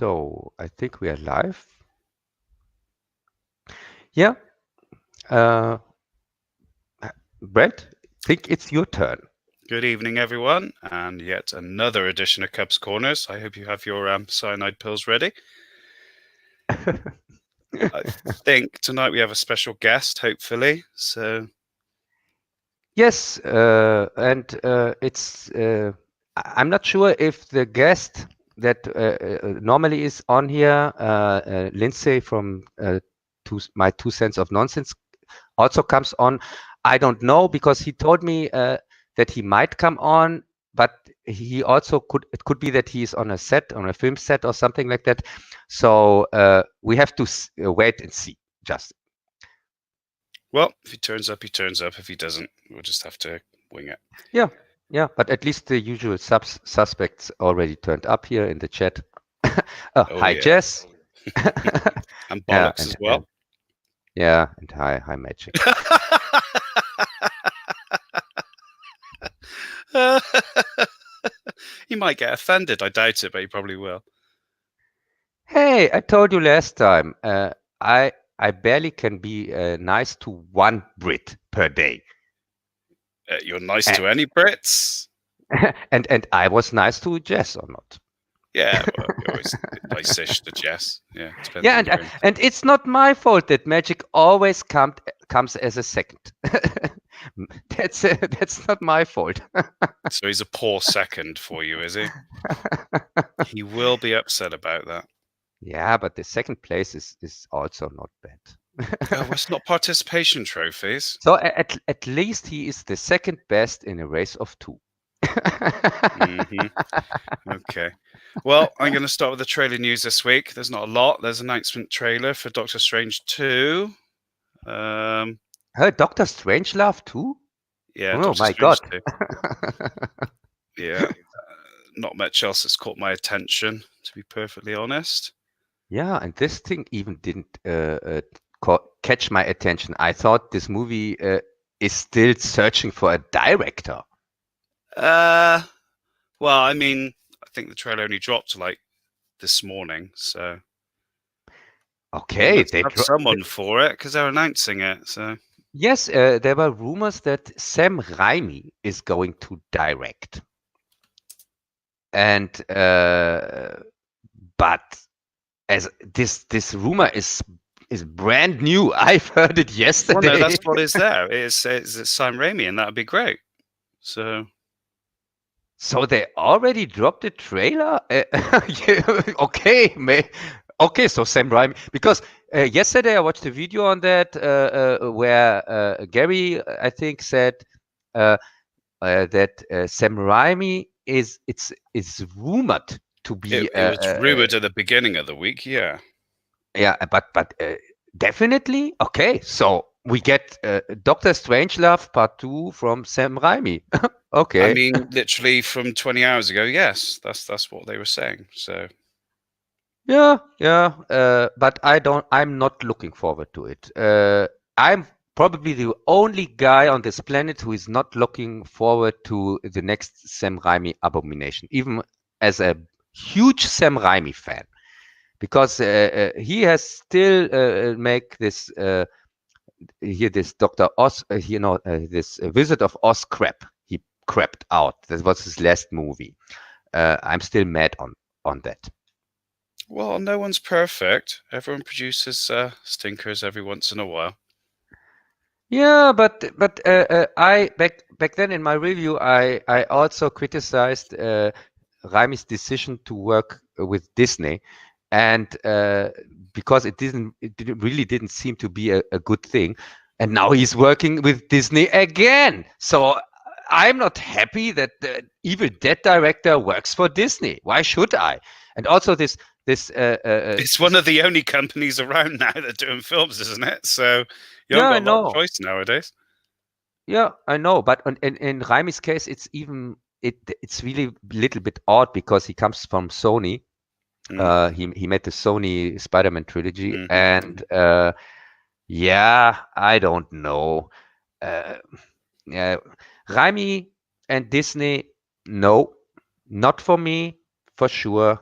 So I think we are live. Yeah. Uh, Brett, think it's your turn. Good evening, everyone, and yet another edition of Cubs Corners. I hope you have your cyanide pills ready. I think tonight we have a special guest, hopefully. So Yes, and it's. I'm not sure if the guest that normally is on here, Lindsay from my 2 cents of nonsense, also comes on. I don't know because he told me that he might come on, but he also it could be that he's on a set, on a film set or something like that. So we have to wait and see. Just. well, if he turns up, he turns up. If he doesn't, we'll just have to wing it. Yeah, yeah, but at least the usual suspects already turned up here in the chat. Oh, Oh hi, yeah, Jess. and Yeah, bollocks as well. yeah, and hi, Magic. He might get offended. I doubt it, but he probably will. Hey, I told you last time. I barely can be nice to one Brit per day. You're nice to any Brits. And I was nice to Jess or not. Yeah, well, you're always nice-ish to Jess. Yeah, depends Yeah, on your own. and it's not my fault that Magic always comes as a second. That's not my fault. So he's a poor second for you, is he? He will be upset about that. Yeah, but the second place is also not bad. Oh, it's not participation trophies. So at least he is the second best in a race of two. Okay. Well, I'm going to start with the trailer news this week. There's not a lot. There's an announcement trailer for Doctor Strange 2. Doctor Strangelove too? Yeah, Oh Doctor my Strange God. 2. Yeah. Not much else that's caught my attention, to be perfectly honest. Yeah, and this thing even didn't catch my attention. I thought this movie is still searching for a director. Well, I mean, I think the trailer only dropped like this morning, so Okay, let's have someone for it because they're announcing it. So yes, there were rumors that Sam Raimi is going to direct, and but as this rumor is brand new. I've heard it yesterday. well, no, that's what is there. It's Sam Raimi, and that would be great. So they already dropped the trailer. Okay, okay. So Sam Raimi, because yesterday I watched a video on that where Gary, I think, said that Sam Raimi is rumored to be. it was rumored at the beginning of the week. Yeah. Yeah, but definitely okay. So we get Doctor Strangelove Part 2 from Sam Raimi. Okay. I mean, literally from 20 hours ago. Yes, that's what they were saying. So Yeah. But I'm not looking forward to it. I'm probably the only guy on this planet who is not looking forward to the next Sam Raimi abomination, even as a huge Sam Raimi fan, because he has still make this here this Dr. Oz, this Wizard of Oz crap. He crapped out. That was his last movie. I'm still mad on that. well, no one's perfect. Everyone produces stinkers every once in a while. Yeah, but I back then in my review, I also criticized Raimi's decision to work with Disney, and because it really didn't seem to be a good thing, and now he's working with Disney again. So I'm not happy that the Evil Dead director works for Disney. Why should I? And also this it's one of the only companies around now that are doing films, isn't it? So you yeah, I haven't got a lot know. of choice nowadays. Yeah, I know, but in Raimi's case, it's really a little bit odd because he comes from Sony. He made the Sony Spider-Man trilogy, and yeah, I don't know. Yeah, Raimi and Disney, no, not for me, for sure.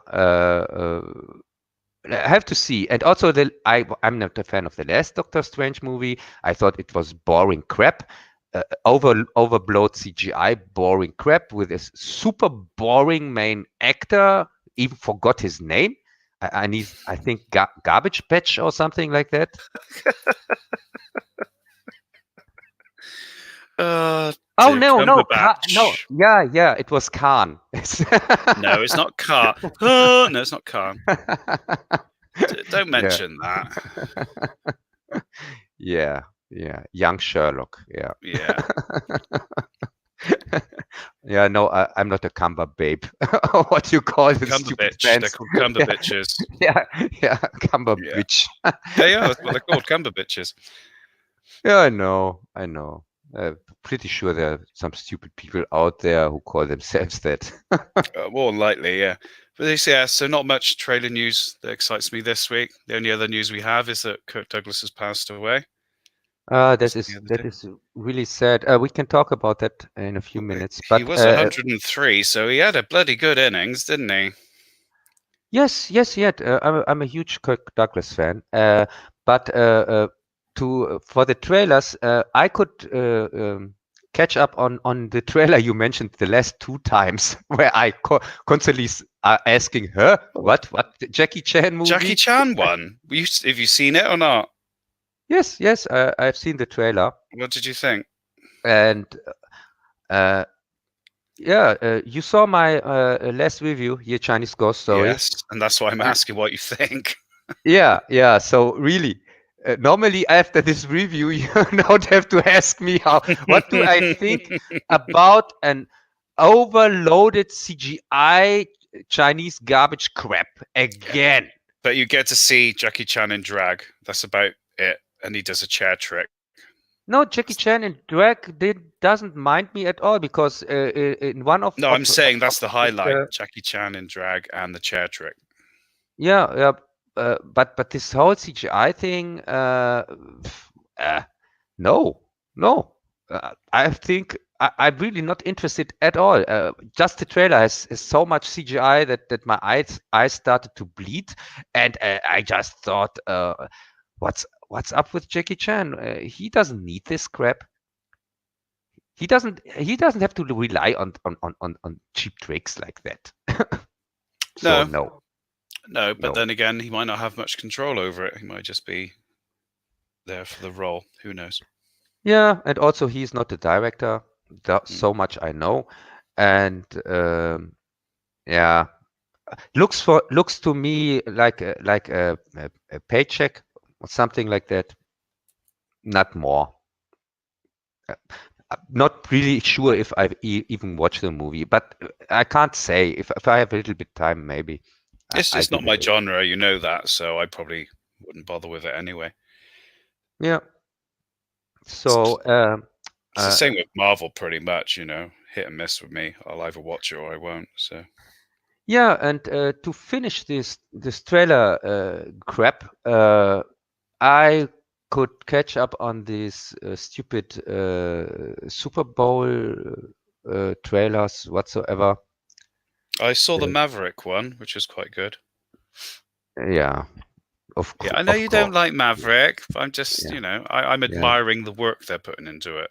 I have to see. And also, I'm not a fan of the last Doctor Strange movie. I thought it was boring crap, overblown CGI, boring crap with a super boring main actor. Even forgot his name. I think Garbage Patch or something like that. Oh Dear no, no, Cumberbatch. yeah, it was Khan. No, it's not Khan. Oh, no, it's not Khan. Don't Yeah, mention that. yeah, young Sherlock. Yeah, Yeah. yeah. No, I'm not a Cumber babe. What you call the stupid Cumberbitch. They're fans? called Yeah, Cumberbitches. yeah, Cumber Yeah. bitch. Yeah, that's what they're called, Cumberbitches. Yeah, I know. Pretty sure there are some stupid people out there who call themselves that. More than likely, yeah. But yeah, so not much trailer news that excites me this week. The only other news we have is that Kirk Douglas has passed away. That Was it the is other that day? is really sad. We can talk about that in a few minutes. He But was 103, so he had a bloody good innings, didn't he? yes, yet I'm a huge Kirk Douglas fan. But to for the trailers, I could catch up on the trailer you mentioned the last two times, where I constantly asking her, what the Jackie Chan Jackie movie? Chan won. Have you seen it or not? Yes, I've seen the trailer, What did you think? and uh, yeah, you saw my last review here, Chinese Ghost Story. Yes, and that's why I'm asking what you think. Yeah. So really, normally after this review, you don't have to ask me what do I think about an overloaded CGI Chinese garbage crap again. But you get to see Jackie Chan in drag. That's about it. And he does a chair trick. No, Jackie Chan in Dreck doesn't mind me at all because in one No, I'm saying of that's the his, highlight. Jackie Chan in drag and the chair trick. yeah, but this whole CGI thing, uh, no, no. I think I'm really not interested at all. Just the trailer has so much CGI that my eyes started to bleed, and I just thought, what's up with Jackie Chan? He doesn't need this crap. He doesn't have to rely on cheap tricks like that. So No, no, no, but no. then again, he might not have much control over it. He might just be there for the role. Who knows? Yeah, and also he's not the director. Mm. So much I know, and yeah, looks to me like a paycheck or something like that. Not more. I'm not really sure if I've even watched the movie, but I can't say. If I have a little bit time, maybe It's I just not give it my a genre, you know that, so I probably wouldn't bother with it anyway. yeah. It's, So it's the uh, same with Marvel, pretty much, hit and miss with me. I'll either watch it or I won't. So yeah, and to finish this trailer crap, I could catch up on these stupid Super Bowl trailers whatsoever. I saw the Uh, Maverick one, which was quite good. yeah, Yeah, I know of you don't course. like Maverick, but I'm just, Yeah, I'm yeah, admiring the work they're putting into it.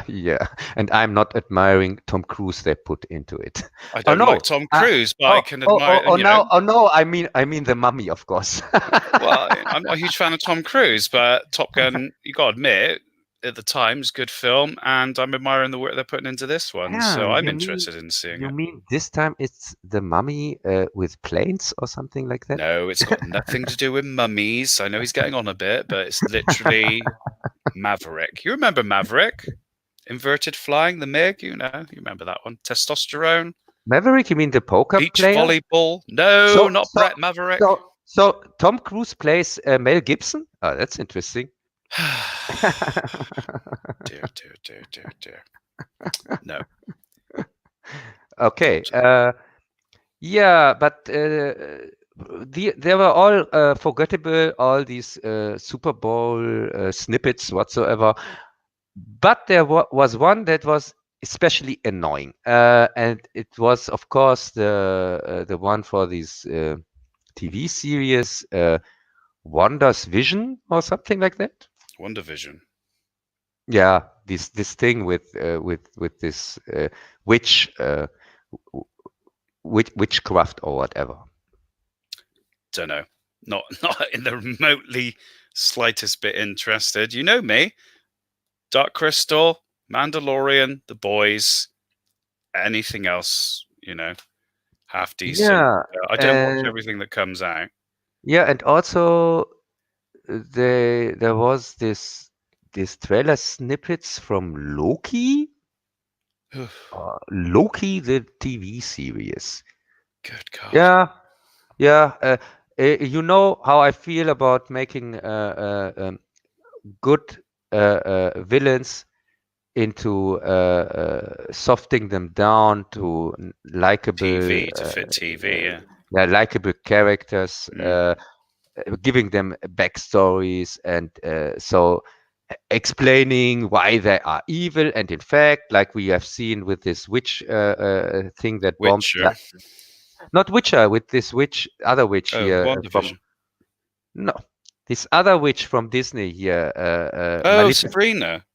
yeah. And I'm not admiring Tom Cruise they put into it. I Oh don't like no. Tom Uh, Cruise, but I can admire, oh now. Oh no. I mean the Mummy, of course. well, I'm not a huge fan of Tom Cruise, but Top Gun, you got to admit, at the time, is a good film, and I'm admiring the work they're putting into this one. Yeah, So I'm interested in seeing you it. mean this time it's the Mummy with planes or something like that? No, it's got nothing to do with mummies. I know he's getting on a bit, but it's literally Maverick. You remember Maverick? Inverted flying, the MiG, you remember that one. Testosterone, Maverick, you mean the poker beach player? volleyball. No, So, not so, Brett Maverick. so Tom Cruise plays Mel Gibson? Oh, that's interesting. Dear, dear, dear, dear, dear. No. Okay. Not. Yeah, but they were all forgettable, all these Super Bowl snippets whatsoever. But there was one that was especially annoying, and it was, of course, the one for these TV series Wanda's Vision or something like that. WandaVision. Yeah, this thing with this witch witchcraft or whatever. Don't know. Not in the remotely slightest bit interested. You know me. Dark Crystal, Mandalorian, The Boys, anything else, half decent. Yeah, I don't watch and everything that comes out. yeah, and also there was this trailer snippets from Loki the TV series. Good God. Yeah, yeah. You know how I feel about making good villains into softening them down to likable, TV to fit TV, yeah. yeah, likable characters, Mm. giving them backstories, and so explaining why they are evil. And in fact, like we have seen with this witch thing that bombed, Witcher. not Witcher, with this witch, other witch Oh, here from WandaVision. no, this other witch from Disney here, Oh, Sabrina.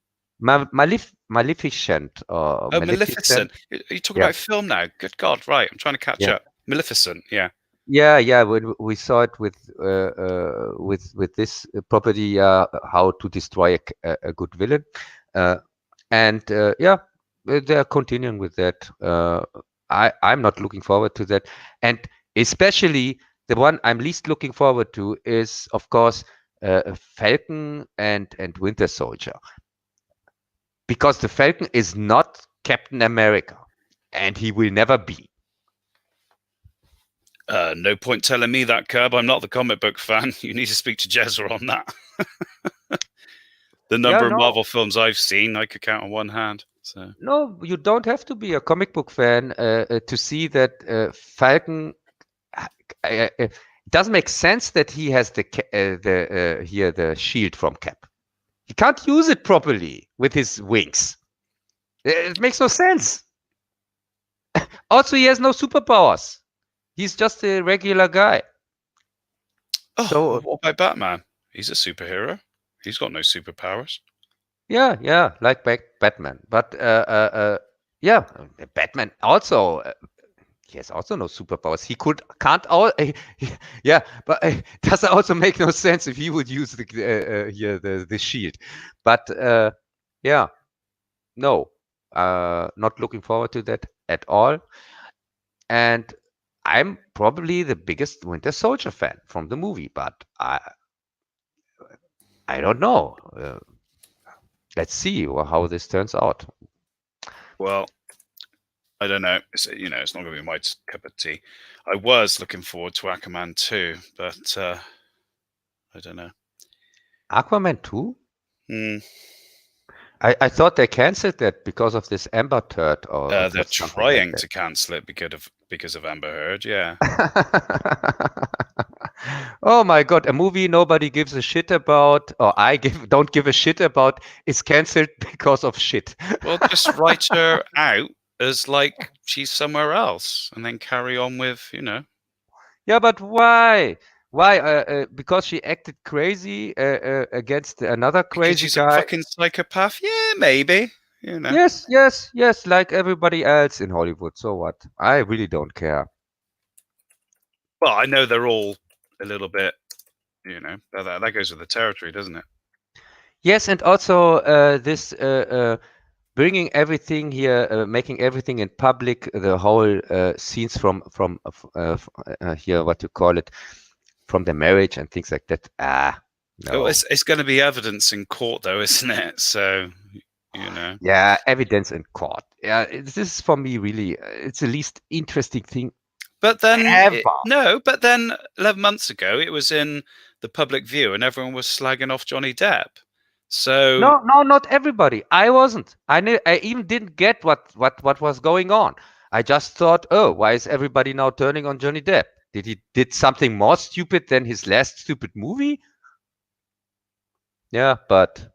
Maleficent or Oh, Maleficent. Maleficent. Are you talking Yeah, about film now? Good God, right. I'm trying to catch yeah, up. Maleficent, yeah. yeah, yeah. When we saw it with this property, how to destroy a good villain, uh, and yeah, they're continuing with that. I'm not looking forward to that, and especially the one I'm least looking forward to is, of course, Falcon and Winter Soldier, because the Falcon is not Captain America, and he will never be. No point telling me that, Curb. I'm not the comic book fan. You need to speak to Jezra on that. The Yeah, number of no, Marvel films I've seen, I could count on one hand. So no, you don't have to be a comic book fan to see that Falcon. It doesn't make sense that he has the shield from Cap. He can't use it properly with his wings. It makes no sense. Also, he has no superpowers. He's just a regular guy. well, So what about Batman? He's a superhero. He's got no superpowers. yeah, yeah, like Batman. But yeah, Batman also. He has also no superpowers. He can't all. Yeah, but does also make no sense if he would use the shield. But yeah, no, not looking forward to that at all. And I'm probably the biggest Winter Soldier fan from the movie, but I don't know. Let's see how this turns out. Well, I don't know. It's not going to be my cup of tea. I was looking forward to Aquaman 2, but I don't know. Aquaman 2? Mm, I thought they canceled that because of this Amber Turd or they're something like trying to cancel it because of Amber Heard. Yeah. that. Oh my God, a movie nobody gives a shit about, or don't give a shit about, is canceled because of shit. Well, just write her out as like she's somewhere else, and then carry on with. Yeah, but why? Why? Because she acted crazy against another Because crazy she's a guy. fucking psychopath. Yeah, maybe. Yes, yes, yes, like everybody else in Hollywood. So what? I really don't care. Well, I know they're all a little bit. That goes with the territory, doesn't it? Yes, and also this bringing everything here, making everything in public, the whole scenes from here, what you call it, from the marriage and things like that. Oh, No. it's going to be evidence in court, though, isn't it? So, you know. Yeah, evidence in court. Yeah, this is for me really, it's the least interesting thing But then, ever. no, but then 11 months ago, it was in the public view and everyone was slagging off Johnny Depp. So, No, no, not everybody. I wasn't. I even didn't get what was going on. I just thought, oh, why is everybody now turning on Johnny Depp? Did he did something more stupid than his last stupid movie? Yeah, but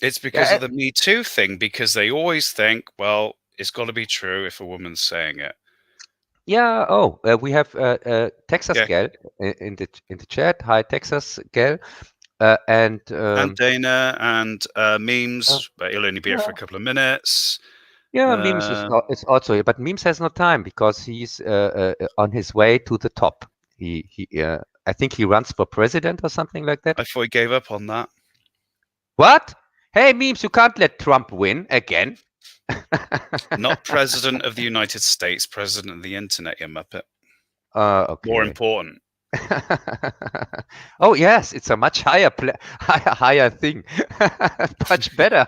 it's because yeah, of the Me Too thing, because they always think, well, it's got to be true if a woman's saying it. Yeah. Oh, we have Texas Yeah, gal in the chat. Hi, Texas gal. And and Dana and uh, memes, but he'll only be here for a yeah, couple of minutes. yeah, memes Uh, is also here, but memes has no time because he's on his way to the top. I think he runs for president or something like that. I thought he gave up on that. What? Hey, memes, you can't let Trump win again. Not president of the United States, president of the internet, you muppet. More Okay. important. Oh yes, it's a much higher thing, much better.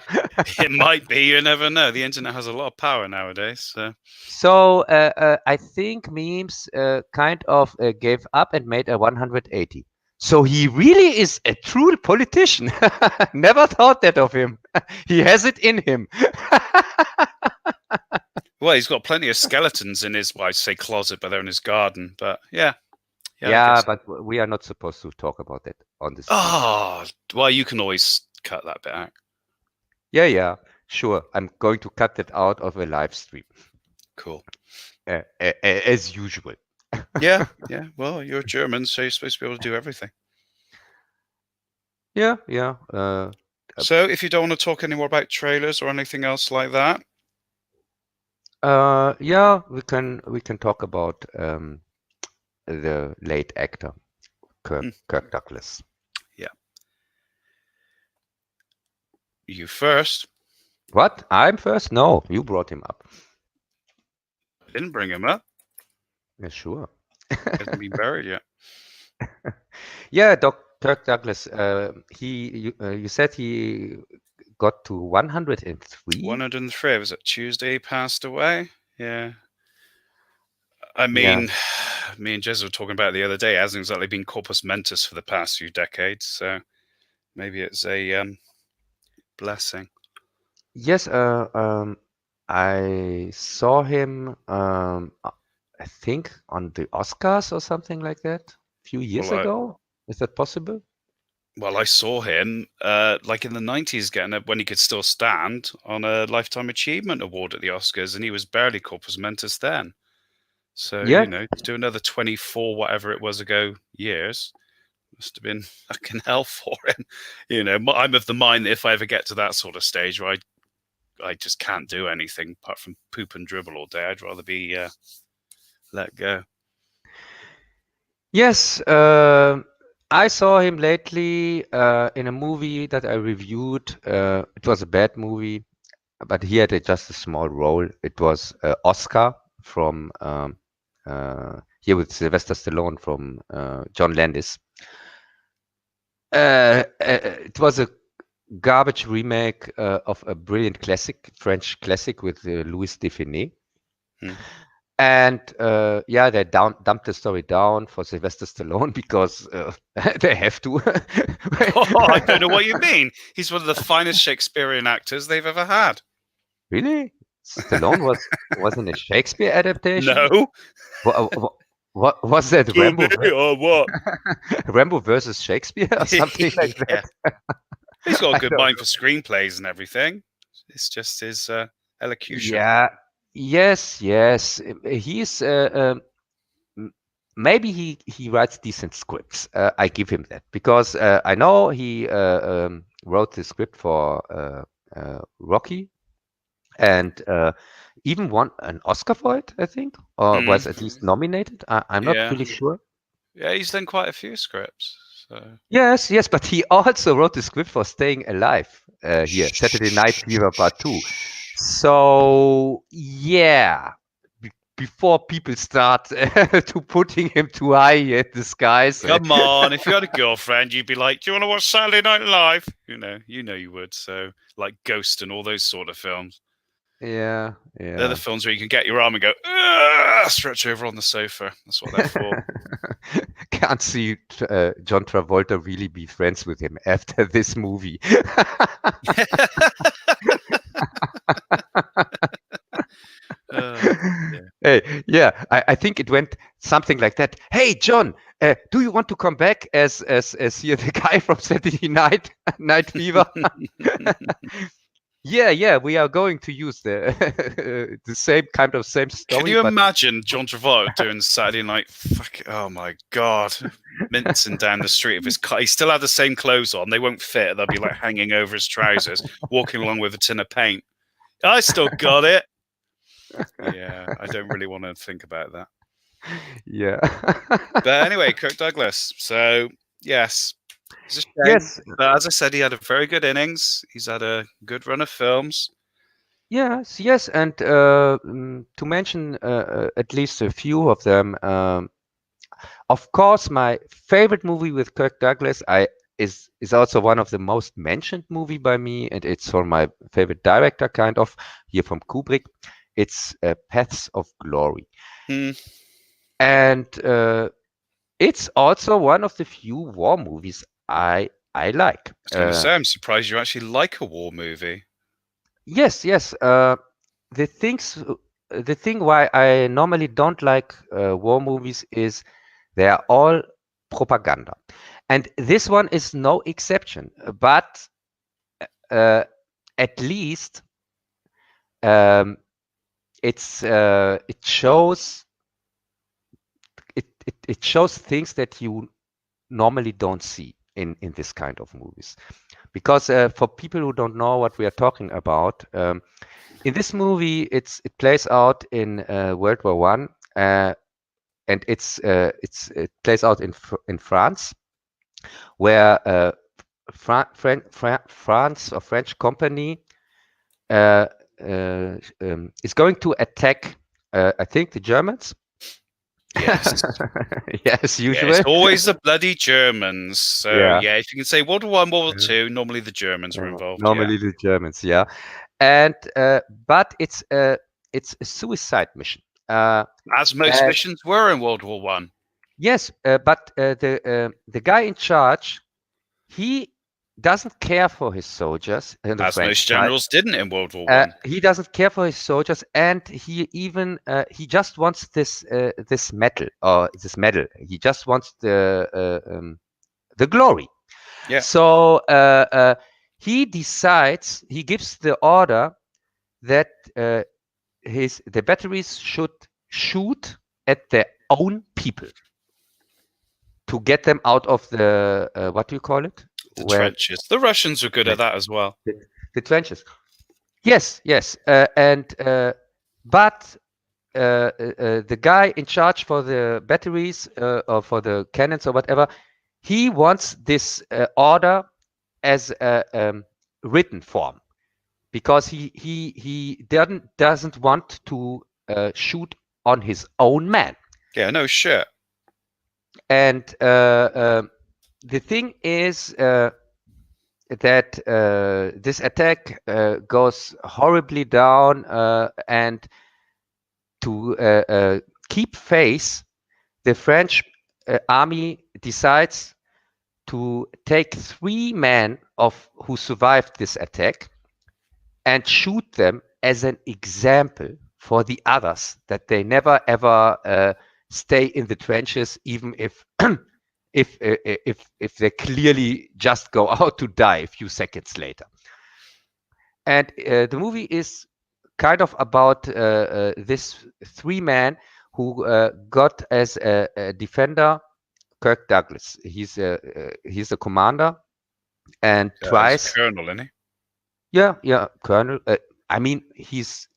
It might be. You never know. The internet has a lot of power nowadays. So. So I think memes kind of gave up and made a 180. So he really is a true politician. Never thought that of him. He has it in him. Well, he's got plenty of skeletons in his, well, I'd say closet, but they're in his garden. But yeah, I Yeah, guess. but we are not supposed to talk about that on the stream. Oh, well, you can always cut that bit out. Yeah, yeah, sure. I'm going to cut that out of a live stream, Cool. as usual. Yeah, yeah. Well, you're German, so you're supposed to be able to do everything. Yeah, yeah. So, if you don't want to talk anymore about trailers or anything else like that, Yeah, we can talk about the late actor Kirk Douglas. yeah. You first. What? I'm first? No, you brought him up. I didn't bring him up. Yeah, sure. He hasn't been buried yet. Yeah, Kirk Douglas. You said he got to 103. 103. Was it Tuesday he passed away? Yeah. I Yeah. mean, me and Jez were talking about it the other day. It hasn't exactly been corpus mentis for the past few decades, so maybe it's a blessing. Yes. I saw him. I think on the Oscars or something like that a few years Well, ago. Is that possible? I saw him like in the 90s getting it when he could still stand on a Lifetime Achievement Award at the Oscars, and he was barely corpus mentis then. So, Yeah. to do another 24, whatever it was ago, years, must have been fucking hell for him. I'm of the mind that if I ever get to that sort of stage where I just can't do anything apart from poop and dribble all day, I'd rather be let go. Yes. I saw him lately in a movie that I reviewed. It was a bad movie, but he had just a small role. It was Oscar from here with Sylvester Stallone from John Landis. It was a garbage remake of a brilliant classic, French classic with Louis Define. And yeah, they dumped the story down for Sylvester Stallone because they have to. I don't know what you mean. He's one of the finest Shakespearean actors they've ever had. Really? Stallone wasn't a Shakespeare adaptation? No. What was that? Rambo? Or what? Rambo versus Shakespeare or something like that? He's got a good mind for screenplays and everything. It's just his elocution. Yeah. Yes. He's maybe he writes decent scripts. I give him that because I know he wrote the script for Rocky and even won an Oscar for it, I think, or was at least nominated. I'm not really sure. Yeah, he's done quite a few scripts. So. Yes, but he also wrote the script for Staying Alive here, Saturday Night Fever Part 2. So, yeah, before people start to putting him too high in the skies. Come on, if you had a girlfriend, you'd be like, do you want to watch Saturday Night Live? You know you would. So, like Ghost and all those sort of films. Yeah. They're the films where you can get your arm and go, stretch over on the sofa. That's what they're for. Can't see John Travolta really be friends with him after this movie. Hey, yeah, I think it went something like that. Hey, John, do you want to come back as here the guy from Saturday Night Fever? Yeah, we are going to use the the same Can story, you but imagine John Travolta doing Saturday Night? Fuck! Oh my god, mincing down the street of his car. He still had the same clothes on. They won't fit. They'll be like hanging over his trousers, walking along with a tin of paint. I still got it. Yeah, I don't really want to think about that. yeah. But anyway, Kirk Douglas. So yes, it's a shame. Yes, But as I said, he had a very good innings. He's had a good run of films. yes, and to mention at least a few of them. Of course, my favorite movie with Kirk Douglas is also one of the most mentioned movie by me, and it's for my favorite director, kind of here from Kubrick. It's Paths of Glory, Hmm. and it's also one of the few war movies I like. I was going to say, I'm surprised you actually like a war movie. Yes. The things, the thing why I normally don't like war movies is they are all propaganda, and this one is no exception. But at least um, it shows it shows things that you normally don't see in this kind of movies. Because for people who don't know what we are talking about, in this movie, it plays out in World War One, and it plays out in France, where France or French company uh, is going to attack, I think, the Germans. Yes. Yes, Yeah, usual. it's always the bloody Germans. So Yeah. yeah, if you can say World War One, World War Two, normally the Germans are involved. Yeah, Normally the Germans, yeah. And but it's a suicide mission. as most And missions were in World War One. yes, but the guy in charge, he doesn't care for his soldiers on the As French most side. generals didn't in World War One. He doesn't care for his soldiers, and he even he just wants this medal or this medal. He just wants the glory. Yeah. So he decides. He gives the order that the batteries should shoot at their own people to get them out of the what do you call it? The Where trenches. The Russians were good at that as well. the trenches. Yes, and but the guy in charge for the batteries or for the cannons or whatever, he wants this order as a written form, because he doesn't want to shoot on his own man. Yeah, no shit. And the thing is that this attack goes horribly down, and to keep face, the French army decides to take 3 men of who survived this attack and shoot them as an example for the others, that they never ever stay in the trenches, even if if they clearly just go out to die a few seconds later. And the movie is kind of about this 3 men who got as a defender Kirk Douglas. He's a commander, and He's a twice. colonel, isn't he? Yeah, colonel. I mean, he's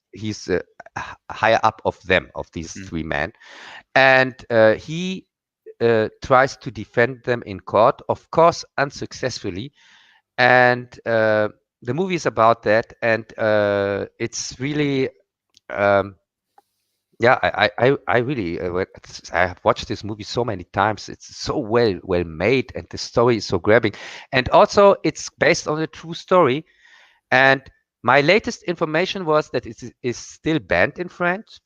higher up of them, of these 3 men, and he tries to defend them in court, of course, unsuccessfully. And the movie is about that, and it's really, yeah, I really, I have watched this movie so many times. It's so well made, and the story is so grabbing, and also it's based on a true story. And my latest information was that it is still banned in French.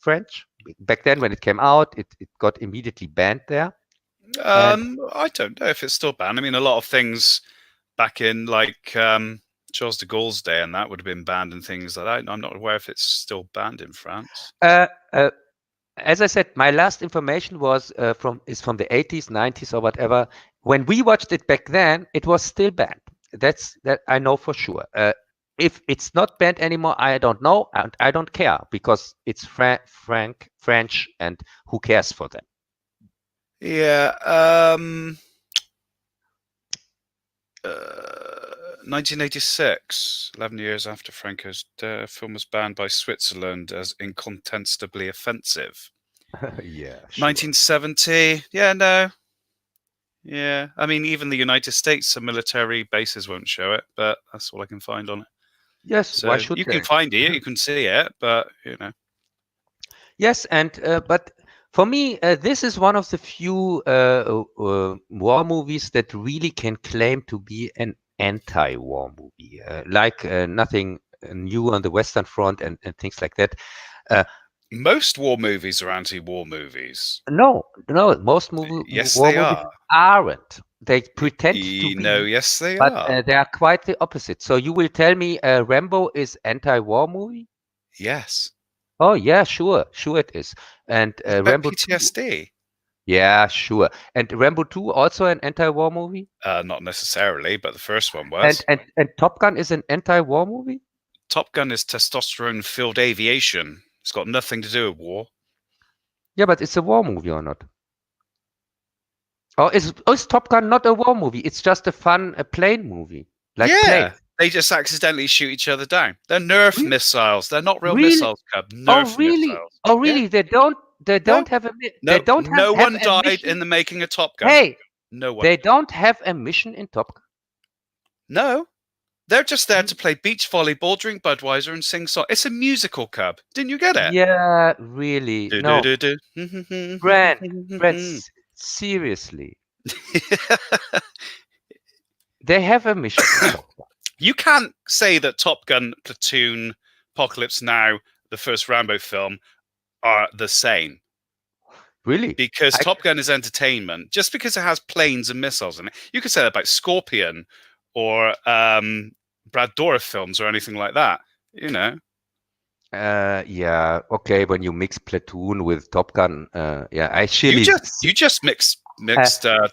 Back then, when it came out, it got immediately banned there. I don't know if it's still banned. I mean, a lot of things back in like Charles de Gaulle's day and that would have been banned and things like that. I'm not aware if it's still banned in France. As I said, my last information was from the 80s, 90s, or whatever. When we watched it back then, it was still banned. That I know for sure. if it's not banned anymore, I don't know, and I don't care because it's French, and who cares for them? Yeah. 1986, 11 years after Franco's death, film was banned by Switzerland as incontestably offensive. Yeah, sure. 1970, yeah, no. Yeah, I mean, even the United States, some military bases won't show it, but that's all I can find on it. Yes, So why should you they? can find it, you can see it, but you know. Yes, and but for me, this is one of the few war movies that really can claim to be an anti-war movie, like nothing new on the Western Front and things like that. Most war movies are anti-war movies. No, most Yes, war they movies are. aren't. They pretend to No, be, yes, they but are. they are quite the opposite. So you will tell me Rambo is anti-war movie? Yes. Oh yeah, sure it is. And It's about Rambo 2, PTSD. yeah, sure. And Rambo 2 also an anti-war movie? Not necessarily, but the first one And was. and Top Gun is an anti-war movie? Top Gun is testosterone-filled aviation. It's got nothing to do with war. Yeah, but it's a war movie or not? Or is Top Gun not a war movie? It's just a fun plane movie, like Yeah, planes. they just accidentally shoot each other down. They're Nerf Re- missiles. They're not real Really? missiles, Cub. Oh, Nerf really? missiles. Oh, Yeah. really? They don't No, have they no, don't no have one a died mission. in the making of Top Gun. Hey, No one. they don't have a mission in Top Gun. No, they're just there to play beach volleyball, drink Budweiser, and sing song. It's a musical, Cub. Didn't you get it? Yeah, really. Do, No, do, do, Brand, do. seriously. They have a mission in Top Gun. You can't say that Top Gun, Platoon, Apocalypse Now, the first Rambo film are the same. Really? Because Top Gun is entertainment. Just because it has planes and missiles in it. You could say that about Scorpion or Brad Dourif films or anything like that. You know. Yeah, okay, when you mix Platoon with Top Gun, yeah, I You actually just mixed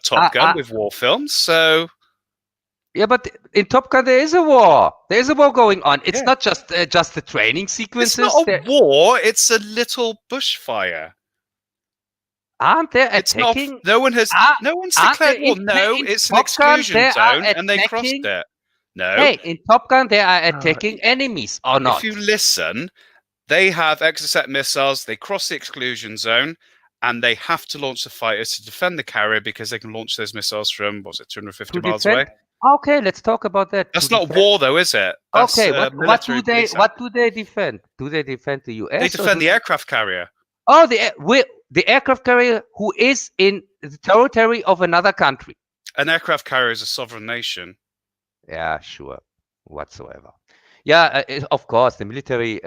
Top Gun with war films, so yeah, but in Top Gun there is a war. There is a war going on. It's Yeah. not just the training sequences. it's not a war. It's a little bushfire. Aren't they It's not. attacking? No one's aren't declared they war. in- No, in it's an Top Gun, exclusion they are zone, and they crossed attacking- it. No, Hey, in Top Gun they are attacking enemies or not? if you listen, they have exocet missiles. They cross the exclusion zone, and they have to launch the fighters to defend the carrier because they can launch those missiles from 250 To miles defend? away. Okay, let's talk about that. That's To not defend- war, though, is it? That's, Okay, what military do they police defend? Do they defend the US? They or defend do the aircraft carrier. Oh, the aircraft carrier who is in the territory of another country. An aircraft carrier is a sovereign nation. Yeah, sure, whatsoever. Yeah, of course, the military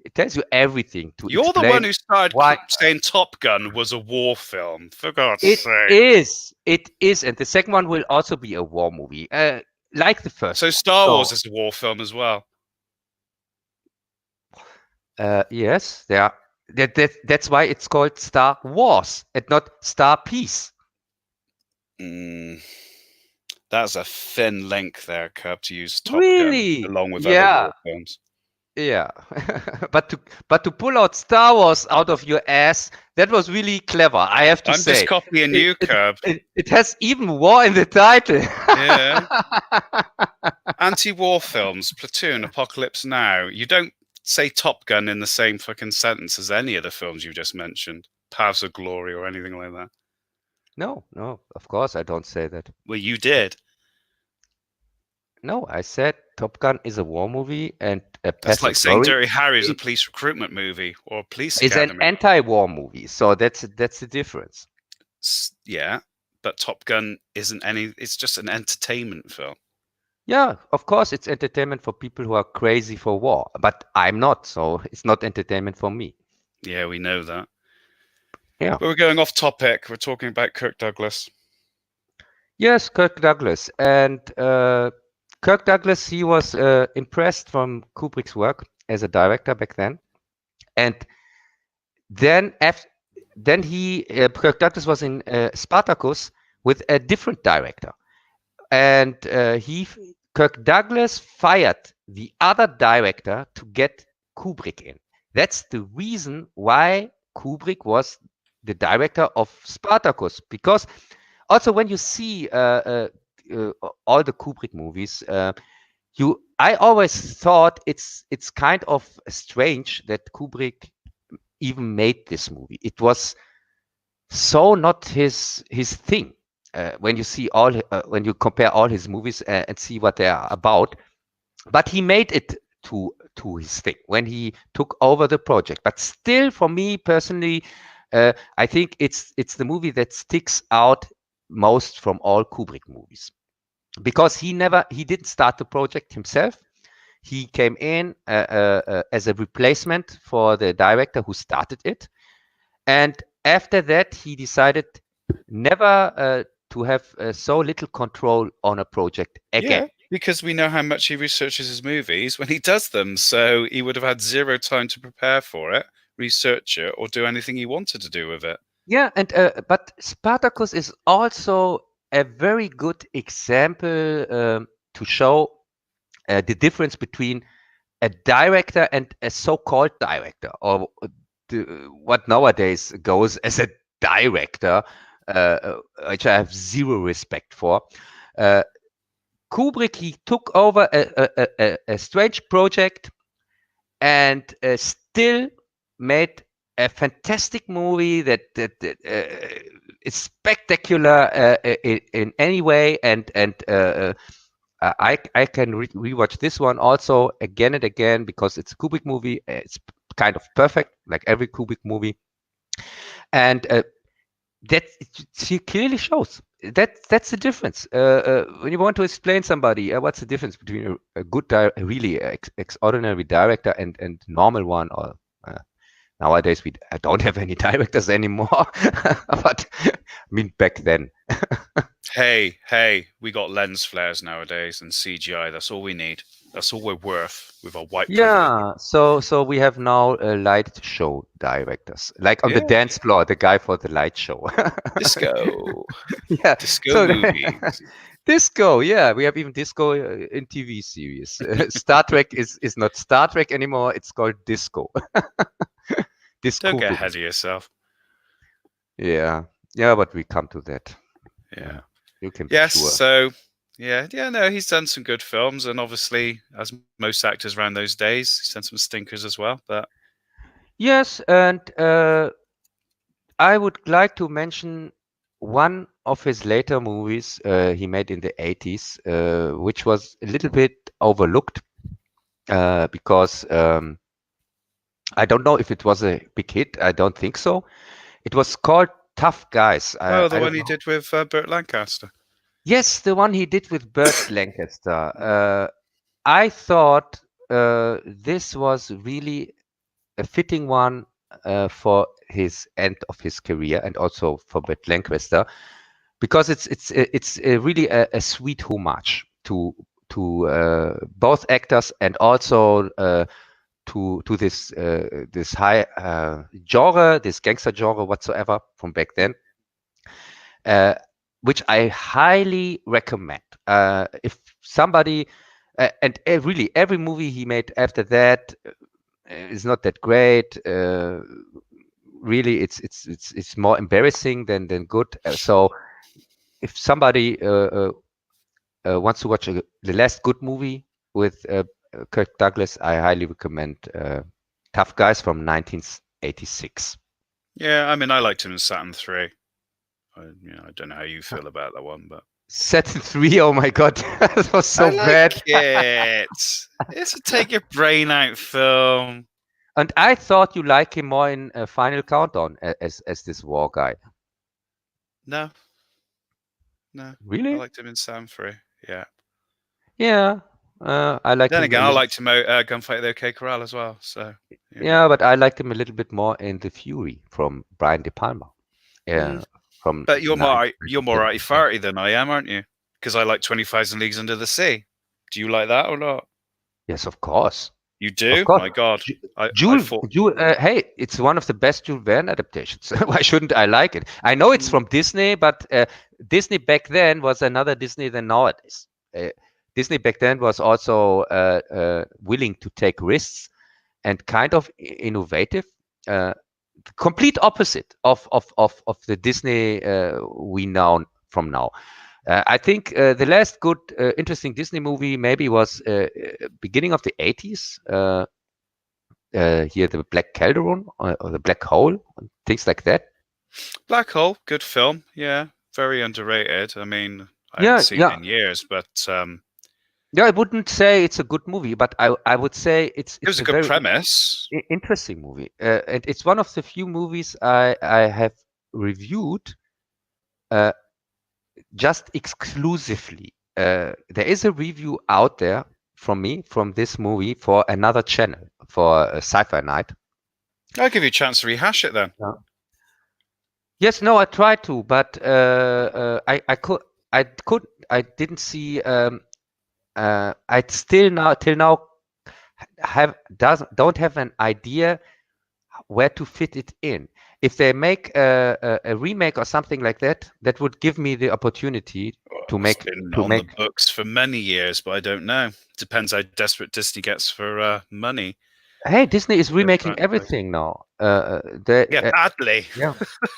it tells you everything to You're the explain one who started why saying Top Gun was a war film. For God's it sake. is, and the second one will also be a war movie, like the first. So Star Wars is a war film as well. Yes, they are. That's why it's called Star Wars and not Star Peace. That's a thin link there, Cub, to use Top Really? Gun along with Yeah. other war films. Yeah, but to pull out Star Wars out of your ass, that was really clever. I have to I'm say. just copying you, Cub. It has even war in the title. Yeah. Anti-war films, Platoon, Apocalypse Now. You don't say Top Gun in the same fucking sentence as any of the films you just mentioned. Paths of Glory or anything like that. No, of course I don't say that. Well, you did. No, I said Top Gun is a war movie and a That's like saying Glory Dirty Harry is a police recruitment movie or a police is an academy. anti-war movie. So that's the difference. Yeah, but Top Gun isn't any. It's just an entertainment film. Yeah, of course it's entertainment for people who are crazy for war, but I'm not, so it's not entertainment for me. Yeah, we know that. Yeah. But we're going off topic. We're talking about Kirk Douglas. Yes, Kirk Douglas. And Kirk Douglas, he was impressed from Kubrick's work as a director back then. And then Kirk Douglas was in Spartacus with a different director. And Kirk Douglas fired the other director to get Kubrick in. That's the reason why Kubrick was the director of Spartacus. Because also when you see all the Kubrick movies, I always thought it's kind of strange that Kubrick even made this movie. It was so not his thing. When you see when you compare all his movies and see what they are about, but he made it to his thing when he took over the project. But still, for me personally, I think it's the movie that sticks out most from all Kubrick movies, because he didn't start the project himself. He came in as a replacement for the director who started it, and after that he decided never to have so little control on a project again. Yeah, because we know how much he researches his movies when he does them. So he would have had zero time to prepare for it, research it, or do anything he wanted to do with it. Yeah, and but Spartacus is also a very good example to show the difference between a director and a so-called director, or what nowadays goes as a director, which I have zero respect for. Kubrick, he took over a strange project and still made a fantastic movie that is spectacular in any way, and I can rewatch this one also again and again because it's a Kubrick movie. It's kind of perfect, like every Kubrick movie, and that she clearly shows that's the difference. When you want to explain somebody what's the difference between a good, really extraordinary director and normal one, or nowadays we don't have any directors anymore, but I mean back then. Hey, we got lens flares nowadays and CGI. That's all we need. That's all we're worth with our white privilege. Yeah, so we have now light show directors, like on the Yeah. dance floor, the guy for the light show. Disco. Yeah, Disco so movies. disco. Yeah, we have even disco in TV series. Star Trek is not Star Trek anymore. It's called disco. Disco. Don't get ahead of yourself. Yeah, yeah, but we come to that. Yeah. You can be Yes, sure. so no, he's done some good films, and obviously, as most actors around those days, he's done some stinkers as well. But Yes, and I would like to mention one of his later movies he made in the 80s, which was a little bit overlooked because I don't know if it was a big hit. I don't think so. It was called Tough Guys. the I one don't he know. did with Burt Lancaster. Yes, the one he did with Burt Lancaster. I thought this was really a fitting one for his end of his career, and also for Burt Lancaster, because it's really a sweet homage to both actors, and also to this high genre, this gangster genre whatsoever from back then, which I highly recommend. If somebody and really every movie he made after that is not that great. Really, it's more embarrassing than good. So if somebody wants to watch the last good movie with Kirk Douglas, I highly recommend Tough Guys from 1986. Yeah, I mean, I liked him in Saturn 3. I don't know how you feel about that one, but Saturn 3, oh my god, that was so I like bad. it. It's a take your brain out film. And I thought you like him more in Final Countdown as this war guy. No, I Really? liked him in Saturn 3. Yeah. Yeah, I liked Then him. again, I liked him Gunfight at the OK Corral as well. So Yeah, but I liked him a little bit more in The Fury from Brian De Palma. Yeah, from But you're more 1970. righty-farty than I am, aren't you? Because I like 20,000 Leagues Under the Sea. Do you like that or not? Yes, of course. You do? Of course. My God. I Jules, thought... hey, it's one of the best Jules Verne adaptations. Why shouldn't I like it? I know it's from Disney, but Disney back then was another Disney than nowadays. Disney back then was also willing to take risks and kind of innovative. Complete opposite of the Disney we know from now. I think the last good, interesting Disney movie maybe was beginning of the 80s. Here, the Black Calderon or the Black Hole, things like that. Black Hole, good film. Yeah, very underrated. I mean, I haven't Yeah, seen yeah, it in years, but yeah. I wouldn't say it's a good movie, but I would say it was it's a a good very premise. interesting movie. And it's one of the few movies I have reviewed uh, just exclusively. There is a review out there from me from this movie for another channel for Sci-Fi Night. I'll give you a chance to rehash it then. Yeah. Yes, no, I tried to, but I didn't see. I still now till now don't have an idea where to fit it in. If they make a remake or something like that, that would give me the opportunity to It's make been to on the make. books for many years, but I don't know. Depends how desperate Disney gets for money. Hey, Disney is The remaking franchise. everything now. Yeah, badly. Yeah.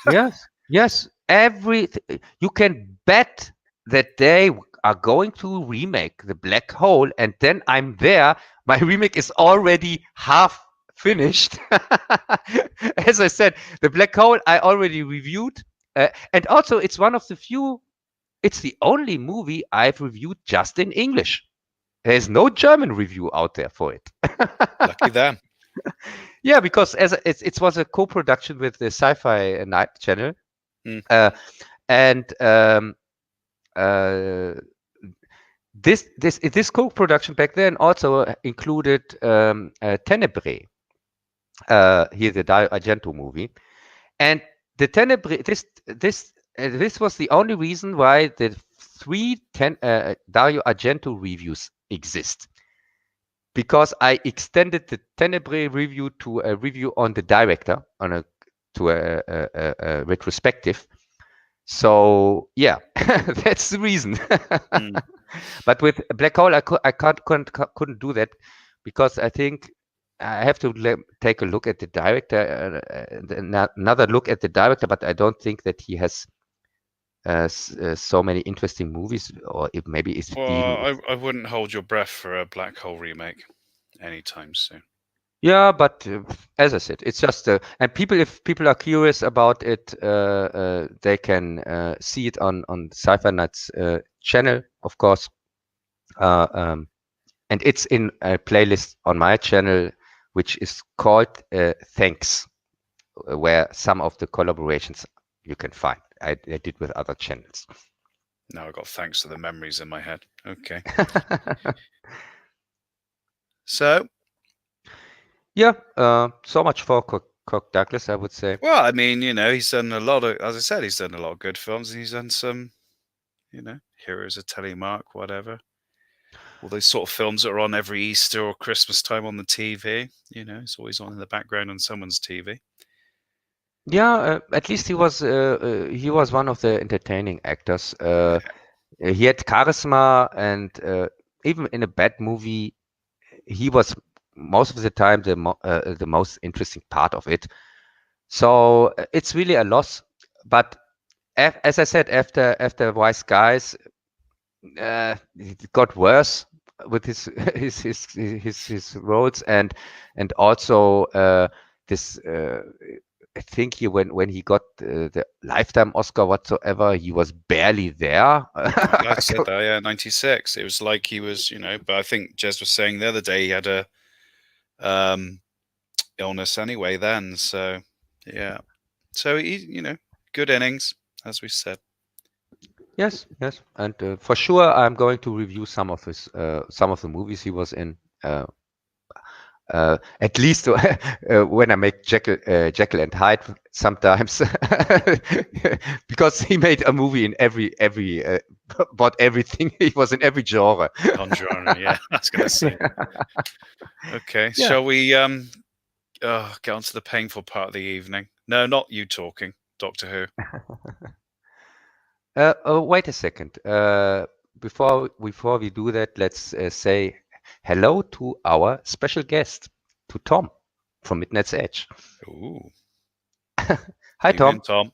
Yes. Yes. You can bet that they are going to remake the Black Hole, and then I'm there. My remake is already half finished. As I said, the Black Hole I already reviewed, and also it's one of the few. It's the only movie I've reviewed just in English. There's no German review out there for it. Lucky them. Yeah, because as it was a co-production with the Sci-Fi Night channel, Hmm. uh, and uh, this co-production back then also included Tenebrae, here the Dario Argento movie, and the Tenebrae. This was the only reason why the Dario Argento reviews exist. Because I extended the Tenebrae review to a review on the director, to a retrospective. So yeah, that's the reason. But with Black Hole, I couldn't do that because I think I have to take a look at the director, another look at the director. But I don't think that he has so many interesting movies, or maybe it's even. Well, I wouldn't hold your breath for a Black Hole remake anytime soon. Yeah, but as I said, it's just and if people are curious about it, they can see it on Sci-Fi Night's channel, of course, and it's in a playlist on my channel, which is called Thanks, where some of the collaborations you can find. I did with other channels. Now I got thanks to the memories in my head. Okay. So, yeah, so much for Cook Douglas, I would say. well, I mean, he's done a lot of, as I said, he's done a lot of good films, and he's done some, Heroes of Telemark, whatever. All those sort of films that are on every Easter or Christmas time on the TV. It's always on in the background on someone's TV. Yeah, at least he was one of the entertaining actors. He had charisma, and even in a bad movie, he was most of the time the most interesting part of it. So it's really a loss. But as I said, after Wise Guys, it got worse with his his roles, and also this. I think when he got the Lifetime Oscar whatsoever, he was barely there. I said that, yeah, 96. It was like he was, but I think Jez was saying the other day he had a illness anyway then. So, yeah. So, he, good innings, as we said. Yes, yes, and for sure, I'm going to review some of the movies he was in. At least when I make Jekyll and Hyde sometimes, because he made a movie in every about everything. He was in every genre. Genre, yeah, I was going to say. Okay, Yeah. shall we get on to the painful part of the evening? No, not you talking, Doctor Who. Wait a second. before we do that, let's say hello to our special guest, to Tom from Midnight's Edge. Ooh. Hi, Tom. Tom.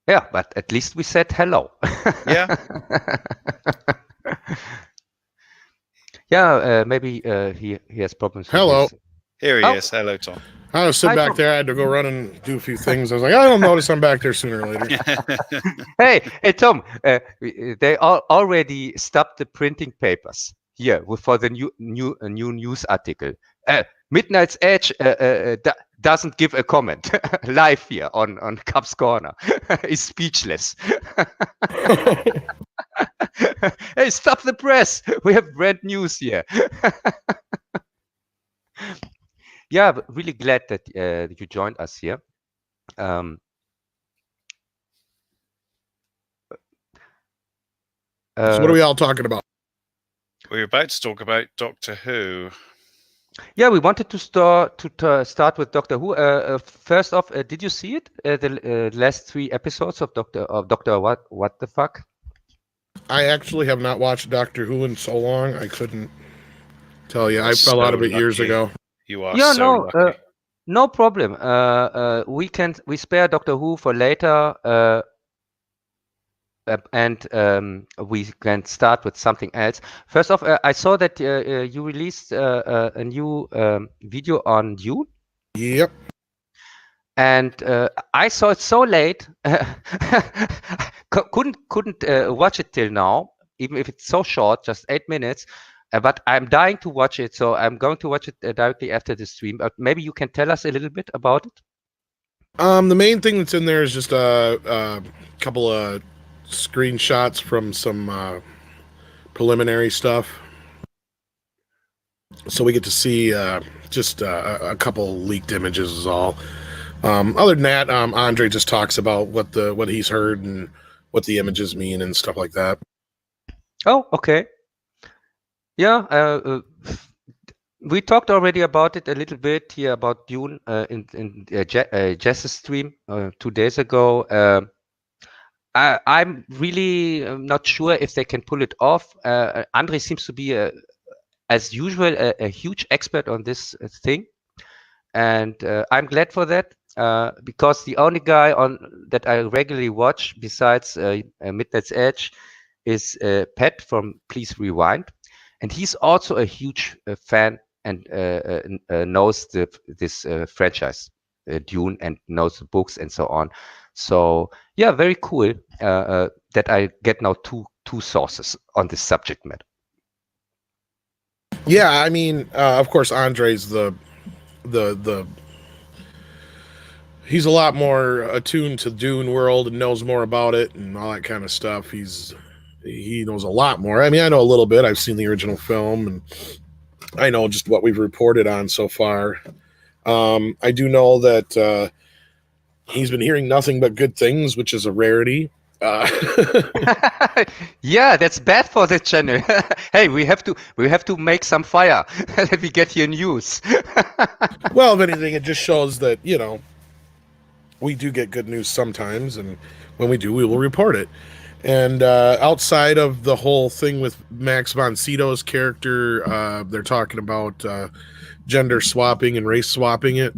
Yeah, but at least we said hello. Yeah. Yeah, maybe he has problems with Hello. his... Here he Oh. is. Hello, Tom. I was sitting Hi, back Tom. there. I had to go run and do a few things. I was like, I don't notice I'm back there sooner or later. Hey, Tom, they already stopped the printing papers here for the new news article. Midnight's Edge doesn't give a comment live here on Cubs Corner. He's speechless. Hey, stop the press! We have brand news here. Yeah, but really glad that you joined us here. So what are we all talking about? We're about to talk about Doctor Who. Yeah, we wanted to start with Doctor Who. First off, did you see it? The last 3 episodes of Doctor What the fuck? I actually have not watched Doctor Who in so long. I couldn't tell you. I So fell out of it years lucky. ago. You are Yeah, so lucky. no problem. We spare Doctor Who for later, and we can start with something else. First off, I saw that you released a new video on Dune. Yep. And I saw it so late, couldn't watch it till now, even if it's so short, just 8 minutes. But I'm dying to watch it, so I'm going to watch it directly after the stream. But maybe you can tell us a little bit about it. The main thing that's in there is just a couple of screenshots from some preliminary stuff. So we get to see just a couple leaked images is all. Other than that, Andre just talks about what he's heard and what the images mean and stuff like that. Oh, okay. Yeah, we talked already about it a little bit here about Dune in Jess's stream 2 days ago. I'm really not sure if they can pull it off. Andre seems to be, as usual, a huge expert on this thing, and I'm glad for that because the only guy that I regularly watch besides Midnight's Edge is Pat from Please Rewind, and he's also a huge fan and knows this franchise, Dune, and knows the books and so on. So yeah, very cool that I get now two sources on this subject matter. Yeah, I mean, of course, Andre's the he's a lot more attuned to Dune world and knows more about it and all that kind of stuff. He knows a lot more. I mean, I know a little bit. I've seen the original film and I know just what we've reported on so far. I do know that he's been hearing nothing but good things, which is a rarity. Yeah, that's bad for the channel. Hey, we have to make some fire. Let me get your news. Well, if anything, it just shows that, you know, we do get good news sometimes, and when we do, we will report it. And outside of the whole thing with Max von Sydow's character, they're talking about gender swapping and race swapping it.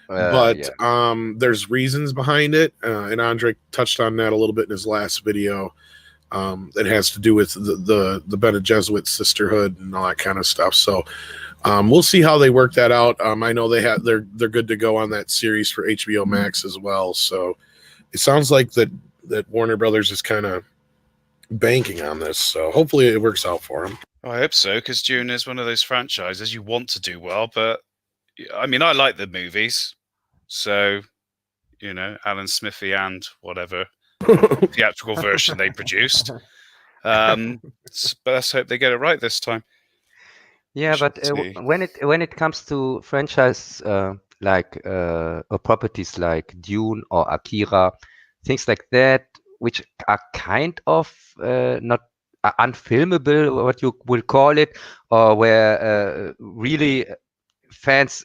But yeah. There's reasons behind it, and Andre touched on that a little bit in his last video. That has to do with the Bene Gesserit sisterhood and all that kind of stuff. So we'll see how they work that out. I know they're good to go on that series for HBO Max as well. So it sounds like that Warner Brothers is kind of banking on this. So hopefully it works out for them. I hope so, because Dune is one of those franchises you want to do well, but I mean, I like the movies, so you know, Alan Smithy and whatever theatrical version they produced. But let's hope they get it right this time. Yeah, but when it comes to franchise like or properties like Dune or Akira, things like that, which are kind of not unfilmable, what you will call it, or where really fans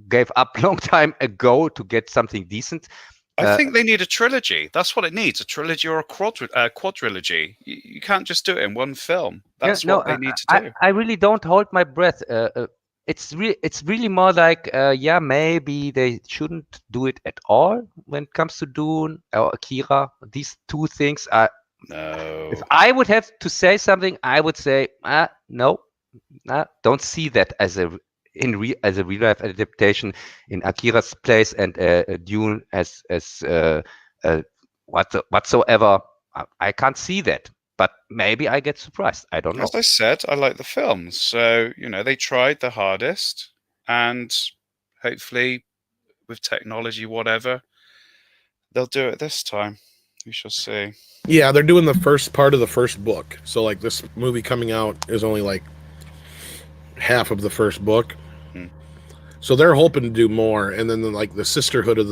gave up long time ago to get something decent. I think they need a trilogy. That's what it needs, a trilogy or a quadrilogy. You can't just do it in one film. That's what they need to do. I really don't hold my breath. It's really more like, yeah, maybe they shouldn't do it at all when it comes to Dune or Akira. These two things are. No. If I would have to say something, I would say, no, don't see that as a real life adaptation in Akira's place and Dune as whatsoever. I can't see that, but maybe I get surprised. I don't know. As I said, I like the films, so they tried the hardest, and hopefully, with technology, whatever, they'll do it this time. We shall see. Yeah, they're doing the first part of the first book, so like this movie coming out is only like half of the first book. So they're hoping to do more, and then like the Sisterhood of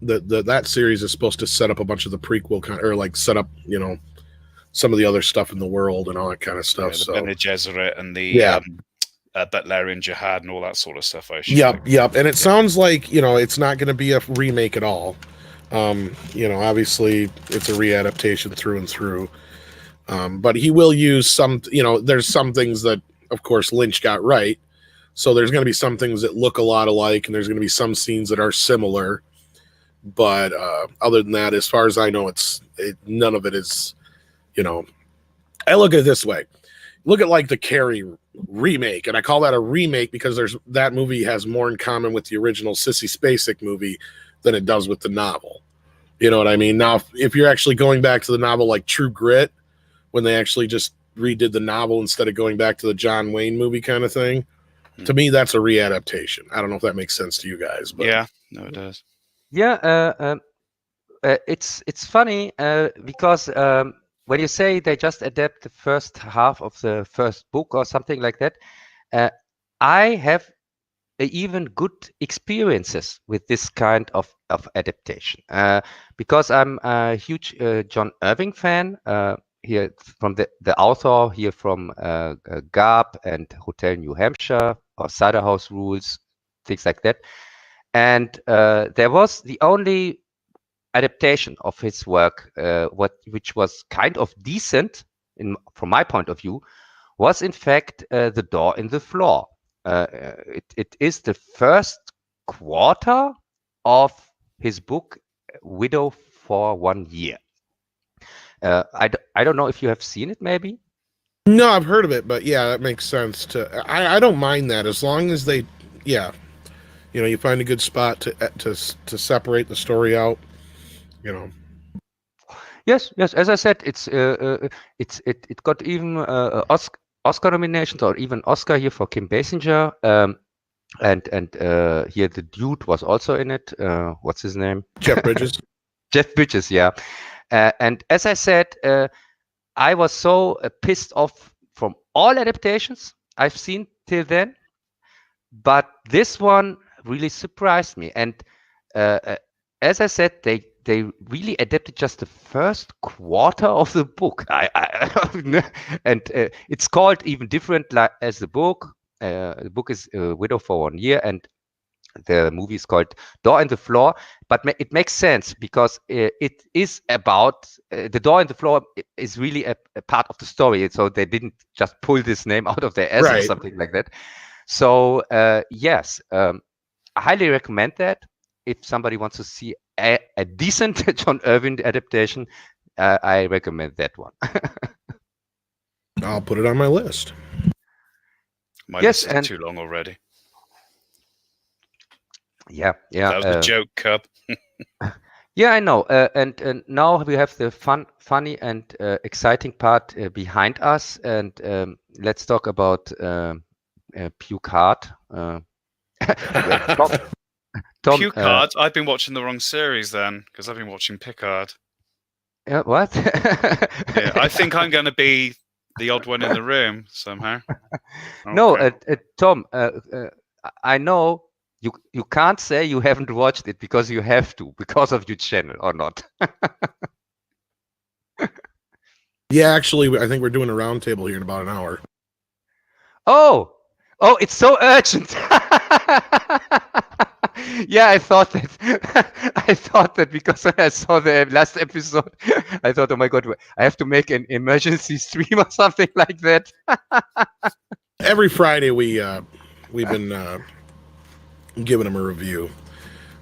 that series is supposed to set up a bunch of the prequel or like set up some of the other stuff in the world and all that kind of stuff. The Bene Gesserit and the Butlerian Jihad and all that sort of stuff. Yep. And it sounds like it's not going to be a remake at all. Obviously it's a readaptation through and through. But he will use some. There's some things that, of course, Lynch got right. So there's going to be some things that look a lot alike, and there's going to be some scenes that are similar. But other than that, as far as I know, none of it is, I look at it this way. Look at like the Carrie remake, and I call that a remake because that movie has more in common with the original Sissy Spacek movie than it does with the novel. You know what I mean? Now, if you're actually going back to the novel like True Grit, when they actually just redid the novel instead of going back to the John Wayne movie kind of thing, to me, that's a readaptation. I don't know if that makes sense to you guys, but yeah, no, it does. Yeah, it's funny because when you say they just adapt the first half of the first book or something like that, I have even good experiences with this kind of adaptation because I'm a huge John Irving fan. Here from the author here from Garb and Hotel New Hampshire or Cider House Rules, things like that. And there was the only adaptation of his work, which was kind of decent from my point of view, was in fact The Door in the Floor. It is the first quarter of his book Widow for 1 Year. I don't know if you have seen it, maybe. No, I've heard of it, but yeah, that makes sense. I don't mind that as long as they, you find a good spot to separate the story out. Yes. As I said, it got even Oscar nominations or even Oscar here for Kim Basinger. And here the dude was also in it. What's his name? Jeff Bridges. Jeff Bridges, yeah. And as I said, I was so pissed off from all adaptations I've seen till then, but this one really surprised me. And as I said, they really adapted just the first quarter of the book. And it's called even different as the book. The book is Widow for 1 Year, and the movie is called Door in the Floor. But it makes sense because it is about the Door in the Floor is really a part of the story. So they didn't just pull this name out of their ass or something like that. So yes, I highly recommend that. If somebody wants to see a decent John Irving adaptation, I recommend that one. I'll put it on my list. My list is too long already. Yeah. That was a joke, Cub. Yeah, I know. And now we have the funny and exciting part behind us. And let's talk about Puke. Tom, Picard? I've been watching the wrong series then, because I've been watching Picard. What? Yeah, I think I'm going to be the odd one in the room somehow. Okay. No, Tom, I know you can't say you haven't watched it because you have to, because of your channel, or not. Yeah, actually, I think we're doing a roundtable here in about an hour. Oh, Oh, it's so urgent. Yeah, I thought that. I thought that because when I saw the last episode, I thought, oh my God, I have to make an emergency stream or something like that. Every Friday we've been giving them a review.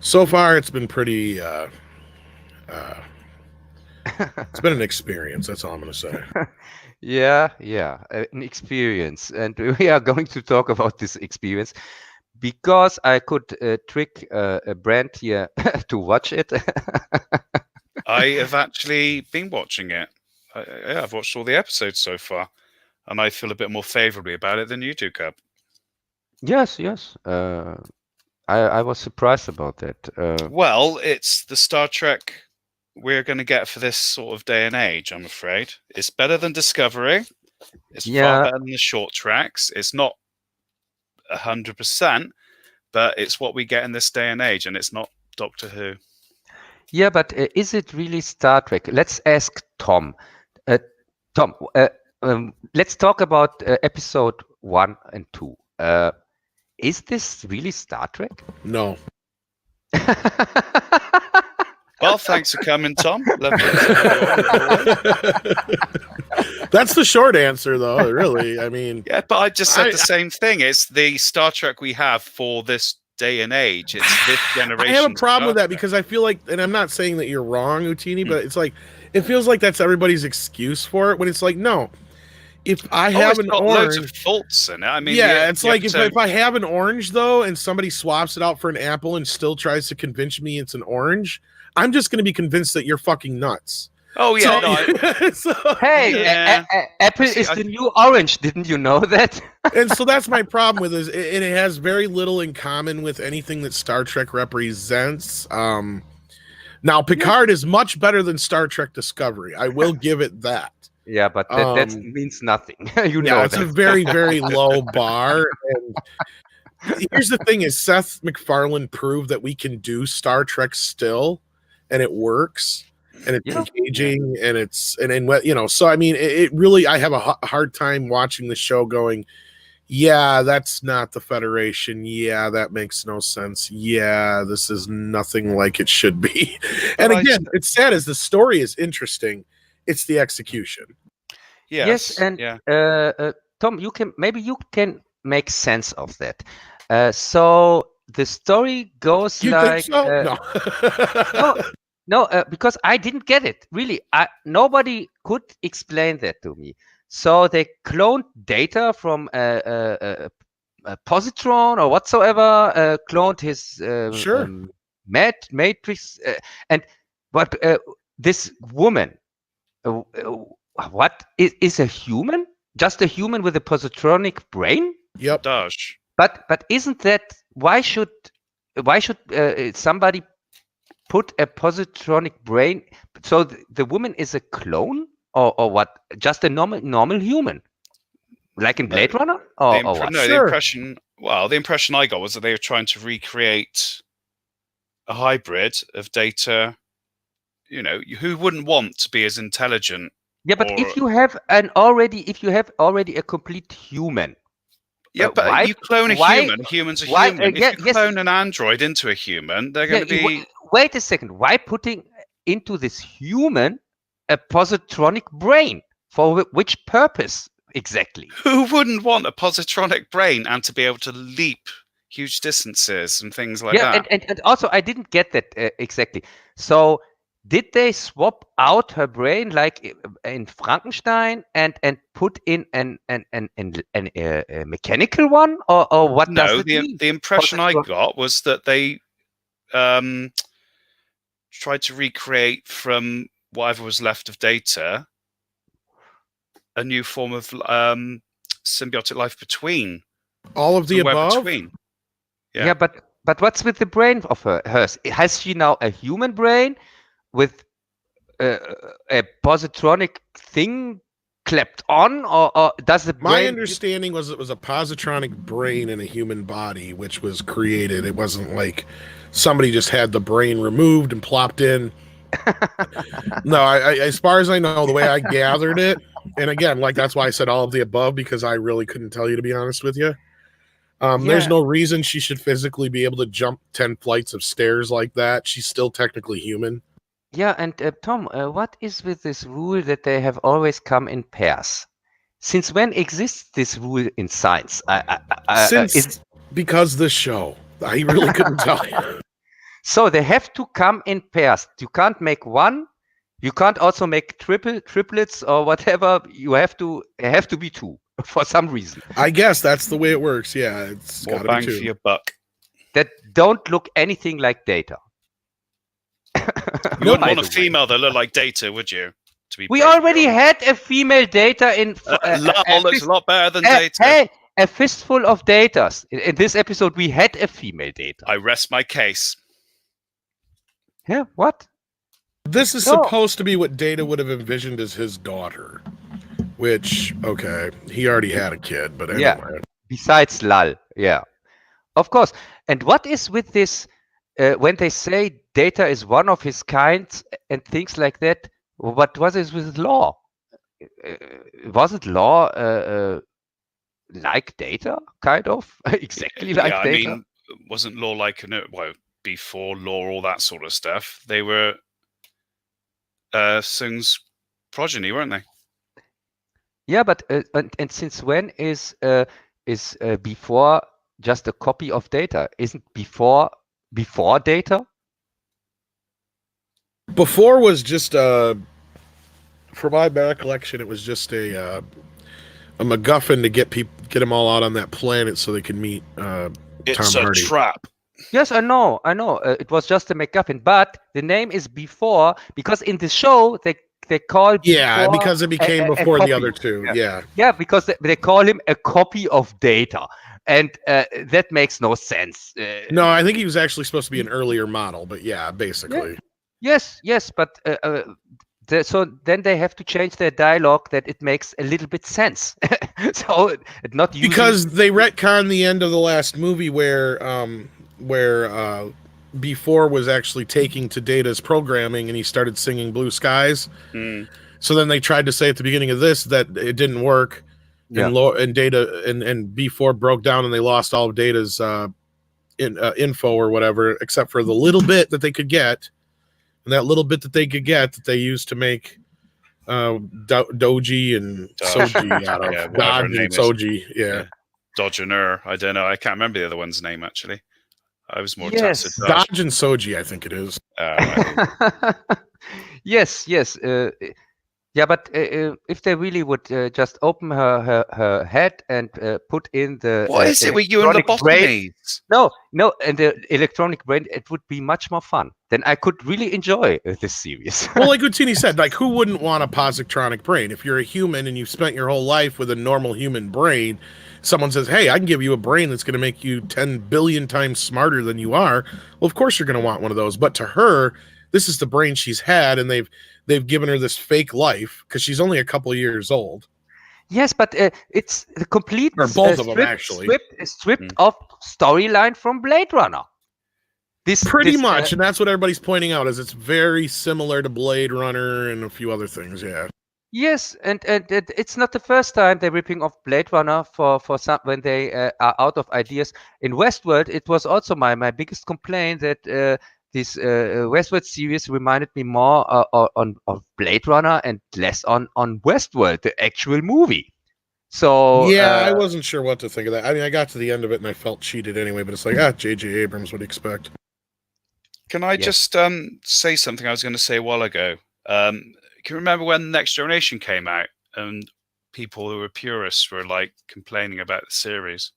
So far, it's been pretty. It's been an experience. That's all I'm going to say. Yeah, an experience, and we are going to talk about this experience because I could trick Brent here to watch it. I have actually been watching it. I've watched all the episodes so far, and I feel a bit more favorably about it than you do, Cub. Yes. I was surprised about that. Well, it's the Star Trek we're going to get for this sort of day and age, I'm afraid. It's better than Discovery. It's far better than the short tracks. It's not 100%, but it's what we get in this day and age, and it's not Doctor Who. Yeah, but is it really Star Trek? Let's ask Tom. Tom, let's talk about episode 1 and 2. Is this really Star Trek? No. Well, thanks for coming, Tom. That's the short answer, though, really. I mean... Yeah, but I just said the same thing. It's the Star Trek we have for this day and age. It's this generation. I have a problem with that because I feel like, and I'm not saying that you're wrong, Utini, but it's like, it feels like that's everybody's excuse for it, when it's like, no. If I have an orange, loads of faults in it. I mean, it's like if I have an orange though, and somebody swaps it out for an apple and still tries to convince me it's an orange, I'm just going to be convinced that you're fucking nuts. Oh yeah, Apple is the new orange. Didn't you know that? And so that's my problem with it. It has very little in common with anything that Star Trek represents. Now Picard is much better than Star Trek Discovery. I will give it that. Yeah, but that means nothing. Know it's a very, very low bar. And here's the thing: is Seth MacFarlane proved that we can do Star Trek still, and it works, and it's engaging, and it's So I mean, it really. I have a hard time watching the show, going, yeah, that's not the Federation. Yeah, that makes no sense. Yeah, this is nothing like it should be. And again, it's sad as the story is interesting. It's the execution. Yes, and Tom, you can make sense of that. So the story goes you like think so? No, because I didn't get it. Really, nobody could explain that to me. So they cloned data from a positron or whatsoever, cloned his matrix, but this woman. What is a human? Just a human with a positronic brain? Yep. Does. But isn't that why should somebody put a positronic brain? So the woman is a clone or what? Just a normal human, like in Blade Runner? Or what? No, the impression I got was that they were trying to recreate a hybrid of data. You know, who wouldn't want to be as intelligent? Yeah, but if you have already a complete human. Yeah, but you clone a human. Human's a human. If you clone an android into a human, they're going to be. Wait a second. Why putting into this human a positronic brain? For which purpose exactly? Who wouldn't want a positronic brain and to be able to leap huge distances and things like that? And also I didn't get that exactly. So. Did they swap out her brain like in Frankenstein and put in a mechanical one or what? No, the impression I got was that they tried to recreate from whatever was left of data a new form of symbiotic life between all of the above. Yeah, but what's with the brain of hers? Has she now a human brain? With a positronic thing clapped on, or does the brain... My understanding was it was a positronic brain in a human body, which was created. It wasn't like somebody just had the brain removed and plopped in. No, I as far as I know, the way I gathered it, and again, like that's why I said all of the above, because I really couldn't tell you, to be honest with you. There's no reason she should physically be able to jump 10 flights of stairs like that. She's still technically human. Yeah, and Tom, what is with this rule that they have always come in pairs? Since when exists this rule in science? Because this show. I really couldn't tell you. So they have to come in pairs. You can't make one. You can't also make triplets or whatever. You have to be two for some reason. I guess that's the way it works. Yeah, it's More got to bang be for two. your buck. That don't look anything like Data. You wouldn't want a female that looked like Data, would you? We already had a female Data in. Lol looks a lot better than Data. Hey, a fistful of Datas. In this episode, we had a female Data. I rest my case. Yeah, what? This is supposed to be what Data would have envisioned as his daughter. Which, okay, he already had a kid, but anyway. Yeah, besides Lal, yeah. Of course. And what is with this, when they say Data is one of his kind and things like that, what was it with Law? Was it Law like Data, kind of? Exactly like Data? I mean, wasn't Law like, before Law, all that sort of stuff, they were Sung's progeny, weren't they? Yeah, but and since when is before just a copy of Data? Isn't before Data? Before was just from my recollection, it was just a MacGuffin to get them all out on that planet so they can meet It's Tom a Hardy. trap. Yes, I know. It was just a MacGuffin, but the name is before because in the show they call because it became before the other two. Yeah, because they call him a copy of Data, and that makes no sense. No, I think he was actually supposed to be an earlier model, but yeah, basically. Yeah. Yes, but so then they have to change their dialogue that it makes a little bit sense. So not using... because they retconned the end of the last movie where Before was actually taking to Data's programming and he started singing Blue Skies. So then they tried to say at the beginning of this that it didn't work, and Data and Before broke down and they lost all of Data's info or whatever, except for the little bit that they could get, and that little bit that they could get that they used to make Doji and Soji out of Dodge and Soji. Yeah. Dodgener. I don't know. I can't remember the other one's name actually. I was more tested. Dodge and Soji, I think it is. Yes. Yeah, but if they really would just open her head and put in the what is it with you and the lobotomies? No, and the electronic brain, it would be much more fun. Then I could really enjoy this series. Well, like Utini said, like who wouldn't want a positronic brain? If you're a human and you've spent your whole life with a normal human brain, someone says, "Hey, I can give you a brain that's going to make you 10 billion times smarter than you are." Well, of course you're going to want one of those. But to her, this is the brain she's had, and they've given her this fake life because she's only a couple of years old. Yes, but it's the complete or both of them actually stripped of storyline from Blade Runner. Pretty much, and that's what everybody's pointing out, is it's very similar to Blade Runner and a few other things. Yeah. Yes, and it's not the first time they're ripping off Blade Runner for some when they are out of ideas. In Westworld, it was also my biggest complaint that this Westworld series reminded me more of Blade Runner and less on Westworld, the actual movie. So yeah, I wasn't sure what to think of that. I mean, I got to the end of it and I felt cheated anyway. But it's like, J.J. Abrams would expect. Can I just say something I was going to say a while ago? Can you remember when Next Generation came out and people who were purists were like complaining about the series?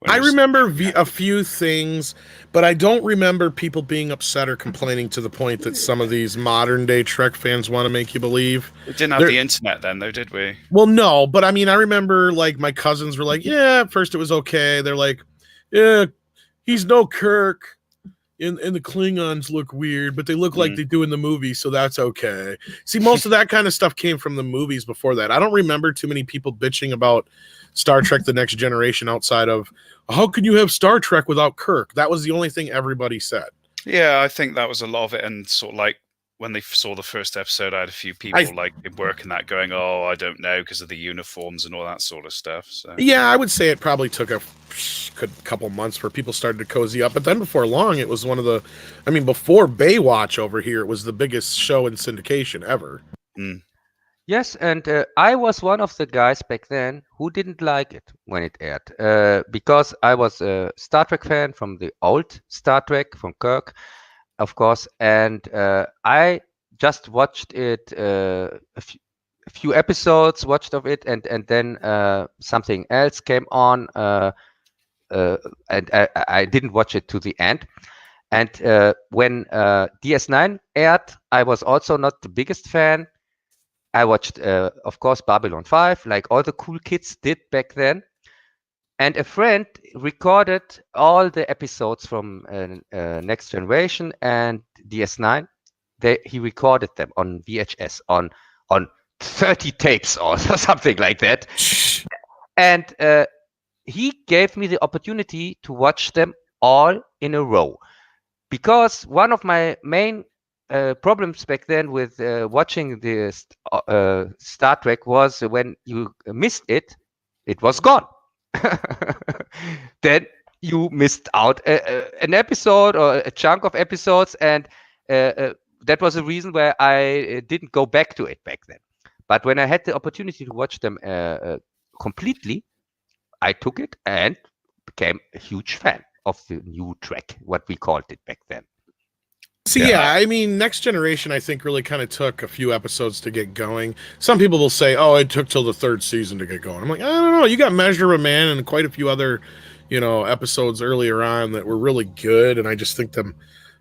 I remember a few things, but I don't remember people being upset or complaining to the point that some of these modern day Trek fans want to make you believe. We didn't have the internet then, though, did we? Well, no, but I mean, I remember like my cousins were like, yeah, at first it was okay. They're like, yeah, he's no Kirk. And the Klingons look weird, but they look like they do in the movie, so that's okay. See, most of that kind of stuff came from the movies before that. I don't remember too many people bitching about Star Trek The Next Generation outside of, how can you have Star Trek without Kirk? That was the only thing everybody said. Yeah, I think that was a lot of it, and sort of like when they saw the first episode, I had a few people like working that going, "Oh, I don't know," because of the uniforms and all that sort of stuff. So yeah, I would say it probably took a couple months for people started to cozy up, but then before long, it was one of the, I mean, before Baywatch over here, it was the biggest show in syndication ever. Yes, and I was one of the guys back then who didn't like it when it aired, because I was a Star Trek fan from the old Star Trek from Kirk, of course, and I just watched it a few episodes, watched of it, and then something else came on, and I didn't watch it to the end. And when DS9 aired, I was also not the biggest fan. I watched, of course, Babylon 5, like all the cool kids did back then. And a friend recorded all the episodes from Next Generation and DS9. He recorded them on VHS, on 30 tapes or something like that. And he gave me the opportunity to watch them all in a row. Because one of my main problems back then with watching the Star Trek was when you missed it, it was gone. Then you missed out an episode or a chunk of episodes, and that was a reason where I didn't go back to it back then. But when I had the opportunity to watch them completely, I took it and became a huge fan of the new Trek, what we called it back then. So yeah, I mean, Next Generation, I think, really kind of took a few episodes to get going. Some people will say, "Oh, it took till the third season to get going." I'm like, I don't know. You got Measure of a Man and quite a few other, episodes earlier on that were really good, and I just think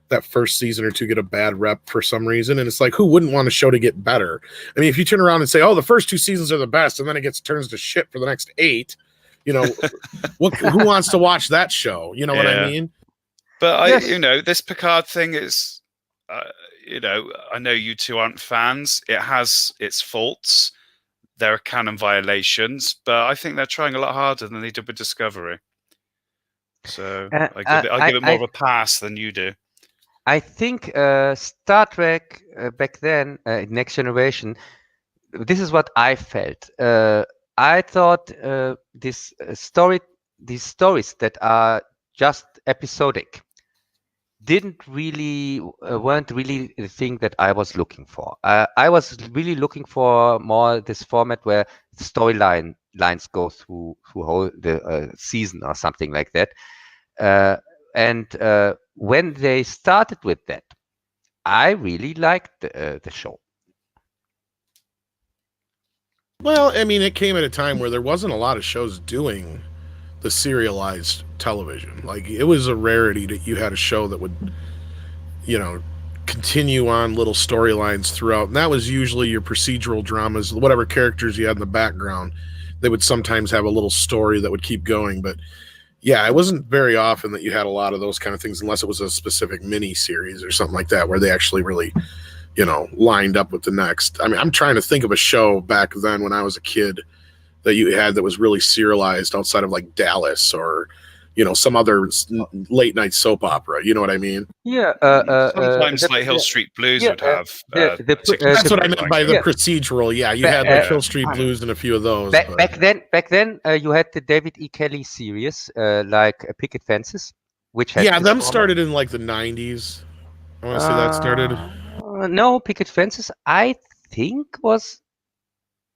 that first season or two get a bad rep for some reason. And it's like, who wouldn't want a show to get better? I mean, if you turn around and say, "Oh, the first 2 seasons are the best," and then it turns to shit for the next 8, who wants to watch that show? You know what I mean? But Yes. this Picard thing is, I know you two aren't fans. It has its faults. There are canon violations, but I think they're trying a lot harder than they did with Discovery. So I give it more of a pass than you do. I think Star Trek back then, Next Generation, this is what I felt. I thought these stories that are just episodic weren't really the thing that I was looking for. I was really looking for more this format where storylines go through whole the season or something like that. And when they started with that, I really liked the show. Well, I mean, it came at a time where there wasn't a lot of shows doing the serialized television. Like, it was a rarity that you had a show that would, continue on little storylines throughout. And that was usually your procedural dramas, whatever characters you had in the background. They would sometimes have a little story that would keep going. But yeah, it wasn't very often that you had a lot of those kind of things, unless it was a specific mini series or something like that, where they actually really, lined up with the next. I mean, I'm trying to think of a show back then when I was a kid that you had that was really serialized outside of like Dallas or, some other late night soap opera. You know what I mean? Yeah. Sometimes like Hill Street Blues would have. That's what I meant by the procedural. Yeah, you had like Hill Street Blues and a few of those. Back then, you had the David E. Kelly series, like Picket Fences, which had them started in like the 90s. I want to say that started. No, Picket Fences, I think was.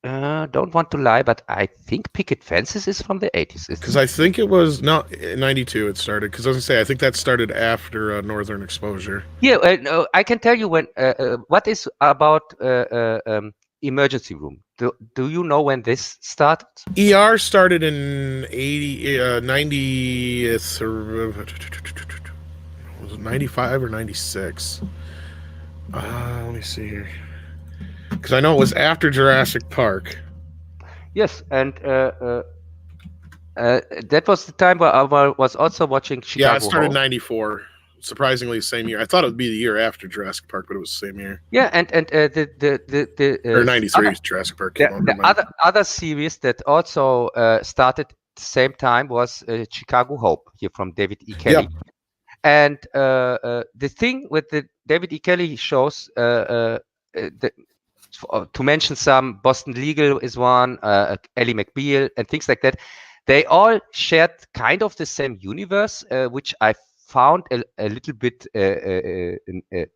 Don't want to lie, but I think Picket Fences is from the 80s. Because I think it was 92 it started. Because I was going to say, I think that started after Northern Exposure. Yeah, no, I can tell you when. What is about Emergency Room? Do you know when this started? ER started in 90th or was it 95 or 96? Let me see here. Because I know it was after Jurassic Park. Yes, and that was the time where I was also watching Chicago. Yeah, it started in 94. Surprisingly, the same year. I thought it would be the year after Jurassic Park, but it was the same year. Yeah, and the or 93 Jurassic Park came out. The other series that also started at the same time was Chicago Hope, here from David E. Kelly. And the thing with the David E. Kelly shows, to mention some, Boston Legal is one, Ellie McBeal, and things like that. They all shared kind of the same universe, which I found a little bit a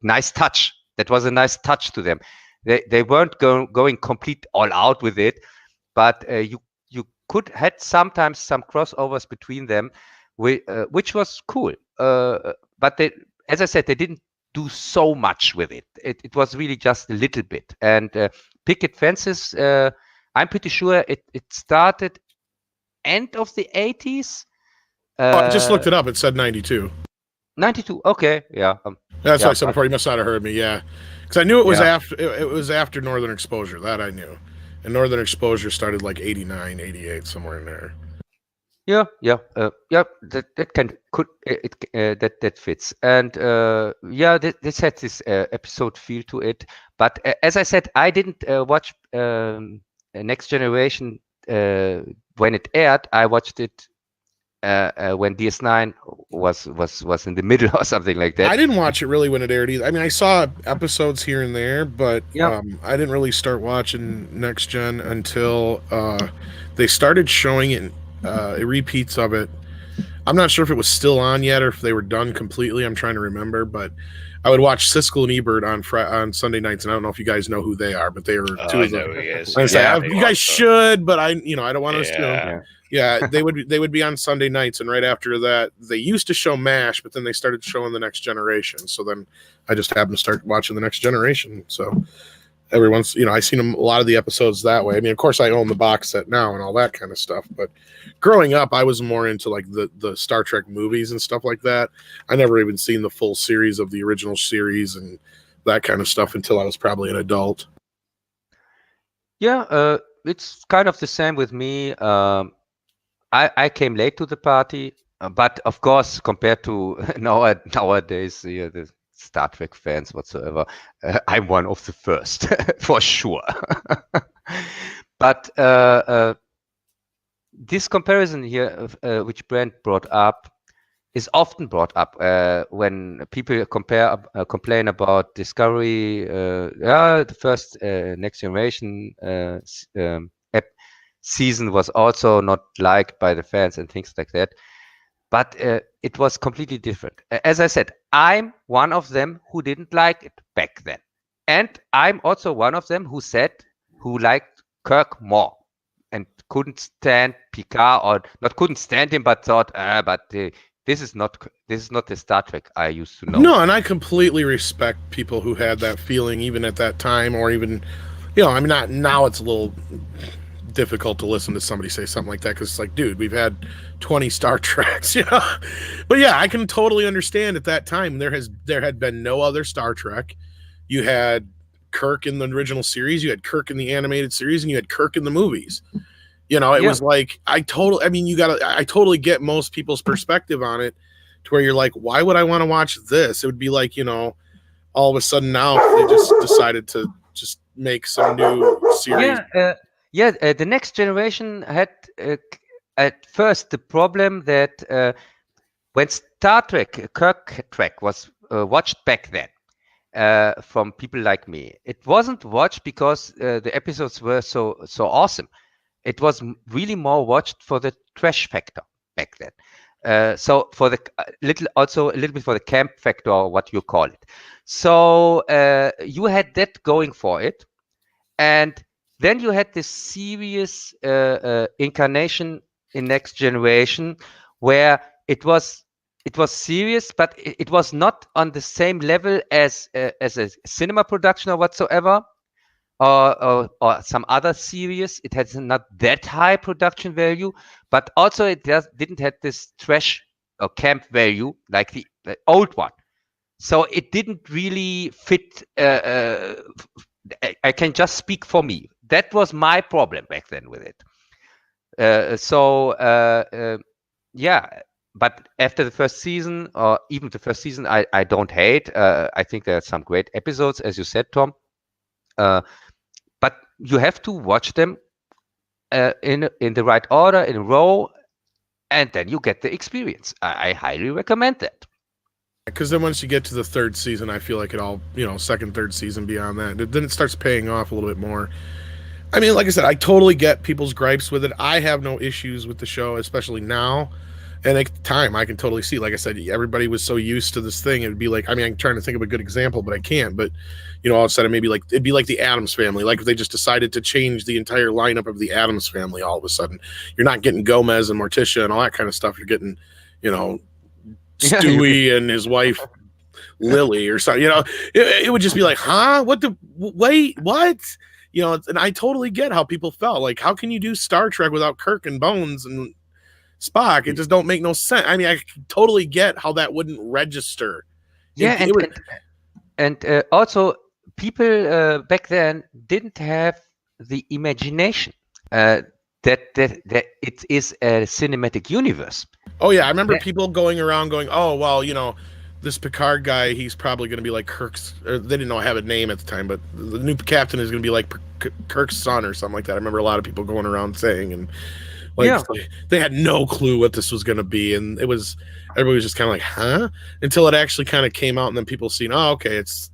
nice touch. That was a nice touch to them. They weren't going complete all out with it, but you could had sometimes some crossovers between them, which was cool. But they, as I said, they didn't do so much with it. It was really just a little bit. And Picket Fences, I'm pretty sure it started end of the 80s. I just looked it up. It said 92. 92. Okay, yeah. That's yeah, why I said before. You must not have heard me. Yeah, because I knew it was Yeah. after. It was after Northern Exposure. That I knew. And Northern Exposure started like 89, 88, somewhere in there. Yeah. That that fits, and this had this episode feel to it. But as I said, I didn't watch Next Generation when it aired. I watched it when DS9 was in the middle or something like that. I didn't watch it really when it aired either. I mean, I saw episodes here and there, but Yeah. I didn't really start watching Next Gen until they started showing it, repeats of it. I'm not sure if it was still on yet or if they were done completely. I'm trying to remember, but I would watch Siskel and Ebert on Sunday nights, and I don't know if you guys know who they are, but they were two I of them. know who he is. I say, Yeah, you guys should, but I don't want to assume. Yeah. Yeah, they would be on Sunday nights, and right after that, they used to show MASH, but then they started showing The Next Generation. So then I just happened to start watching The Next Generation. So everyone's, I seen a lot of the episodes that way. I mean, of course, I own the box set now and all that kind of stuff. But growing up, I was more into like the Star Trek movies and stuff like that. I never even seen the full series of the original series and that kind of stuff until I was probably an adult. Yeah, it's kind of the same with me. I came late to the party, but of course, compared to nowadays, the Star Trek fans whatsoever, I'm one of the first for sure. But this comparison here, which Brent brought up, is often brought up when people complain about Discovery. The first Next Generation season was also not liked by the fans and things like that. But it was completely different. As I said, I'm one of them who didn't like it back then. And I'm also one of them who liked Kirk more and couldn't stand Picard, or not couldn't stand him, but thought, this is not the Star Trek I used to know. No, and I completely respect people who had that feeling even at that time, or even, I mean, not now. It's a little difficult to listen to somebody say something like that because it's like, dude, we've had 20 Star Treks, But yeah, I can totally understand at that time there had been no other Star Trek. You had Kirk in the original series, you had Kirk in the animated series, and you had Kirk in the movies. It was like I totally get most people's perspective on it, to where you're like, why would I want to watch this? It would be like, all of a sudden now they just decided to just make some new series. The Next Generation had at first the problem that when Star Trek, Kirk Trek was watched back then from people like me, it wasn't watched because the episodes were so awesome. It was really more watched for the trash factor back then. So for the also a little bit for the camp factor, or what you call it. So you had that going for it, and then you had this serious incarnation in Next Generation, where it was serious, but it was not on the same level as a cinema production or whatsoever, or some other series. It had not that high production value, but also it didn't have this trash or camp value like the old one. So it didn't really fit. I can just speak for me. That was my problem back then with it. But after the first season, or even the first season, I don't hate. I think there are some great episodes, as you said, Tom. But you have to watch them in the right order, in a row, and then you get the experience. I highly recommend that. Because then once you get to the third season, I feel like it all, second, third season beyond that, then it starts paying off a little bit more. I mean, like I said, I totally get people's gripes with it. I have no issues with the show, especially now. And at the time, I can totally see, like I said, everybody was so used to this thing. It'd be like, I mean, I'm trying to think of a good example, but I can't. But, all of a sudden, maybe like, it'd be like the Addams Family. Like if they just decided to change the entire lineup of the Addams Family all of a sudden. You're not getting Gomez and Morticia and all that kind of stuff. You're getting, Stewie and his wife, Lily, or something. It would just be like, huh? Wait, what? And I totally get how people felt. Like, how can you do Star Trek without Kirk and Bones and Spock? It just don't make no sense. I mean, I totally get how that wouldn't register. Yeah, and also people back then didn't have the imagination that it is a cinematic universe. Oh yeah, I remember people going around going, "Oh well, this Picard guy, he's probably going to be like Kirk's." They didn't know I have a name at the time, but the new captain is going to be like Kirk's son or something like that. I remember a lot of people going around saying, and they had no clue what this was going to be, and everybody was just kind of like, "Huh?" Until it actually kind of came out, and then people seen, "Oh, okay, it's."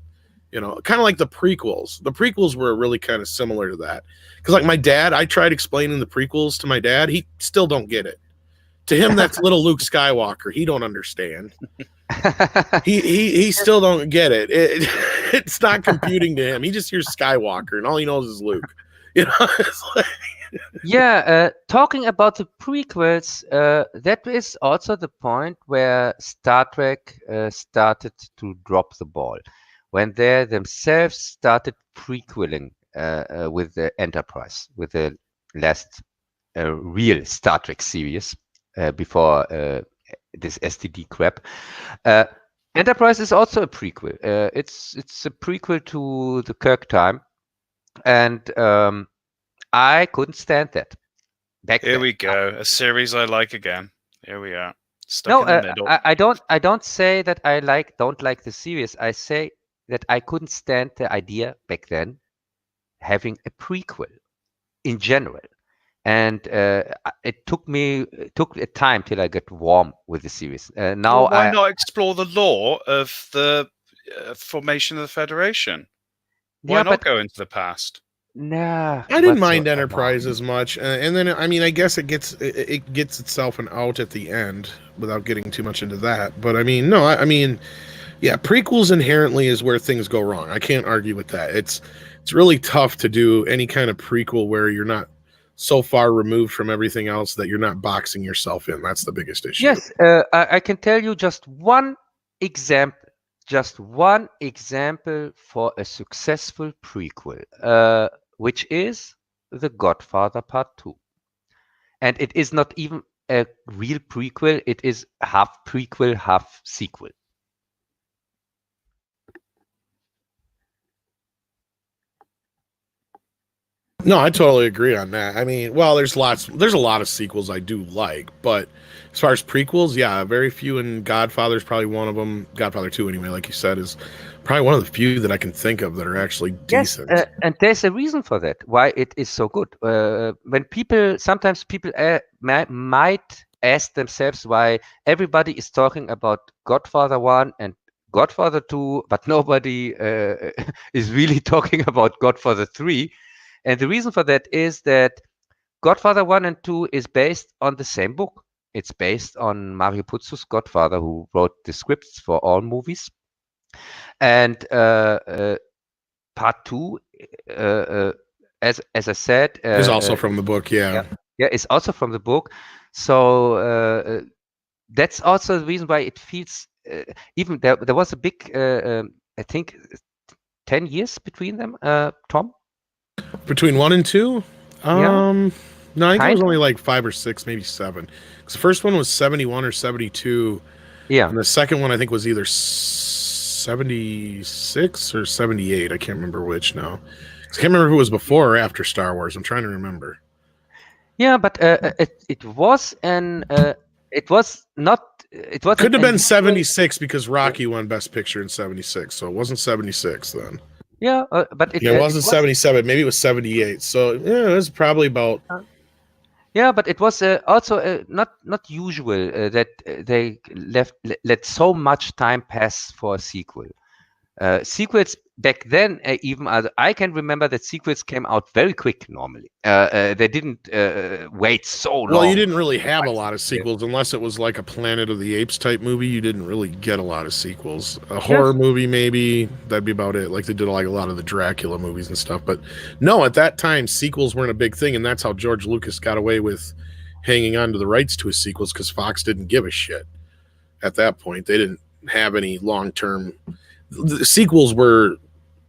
Kind of like the prequels. The prequels were really kind of similar to that. Because like my dad, I tried explaining the prequels to my dad. He still don't get it. To him, that's little Luke Skywalker. He don't understand. he still don't get it. It's not computing to him. He just hears Skywalker, and all he knows is Luke. It's like... Talking about the prequels, that is also the point where Star Trek started to drop the ball. When they themselves started prequeling with the Enterprise, with the last real Star Trek series before this STD crap. Enterprise is also a prequel. It's a prequel to the Kirk time, and I couldn't stand that. Here we go, a series I like again. Here we are. Stuck in the middle. I don't say that I don't like the series. I say that I couldn't stand the idea back then having a prequel in general. And it took a time till I got warm with the series. Now, why not explore the lore of the formation of the Federation? Why not go into the past? Nah, I didn't mind Enterprise as much, and then I mean, I guess it gets itself an out at the end without getting too much into that. But I mean, no, I mean. Yeah, prequels inherently is where things go wrong. I can't argue with that. It's really tough to do any kind of prequel where you're not so far removed from everything else that you're not boxing yourself in. That's the biggest issue. Yes, I can tell you just one example for a successful prequel, which is The Godfather Part 2. And it is not even a real prequel. It is half prequel, half sequel. No, I totally agree on that. I mean, well, there's a lot of sequels I do like, but as far as prequels, yeah, very few, and Godfather's probably one of them. Godfather 2, anyway, like you said, is probably one of the few that I can think of that are actually decent. Yes, and there's a reason for that, why it is so good. When sometimes people might ask themselves why everybody is talking about Godfather 1 and Godfather 2, but nobody is really talking about Godfather 3. And the reason for that is that Godfather 1 and 2 is based on the same book. It's based on Mario Puzo's Godfather, who wrote the scripts for all movies. And Part 2, as I said, is also from the book. Yeah, it's also from the book. So that's also the reason why it feels. Even there was a big, I think, 10 years between them. Tom. Between 1 and 2? No, I think it was only like 5 or 6, maybe 7. Because the first one was 71 or 72. Yeah. And the second one, I think, was either 76 or 78. I can't remember which now. I can't remember who was before or after Star Wars. I'm trying to remember. Yeah, but it was not. It was. Could have been 76 because Rocky won Best Picture in 76, so it wasn't 76 then. Yeah, but it wasn't 77. Maybe it was 78. So yeah, it was probably about Yeah, but it was also not usual that they let so much time pass for a sequel. Sequels back then, even I can remember that sequels came out very quick normally. They didn't wait so Well, you long. didn't really have a lot of sequels unless it was like a Planet of the Apes type movie. You didn't really get a lot of sequels. A Yeah, horror movie, maybe, that'd be about it. Like they did like a lot of the Dracula movies and stuff. But no, at that time, sequels weren't a big thing, and that's how George Lucas got away with hanging on to the rights to his sequels because Fox didn't give a shit at that point. They didn't have any long term. The sequels were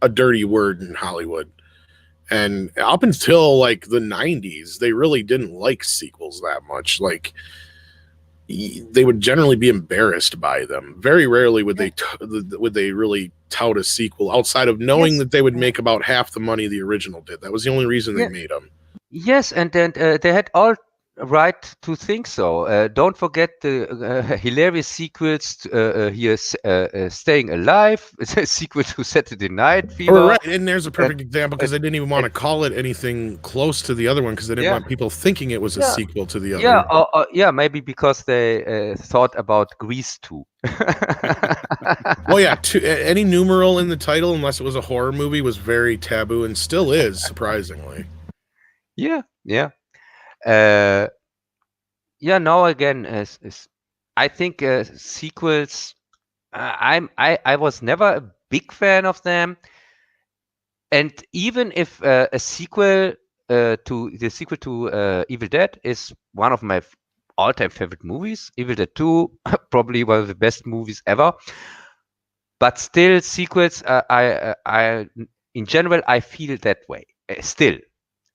a dirty word in Hollywood. And up until like the 90s, they really didn't like sequels that much. Like they would generally be embarrassed by them. Very rarely would they really tout a sequel outside of knowing yes, that they would make about half the money the original did. That was the only reason they yeah, made them. yes, and then they had all right to think so. Don't forget the hilarious sequels. Here, Staying Alive, it's a sequel to Saturday Night Or Fever. right, and there's a perfect example because they didn't even want to call it anything close to the other one because they didn't Yeah, want people thinking it was a yeah, sequel to the yeah, other. yeah. Maybe because they thought about Grease too. Well, yeah, any numeral in the title, unless it was a horror movie, was very taboo and still is, surprisingly. Yeah, yeah. Uh, yeah. Now again, I think sequels. I was never a big fan of them, and even if a sequel to Evil Dead is one of my all-time favorite movies, Evil Dead 2 probably one of the best movies ever. But still, sequels. In general, I feel that way. Still,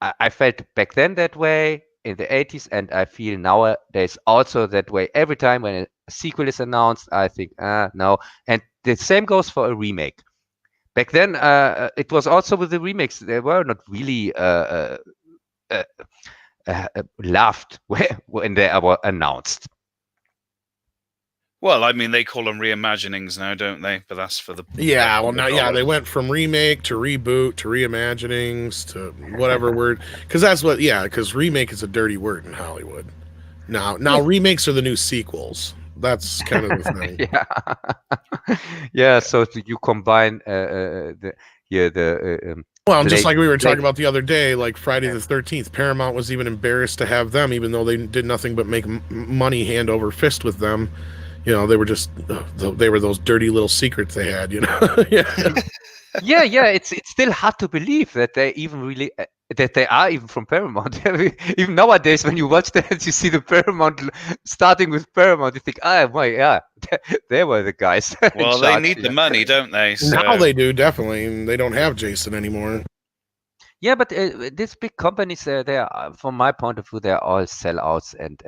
I felt back then that way in the 80s, and I feel nowadays also that way. Every time when a sequel is announced, I think, no. And the same goes for a remake. Back then, it was also with the remakes. They were not really uh, laughed when they were announced. Well, I mean, they call them reimaginings now, don't they? But that's for the Yeah, well, now, yeah, they went from remake to reboot to reimaginings to whatever word, because that's what, yeah, because remake is a dirty word in Hollywood. Now remakes are the new sequels. That's kind of the thing. Yeah, yeah. So you combine the Well, just Blade, like we were talking Blade. about the other day, like Friday the 13th, Paramount was even embarrassed to have them, even though they did nothing but make money hand over fist with them. You know, they were just, they were those dirty little secrets they had, you know? Yeah. Yeah, yeah. It's still hard to believe that they even really that they are even from Paramount. Even nowadays, when you watch that, you see the Paramount starting with Paramount. You think, oh my, yeah, they were the guys in Well, they charge. need the money, don't they? Now So they do, definitely. And they don't have Jason anymore. Yeah, but these big companies, they are, from my point of view, they are all sellouts and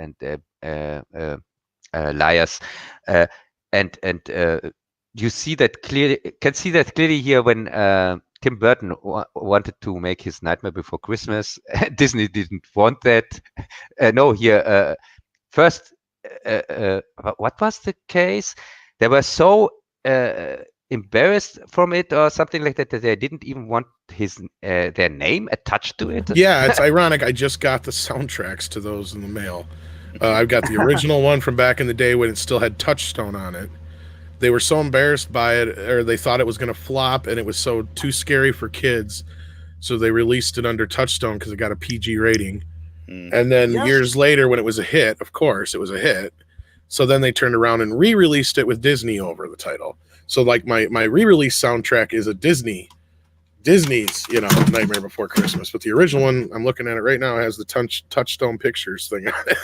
liars, and you see that clearly. Can see that clearly here when Tim Burton wanted to make his Nightmare Before Christmas. Disney didn't want that. No, here first, what was the case? They were so embarrassed from it or something like that they didn't even want their name attached to it. Yeah, it's ironic. I just got the soundtracks to those in the mail. I've got the original one from back in the day when it still had Touchstone on it. They were so embarrassed by it, or they thought it was going to flop, and it was so too scary for kids. So they released it under Touchstone because it got a PG rating. And then years later, when it was a hit, of course, it was a hit. So then they turned around and re-released it with Disney over the title. So like my re-release soundtrack is a Disney's, you know, Nightmare Before Christmas. But the original one, I'm looking at it right now, has the Touchstone Pictures thing on it.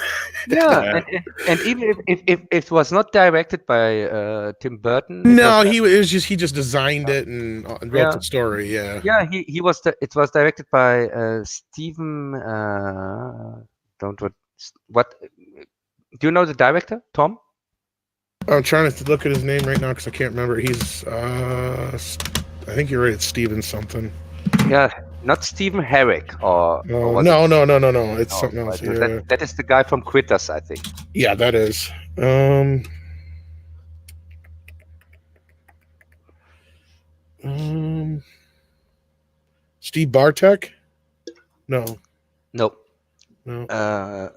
Yeah, and even if it was not directed by Tim Burton, No, he just designed it and wrote yeah, the story. Yeah. yeah, he was it was directed by Stephen. Don't what? Do you know the director, Tom? I'm trying to look at his name right now because I can't remember. He's I think you're right. It's Steven something. Yeah, not Stephen Herrick or was no. it? It's something else. No, Yeah. that is the guy from Critters, I think. Yeah, that is. Steve Bartek? No. No. No.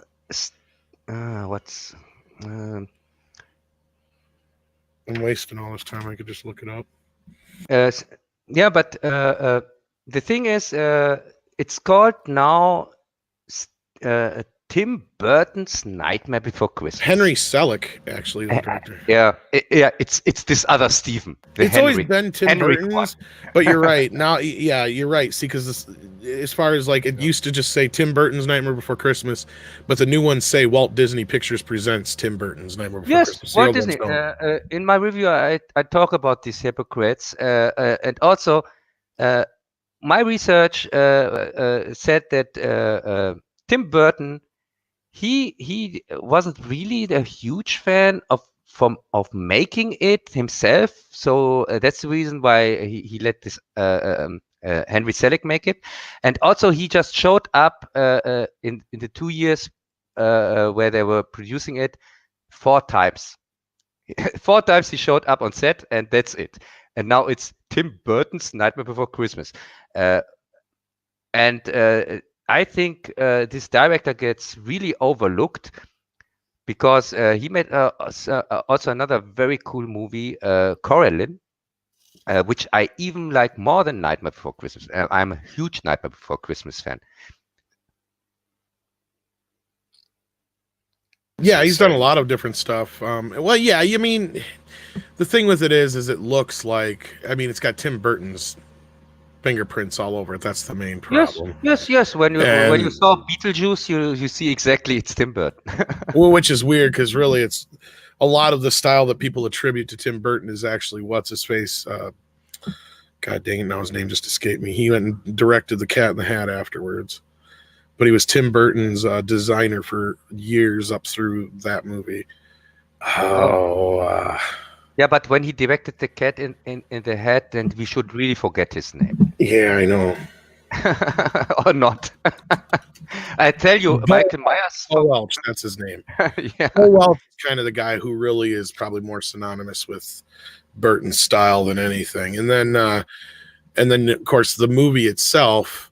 What's I'm wasting all this time. I could just look it up. yeah, but the thing is, it's called now Tim Burton's Nightmare Before Christmas. Henry Selick, actually, the director. Yeah, it's this other Stephen. It's Henry, always been Tim Henry Burton's, but you're right. Now, yeah, you're right. See, because as far as like it used to just say Tim Burton's Nightmare Before Christmas, but the new ones say Walt Disney Pictures presents Tim Burton's Nightmare Before Yes, Christmas. Walt Disney. In my review, I talk about these hypocrites, and also my research said that Tim Burton he wasn't really a huge fan of making it himself, so that's the reason why he let this Henry Selick make it, and also he just showed up in the 2 years where they were producing it 4 times. 4 times he showed up on set, and that's it. And now it's Tim Burton's Nightmare Before Christmas, and I think this director gets really overlooked because he made also another very cool movie, Coraline, which I even like more than Nightmare Before Christmas. I'm a huge Nightmare Before Christmas fan. Yeah, he's done a lot of different stuff. Well, yeah, I mean, the thing with it is it looks like, I mean, it's got Tim Burton's fingerprints all over it. That's the main problem. Yes. When you saw Beetlejuice, you see exactly it's Tim Burton. Well, which is weird because really, it's a lot of the style that people attribute to Tim Burton is actually what's his face. God dang it! Now his name just escaped me. He went and directed The Cat in the Hat afterwards, but he was Tim Burton's designer for years up through that movie. Yeah, but when he directed The Cat in the Hat, then we should really forget his name. Yeah, I know. Or not. I tell you, Michael Myers. Paul Welch, that's his name. Yeah. Paul Welch is kind of the guy who really is probably more synonymous with Burton's style than anything. And then of course the movie itself,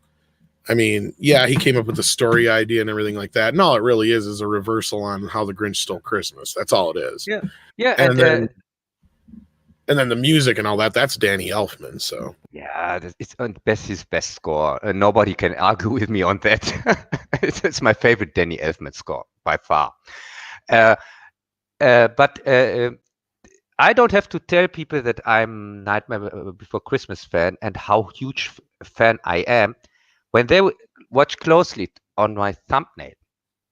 I mean, yeah, he came up with the story idea and everything like that. And all it really is a reversal on How the Grinch Stole Christmas. That's all it is. Yeah, and then the music and all that's Danny Elfman. So yeah, it's his best score. Nobody can argue with me on that. It's my favorite Danny Elfman score by far. But I don't have to tell people that I'm Nightmare Before Christmas fan and how huge fan I am. When they watch closely on my thumbnail,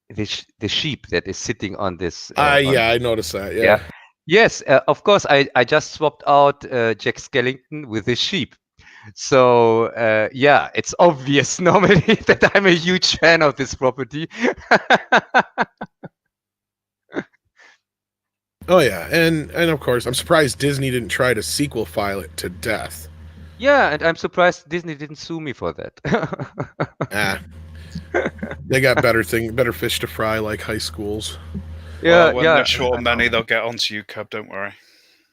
the sheep that is sitting on this. yeah, I noticed that. Yeah. Yes, of course. I just swapped out Jack Skellington with the sheep. So yeah, it's obvious normally that I'm a huge fan of this property. Oh yeah, and of course, I'm surprised Disney didn't try to sequel file it to death. Yeah, and I'm surprised Disney didn't sue me for that. They got better fish to fry, like high schools. Yeah, when they're short of money, they'll get onto you, Cub. Don't worry.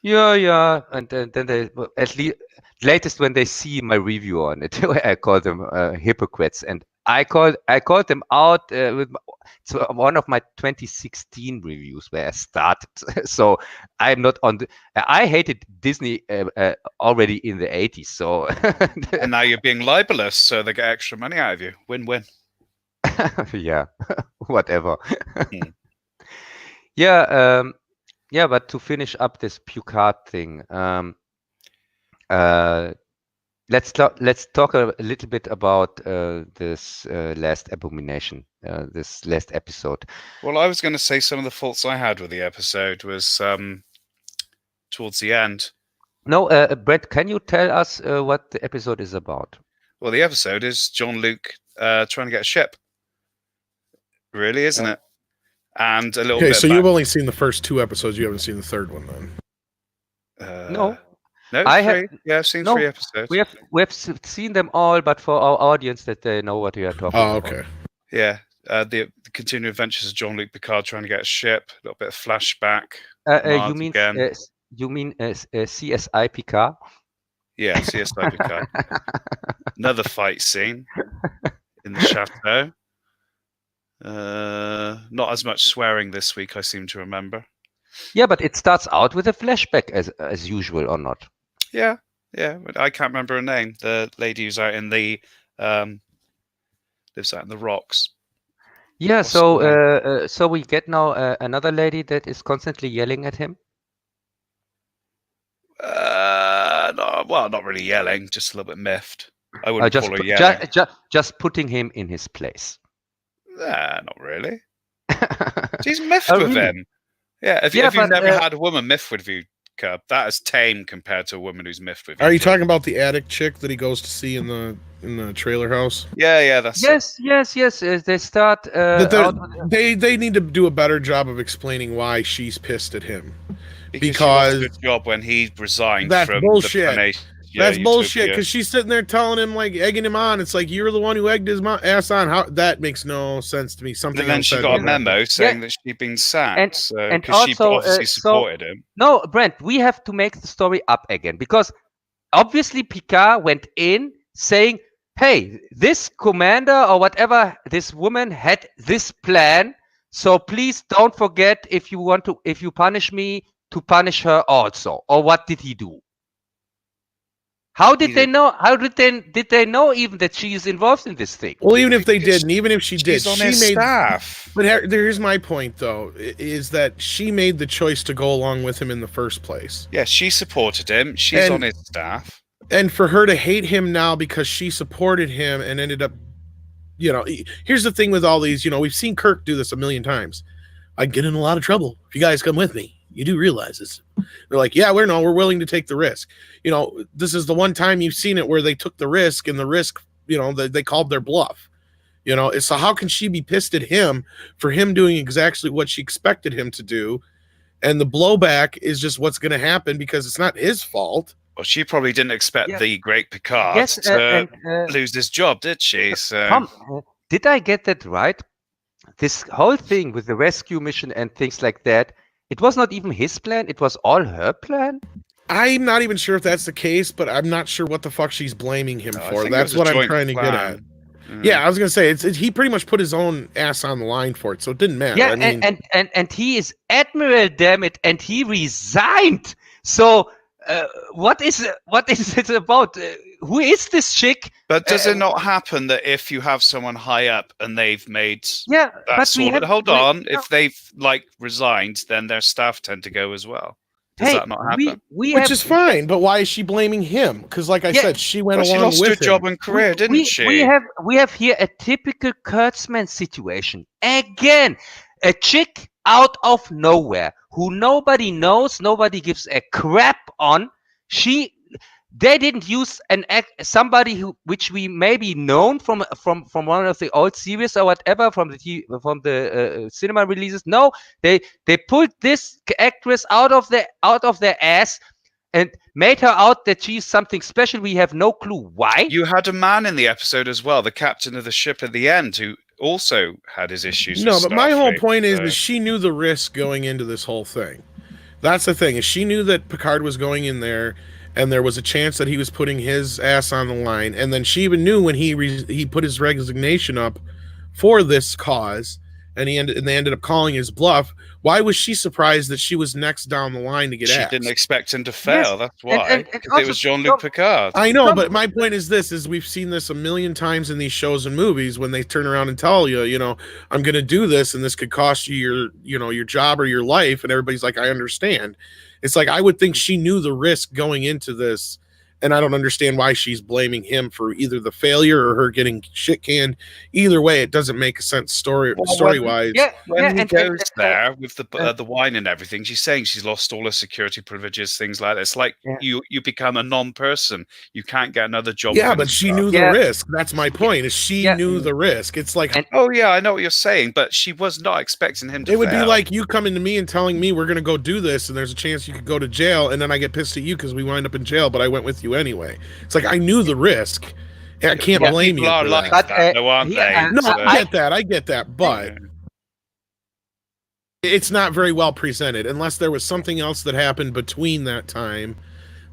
Yeah, and then they at least latest when they see my review on it, I call them hypocrites, and I called them out with one of my 2016 reviews where I started. So I'm not on the. I hated Disney already in the 80s. So and now you're being libelous, so they get extra money out of you. Win-win. Yeah, whatever. Yeah, but to finish up this Puke thing, let's talk a little bit about this last abomination, this last episode. Well, I was going to say some of the faults I had with the episode was towards the end. No, Brett, can you tell us what the episode is about? Well, the episode is Jean-Luc trying to get a ship. Really, isn't it? And a little bit. Okay, so you've only seen the first 2 episodes. You haven't seen the third one, then? No. No, I've seen 3 episodes. We have seen them all, but for our audience that they know what we are talking about. Oh, okay. Yeah, the continuing adventures of Jean-Luc Picard trying to get a ship. A little bit of flashback. You mean CSI Picard? Yeah, CSI Picard. Another fight scene in the chateau. Not as much swearing this week, I seem to remember. Yeah, but it starts out with a flashback as usual, or not? Yeah, but I can't remember her name. The lady who's out in the lives out in the rocks. Yeah, What's her name? so we get now another lady that is constantly yelling at him. No, well, not really yelling, just a little bit miffed. I wouldn't just call her pu- yelling. just putting him in his place. Nah, not really. She's miffed Oh, with really? him. Yeah, if Yeah, you've but, never had a woman miffed with you, Cub, that is tame compared to a woman who's miffed with you. Are you talking about the attic chick that he goes to see in the trailer house? Yeah, that's it. Yes. They start They need to do a better job of explaining why she's pissed at him. Because she lost her job when he resigned That's from bullshit. the That's Utopia. bullshit, because she's sitting there telling him, like, egging him on. It's like, you're the one who egged his ass on. How that makes no sense to me. Something And then else she said got a to memo saying that she'd been sacked, and because she also, obviously supported him. No, Brent, we have to make the story up again, because obviously Picard went in saying, hey, this commander or whatever, this woman had this plan, so please don't forget, if you punish me, to punish her also. Or what did he do? How did they know? How did they know even that she is involved in this thing? Well, even if they didn't, even if she did, She's on his staff. But here's my point, though, is that she made the choice to go along with him in the first place. Yeah, she supported him. She's on his staff. And for her to hate him now because she supported him and ended up, here's the thing with all these, we've seen Kirk do this a million times. I get in a lot of trouble if you guys come with me. You do realize this. They're like, yeah, we're willing to take the risk. This is the one time you've seen it where they took the risk, and the risk, they called their bluff. So how can she be pissed at him for him doing exactly what she expected him to do? And the blowback is just what's going to happen because it's not his fault. Well, she probably didn't expect the great Picard to lose his job, did she? So, Tom, did I get that right? This whole thing with the rescue mission and things like that, it was not even his plan. It was all her plan. I'm not even sure if that's the case, but I'm not sure what the fuck she's blaming him for. That's what I'm trying to get at. Yeah, I was gonna say he pretty much put his own ass on the line for it, so it didn't matter. Yeah, and he is admiral, damn it, and he resigned. So what is it about? Who is this chick? But does it not happen that if you have someone high up and they've made if they've resigned, then their staff tend to go as well? Does that not happen? Which is fine, but why is she blaming him? Because, like I said, she went along with him. She lost her job and career, didn't she? We have here a typical Kurtzman situation again. A chick out of nowhere who nobody knows, nobody gives a crap on. They didn't use somebody which we maybe known from one of the old series or whatever, from the cinema releases. No, they pulled this actress out of their ass and made her out that she's something special. We have no clue why. You had a man in the episode as well, the captain of the ship at the end, who also had his issues. No, but my whole point is that she knew the risk going into this whole thing. That's the thing, is she knew that Picard was going in there, and there was a chance that he was putting his ass on the line. And then she even knew when he put his resignation up for this cause, and they ended up calling his bluff. Why was she surprised that she was next down the line to get axed? She didn't expect him to fail. Yes. That's why. Because it was Jean-Luc Picard. I know, but my point is this: is we've seen this a million times in these shows and movies when they turn around and tell you, I'm going to do this, and this could cost you your job or your life, and everybody's like, I understand. It's like, I would think she knew the risk going into this, and I don't understand why she's blaming him for either the failure or her getting shit canned. Either way, it doesn't make sense story-wise. When he goes there with the wine and everything, she's saying she's lost all her security privileges, things like that. It's like you become a non-person. You can't get another job. Yeah, but she knew the risk. That's my point. Is she knew the risk? It's like, I know what you're saying, but she was not expecting him to. It would be like you coming to me and telling me we're going to go do this, and there's a chance you could go to jail, and then I get pissed at you because we wind up in jail, but I went with you anyway. It's like, I knew the risk. I can't blame you for that. I get that, but it's not very well presented unless there was something else that happened between that time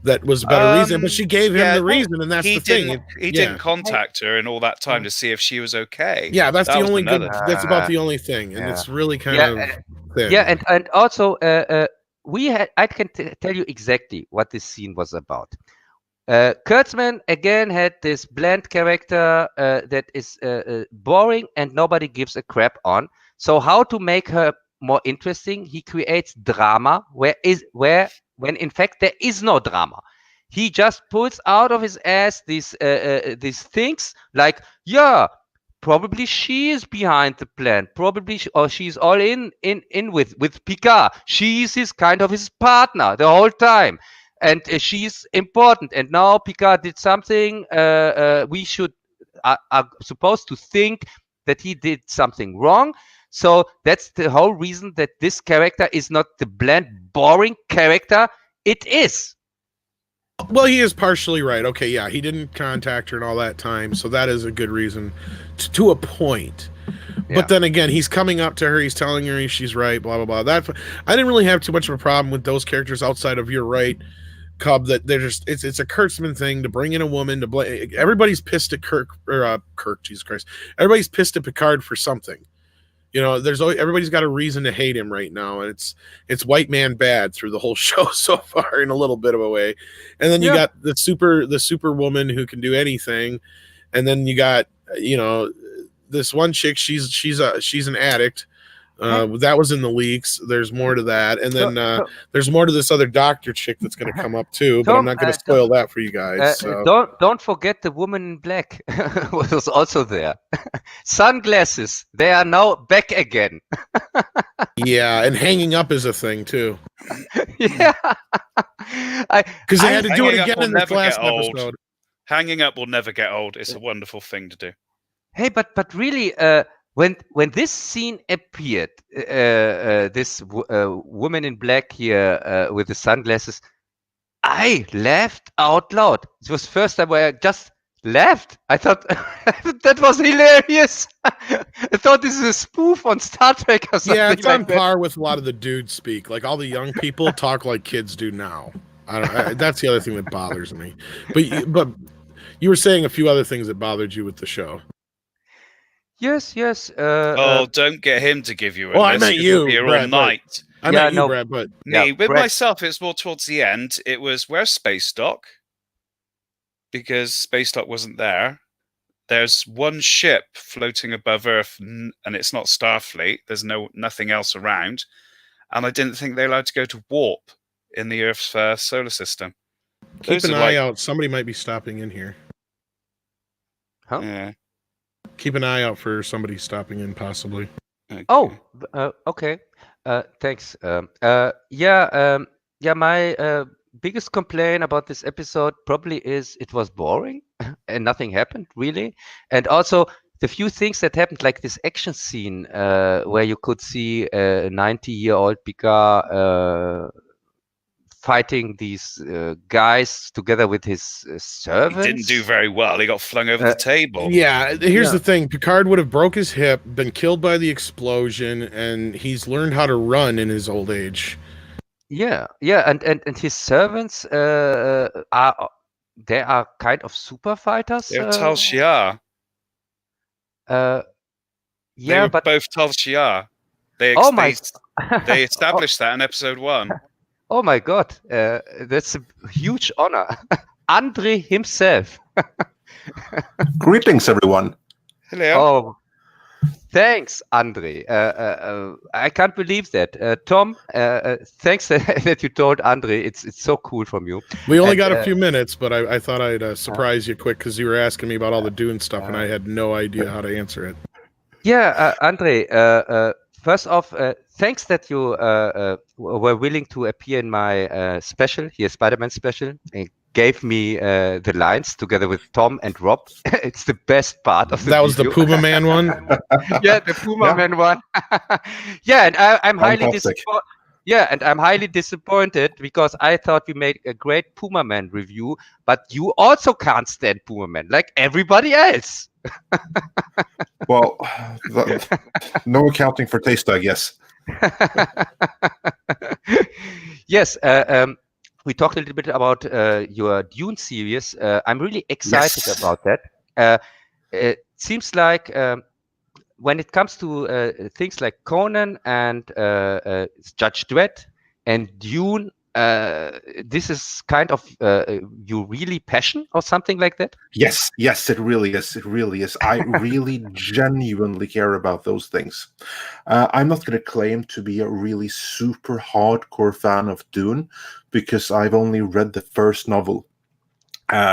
that was a better reason, but she gave him the reason, and that's the thing. He didn't contact her in all that time to see if she was okay. Yeah, that's that the was only good. another. That's about the only thing, and it's really kind of thin. Yeah, and also I can tell you exactly what this scene was about. Kurtzman again had this bland character that is boring and nobody gives a crap on. So how to make her more interesting? He creates drama when in fact there is no drama. He just pulls out of his ass these things like, yeah, probably she is behind the plan. Probably or she's all in with Picard. She's his partner the whole time. And she's important. And now Picard did something. We are supposed to think that he did something wrong. So that's the whole reason that this character is not the bland, boring character it is. Well, he is partially right. Okay, yeah, he didn't contact her in all that time, so that is a good reason to a point. But then again, he's coming up to her, he's telling her she's right, blah, blah, blah. I didn't really have too much of a problem with those characters outside of you're right, Cub, that they're just it's a Kurtzman thing to bring in a woman to blame. Everybody's pissed at Kirk, Jesus Christ. Everybody's pissed at Picard for something. You know, everybody's got a reason to hate him right now, and it's white man bad through the whole show so far in a little bit of a way. And then you got the super woman who can do anything, and then you got this one chick. She's an addict. That was in the leaks. There's more to that, and then there's more to this other doctor chick that's going to come up too. But I'm not going to spoil that for you guys. Don't forget the woman in black was also there. Sunglasses. They are now back again. Yeah, and hanging up is a thing too. Yeah, because they had to do it again in the last episode. Hanging up will never get old. It's a wonderful thing to do. Hey, but really, when this scene appeared, this woman in black here with the sunglasses, I laughed out loud. It was the first time where I just laughed. I thought that was hilarious. I thought this is a spoof on Star Trek or something. Yeah, it's on par with a lot of the dudes speak. Like all the young people talk like kids do now. That's the other thing that bothers me. But you were saying a few other things that bothered you with the show. Yes. Don't get him to give you a list. I meant you, here Brad, all night. I meant you, Brad, but with myself, it's more towards the end. It was where's Space Dock? Because Space Dock wasn't there. There's one ship floating above Earth, and it's not Starfleet. There's nothing else around, and I didn't think they're allowed to go to warp in the Earth's solar system. Keep an eye out. Somebody might be stopping in here. Huh? Yeah. Keep an eye out for somebody stopping in, possibly. Okay. Oh, okay. Thanks. My biggest complaint about this episode probably is it was boring and nothing happened really. And also the few things that happened, like this action scene where you could see a 90-year-old Picard fighting these guys together with his servants. He didn't do very well. He got flung over the table. Yeah, here's the thing. Picard would have broke his hip, been killed by the explosion, and he's learned how to run in his old age. Yeah, and his servants are kind of super fighters. They're Tal Shiar. They were both Tal Shiar. They established that in episode 1. Oh my God, that's a huge honor. Andre himself. Greetings, everyone. Hello. Oh, thanks, Andre. I can't believe that. Tom, thanks that you told Andre. It's so cool from you. We only got a few minutes, but I thought I'd surprise you quick because you were asking me about all the Dune stuff, and I had no idea how to answer it. Yeah, Andre, first off, thanks that you were willing to appear in my special, here, Spider-Man special, and gave me the lines together with Tom and Rob. It's the best part of the That was the Puma Man one? Yeah, the Puma Man one. Yeah, and I'm highly disappointed. Yeah, and I'm highly disappointed because I thought we made a great Puma Man review, but you also can't stand Puma Man like everybody else. Well, no accounting for taste, I guess. Yes, we talked a little bit about your Dune series. I'm really excited Yes. about that. It seems like when it comes to things like Conan and Judge Dredd and Dune, this is kind of you really passion or something like that? Yes, yes, it really is. It really is. I really genuinely care about those things. I'm not going to claim to be a really super hardcore fan of Dune because I've only read the first novel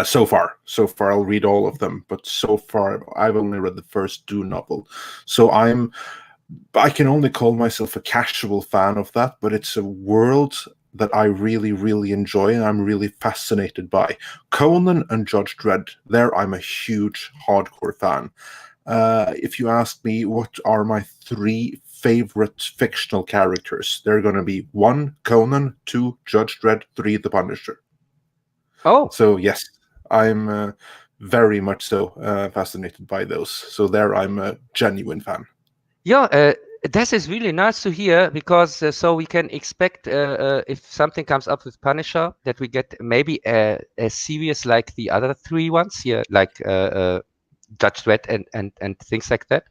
so far. So far, I'll read all of them, but so far, I've only read the first Dune novel. So I can only call myself a casual fan of that, but it's a world that I really, really enjoy and I'm really fascinated by. Conan and Judge Dredd, there I'm a huge hardcore fan. If you ask me what are my 3 favorite fictional characters, they're going to be 1, Conan, 2, Judge Dredd, 3, The Punisher. Oh, So yes, I'm very much so fascinated by those. So there I'm a genuine fan. yeah. This is really nice to hear because so we can expect if something comes up with Punisher that we get maybe a series like the other 3 ones here, like Judge Dredd and things like that.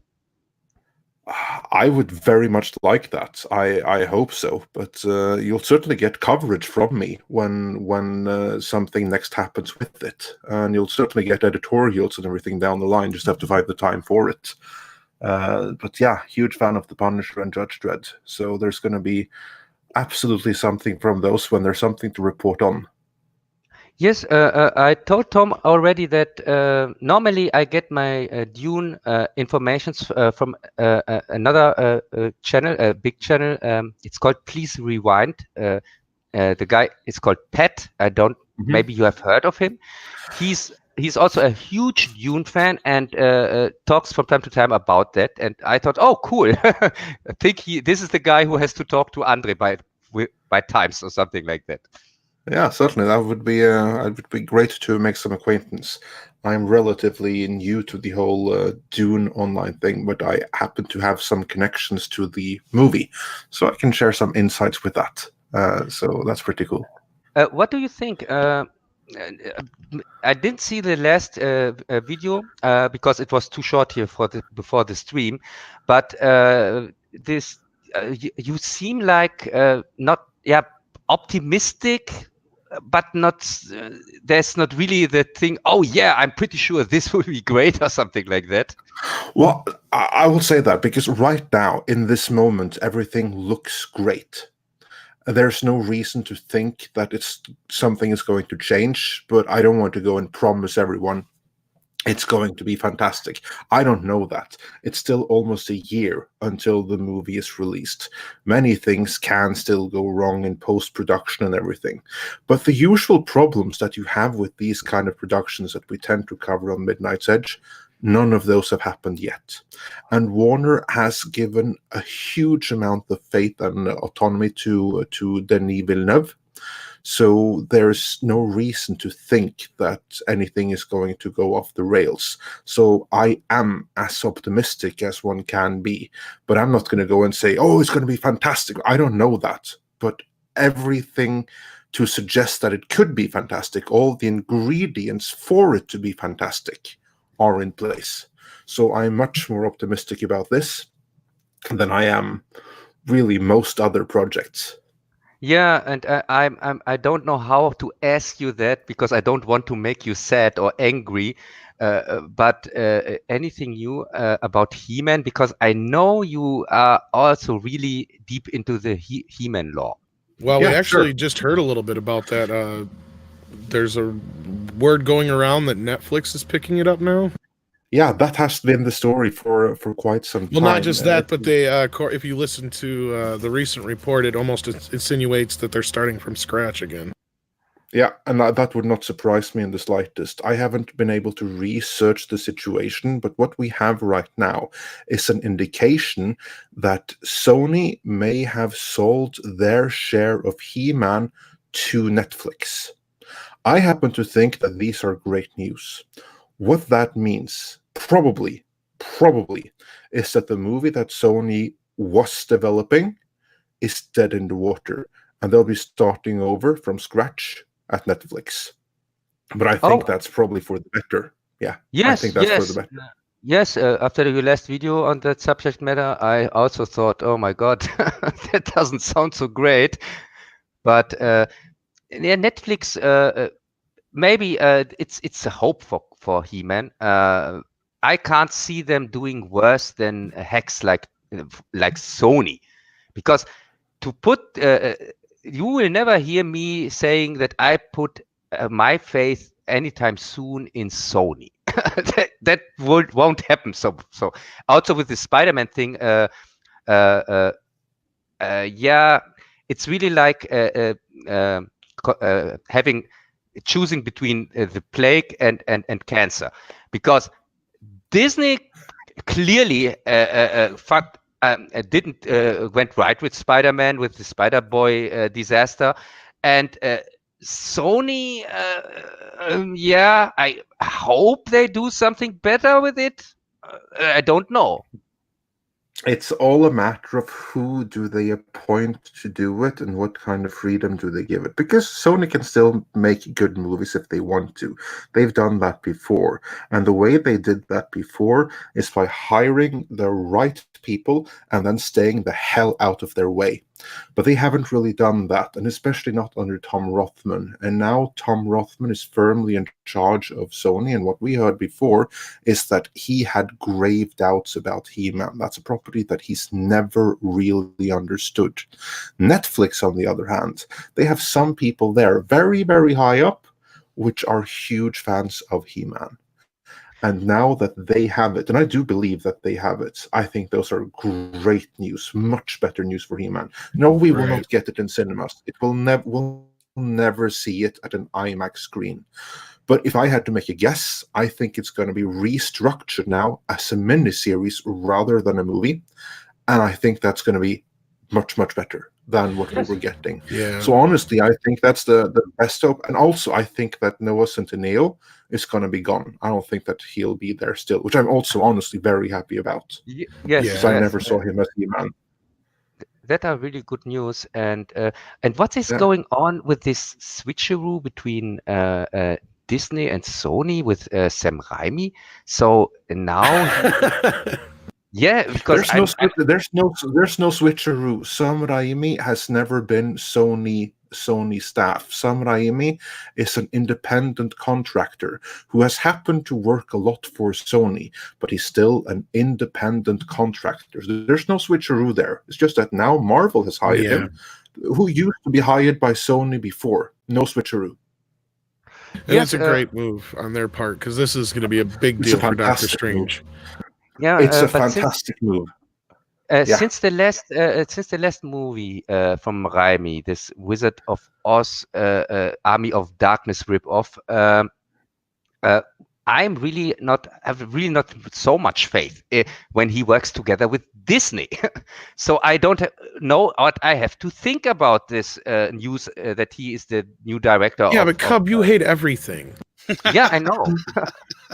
I would very much like that. I hope so, but you'll certainly get coverage from me when something next happens with it, and you'll certainly get editorials and everything down the line. Just have to find the time for it. But yeah, huge fan of The Punisher and Judge Dredd. So there's going to be absolutely something from those when there's something to report on. Yes, I told Tom already that normally I get my Dune informations from another channel, a big channel. It's called Please Rewind. The guy is called Pat. I don't. Maybe you have heard of him. He's also a huge Dune fan and talks from time to time about that. And I thought, oh, cool. I think this is the guy who has to talk to Andre by times or something like that. Yeah, certainly. That would be it would be great to make some acquaintance. I'm relatively new to the whole Dune online thing, but I happen to have some connections to the movie, so I can share some insights with that. So that's pretty cool. What do you think? I didn't see the last video because it was too short here before the stream. But this you seem like not optimistic, but not. There's not really the thing. Oh yeah, I'm pretty sure this will be great or something like that. Well, I will say that because right now, in this moment, everything looks great. There's no reason to think that something is going to change, but I don't want to go and promise everyone it's going to be fantastic. I don't know that. It's still almost a year until the movie is released. Many things can still go wrong in post-production and everything. But the usual problems that you have with these kind of productions that we tend to cover on Midnight's Edge, none of those have happened yet. And Warner has given a huge amount of faith and autonomy to Denis Villeneuve. So there's no reason to think that anything is going to go off the rails. So I am as optimistic as one can be, but I'm not going to go and say, oh, it's going to be fantastic. I don't know that, but everything to suggest that it could be fantastic, all the ingredients for it to be fantastic are in place. So I'm much more optimistic about this than I am really most other projects. Yeah, and I don't know how to ask you that because I don't want to make you sad or angry. But anything new about He-Man? Because I know you are also really deep into the He-Man lore. Well, Yeah, we actually sure. just heard a little bit about that. There's a word going around that Netflix is picking it up now. Yeah, that has been the story for quite some time. Well, not just that, but they, if you listen to the recent report, it almost insinuates that they're starting from scratch again. Yeah, and that would not surprise me in the slightest. I haven't been able to research the situation, but what we have right now is an indication that Sony may have sold their share of He-Man to Netflix. I happen to think that these are great news. What that means, probably, is that the movie that Sony was developing is dead in the water, and they'll be starting over from scratch at Netflix. But I think that's probably for the better. Yeah, I think that's for the better. Yes, after your last video on that subject matter, I also thought, oh my God, that doesn't sound so great. But Netflix, maybe it's a hope for He-Man. I can't see them doing worse than hacks like Sony, because to put you will never hear me saying that I put my faith anytime soon in Sony. that won't happen. So also with the Spider-Man thing, yeah, it's really like choosing between the plague and cancer, because Disney clearly didn't went right with Spider-Man, with the Spider-Boy disaster, and Sony, yeah, I hope they do something better with it. I don't know. It's all a matter of who do they appoint to do it and what kind of freedom do they give it. Because Sony can still make good movies if they want to. They've done that before. And the way they did that before is by hiring the right people and then staying the hell out of their way. But they haven't really done that, and especially not under Tom Rothman. And now Tom Rothman is firmly in charge of Sony, and what we heard before is that he had grave doubts about He-Man. That's a property that he's never really understood. Netflix, on the other hand, they have some people there, very, very high up, which are huge fans of He-Man. And now that they have it, and I do believe that they have it, I think those are great news, much better news for He-Man. No, we will not get it in cinemas. We'll never see it at an IMAX screen. But if I had to make a guess, I think it's going to be restructured now as a miniseries rather than a movie. And I think that's going to be much, much better than what we were getting. Yeah. So honestly, I think that's the best hope. And also, I think that Noah Centineo is going to be gone. I don't think that he'll be there still, which I'm also honestly very happy about. Yes, because I never saw him as He-Man. That are really good news. And what is going on with this switcheroo between Disney and Sony with Sam Raimi? So now, yeah, because there's no switcheroo. Sam Raimi has never been Sony staff. Sam Raimi is an independent contractor who has happened to work a lot for Sony, but he's still an independent contractor. There's no switcheroo there. It's just that now Marvel has hired him, who used to be hired by Sony before. No switcheroo. And it's a great move on their part, because this is going to be a big deal for Doctor Strange. Yeah, it's a fantastic move. Since the last movie from Raimi, this Wizard of Oz Army of Darkness ripoff, I have really not so much faith when he works together with Disney. So I don't know what I have to think about this news that he is the new director. Yeah, but Cub, you hate everything. Yeah, I know.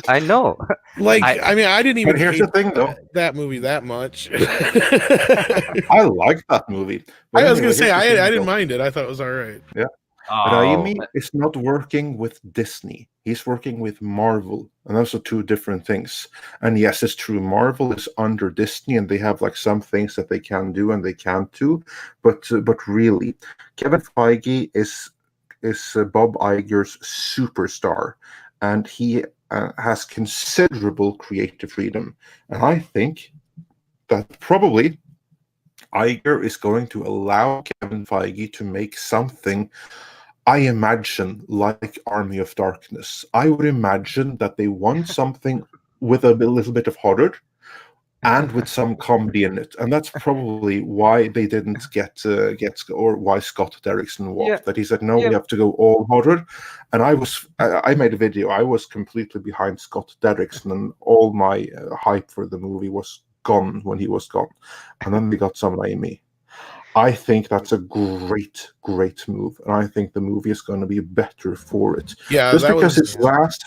I know. Like, I mean, I didn't even here's hate the thing, though. that movie that much. I like that movie. I was going to say, I didn't mind it. I thought it was all right. Yeah. Raimi is not working with Disney. He's working with Marvel. And those are two different things. And yes, it's true. Marvel is under Disney, and they have like some things that they can do and they can't do. But really, Kevin Feige is Bob Iger's superstar, and he has considerable creative freedom. And I think that probably Iger is going to allow Kevin Feige to make something, I imagine, like Army of Darkness. I would imagine that they want something with a little bit of horror and with some comedy in it, and that's probably why they didn't get or why Scott Derrickson walked. Yeah. That he said, no, we have to go all horror. And I made a video. I was completely behind Scott Derrickson, and all my hype for the movie was gone when he was gone. And then we got Sam Raimi. I think that's a great move, and I think the movie is going to be better for it. Yeah, just because it's last.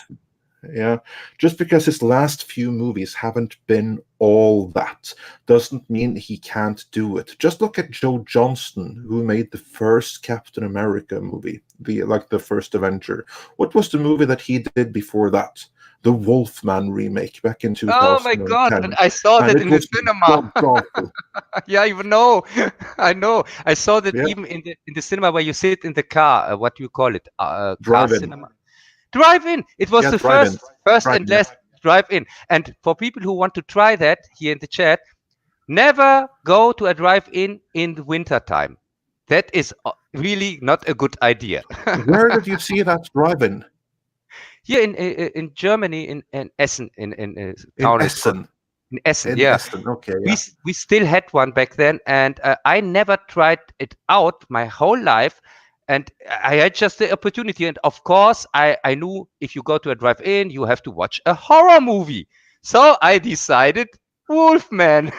Yeah, just because his last few movies haven't been all that doesn't mean he can't do it. Just look at Joe Johnston, who made the first Captain America movie, the first Avenger. What was the movie that he did before that? The Wolfman remake back in Oh my God! 2010, I saw and that it in the was cinema. god-awful. Yeah, even know. I know. I saw that Yeah, even in the cinema where you sit in the car. What do you call it? Car drive-in. cinema. Drive-in. It was Yeah, the drive-in. first and Drive-in. Yeah. last drive-in. And for people who want to try that here in the chat, never go to a drive-in in the winter time. That is really not a good idea. Where did you see that drive-in? Here in Germany, in Essen, in a In town is called Essen. in Essen. In Yeah. Essen. Okay, yeah. We still had one back then, and I never tried it out my whole life, and I had just the opportunity. And of course, I knew if you go to a drive-in, you have to watch a horror movie. So I decided Wolfman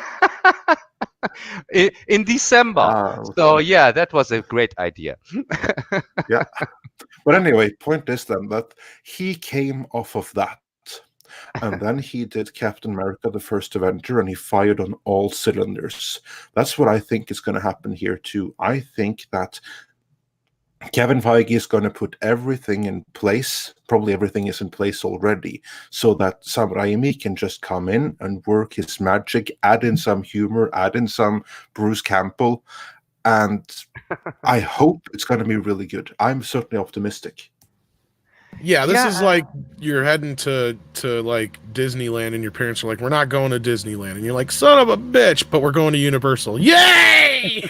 in December. So yeah, that was a great idea. Yeah. But anyway, point is then that he came off of that. And then he did Captain America, the first Avenger, and he fired on all cylinders. That's what I think is going to happen here too. I think that Kevin Feige is going to put everything in place. Probably everything is in place already, so that Sam Raimi can just come in and work his magic, add in some humor, add in some Bruce Campbell, and I hope it's going to be really good. I'm certainly optimistic. Yeah, this is like you're heading to like Disneyland, and your parents are like, "We're not going to Disneyland," and you're like, "Son of a bitch!" But we're going to Universal. Yay!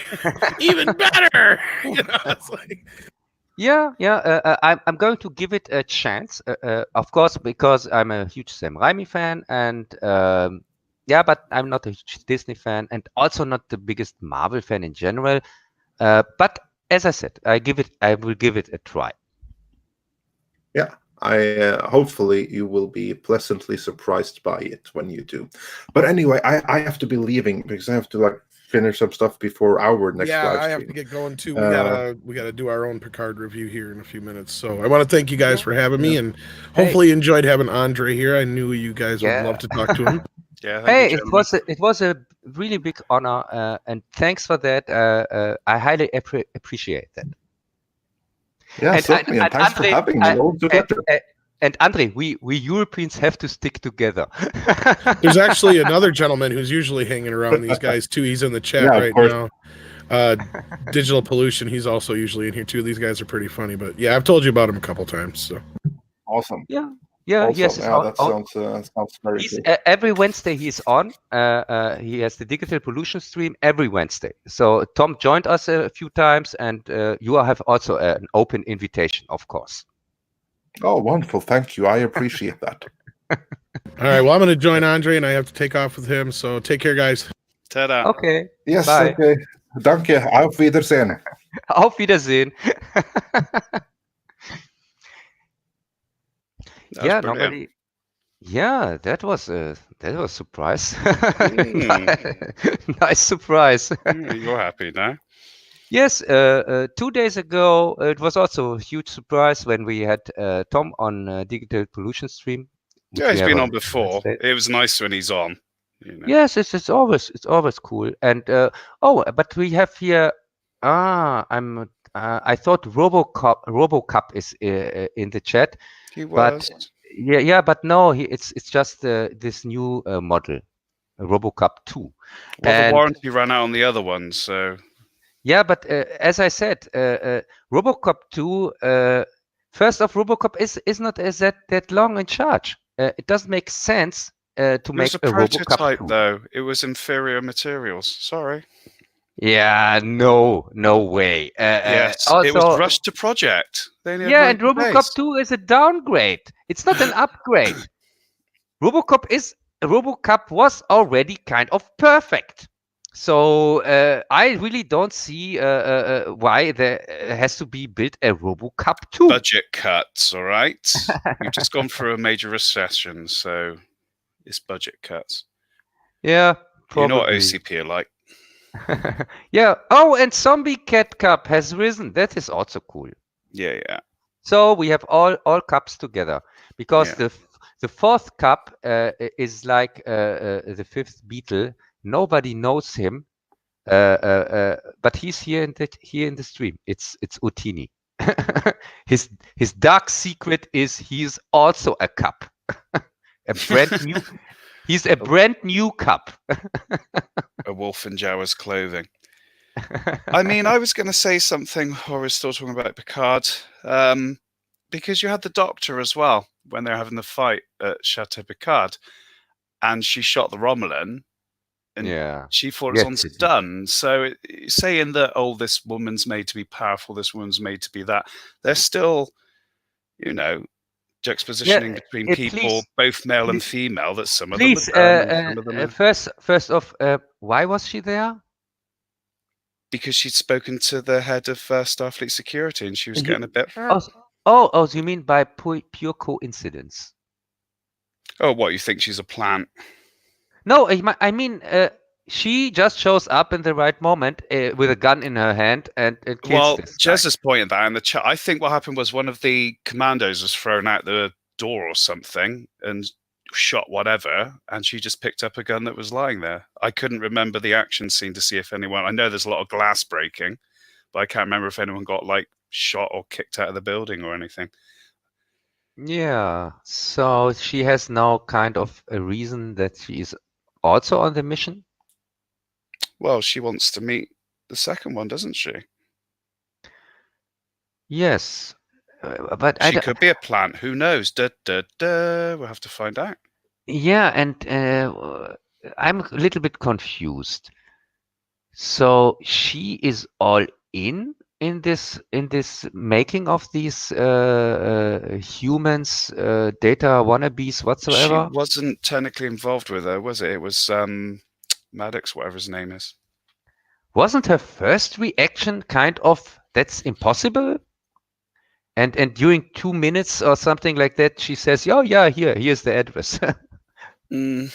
Even better. You know, it's like. I'm going to give it a chance, of course, because I'm a huge Sam Raimi fan, and but I'm not a huge Disney fan, and also not the biggest Marvel fan in general. But as I said, I will give it a try. Yeah, I hopefully you will be pleasantly surprised by it when you do. But anyway, I have to be leaving because I have to finish some stuff before our next live stream. I have to get going too. We gotta do our own Picard review here in a few minutes. So I want to thank you guys for having me, and hopefully you enjoyed having Andre here. I knew you guys would love to talk to him. It was a really big honor, and thanks for that. I highly appreciate that. Yeah, and certainly, and thanks Andre, for having me all together. And Andre, we Europeans have to stick together. There's actually another gentleman who's usually hanging around these guys too. He's in the chat right now. Digital Pollution. He's also usually in here too. These guys are pretty funny, but yeah, I've told you about him a couple times. So awesome. Yeah. Awesome. Yes. Yeah, sounds very good. Every Wednesday he's on. He has the Digital Pollution stream every Wednesday. So Tom joined us a few times, and you have also an open invitation, of course. Oh, wonderful. Thank you. I appreciate that. All right. Well, I'm going to join Andre, and I have to take off with him. So take care, guys. Ta-da. Okay. Yes, bye. Okay. Danke. Auf Wiedersehen. Auf Wiedersehen. Normally. Yeah, that was a surprise. Nice surprise. You're happy now. Yes, 2 days ago, it was also a huge surprise when we had Tom on Digital Pollution stream. Yeah, he's been on before. It was nice when he's on. You know. Yes, it's always cool. And but we have here. I thought RoboCup is in the chat. He was. But but no, it's just this new model, RoboCup 2. Well, the warranty ran out on the other one, so. Yeah, but as I said, RoboCop 2, first off, RoboCop is not that long in charge. It doesn't make sense to make a prototype, RoboCop 2. Though. It was inferior materials. Sorry. Yeah, no way. Yes, also, it was rushed to project. And RoboCop 2 is a downgrade. It's not an upgrade. RoboCop was already kind of perfect. So I really don't see why there has to be built a RoboCop 2. Budget cuts, all right? We've just gone through a major recession, so it's budget cuts. Yeah, probably. You know what OCP are like. Yeah. Oh, and Zombie Cat Cup has risen. That is also cool. Yeah. So we have all cups together because The fourth cup is like the fifth Beatle. Nobody knows him, but he's here in the stream. It's Utini. his dark secret is he's also a cup, a brand new. He's a brand new cup. A wolf in Jawa's clothing. I mean, I was going to say something while we're still talking about Picard, because you had the Doctor as well when they're having the fight at Chateau Picard, and she shot the Romulan, and Yeah. she thought it was undone. So saying that, oh, this woman's made to be powerful, this woman's made to be that, they're still, you know, juxtapositioning between people, both male and female, that some of them are done and some of them are... First off, why was she there? Because she'd spoken to the head of Starfleet Security, and she was getting a bit... Oh, so you mean by pure coincidence? Oh, what, you think she's a plant? No, I mean, she just shows up in the right moment with a gun in her hand and kills this guy. Jez has pointed that in the chat. I think what happened was one of the commandos was thrown out the door or something and shot whatever, and she just picked up a gun that was lying there. I couldn't remember the action scene to see if anyone... I know there's a lot of glass breaking, but I can't remember if anyone got, like, shot or kicked out of the building or anything. Yeah, so she has now kind of a reason that she is also on the mission? Well, she wants to meet the second one, doesn't she? Yes, but she could be a plant. Who knows? We'll have to find out. Yeah, and I'm a little bit confused. So she is all in this making of these humans, data wannabes whatsoever? She wasn't technically involved with her, was it? It was Maddox, whatever his name is. Wasn't her first reaction kind of, that's impossible? And during 2 minutes or something like that, she says, "Oh yeah, here's the address." Didn't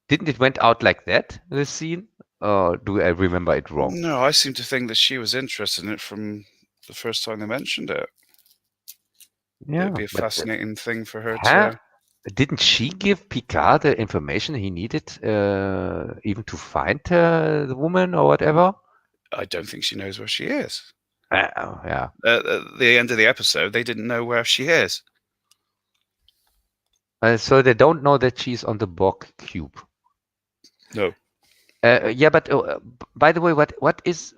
it went out like that, the scene? Or do I remember it wrong? No, I seem to think that she was interested in it from the first time they mentioned it. Yeah, it'd be a fascinating thing for her to... Didn't she give Picard the information he needed even to find the woman or whatever? I don't think she knows where she is. Yeah. At the end of the episode, they didn't know where she is. So they don't know that she's on the Borg cube. No. Yeah, but by the way, what is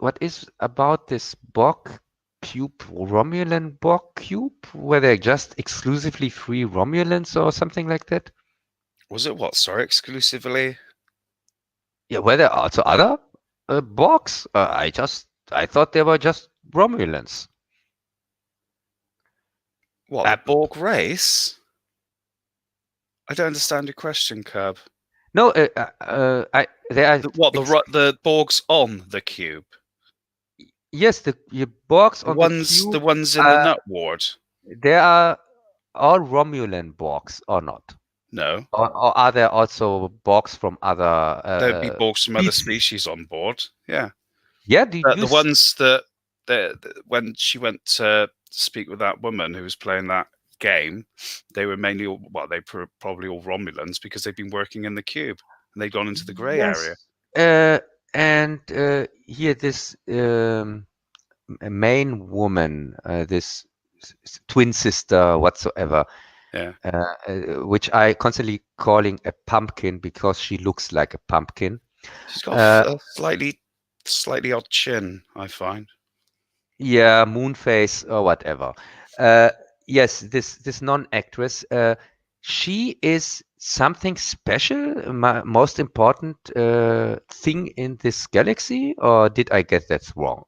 about this Borg cube, Romulan Borg cube? Were they just exclusively free Romulans or something like that? Was it what? Sorry, exclusively? Yeah, were there also other Borgs? I thought they were just Romulans. What, the Borg race? I don't understand your question, Cub. No, they are. The Borgs on the cube? Yes, the Borgs on the cube. The ones in the nut ward. They are all Romulan Borgs, or not? No. Or are there also Borgs from other? There'd be Borgs from other species on board. Yeah. Yeah. The ones that when she went to speak with that woman who was playing that game, they were mainly probably all Romulans because they've been working in the cube and they've gone into the grey area. And here this main woman, this twin sister whatsoever, which I constantly calling a pumpkin because she looks like a pumpkin. She's got a slightly odd chin, I find. Yeah, moon face or whatever. Yes, this non-actress, she is something special, most important thing in this galaxy, or did I get that wrong?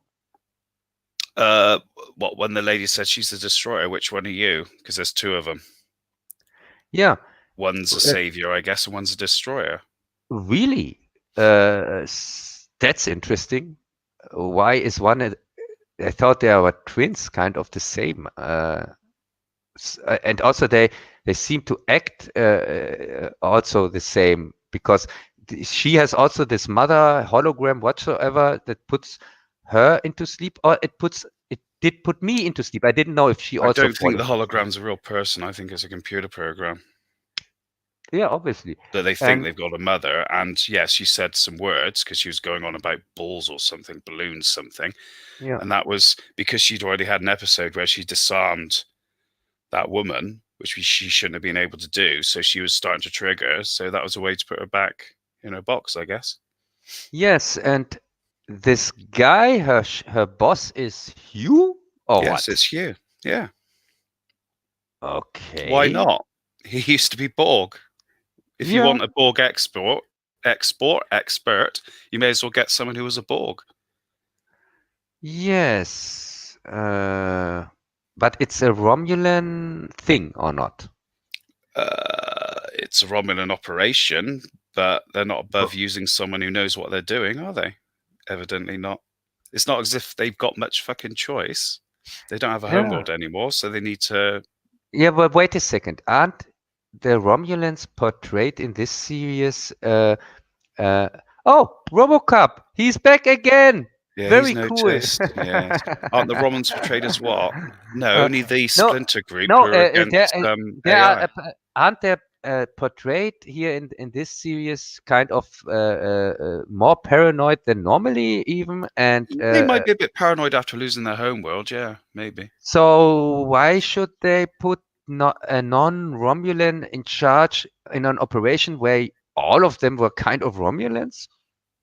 When the lady said she's the destroyer, which one are you? Because there's two of them. Yeah. One's a savior, I guess, and one's a destroyer. Really? That's interesting. Why is one... I thought they were twins, kind of the same. And also they seem to act also the same, because she has also this mother hologram whatsoever that puts her into sleep, or it did put me into sleep. I didn't know if she I also don't think the followed. hologram's a real person. I think it's a computer program Yeah, obviously. that they think And they've got a mother. And yes, she said some words because she was going on about balls or something, balloons, something. yeah, And that was because she'd already had an episode where she disarmed that woman, which she shouldn't have been able to do. So she was starting to trigger. So that was a way to put her back in her box, I guess. yes, and this guy, her boss is Hugh or Yes, what? it's you. Yeah. Okay. Why not? He used to be Borg. If you Yeah. want a Borg expert, you may as well get someone who was a Borg. Yes. But it's a Romulan thing or not? It's a Romulan operation, but they're not above using someone who knows what they're doing, are they? Evidently not. It's not as if they've got much fucking choice. They don't have a Yeah. homeworld anymore, so they need to. Yeah, but wait a second. Aren't the Romulans portrayed in this series? Oh, RoboCop, he's back again. Yeah, Very he's cool. noticed. Yes. Aren't the Romans portrayed as what? No, only the no, Splinter Group no, who are against there AI. are, aren't there portrayed here in this series kind of more paranoid than normally even, and They might be a bit paranoid after losing their homeworld. Yeah, maybe. so why should they put a non-Romulan in charge in an operation where all of them were kind of Romulans?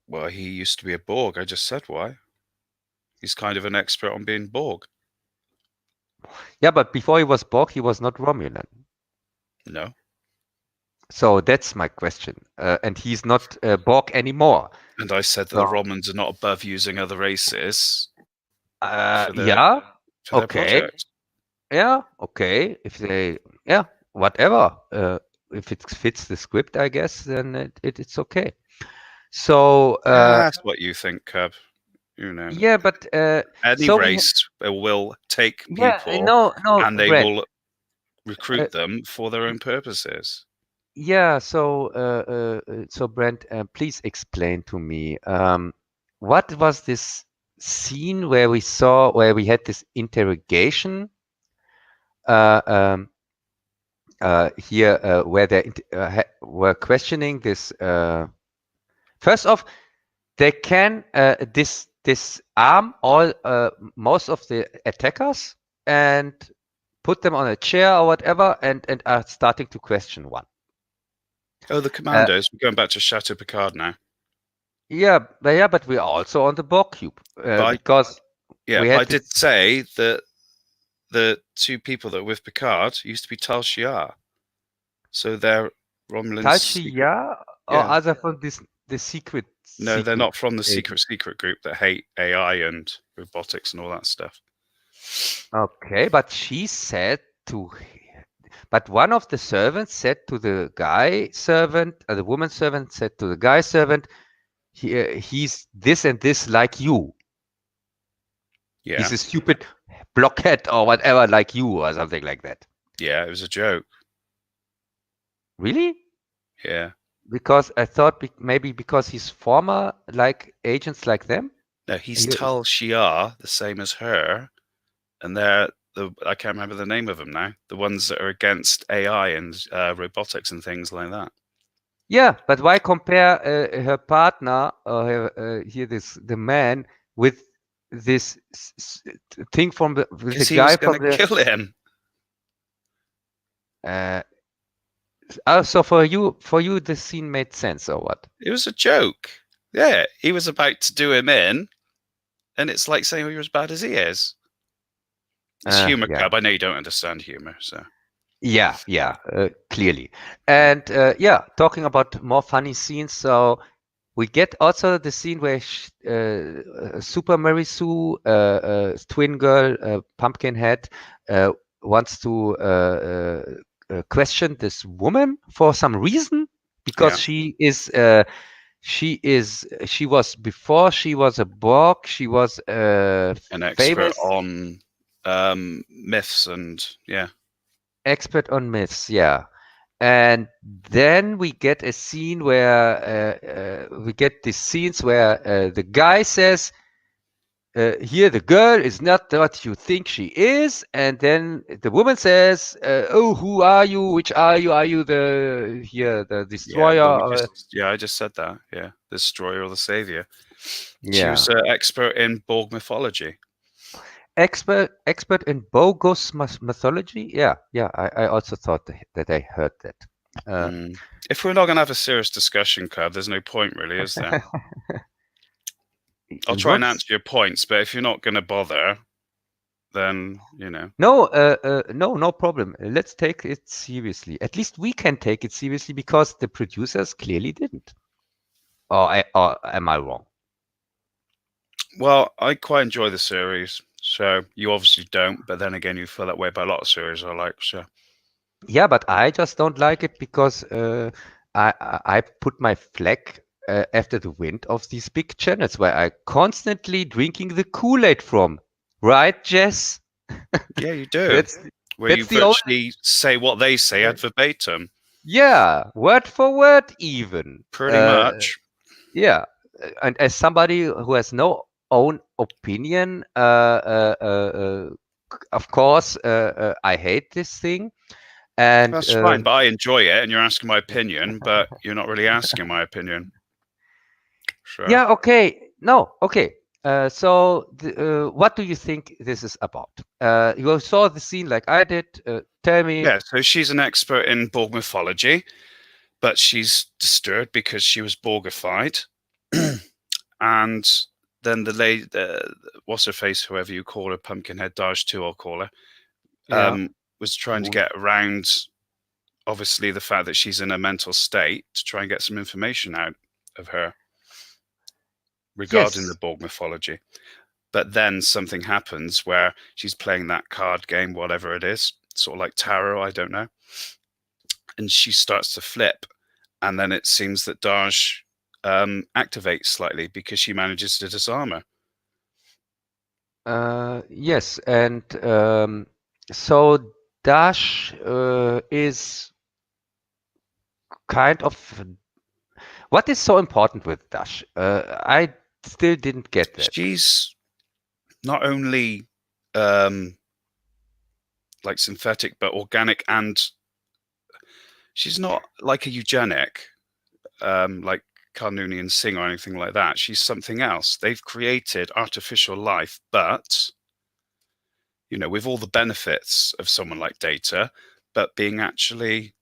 Well, he used to be a Borg. I just said why. He's kind of an expert on being Borg. Yeah, but before he was Borg, he was not Romulan. No. So that's my question. And he's not Borg anymore. And I said that the Romans are not above using other races. Yeah. For their Okay. project. Yeah. Okay. If they, yeah, whatever. If it fits the script, I guess, then it's okay. So that's what you think, Cub. You know. Yeah, but any so race will take people, yeah, no, and they Brett. will recruit them for their own purposes. Yeah. So Brent, please explain to me what was this scene where we had this interrogation here where they were questioning this. First off, they can disarm all most of the attackers and put them on a chair or whatever, and are starting to question one. Oh, the commandos. We're going back to Chateau Picard now. Yeah, but we're also on the Borg cube because I did say that the two people that were with Picard used to be Tal Shiar, so they're Romulans. Tal Shiar, or are they from the secret? No, they're not from the secret group that hate AI and robotics and all that stuff. Okay, but she said but one of the servants said to the guy servant, the woman servant said to the guy servant, he's this and this like you. Yeah. He's a stupid blockhead or whatever like you or something like that. Yeah, it was a joke. Really? Yeah. Because I thought maybe because he's former like agents like them? No, he's Tal Shiar, the same as her. And they're I can't remember the name of them now. The ones that are against AI and robotics and things like that. Yeah, but why compare her partner or the man with this thing from the guy from the? Kill him. So for you, the scene made sense or what? It was a joke. Yeah, he was about to do him in, and it's like saying, "Oh, you're as bad as he is." It's humor, Cub. I know you don't understand humor, so. Yeah, clearly. And talking about more funny scenes, so we get also the scene where Super Mary Sue, twin girl, Pumpkinhead, wants to question this woman for some reason, because she was before she was a Borg, she was an expert on myths and expert on myths, and then we get a scene where the guy says here the girl is not what you think she is, and then the woman says, "Oh, who are you? Which are you? Are you the destroyer?" I just said that. Yeah, the destroyer or the savior. She Yeah, was an expert in Borg mythology. expert in bogus mythology. Yeah, I also thought that I heard that. If we're not going to have a serious discussion, Club, there's no point, really, is there? I'll try and answer your points, but if you're not going to bother, then No, no problem. Let's take it seriously. At least we can take it seriously because the producers clearly didn't. Or am I wrong? Well, I quite enjoy the series, so you obviously don't. But then again, you feel that way about a lot of series I like. So yeah, but I just don't like it because I put my flag after the wind of these big channels where I constantly drinking the Kool-Aid from. Right, Jess? Yeah, you do. Where that's you the virtually say what they say ad verbatim. Yeah, word for word even. Pretty much. Yeah. And as somebody who has no own opinion, of course, I hate this thing. And That's fine, but I enjoy it, and you're asking my opinion, but you're not really asking my opinion. So. Yeah, okay. No, okay. So, what do you think this is about? You saw the scene like I did. Tell me. Yeah, so she's an expert in Borg mythology, but she's disturbed because she was Borgified. And then the lady, what's her face, whoever you call her, Pumpkinhead Dodge 2, I'll call her, was trying to get around, obviously, the fact that she's in a mental state to try and get some information out of her regarding the Borg mythology. But then something happens where she's playing that card game, whatever it is, sort of like tarot, I don't know. And she starts to flip. And then it seems that Daj activates slightly because she manages to disarm her. Yes, and so Dash is kind of... What is so important with Dash? I still didn't get that. She's not only like synthetic, but organic, and she's not like a eugenic, like Carnoonian Singh or anything like that. She's something else. They've created artificial life, but with all the benefits of someone like Data, but being actually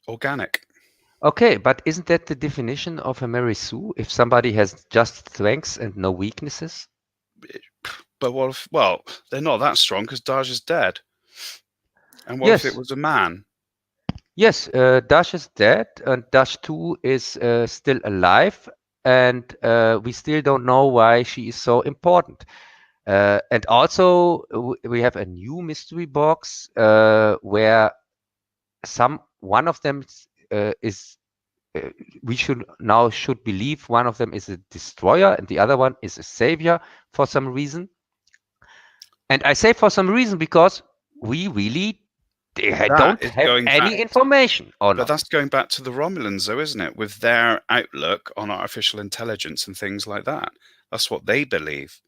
organic. Okay, but isn't that the definition of a Mary Sue? If somebody has just strengths and no weaknesses? But well, they're not that strong because Daj is dead. And what if it was a man? Yes, Dash is dead, and Dash 2 is still alive, and we still don't know why she is so important. And also, we have a new mystery box where one of them is. We should believe one of them is a destroyer and the other one is a savior for some reason. And I say for some reason because we really don't have any information. But that's going back to the Romulans, though, isn't it? With their outlook on artificial intelligence and things like that. That's what they believe.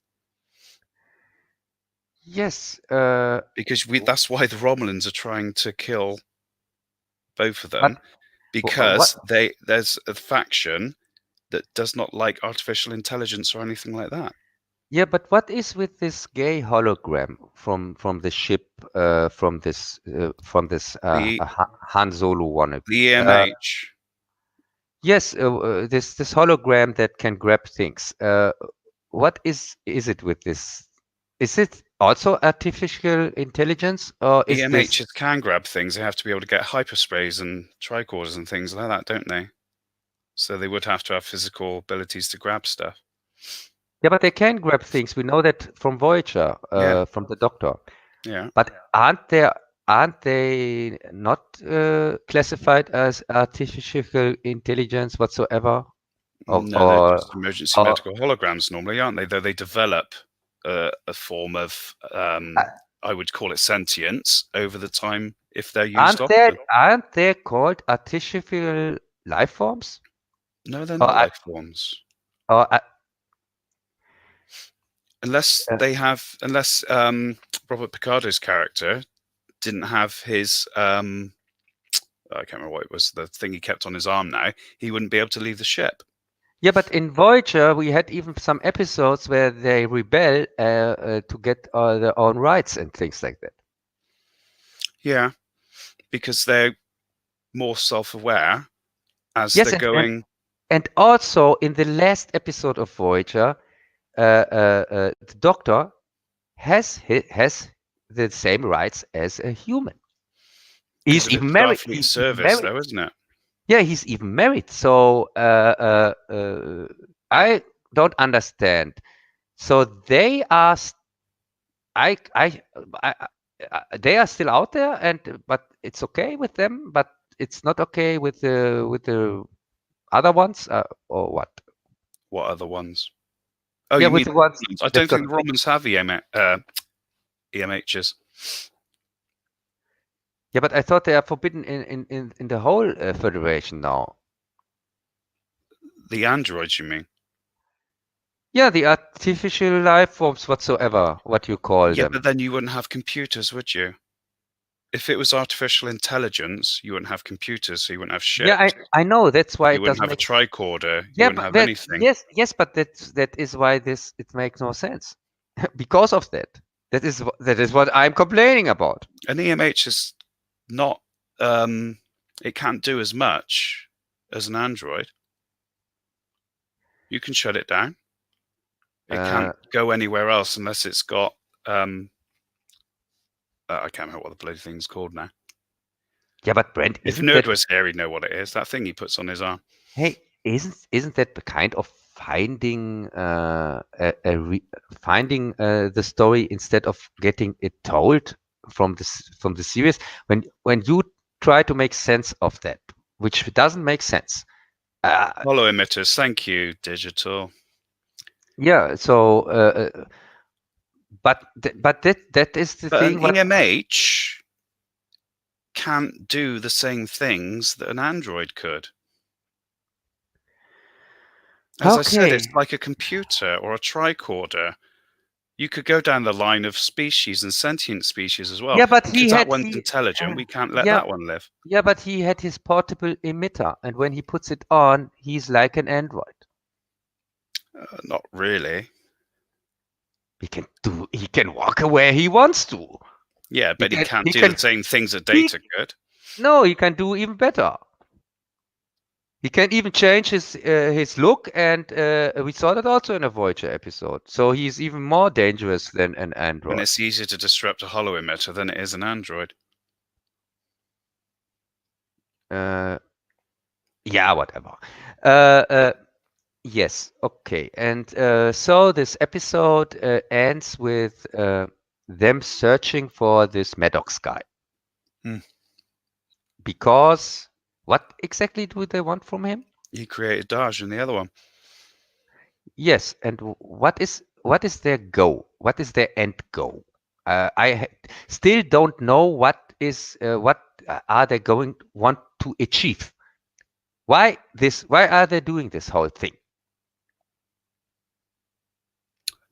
Yes. Because that's why the Romulans are trying to kill both of them. Because there's a faction that does not like artificial intelligence or anything like that. Yeah, but what is with this gay hologram from the ship from this Han Solo wannabe? The EMH. Yes, this hologram that can grab things. What is it with this? Is it also artificial intelligence, or is EMHs can grab things? They have to be able to get hypersprays and tricorders and things like that, don't they? So they would have to have physical abilities to grab stuff. Yeah, but they can grab things. We know that from Voyager, from the Doctor. Yeah. But aren't they not classified as artificial intelligence whatsoever? No, they're just emergency medical holograms normally, aren't they? Though they develop a form of, I would call it sentience over the time if they're used often. Aren't they called artificial life forms? No, they're not life forms. Unless Yeah. they have, unless Robert Picardo's character didn't have his, I can't remember what it was, the thing he kept on his arm now, he wouldn't be able to leave the ship. Yeah, but in Voyager, we had even some episodes where they rebel to get their own rights and things like that. Yeah, because they're more self-aware as Yes, they're going. and also in the last episode of Voyager, the Doctor has the same rights as a human. Because He's of its even married. Starfleet He's even service, married. though, isn't it? Yeah, he's even married. So I don't understand. So they are, they are still out there, but it's okay with them. But it's not okay with the other ones, or what? What other ones? Oh, Yeah, you with mean the ones I that don't got. think the Romans have EMHs. Yeah, but I thought they are forbidden in the whole Federation now. The androids, you mean? Yeah, the artificial life forms whatsoever, what you call Yeah, them. but then you wouldn't have computers, would you? If it was artificial intelligence, you wouldn't have computers, so you wouldn't have ships. Yeah, I know. That's why You it wouldn't doesn't have a make. tricorder. You Yeah, wouldn't but have that, anything. yes, but that is why it makes no sense because of that. That is what I'm complaining about. An EMH is not. It can't do as much as an android. You can shut it down. It can't go anywhere else unless it's got. I can't remember what the bloody thing's called now. Yeah, but Brent, If isn't Nerd that? was here, he'd know what it is. That thing he puts on his arm. Hey, isn't that the kind of finding finding the story instead of getting it told from the series? When you try to make sense of that, which doesn't make sense. Hollow emitters. Thank you, digital. Yeah. So, but that is the But thing. an EMH can't do the same things that an android could. As I said, it's like a computer or a tricorder. You could go down the line of species and sentient species as well. Yeah, but because that one's intelligent. We can't let that one live. Yeah, but he had his portable emitter, and when he puts it on, he's like an android. Not really. He can walk where he wants to. Yeah, but he can't do the same things that Data could. No, he can do even better. He can even change his look, and we saw that also in a Voyager episode. So he's even more dangerous than an android. And it's easier to disrupt a hollow emitter than it is an android. Yeah, whatever. Yes, okay. And so this episode ends with them searching for this Maddox guy. Because what exactly do they want from him? He created Daj in the other one. Yes, and what is their goal? What is their end goal? I still don't know what are they want to achieve? Why are they doing this whole thing?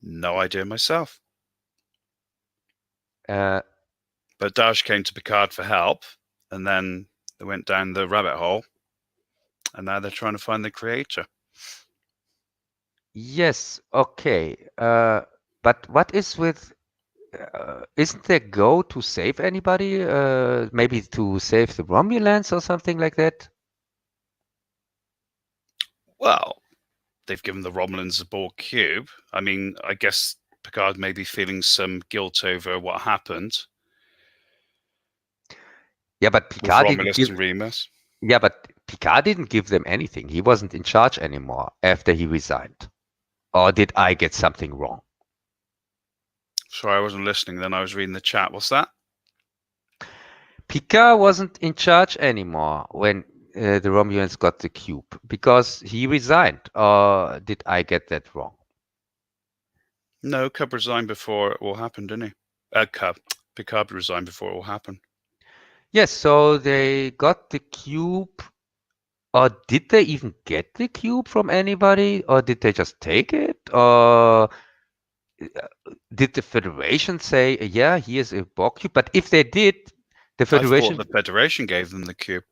No idea myself. But Daj came to Picard for help, and then they went down the rabbit hole, and now they're trying to find the creator. Yes, okay. But what is with? Isn't their goal to save anybody? Maybe to save the Romulans or something like that? Well, they've given the Romulans a Borg cube. I mean, I guess Picard may be feeling some guilt over what happened. Yeah, but Picard didn't give Remus. Yeah, but Picard didn't give them anything. He wasn't in charge anymore after he resigned. Or did I get something wrong? Sorry, I wasn't listening then. I was reading the chat. What's that? Picard wasn't in charge anymore when the Romulans got the cube because he resigned. Or did I get that wrong? No, Cub resigned before it all happened, didn't he? Picard resigned before it all happened. Yes, so they got the cube. Or did they even get the cube from anybody? Or did they just take it? Or did the Federation say, yeah, here's a Borg cube? But if they did, the I thought Federation. the Federation gave them the cube.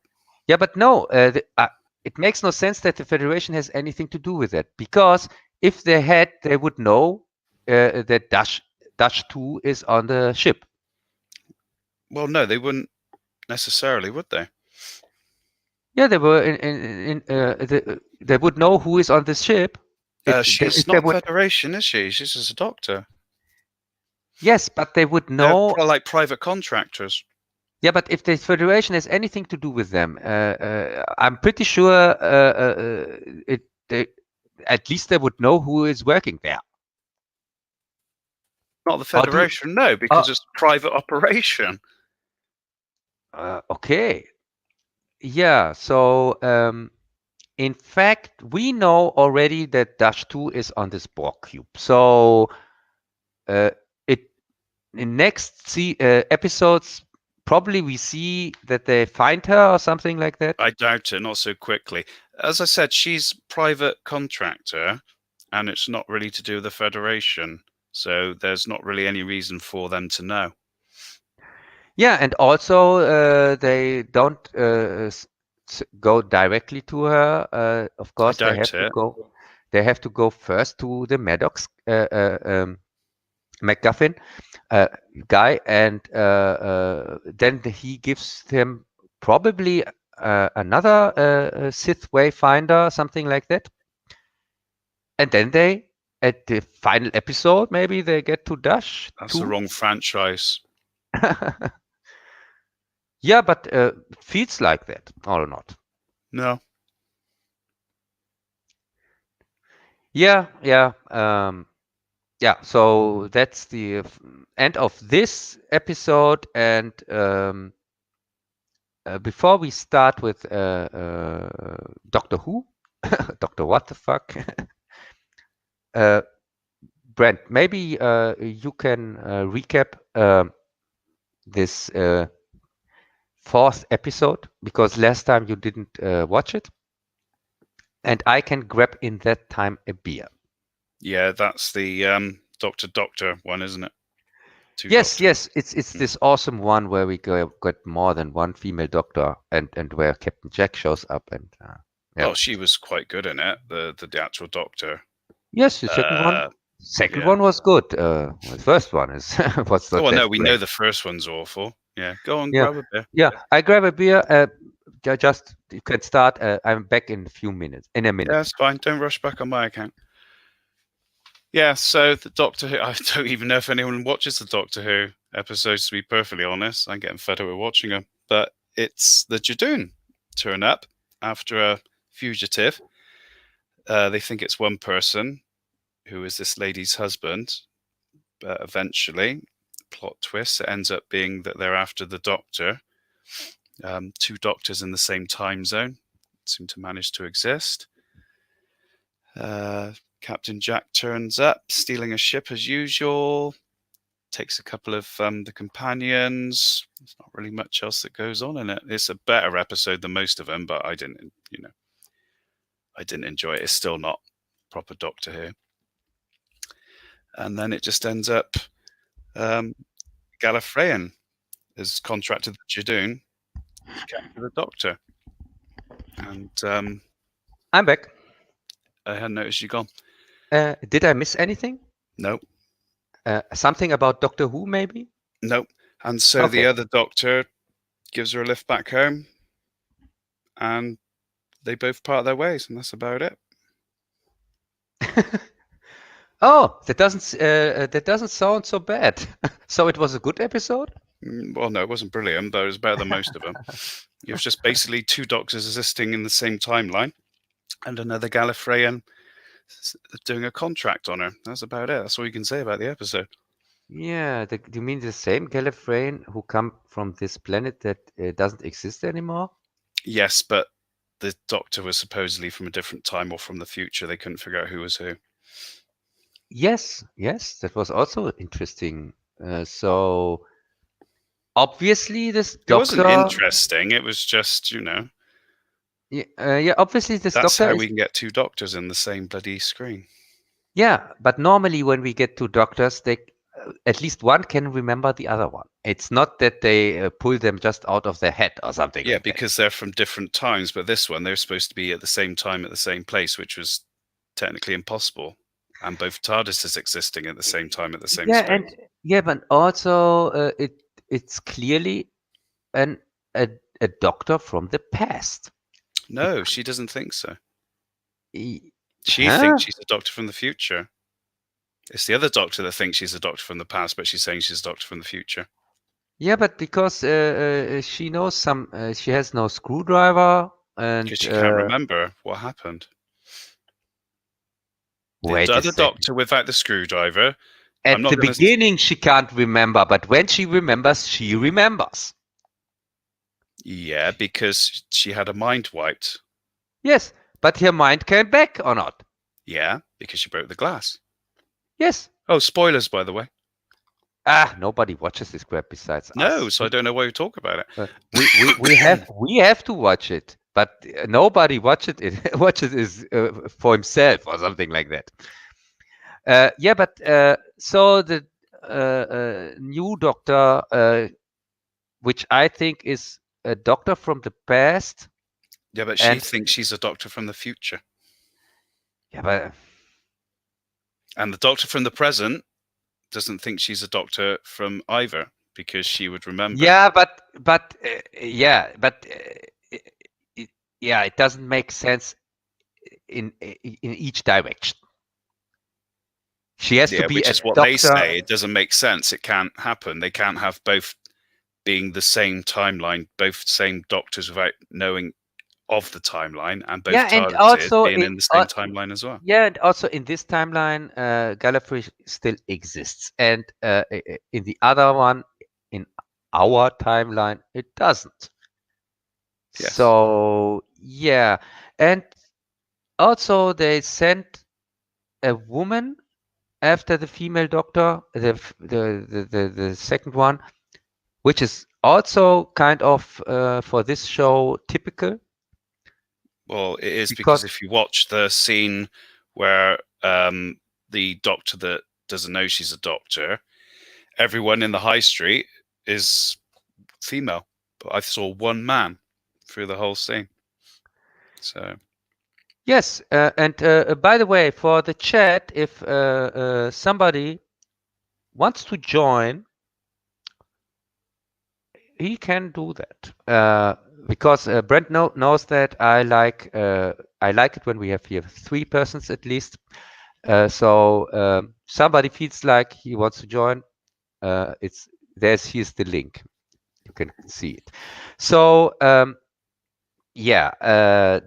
Yeah, but no, it makes no sense that the Federation has anything to do with it, because if they had, they would know that Dash 2 is on the ship. Well, no, they wouldn't necessarily, would they? Yeah, they were they would know who is on this ship. She's if they not would, Federation, is she? She's just a doctor. yes, but they would know. They're like private contractors. Yeah, but if the Federation has anything to do with them, I'm pretty sure at least they would know who is working there. Not the Federation, no, because it's a private operation. Okay. Yeah, so in fact, we know already that Dash 2 is on this Borg cube. So in next episodes, probably we see that they find her or something like that. I doubt it, not so quickly. As I said, she's private contractor, and it's not really to do with the Federation. So there's not really any reason for them to know. Yeah, and also they don't go directly to her. Of course, they have to go. They have to go first to the Maddox MacGuffin guy, and then he gives him probably another Sith Wayfinder, something like that. And then they, at the final episode, maybe they get to Dash. That's the wrong franchise. Yeah, but feels like that, or not? No. Yeah. Yeah, so that's the end of this episode. And before we start with Doctor Who, Doctor What the Fuck, Brent, maybe you can recap this fourth episode, because last time you didn't watch it, and I can grab in that time a beer. Yeah, that's the Doctor one, isn't it? Yes, it's this awesome one where we got more than one female doctor, and where Captain Jack shows up, and yeah. Oh, she was quite good in it. The actual Doctor. Yes, the second one was good. The first one is was not. Oh, no, we know the first one's awful. Yeah, go on, grab a beer. Yeah, I grab a beer. Just you can start. I'm back in a minute. Yeah, that's fine. Don't rush back on my account. Yeah, so the Doctor Who, I don't even know if anyone watches the Doctor Who episodes, to be perfectly honest. I'm getting fed up with watching them. But it's the Judoon turn up after a fugitive. They think it's one person who is this lady's husband. But eventually, plot twist, it ends up being that they're after the Doctor. Two doctors in the same time zone seem to manage to exist. Captain Jack turns up, stealing a ship as usual. Takes a couple of the companions. There's not really much else that goes on in it. It's a better episode than most of them, but I didn't enjoy it. It's still not proper Doctor Who. And then it just ends up Gallifreyan is contracted the Judoon to capture the Doctor. And I'm back. I hadn't noticed you gone. Did I miss anything? Nope. Something about Doctor Who, maybe? Nope. And so the other Doctor gives her a lift back home, and they both part their ways, and that's about it. Oh, that doesn't sound so bad. So it was a good episode? Well, no, it wasn't brilliant, but it was better than most of them. It was just basically two Doctors existing in the same timeline, and another Gallifreyan doing a contract on her. That's about it. That's all you can say about the episode. Yeah, you mean the same Gallifreyan who come from this planet that doesn't exist anymore? Yes, but the Doctor was supposedly from a different time or from the future. They couldn't figure out who was who. Yes, that was also interesting. So obviously this Doctor... It wasn't interesting. It was just, Yeah, obviously this That's Doctor... how we can get two Doctors in the same bloody screen. Yeah, but normally when we get to doctors, they at least one can remember the other one. It's not that they pull them just out of their head or something Yeah, like that. because they're from different times. But this one, they're supposed to be at the same time at the same place, which was technically impossible. And both TARDISes existing at the same time at the same Yeah, space. and yeah, but also it's clearly an a doctor from the past. No, she doesn't think so. E- She Huh? thinks she's a doctor from the future. It's the other doctor that thinks she's a doctor from the past, but she's saying she's a doctor from the future. Yeah, but because she knows she has no screwdriver and Because she can't remember what happened. wait The a other second. doctor without the screwdriver. I'm At not the gonna- beginning, she can't remember, but when she remembers, she remembers. Yeah, because she had her mind wiped. Yes, but her mind came back or not? Yeah, because she broke the glass. Yes. Oh, spoilers, by the way. Nobody watches this crap besides No, us. so I don't know why you talk about it. We have to watch it, but nobody watches it for himself or something like that. Yeah, but so the new doctor, which I think is a doctor from the past. Yeah, but she And- thinks she's a doctor from the future. Yeah, but And the doctor from the present doesn't think she's a doctor from either, because she would remember. yeah, but it doesn't make sense in each direction. She has Yeah, to be which a is what doctor. they say. It doesn't make sense. It can't happen. They can't have both being the same timeline, both same doctors without knowing of the timeline, and both Yeah, and TARDISes also being in the same timeline as well. Yeah, and also in this timeline, Gallifrey still exists, and in the other one, in our timeline, it doesn't. Yes. So yeah, and also they sent a woman after the female doctor, the second one, which is also kind of for this show typical. Well, it is because if you watch the scene where the doctor that doesn't know she's a doctor, everyone in the high street is female, but I saw one man through the whole scene. So Yes, and by the way, for the chat, if somebody wants to join, he can do that. Because Brent knows that I like it when we have here 3 persons at least. So somebody feels like he wants to join. Here's the link. You can see it. So yeah,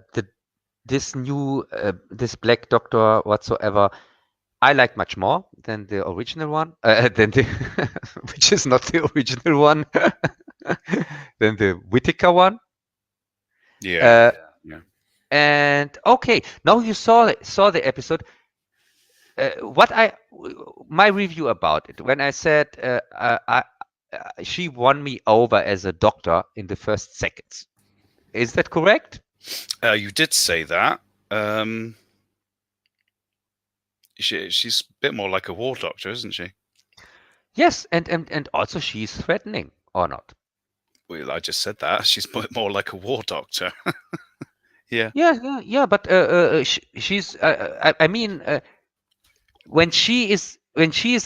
this new this Black Doctor whatsoever, I like much more than the original one, which is not the original one, than the Whittaker one. yeah, And okay, now you saw the episode. My review about it when I said she won me over as a doctor in the first seconds. Is that correct? you did say that. She's a bit more like a war doctor, isn't she? Yes, and also she's threatening or not? Well, I just said that. She's more like a war doctor. Yeah. Yeah. But she's. I mean, when she is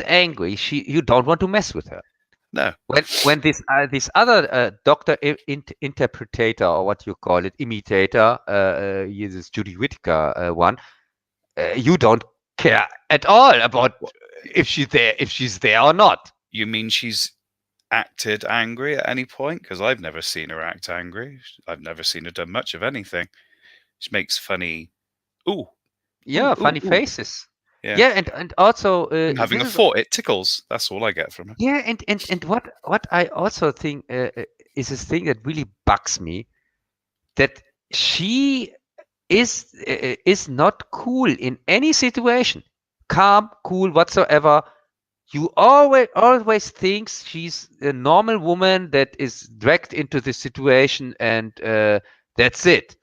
angry, you don't want to mess with her. No. When this other doctor interpretator, or what you call it, imitator, this Judy Whittaker one, you don't care at all about if she's there or not. You mean she's acted angry at any point? Because I've never seen her act angry. I've never seen her do much of anything. She makes funny, funny faces. Yeah. And also having a thought, it tickles. That's all I get from her. Yeah, and what I also think is this thing that really bugs me, that she is not cool in any situation, calm, cool, whatsoever. You always think she's a normal woman that is dragged into the situation, and that's it.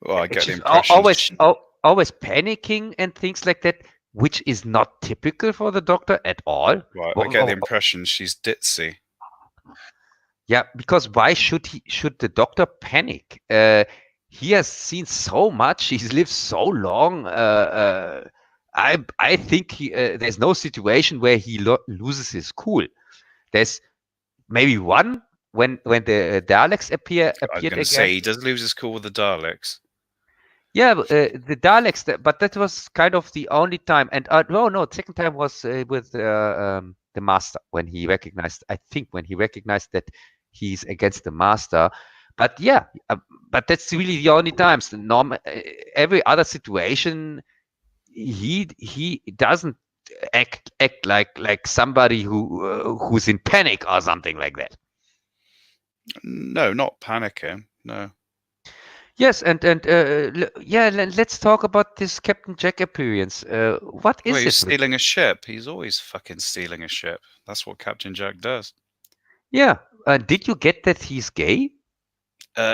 Well, I get the She's impression always panicking and things like that, which is not typical for the Doctor at all. Right, I get the impression she's ditzy. Yeah, because why should the Doctor panic? He has seen so much. He's lived so long. I think there's no situation where he loses his cool. There's maybe one when the Daleks appeared I was going again. to say he does lose his cool with the Daleks. Yeah, the Daleks, but that was kind of the only time. And no, second time was with the Master when he recognized. I think when he recognized that he's against the Master. But yeah, but that's really the only times. Every other situation, he doesn't act like somebody who's in panic or something like that. No, not panicking. No. Yes, and yeah, let's talk about this Captain Jack appearance. What is Well, it? he's stealing a ship. He's always fucking stealing a ship. That's what Captain Jack does. Yeah. Did you get that he's gay?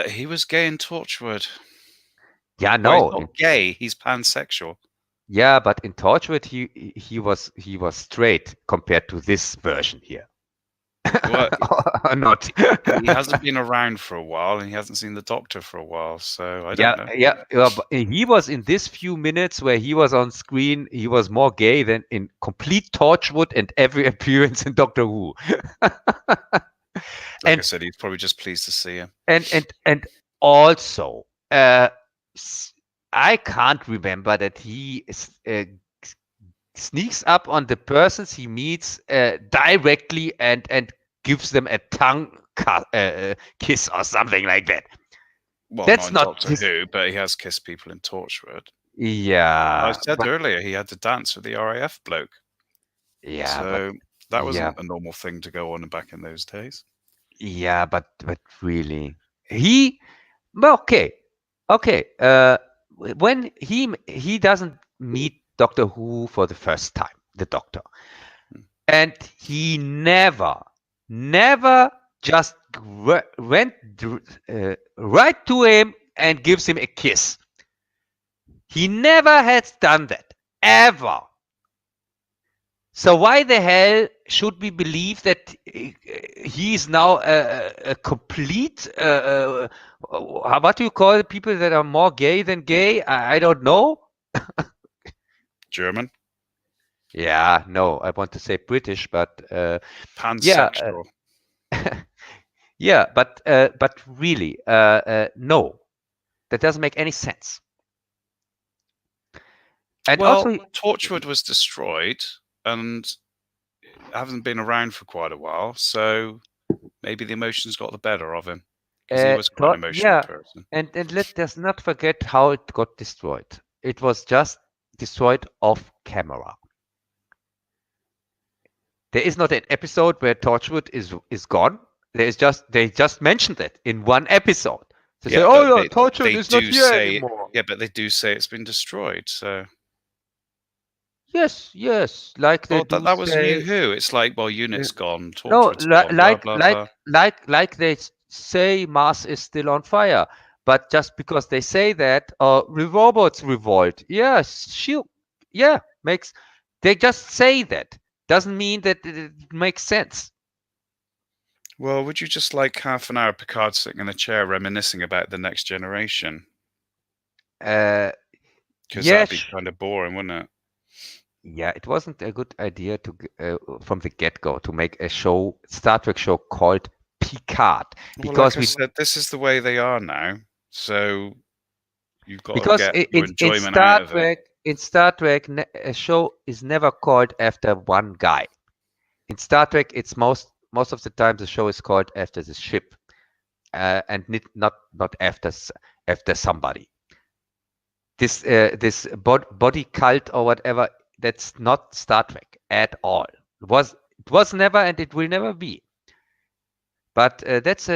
He was gay in Torchwood. Yeah, Well, no. he's not gay. He's pansexual. Yeah, but in Torchwood he was straight compared to this version here. Well, Or not. he hasn't been around for a while, and he hasn't seen the Doctor for a while, so I don't know. Yeah, but he was in this few minutes where he was on screen. He was more gay than in complete Torchwood and every appearance in Doctor Who. Like I said, he's probably just pleased to see him. And also, I can't remember that he sneaks up on the persons he meets directly and gives them a tongue kiss or something like that. Well, That's not in not Doctor Who, but he has kissed people in Torchwood. Yeah. I said earlier he had to dance with the RAF bloke. Yeah. So that wasn't a normal thing to go on back in those days. Yeah, but really, okay. When he doesn't meet Doctor Who for the first time, the Doctor, and he never just went right to him and gives him a kiss. He never has done that ever. So why the hell should we believe that he's now a complete what do you call people that are more gay than gay? I don't know. German? Yeah, no, I want to say British, but pansexual. Yeah, but really, no, that doesn't make any sense. And well, also, Torchwood was destroyed and hasn't been around for quite a while, so maybe the emotions got the better of him. Because he was quite an emotional person. And let us not forget how it got destroyed. It was just destroyed off camera. There is not an episode where Torchwood is gone. They just mentioned it in one episode. They say, "Oh, yeah, Torchwood is not here anymore." Yeah, but they do say it's been destroyed. So yes, like they do that was say, New Who. It's like, well, Unit's gone. No, Torchwood's gone, blah, blah, blah. like they say, Mars is still on fire. But just because they say that, the robots revolt. Yes, they just say that. Doesn't mean that it makes sense. Well, would you just like half an hour Picard sitting in a chair reminiscing about the Next Generation? Because that'd be kind of boring, wouldn't it? Yeah, it wasn't a good idea to from the get-go to make a Star Trek show called Picard. Because like I said, this is the way they are now. So you've got to get your enjoyment out of it. In Star Trek, a show is never called after one guy. In Star Trek, it's most of the time the show is called after the ship, and not after somebody. This body cult or whatever, that's not Star Trek at all. It was never, and it will never be. But that's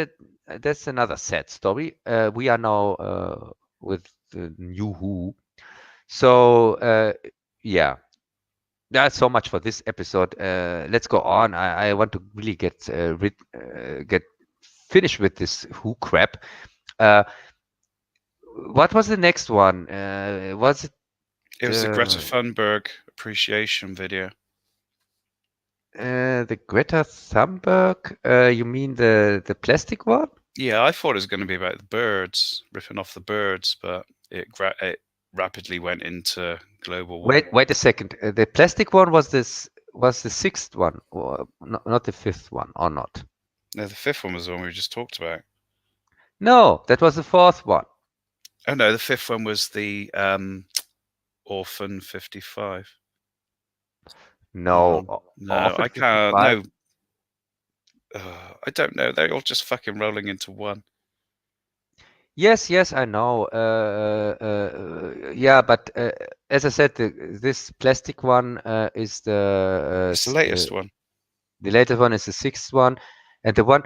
another sad story. We are now with the New Who. So yeah, that's so much for this episode. Let's go on. I want to really get finished with this Who crap. What was the next one? Was it It was the Greta Thunberg appreciation video. The Greta Thunberg. You mean the plastic one? Yeah, I thought it was going to be about the birds, ripping off the birds, but it rapidly went into global warming. Wait a second. The plastic one was the sixth one, or not the fifth one, or not? No, the fifth one was the one we just talked about. No, that was the fourth one. Oh no, the fifth one was the Orphan 55. No, No, Orphan I can't. 55. No, I don't know. They're all just fucking rolling into one. Yes, I know. Yeah, but as I said, this plastic one is It's the latest one. The latest one is the sixth one, and the one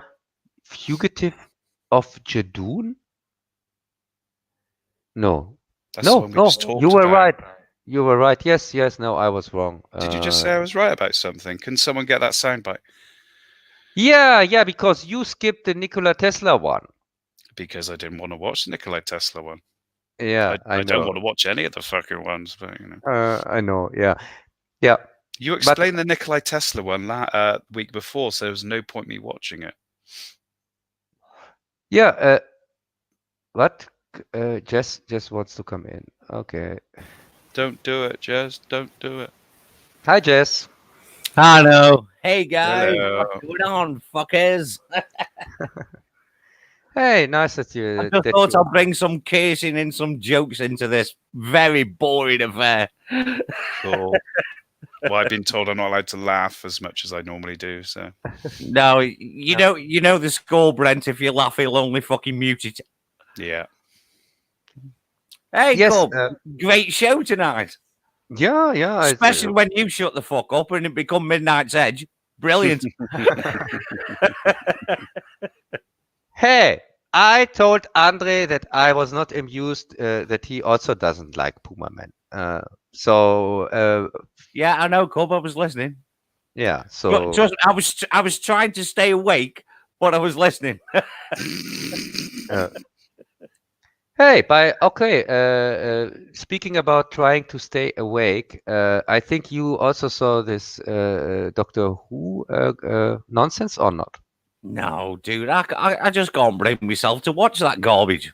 Fugitive of Jadoon. No, That's the one we just talked you were about. right. You were right. Yes. No, I was wrong. Did you just say I was right about something? Can someone get that soundbite? Yeah, because you skipped the Nikola Tesla one. Because I didn't want to watch the Nikola Tesla one. Yeah, I know. don't want to watch any of the fucking ones, but you know. I know. Yeah. You explained the Nikola Tesla one week before, so there was no point me watching it. Yeah. What? Jess wants to come in. Okay. Don't do it, Jez. Don't do it. Hi, Jess. Hello. Hey, guys. Hello. What's going on, fuckers? Hey, nice that you. I just thought I'll bring some casing and some jokes into this very boring affair. Cool. Well, I've been told I'm not allowed to laugh as much as I normally do, so. No, you know the score, Brent. If you laugh, he'll only fucking mute it. Yeah. Hey, Yes, Cub, great show tonight. Yeah. Especially when you shut the fuck up and it become Midnight's Edge. Brilliant. Hey, I told Andre that I was not amused that he also doesn't like Puma Man. Yeah, I know, Cub. I was listening. Yeah, so Just, I was trying to stay awake, but I was listening. hey, speaking about trying to stay awake, I think you also saw this Doctor Who nonsense or not? No, dude, I just can't bring myself to watch that garbage.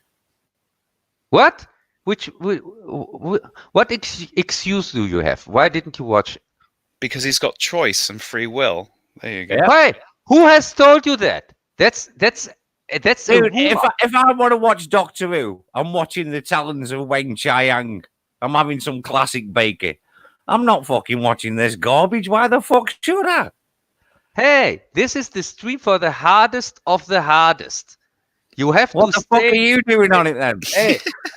What? What excuse do you have? Why didn't you watch it? Because he's got choice and free will. There you go. Yeah. Why? Who has told you that? That's Dude, if I want to watch Doctor Who, I'm watching the Talons of Weng Chiang. I'm having some classic bacon. I'm not fucking watching this garbage. Why the fuck should I? Hey, this is the stream for the hardest of the hardest. You have What to the fuck stay. are you doing on it then?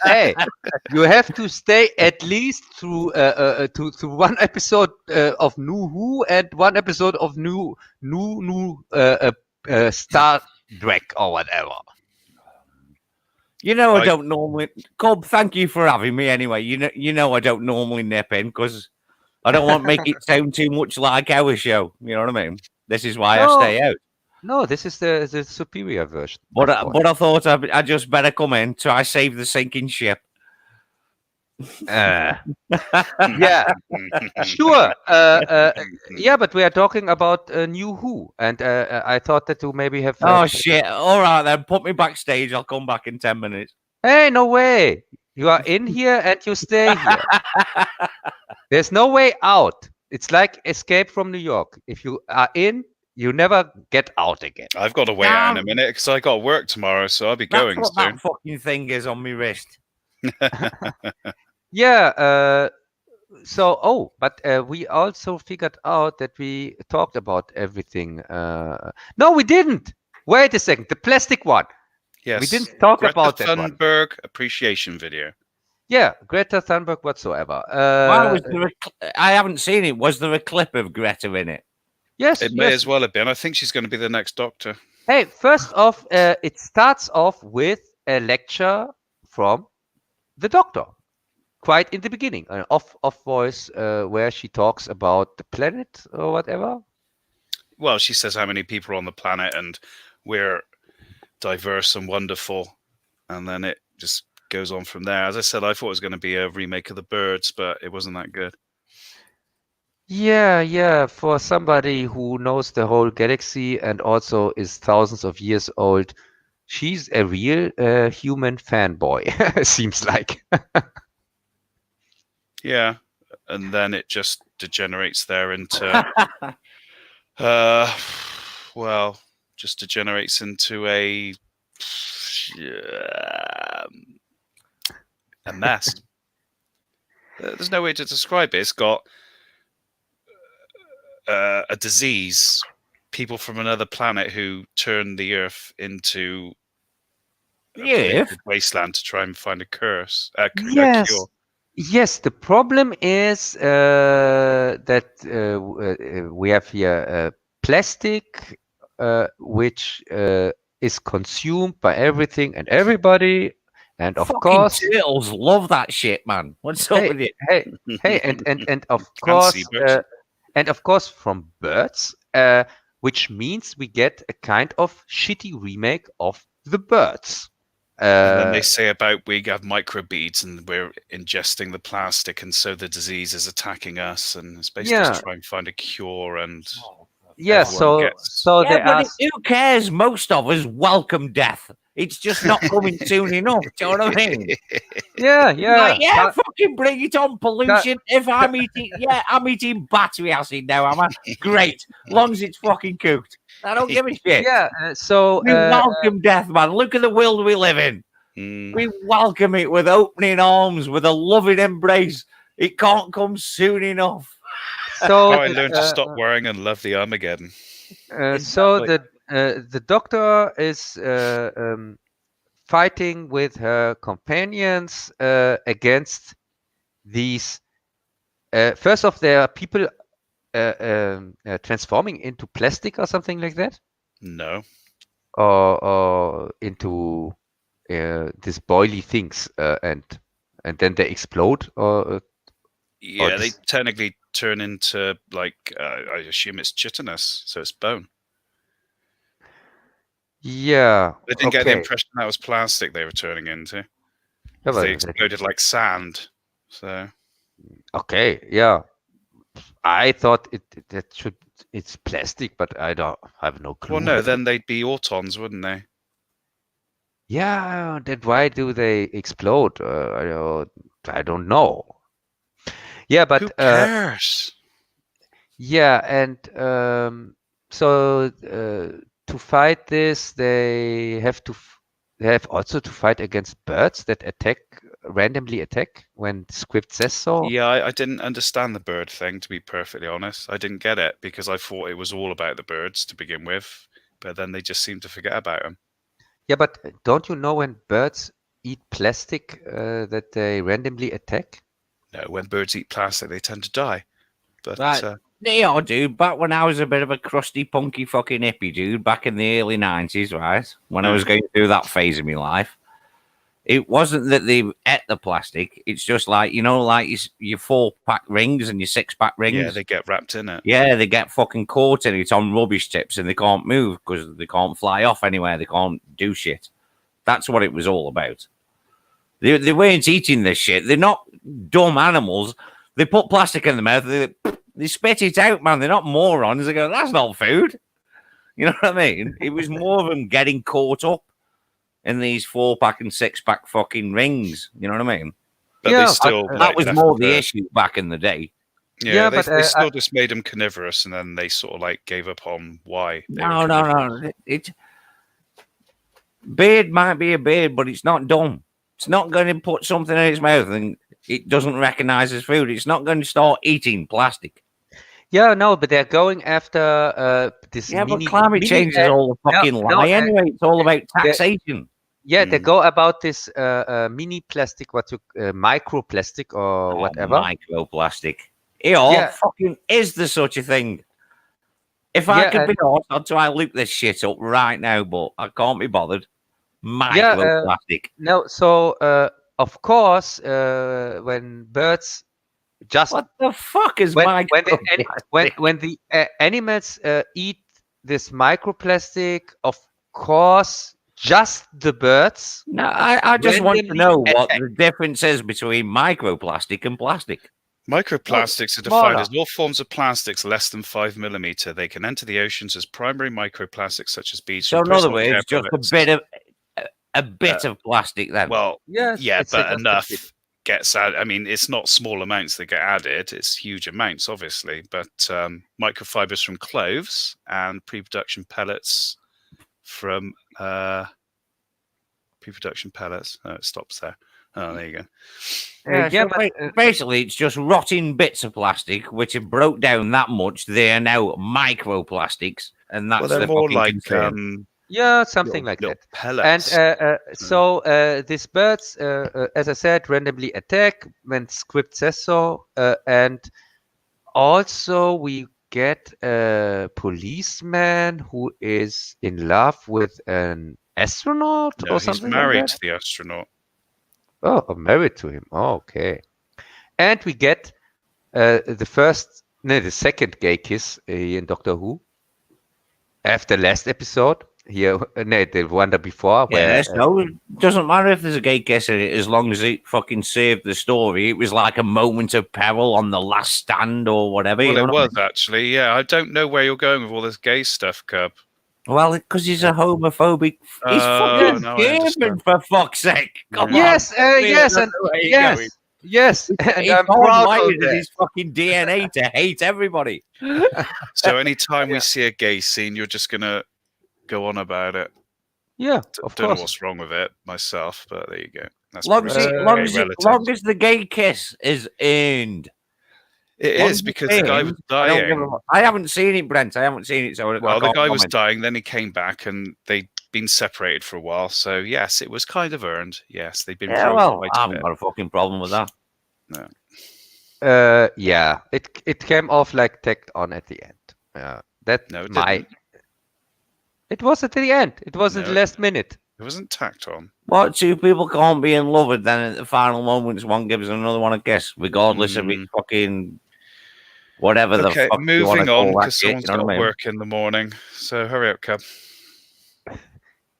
Hey, you have to stay at least through one episode of New Who and one episode of new Star Dreck or whatever. You know, I don't normally. Cobb, thank you for having me anyway. You know, I don't normally nip in because I don't want to make it sound too much like our show. You know what I mean? This is why I stay out. No, this is the superior version. But I thought I just better come in, try save the sinking ship. Yeah, sure. Yeah, but we are talking about New Who, and I thought that you maybe have. Oh shit! All right then, put me backstage. I'll come back in 10 minutes. Hey, no way! You are in here and you stay here. There's no way out. It's like Escape from New York. If you are in, you never get out again. I've got to wait out in a minute because I got work tomorrow, so I'll be going That's what soon. that fucking thing is on my wrist. Yeah. But we also figured out that we talked about everything. No, we didn't. Wait a second. The plastic one. Yes. We didn't talk Greta about that one. Thunberg appreciation video. Yeah, Greta Thunberg whatsoever. Why was there I haven't seen it. Was there a clip of Greta in it? Yes. It may as well have been. I think she's going to be the next Doctor. Hey, first off, it starts off with a lecture from the Doctor, quite in the beginning, an off voice where she talks about the planet or whatever. Well, she says how many people are on the planet and we're diverse and wonderful, and then it just goes on from there. As I said, I thought it was going to be a remake of The Birds, but it wasn't that good. Yeah. For somebody who knows the whole galaxy and also is thousands of years old, she's a real human fanboy, seems like. Yeah, and then it just degenerates there into, well, just degenerates into a mess. There's no way to describe it. It's got a disease, people from another planet who turn the Earth into a polluted wasteland to try and find a curse, a cure. Yes, the problem is that we have here plastic, which is consumed by everything and everybody, and of course, turtles love that shit, man. What's up with it? Hey, and of course, from birds, which means we get a kind of shitty remake of The Birds. And then they say about we have microbeads and we're ingesting the plastic, and so the disease is attacking us, and it's basically just trying to find a cure. And but who cares? Most of us welcome death. It's just not coming soon enough. Do you know what I mean? Yeah. Fucking bring it on, pollution. If I'm eating battery acid now, am I? Great, long as it's fucking cooked. I don't give a shit. We welcome death, man. Look at the world we live in. We welcome it with opening arms, with a loving embrace. It can't come soon enough. So I learned to stop worrying and love the Armageddon. So the doctor is fighting with her companions against these. First off, there are people transforming into plastic or something like that. No. Or into these boily things, and then they explode. They technically turn into I assume it's chitinous, so it's bone. Yeah. I didn't get the impression that was plastic they were turning into. They exploded like sand. So. Okay. Yeah. I thought it's plastic, but I have no clue. Well, no, then they'd be autons, wouldn't they? Yeah. Then why do they explode? I don't know. Yeah, but who cares? Yeah, and so to fight this, they have also to fight against birds that randomly attack when the script says so. Yeah, I didn't understand the bird thing, to be perfectly honest. I didn't get it because I thought it was all about the birds to begin with, but then they just seem to forget about them. Yeah, but don't you know when birds eat plastic that they randomly attack? No, when birds eat plastic, they tend to die. But they are, dude. Back when I was a bit of a crusty, punky fucking hippie, dude, back in the early 90s, right? When I was going through that phase of my life, it wasn't that they ate the plastic. It's just like, your 4-pack rings and your 6-pack rings. Yeah, they get wrapped in it. Yeah, they get fucking caught in it on rubbish tips and they can't move because they can't fly off anywhere. They can't do shit. That's what it was all about. They weren't eating this shit. They're not dumb animals. They put plastic in their mouth. They spit it out, man. They're not morons. They go, that's not food. You know what I mean? It was more of them getting caught up in these 4-pack and 6-pack fucking rings. You know what I mean? But they still, that was more the issue back in the day. Yeah, but they still just made them carnivorous, and then they sort of gave up on why. No. Beard might be a beard, but it's not dumb. It's not going to put something in its mouth and it doesn't recognize as food. It's not going to start eating plastic. Yeah, no, but they're going after this. Yeah, but climate change is all a fucking lie anyway. It's all about taxation. They go about this mini plastic, microplastic or whatever. Microplastic. Fucking is there such a thing? If I could be honest, I'd try to loop this shit up right now, but I can't be bothered. Microplastic. No, so of course, when birds just what the fuck is when the animals eat this microplastic, of course just the birds. No, I just want to randomly know what attack. the difference is between microplastic and plastic. Microplastics are defined smaller. as all forms of plastics less than 5 millimeter. They can enter the oceans as primary microplastics, such as beads. So, from in other personal care words, just products. a bit of plastic then. Well, Yes, yeah, it's but just a enough bit. gets added. I mean, it's not small amounts that get added; it's huge amounts, obviously. But microfibers from cloves and pre-production pellets from pre-production pellets. Oh, it stops there. Oh, there you go. Yeah, Yeah, so but basically, it's just rotting bits of plastic which have broke down that much. They are now microplastics, and Well, that's they're the more fucking like concern. yeah, something like little that. pellets. And so these birds, as I said, randomly attack when script says so. And also we get a policeman who is in love with an astronaut No, or he's something like married that. to the astronaut. Oh, married to him. Oh, okay. And we get the second gay kiss in Doctor Who after last episode. Here, no, the one before where Yeah, so it doesn't matter if there's a gay kiss in it as long as it fucking saved the story. It was like a moment of peril on the last stand or whatever. Well, you know it what I was actually. Yeah, I don't know where you're going with all this gay stuff, Cub. mean? Well, because he's a homophobic. He's Oh, fucking now I German, understand. for fuck's sake. Come on. yes, yes, and Yes. yes, and He's I'm proud of hardwired in that. his fucking DNA to hate everybody. So anytime Yeah. we see a gay scene, you're just gonna go on about it. Yeah, of Don't know course. what's wrong with it myself, but there you go. That's Long as, probably it, some long, gay as it, relatives. long as the gay kiss is earned. It Long is as it's because the guy was earned, I don't give dying. I haven't seen it, Brent. I haven't seen it, so I Well, the can't guy was comment. dying, then he came back, and they'd been separated for a while. So yes, it was kind of earned. Yes, they'd been Yeah, through well, quite I a haven't bit. got a fucking problem with that. Yeah, it came off like tacked on at the end. That No, it my didn't. it was at the end. It was at No, the last minute. It wasn't tacked on. What, two people can't be in love, and then at the final moments, one gives another one a kiss, regardless of its fucking whatever the Okay, fuck you want to moving on call that because shit. someone's You know got what I mean? work in the morning. So hurry up, Cub.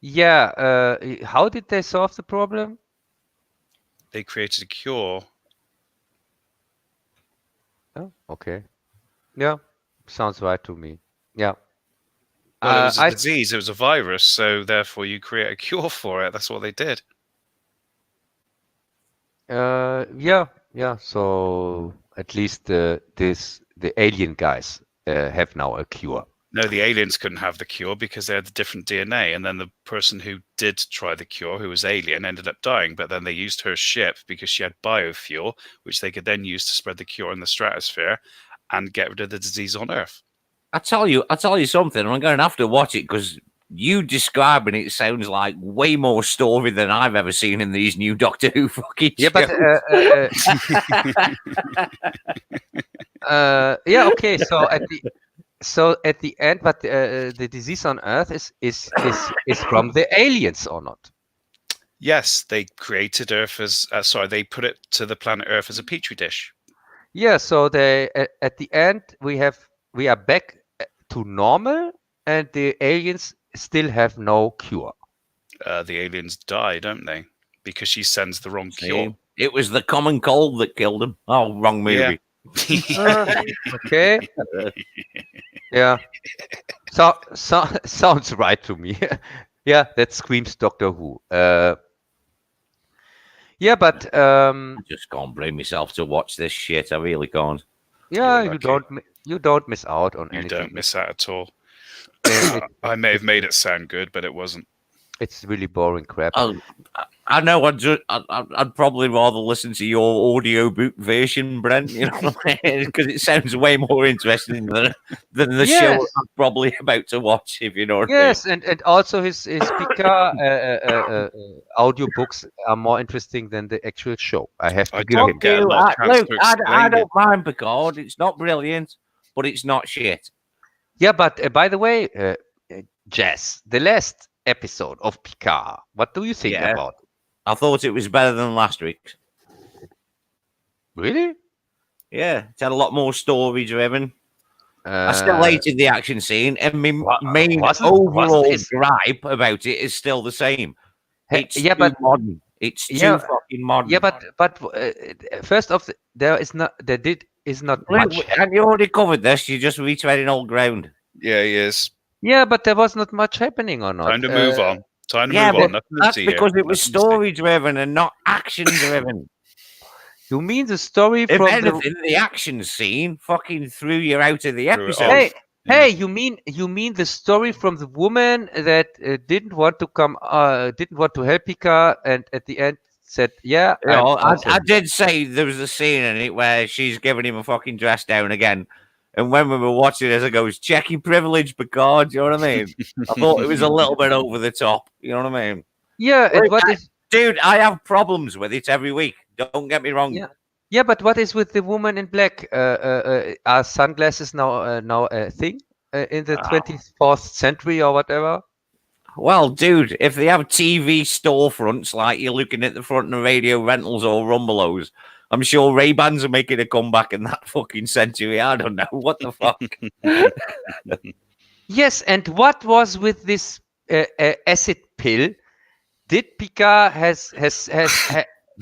Yeah. How did they solve the problem? They created a cure. Oh, okay. Yeah, sounds right to me. Yeah. Well, it was a I disease. It was a virus. So therefore, you create a cure for it. That's what they did. yeah. So at least the alien guys have now a cure. No, the aliens couldn't have the cure because they had the different DNA. And then the person who did try the cure, who was alien, ended up dying. But then they used her ship because she had biofuel, which they could then use to spread the cure in the stratosphere and get rid of the disease on Earth. I tell you something. I'm going to have to watch it because you describing it sounds like way more story than I've ever seen in these new Doctor Who fucking Yeah, but yeah, okay. So at the end, but the disease on Earth is from the aliens or not? Yes, they created Earth as they put it to the planet Earth as a petri dish. Yeah. So they at the end we are back to normal, and the aliens still have no cure. The aliens die, don't they? Because she sends the wrong cure. It was the common cold that killed him. Oh, wrong movie. Okay. Yeah. So sounds right to me. Yeah, that screams Doctor Who. Yeah, but I just can't bring myself to watch this shit. I really can't. yeah, You're you don't miss out on You anything. don't miss out at all. It- I may have made it sound good, but it wasn't. It's really boring crap. I know. I'd probably rather listen to your audiobook version, Brent. You know, because it sounds way more interesting than the show Yes. I'm probably about to watch. If you know what Yes, and also his Pika audiobooks are more interesting than the actual show. I have to I give don't him. get a lot of chance Luke, to I explain don't it. mind Picard. It's not brilliant, but it's not shit. Yeah, but by the way, Jess, the last episode of Picard, what do you think Yeah. about it? I thought it was better than last week's. Really? Yeah, it's had a lot more story driven. I still hated the action scene, and my main wasn't overall his- gripe about it is still the same. It's yeah, too but modern. It's yeah, too fucking modern. yeah, but first off, there is not much. And you already covered this. You just retreading old ground. Yeah, he is. Yeah, but there was not much happening or not. Time to move on. Time to Yeah, move on. but Nothing to that's see because here. it was Nothing to see. story driven and not action driven. You mean the story If from anything, the action scene fucking threw you out of the Threw it episode. off. Hey, Yeah. hey, you mean the story from the woman that didn't want to help Pika, and at the end said, "Yeah, You know, I'm also I did say there was a scene in it where she's giving him a fucking dress down again. And when we were watching it, I goes, check your privilege, Picard. You know what I mean? I thought it was a little bit over the top. You know what I mean? yeah." And Look, what is Dude, I have problems with it every week. Don't get me wrong. yeah. Yeah, but what is with the woman in black? Are sunglasses now a thing in the 24th century or whatever? Well, dude, if they have TV storefronts like you're looking at the front of Radio Rentals or Rumbelows, I'm sure Ray-Bans are making a comeback in that fucking century. I don't know. What the fuck? Yes, and what was with this acid pill? Did Pika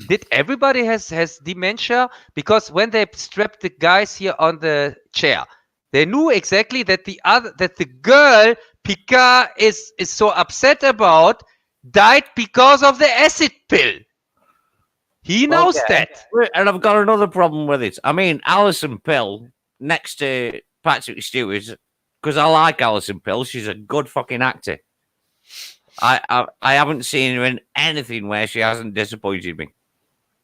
did everybody has dementia? Because when they strapped the guys here on the chair, they knew exactly that the girl Pika is so upset about died because of the acid pill. He knows Okay. that. And I've got another problem with it. I mean, Alison Pill next to Patrick Stewart, because I like Alison Pill. She's a good fucking actor. I haven't seen her in anything where she hasn't disappointed me.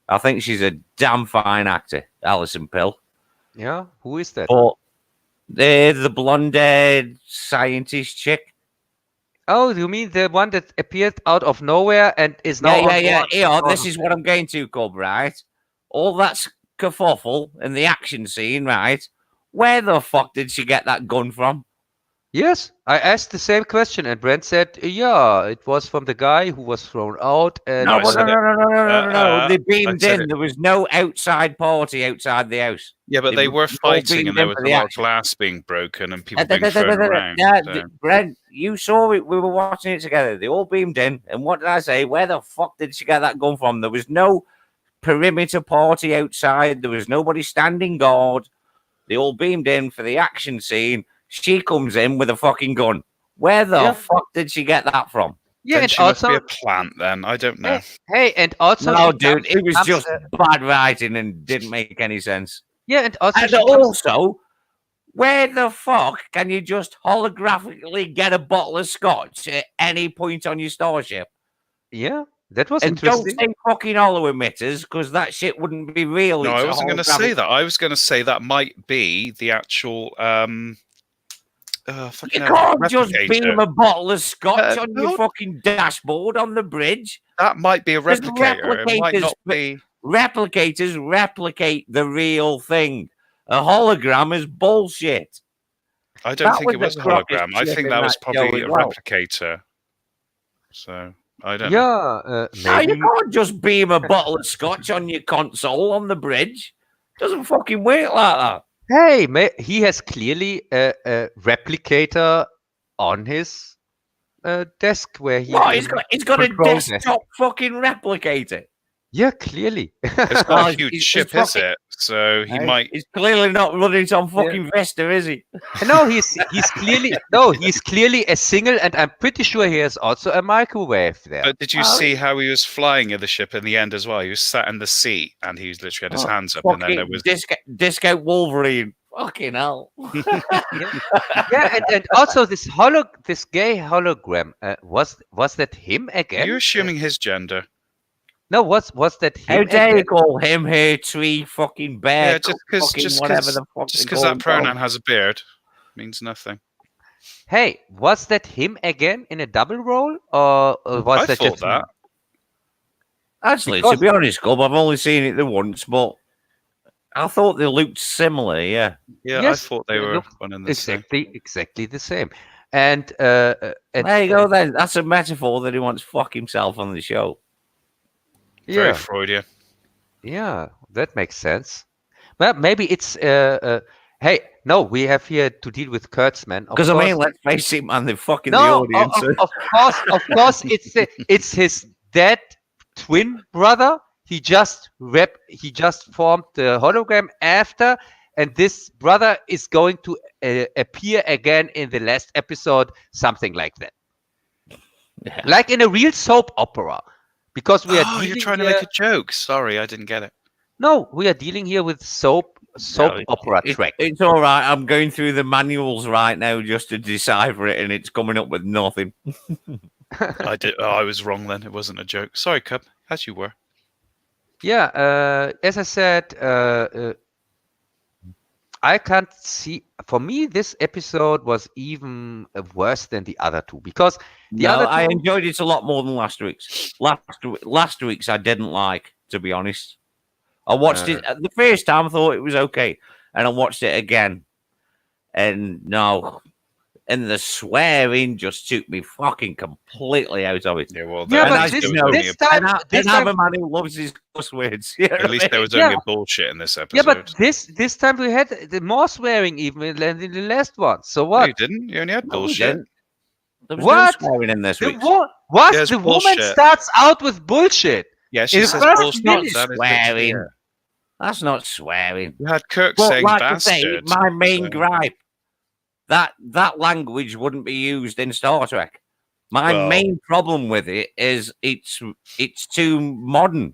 I think she's a damn fine actor, Alison Pill. Yeah, who is that? But the blonde-haired scientist chick. Oh, you mean the one that appeared out of nowhere and is now on Yeah. board? Here, this is what I'm going to, Cub, right? All that kerfuffle in the action scene, right? Where the fuck did she get that gun from? Yes, I asked the same question, and Brent said, "Yeah, it was from the guy who was thrown out." And No, I No. said it. They beamed said in. it. There was no outside party outside the house. Yeah, but they were all fighting beamed and there in was for a the lot of action. glass being broken and people being thrown around. so- Brent, you saw it. We were watching it together. They all beamed in. And what did I say? Where the fuck did she get that gun from? There was no perimeter party outside. There was nobody standing guard. They all beamed in for the action scene. She comes in with a fucking gun. Where the fuck did she get that from? yeah, Then and she must be also, a plant then. I don't know. hey, and also, No, she dude, it was comes, just bad writing and didn't make any sense. yeah, and also, And she comes- also, where the fuck can you just holographically get a bottle of scotch at any point on your starship? yeah, that was And don't interesting. say fucking hollow emitters, because that shit wouldn't be real. No, It's I a wasn't going to say holographic- that. I was going to say that might be the actual You fucking hell, can't just replicator. beam a bottle of scotch on your no. fucking dashboard on the bridge. That might be a There's replicator. It might replicators, not be. Replicators replicate the real thing. A hologram is bullshit. I don't That think it was was the a crocodile hologram. I chip think in that was that show probably as a well. replicator. So I don't know. Yeah, No, you maybe. can't just beam a bottle of scotch on your console on the bridge. Doesn't fucking work like that. Hey, he has clearly a replicator on his desk where he. What? He's got a control desk. desktop fucking replicator. Yeah, clearly. It's Oh, not a he's- huge he's chip, is fucking- it? So he might. He's clearly not running it on fucking Vesta, is he? No, he's clearly a single, and I'm pretty sure he has also a microwave there. But did you see how he was flying in the ship in the end as well? He was sat in the seat and he was literally had his hands up, and then there was. Disco Wolverine. Fucking hell. Yeah, and also this gay hologram was that him Are again? you assuming his gender? No, was that him? How dare again? you call him, her, tree, fucking bear? Yeah, just because fucking just whatever because the fuck just they because call that him. pronoun has a beard means nothing. Hey, was that him again in a double role, or was I that thought just that. Actually, Because- to be honest, Cub, I've only seen it the once, but I thought they looked similar, yeah. Yeah, Yes, I thought they they were look one and the same. exactly the same? And There you go then. That's a metaphor that he wants to fuck himself on the show. Very Yeah, Freudian. yeah, that makes sense. Well, maybe it's hey, No, we have here to deal with Kurtzman. Because I mean, let's face it, man, they're fucking the no, audience. of course, it's his dead twin brother. He just formed the hologram after, and this brother is going to appear again in the last episode, something like that, like in a real soap opera. Because we are. Oh, you're trying to make a joke. Sorry, I didn't get it. No, we are dealing here with soap opera track. It's all right. I'm going through the manuals right now just to decipher it, and it's coming up with nothing. I was wrong then. It wasn't a joke. Sorry, Cub. As you were. Yeah, as I said, I can't see. For me, this episode was even worse than the other two because I enjoyed it a lot more than last week's. Last week's I didn't like, to be honest. I watched it the first time. I thought it was okay, and I watched it again, and no, and the swearing just took me fucking completely out of it. Yeah, well, but this time, I'm a man who loves his cuss words. At least there was only bullshit in this episode. Yeah, but this time we had the more swearing even than in the last one. So what? No, you didn't. You only had bullshit. There was no swearing in this week. What? The woman starts out with bullshit. Yeah, she says bullshit. Not swearing. That's not swearing. You had Kirk saying like bastard. My main gripe, that language wouldn't be used in Star Trek. My main problem with it is it's too modern.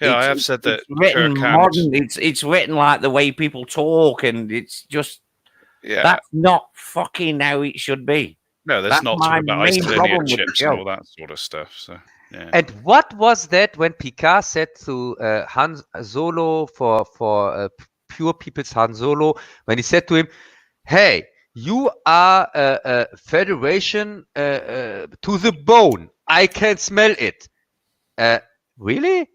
Yeah, I have said that it's written modern. It's written like the way people talk, and it's just that's not fucking how it should be. No, that's not talking about isolated chips and all that sort of stuff. So. Yeah. And what was that when Picard said to Han Solo for Pure People's Han Solo, when he said to him, "Hey, you are a Federation to the bone. I can smell it." Really?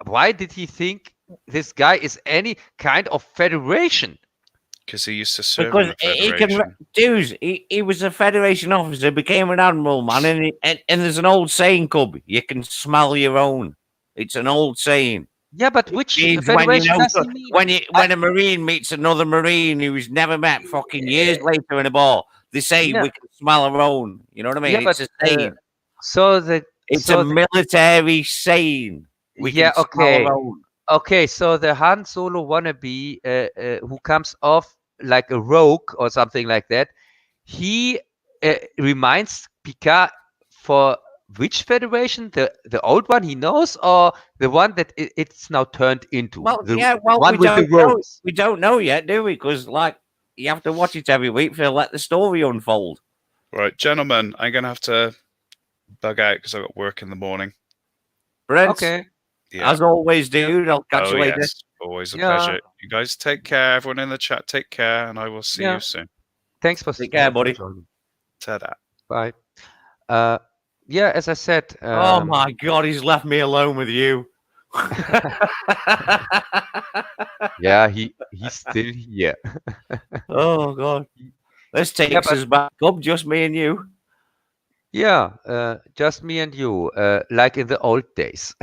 Why did he think this guy is any kind of Federation? Because he used to serve in the Federation. He was a Federation officer, became an admiral, man, and there's an old saying, Cub, you can smell your own. It's an old saying. Yeah, but which Federation does he mean? When a Marine meets another Marine who's never met fucking years later in a bar, they say we can smell our own. You know what I mean? Yeah, it's a saying. It's a military saying. Okay, so the Han Solo wannabe who comes off like a rogue or something like that, he reminds Picard for which Federation? The old one he knows, or the one that it's now turned into? Well, we don't know yet, do we? Because you have to watch it every week to let the story unfold. Right, gentlemen, I'm gonna have to bug out because I've got work in the morning. Brent, okay. Yeah. As always, dude. I'll catch you later. Yes. Always a pleasure. You guys take care. Everyone in the chat, take care, and I will see you soon. Thanks for take care, buddy. Ta-da. Bye. Yeah, as I said. Oh my God, he's left me alone with you. Yeah, he's still here. Oh God, this takes us back up, just me and you. Yeah, just me and you, like in the old days.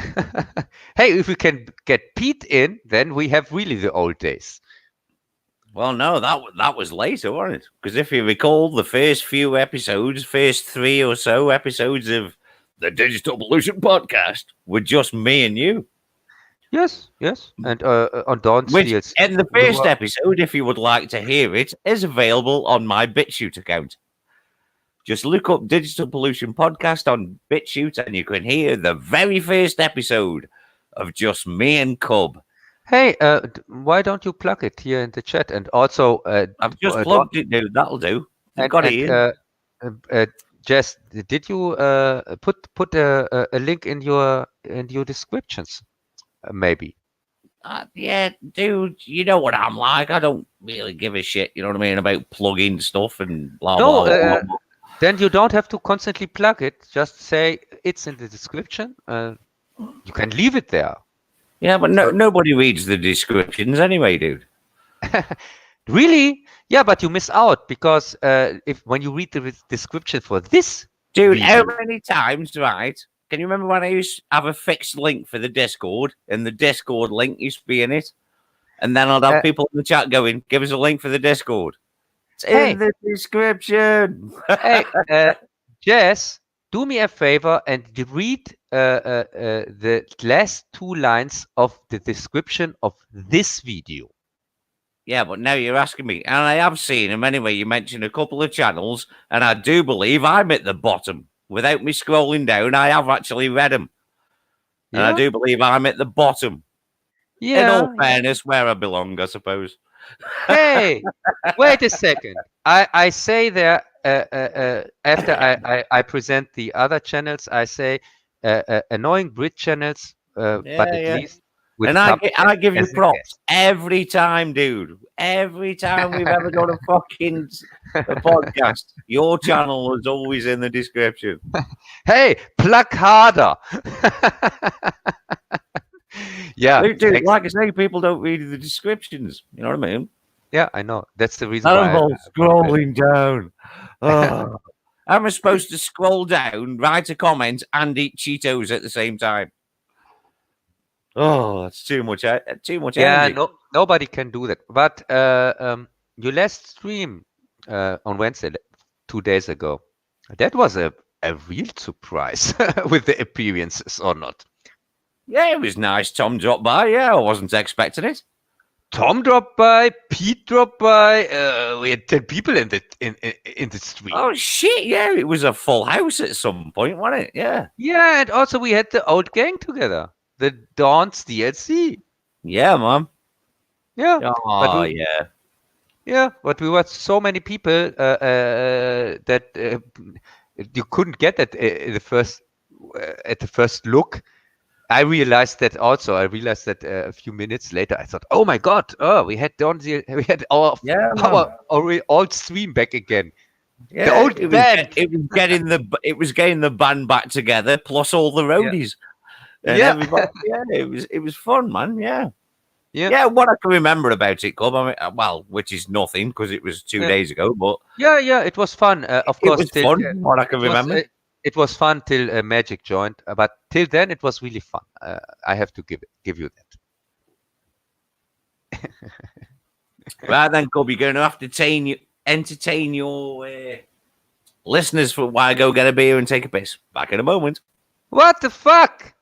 Hey, if we can get Pete in, then we have really the old days. Well, no, that was later, wasn't it? Because if you recall, the first few episodes, first 3 or so episodes of the Digital Evolution podcast were just me and you. Yes, and on Dawn's Fields. And the first episode, if you would like to hear it, is available on my BitChute account. Just look up Digital Pollution Podcast on BitChute and you can hear the very first episode of just me and Cub. Hey, why don't you plug it here in the chat? And also... I've just plugged it, dude. That'll do. I've got it in. Jess, did you put a link in your descriptions? Maybe. Yeah, dude, you know what I'm like. I don't really give a shit, you know what I mean, about plugging stuff and blah, blah, blah. Then you don't have to constantly plug it. Just say it's in the description. You can leave it there. Yeah, but nobody reads the descriptions anyway, dude. Really? Yeah, but you miss out because when you read the description for this, dude, how many times, right? Can you remember when I used to have a fixed link for the Discord, and the Discord link used to be in it? And then I'll have people in the chat going, "Give us a link for the Discord." It's in the description. Hey, Jess, do me a favor and read the last 2 lines of the description of this video. Yeah, but now you're asking me, and I have seen them anyway. You mentioned a couple of channels, and I do believe I'm at the bottom. Without me scrolling down, I have actually read them. And I do believe I'm at the bottom. Yeah. In all fairness, where I belong, I suppose. Hey, wait a second. I say there after I present the other channels, I say annoying Brit Channels, but at least with and Pup I give you as a props guest. every time, dude. Every time we've ever done a fucking a podcast, your channel is always in the description. Hey, plug harder. Yeah, Dude, like I say, people don't read the descriptions. You know what I mean? yeah, I know. That's the reason None why. of us scrolling down. Oh. I'm supposed to scroll down, write a comment, and eat Cheetos at the same time. Oh, that's too much. Too much Yeah, energy. nobody can do that. But your last stream on Wednesday, 2 days ago, that was a real surprise with the appearances or not. Yeah, it was nice. Tom dropped by. Yeah, I wasn't expecting it. Tom dropped by, Pete dropped by. We had 10 people in the stream. Oh shit! Yeah, it was a full house at some point, wasn't it? Yeah. Yeah, and also we had the old gang together, the Dawn's DLC. Yeah, man. Yeah. Oh, yeah. Yeah, but we were so many people that you couldn't get that at the first look. I realized that also. I realized that a few minutes later. I thought, "Oh my God! Oh, we had our old stream back again. Yeah, the old band. It was getting the band back together, plus all the roadies. And everybody. Yeah, it was fun, man. Yeah. Yeah, what I can remember about it, Club, I mean, well, which is nothing because it was 2 days ago, but yeah, it was fun. Of course, it was fun. What I can remember. It was fun till Magic joined, but till then it was really fun. I have to give you that. Right then, Cub, you're going to have to entertain your listeners for while I go get a beer and take a piss. Back in a moment. What the fuck?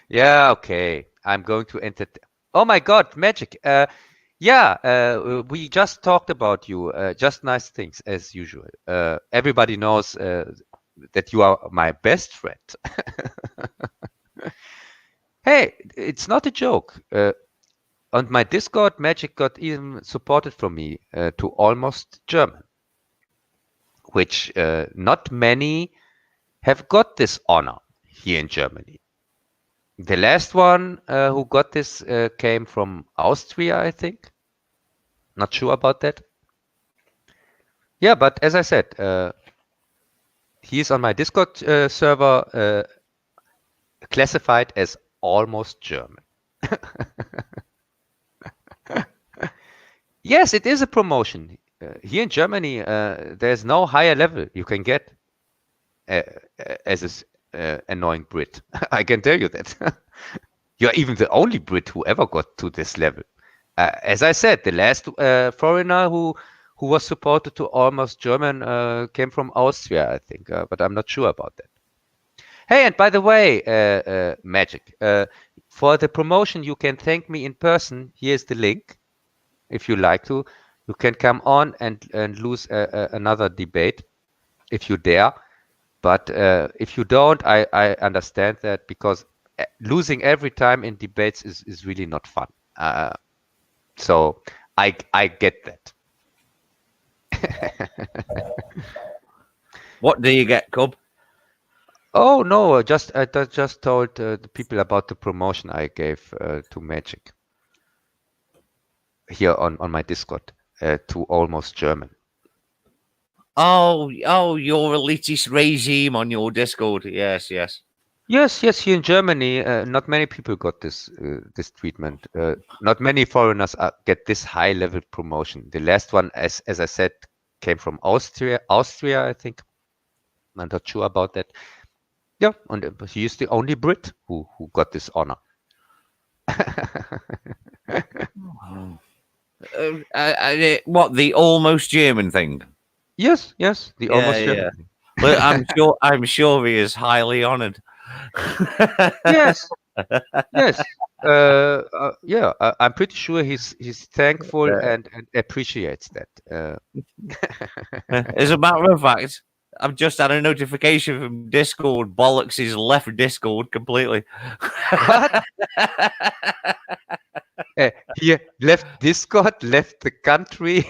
Yeah, okay. I'm going to entertain. Oh my God, Magic. We just talked about you. Just nice things as usual. Everybody knows that you are my best friend. Hey, it's not a joke. On my Discord, Magic got even supported from me to almost German, which not many have got this honor here in Germany. The last one who got this came from Austria, I think. Not sure about that. Yeah, but as I said, he's on my Discord server classified as almost German. Yes, it is a promotion. Here in Germany, there's no higher level you can get as a annoying Brit. I can tell you that. You're even the only Brit who ever got to this level. As I said, the last foreigner who was supported to almost German came from Austria, I think, but I'm not sure about that. Hey, and by the way, Magic, for the promotion, you can thank me in person. Here's the link. If you like to, you can come on and lose another debate if you dare. But if you don't, I understand that, because losing every time in debates is really not fun. So I get that. What do you get, Cub? Oh no! I just told the people about the promotion I gave to Magic here on my Discord to almost German. Oh, your elitist regime on your Discord. Yes. Yes. Here in Germany, not many people got this treatment. Not many foreigners get this high level promotion. The last one, as I said, came from Austria, I think. I'm not sure about that. Yeah, and he is the only Brit who got this honor. What, the almost German thing? Yes, the almost Yeah. German thing. Well, I'm sure he is highly honoured. Yes, yes. Yeah, I'm pretty sure he's thankful and appreciates that. As a matter of fact, I've just had a notification from Discord. Bollocks is left Discord completely. What? He left Discord, left the country.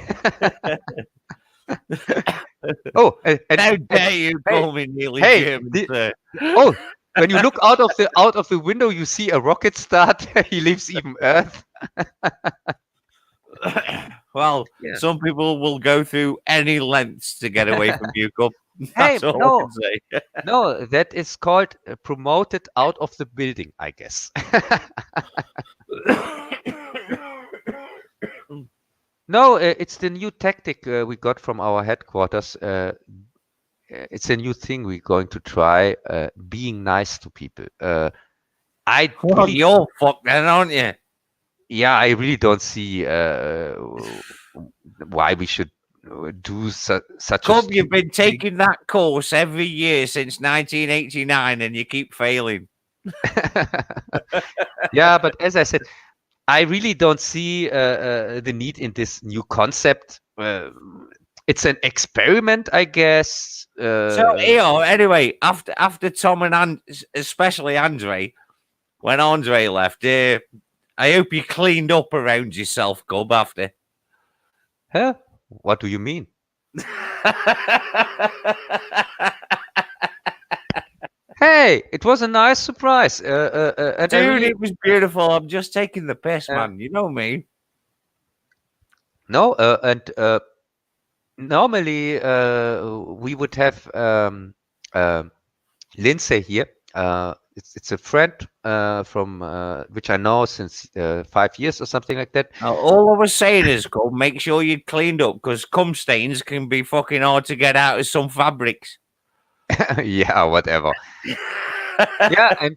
Oh, How dare you call me nearly German, sir? Oh, when you look out of the window, you see a rocket start. He leaves even Earth. Well, Yeah. some people will go through any lengths to get away from you, Cub. Hey, That's all no. I can say. No, that is called promoted out of the building, I guess. No, it's the new tactic we got from our headquarters. It's a new thing we're going to try, being nice to people. Well, Really, you're fucked then, aren't you? yeah, I really don't see why we should do such a Cub, you've been stupid thing. taking that course every year since 1989 and you keep failing. Yeah, but as I said, I really don't see the need in this new concept. It's an experiment, I guess. So, anyway, after Tom and especially Andre, when Andre left, I hope you cleaned up around yourself, Cub, after. Huh? What do you mean? Hey, it was a nice surprise. And I Dude, really, it was beautiful. I'm just taking the piss, man. You know me. no, and normally we would have Lindsay here. It's a friend from which I know since 5 years or something like that. All I was saying is, Cub, make sure you cleaned up because cum stains can be fucking hard to get out of some fabrics. Yeah, whatever. Yeah, and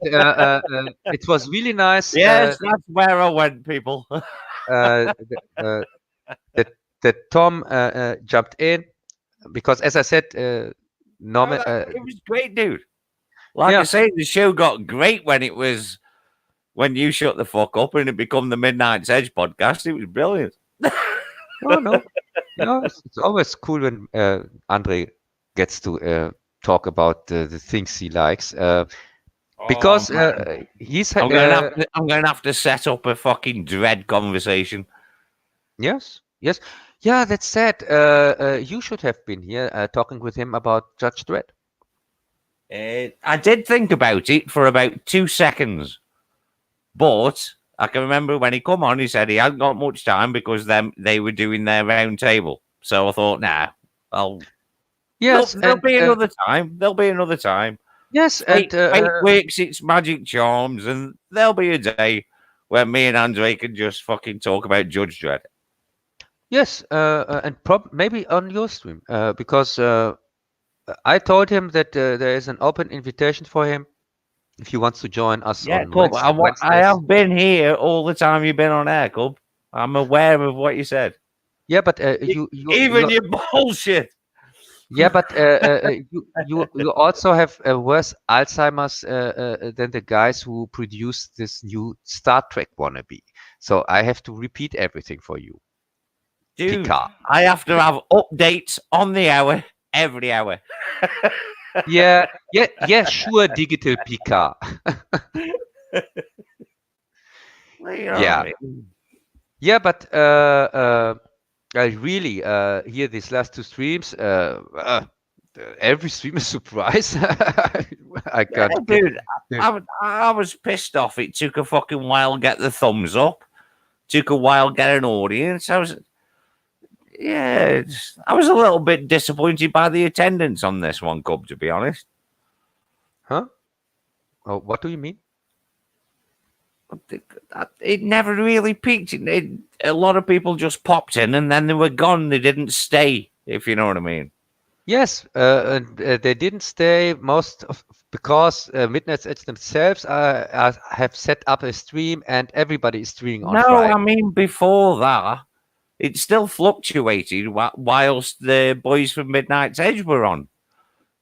it was really nice. Yes, that's where I went, people. That Tom jumped in because, as I said, It was great, dude. Like Yeah. I say, the show got great when you shut the fuck up and it became the Midnight's Edge podcast. It was brilliant. no, it's always cool when Andre gets to talk about the things he likes because he's. I'm going to have to set up a fucking Dread conversation. Yes. Yeah, that's sad. You should have been here talking with him about Judge Dredd. I did think about it for about 2 seconds, but I can remember when he come on, he said he hadn't got much time because they were doing their round table. So I thought, nah, Yes, there'll be another time. There'll be another time. Yes, Fate and works its magic charms, and there'll be a day where me and Andre can just fucking talk about Judge Dredd. yes, and maybe on your stream because I told him that there is an open invitation for him if he wants to join us Yeah, on Cub. Wednesdays. I have been here all the time you've been on air, Cub. I'm aware of what you said. Yeah, but you Even your bullshit. yeah, but you also have worse Alzheimer's than the guys who produced this new Star Trek wannabe. So I have to repeat everything for you. Dude, Picard. I have to have updates on the hour, every hour. Yeah, sure, digital Picard. Well, you know Yeah. what I mean? Yeah, but I really hear these last two streams. Every stream is a surprise. I Yeah, can't. dude, I was pissed off. It took a fucking while to get the thumbs up. Took a while to get an audience. I was a little bit disappointed by the attendance on this one, Cub, to be honest. Huh? Oh, what do you mean? It never really peaked. A lot of people just popped in and then they were gone. They didn't stay, if you know what I mean. Yes, and they didn't stay because Midnight's Edge themselves have set up a stream and everybody is streaming on No, Friday. I mean before that, it still fluctuated whilst the boys from Midnight's Edge were on.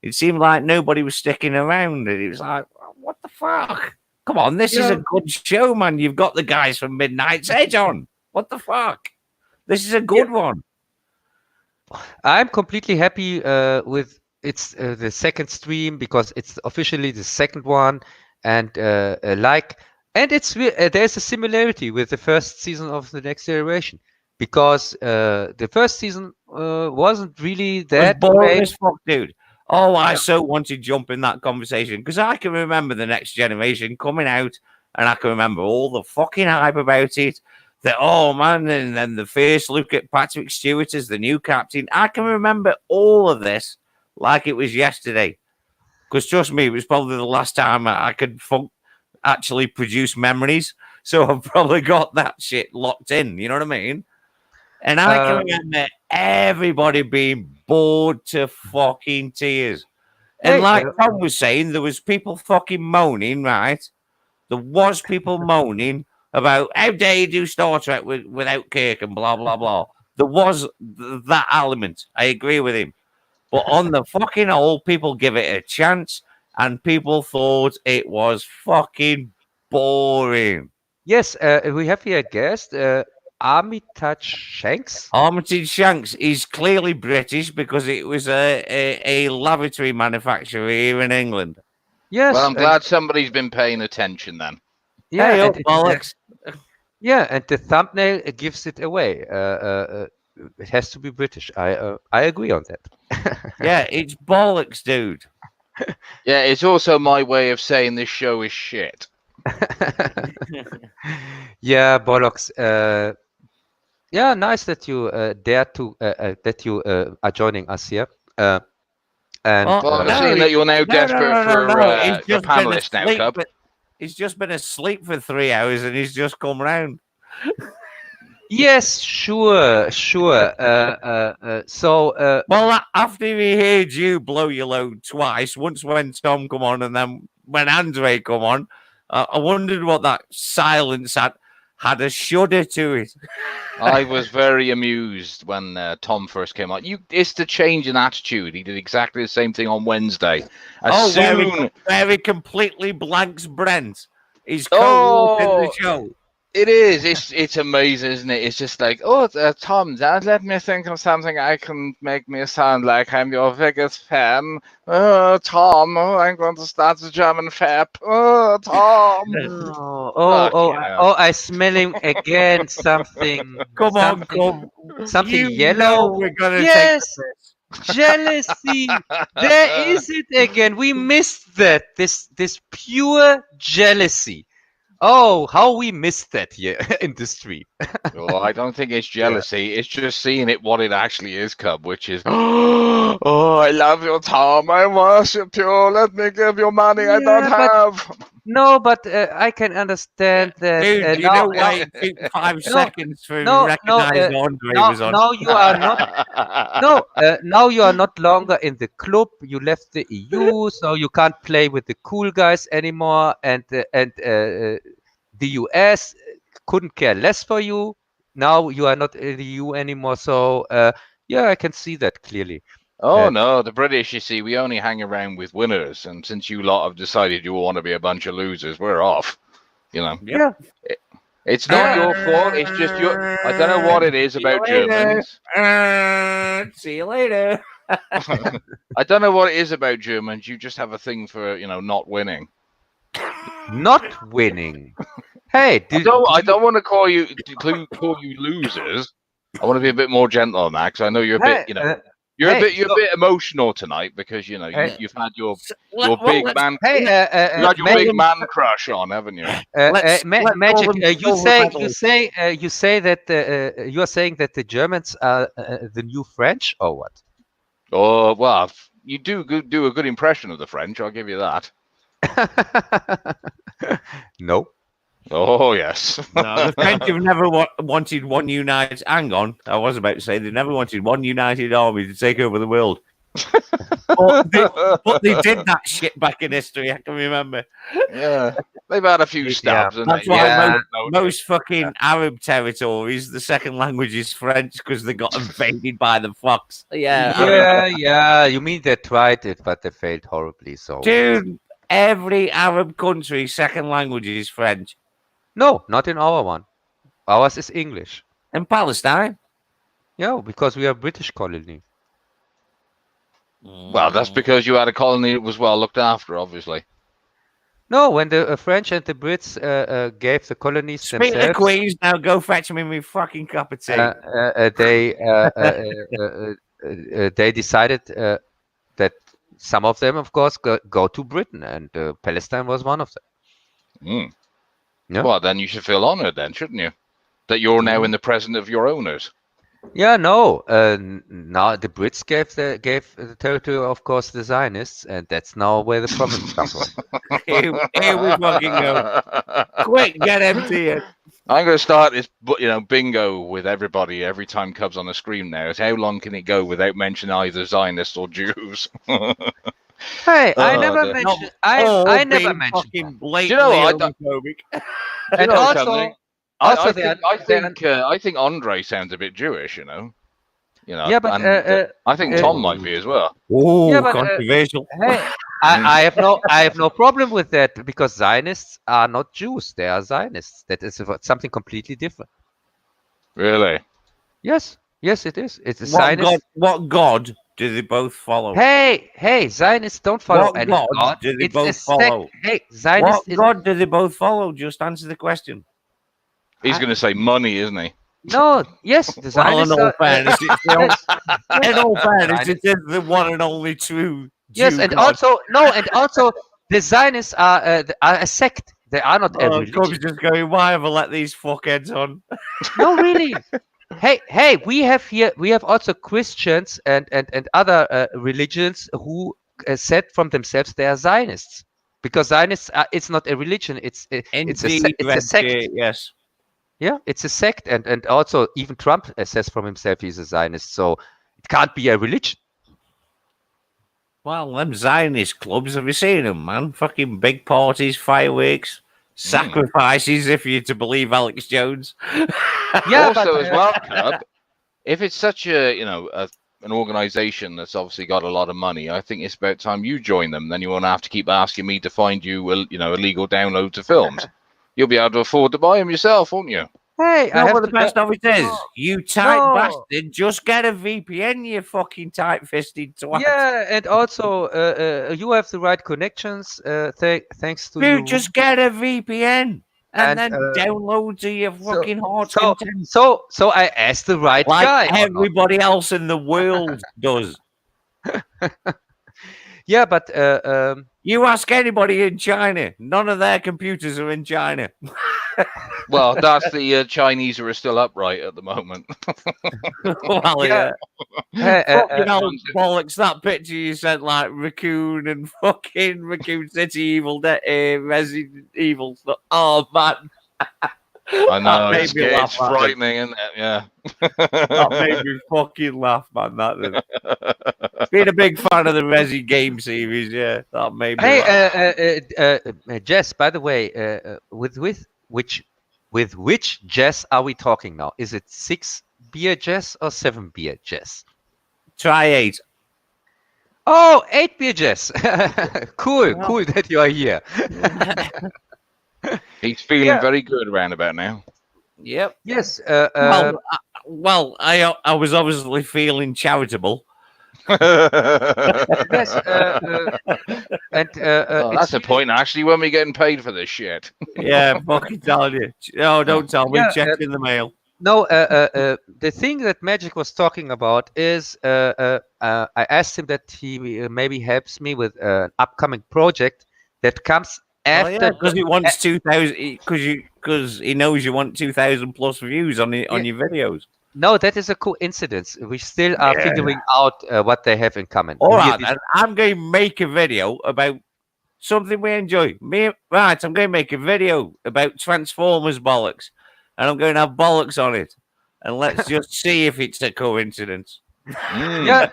It seemed like nobody was sticking around, and it was like, what the fuck? Come on, this is a good show, man. You've got the guys from Midnight's Edge on. What the fuck? This is a good one. I'm completely happy with it's the second stream because it's officially the second one, and there's a similarity with the first season of the Next Generation because the first season wasn't really that boring great. as fuck, dude. Oh, I so want to jump in that conversation because I can remember the Next Generation coming out, and I can remember all the fucking hype about it. That, oh man, and then the first look at Patrick Stewart as the new captain. I can remember all of this like it was yesterday. Because trust me, it was probably the last time I could actually produce memories. So I've probably got that shit locked in. You know what I mean? And I can remember everybody being bored to fucking tears. And like Tom was saying, there was people fucking moaning, right? There was people moaning about how dare you do Star Trek without Kirk and blah, blah, blah. There was that element. I agree with him. But on the fucking whole, people give it a chance and people thought it was fucking boring. Yes, we have here a guest, Armitage Shanks. Armitage Shanks is clearly British because it was a lavatory manufacturer here in England. Yes. Well, I'm glad somebody's been paying attention then. Yeah, hey, and bollocks. Yeah, and the thumbnail gives it away. It has to be British. I agree on that. Yeah, it's bollocks, dude. Yeah, it's also my way of saying this show is shit. Yeah, bollocks. Yeah, nice that you dare to that you are joining us here. And Well, seeing that you're now desperate for panelists now, Cub. He's just been asleep for 3 hours and he's just come round. Yes, sure. Well, after he heard you blow your load twice, once when Tom come on and then when Andre come on, I wondered what that silence had a shudder to it. I was very amused when Tom first came on. It's the change in attitude. He did exactly the same thing on Wednesday. Where he completely blanks Brent. He's co-hosting the show. It is. It's amazing, isn't it? It's just like, Tom, let me think of something I can make me sound like I'm your biggest fan. Tom, I'm going to start the German fap. Tom. I'm smelling again something. Something yellow. We're gonna take jealousy. There is it again. We missed that. This pure jealousy. Oh, how we missed that here in the stream. Oh, I don't think it's jealousy. Yeah. It's just seeing it what it actually is, Cub, which is, oh, I love you, Tom. I worship you. Let me give you money I don't have. No, but I can understand that. Dude, you know why it took 5 seconds for him to recognize Andre was on. Now you are not. Now you are not longer in the club. You left the EU, so you can't play with the cool guys anymore. And the US couldn't care less for you. Now you are not in the EU anymore. So yeah, I can see that clearly. Oh, no, the British, you see, we only hang around with winners. And since you lot have decided you want to be a bunch of losers, we're off. You know? Yeah. It's not your fault. It's just I don't know what it is about Germans. See you later. I don't know what it is about Germans. You just have a thing for, not winning. Not winning? Hey, I don't want to call you losers. I want to be a bit more gentle on that because I know you're a bit, You're a bit emotional tonight because you've had your big man. You had your big man crush on, haven't you? Magic. You say that you are saying that the Germans are the new French, or what? Oh well, you do a good impression of the French. I'll give you that. No. Oh yes. No, the French have never wanted one united. Hang on, I was about to say they never wanted one united army to take over the world. but they did that shit back in history. I can remember. Yeah, they've had a few stabs. And That's why most fucking Arab territories, the second language is French because they got invaded by the fox. Yeah. You mean they tried it, but they failed horribly. So, dude, every Arab country, second language is French. No, not in our one. Ours is English. In Palestine? Yeah, because we are a British colony. Well, that's because you had a colony that was well looked after, obviously. No, when the French and the Brits gave the colonies Speak themselves, the Queens, now go fetch me my fucking cup of tea. They decided that some of them, of course, go to Britain, and Palestine was one of them. Yeah. Well, then you should feel honoured, then, shouldn't you? That you're now in the presence of your owners. Yeah, no. Now the Brits gave the territory, of course, the Zionists, and that's now where the problems come from. Here we fucking go. Quick, get empty it. I'm going to start this, bingo with everybody every time Cubs on the screen now. Is how long can it go without mentioning either Zionists or Jews? Hey, I never mentioned. I never mentioned. Do you know what? And I think Andre sounds a bit Jewish, Yeah, but and, I think Tom might be as well. Oh, Yeah, but, controversial. Hey, I have no problem with that because Zionists are not Jews; they are Zionists. That is something completely different. Really? Yes, it is. It's a Zionist. What God do they both follow? Hey, Zionists don't follow What any God God. do they It's both a follow? sect. Hey, Zionists. What God do they both follow? Just answer the question. He's going to say money, isn't he? No, yes, the Zionists. In all fairness, it is the one and only true. Yes, and God. also the Zionists are a sect. They are not a religion. Cubs just going, why have I let these fuckheads on? No, really. Hey, we have also Christians and other religions who said from themselves they are Zionists, because Zionists it's not a religion. It's a sect. Yes. Yeah, it's a sect, and also even Trump says from himself he's a Zionist, so it can't be a religion. Well, them Zionist clubs, have you seen them, man? Fucking big parties, fireworks, sacrifices, if you're to believe Alex Jones. Yeah, also as well, Cub, if it's such an organization that's obviously got a lot of money, I think it's about time you join them. Then you won't have to keep asking me to find you, illegal downloads of films. You'll be able to afford to buy them yourself, won't you? Hey, what the best of it is? You tight bastard, just get a VPN, you fucking tight-fisted twat. Yeah, and also you have the right connections. Thanks to you. you. Just get a VPN and then download to your fucking heart's content. So I asked the right guy. Everybody else in the world does. Yeah, but you ask anybody in China, none of their computers are in China. Well, that's the Chinese who are still upright at the moment. Well, yeah. Fucking old bollocks, that picture you sent, like Raccoon and fucking Raccoon City Evil, Resident Evil stuff. Oh, man. I know, it's frightening, isn't it? Yeah. That made me fucking laugh, man. That did. Being a big fan of the Resi game series, yeah, that made me laugh. Jess, by the way, with which Jess are we talking now? Is it 6 beer Jess or 7 beer Jess? Try 8. Oh, 8 beer Jess. Cool that you are here. He's feeling very good around about now. Yep. Yes. Well, I was obviously feeling charitable. Yes. That's a point, actually, when we're getting paid for this shit. Yeah, fucking tell you. Oh, don't tell me. Checked in the mail. No, the thing that Magic was talking about is I asked him that he maybe helps me with an upcoming project that comes after, because he wants 2,000. Because he knows you want 2,000 plus views on your videos. No, that is a coincidence. We still are figuring out what they have in common. All right, and I'm going to make a video about something we enjoy. I'm going to make a video about Transformers bollocks, and I'm going to have bollocks on it, and let's just see if it's a coincidence. Yeah.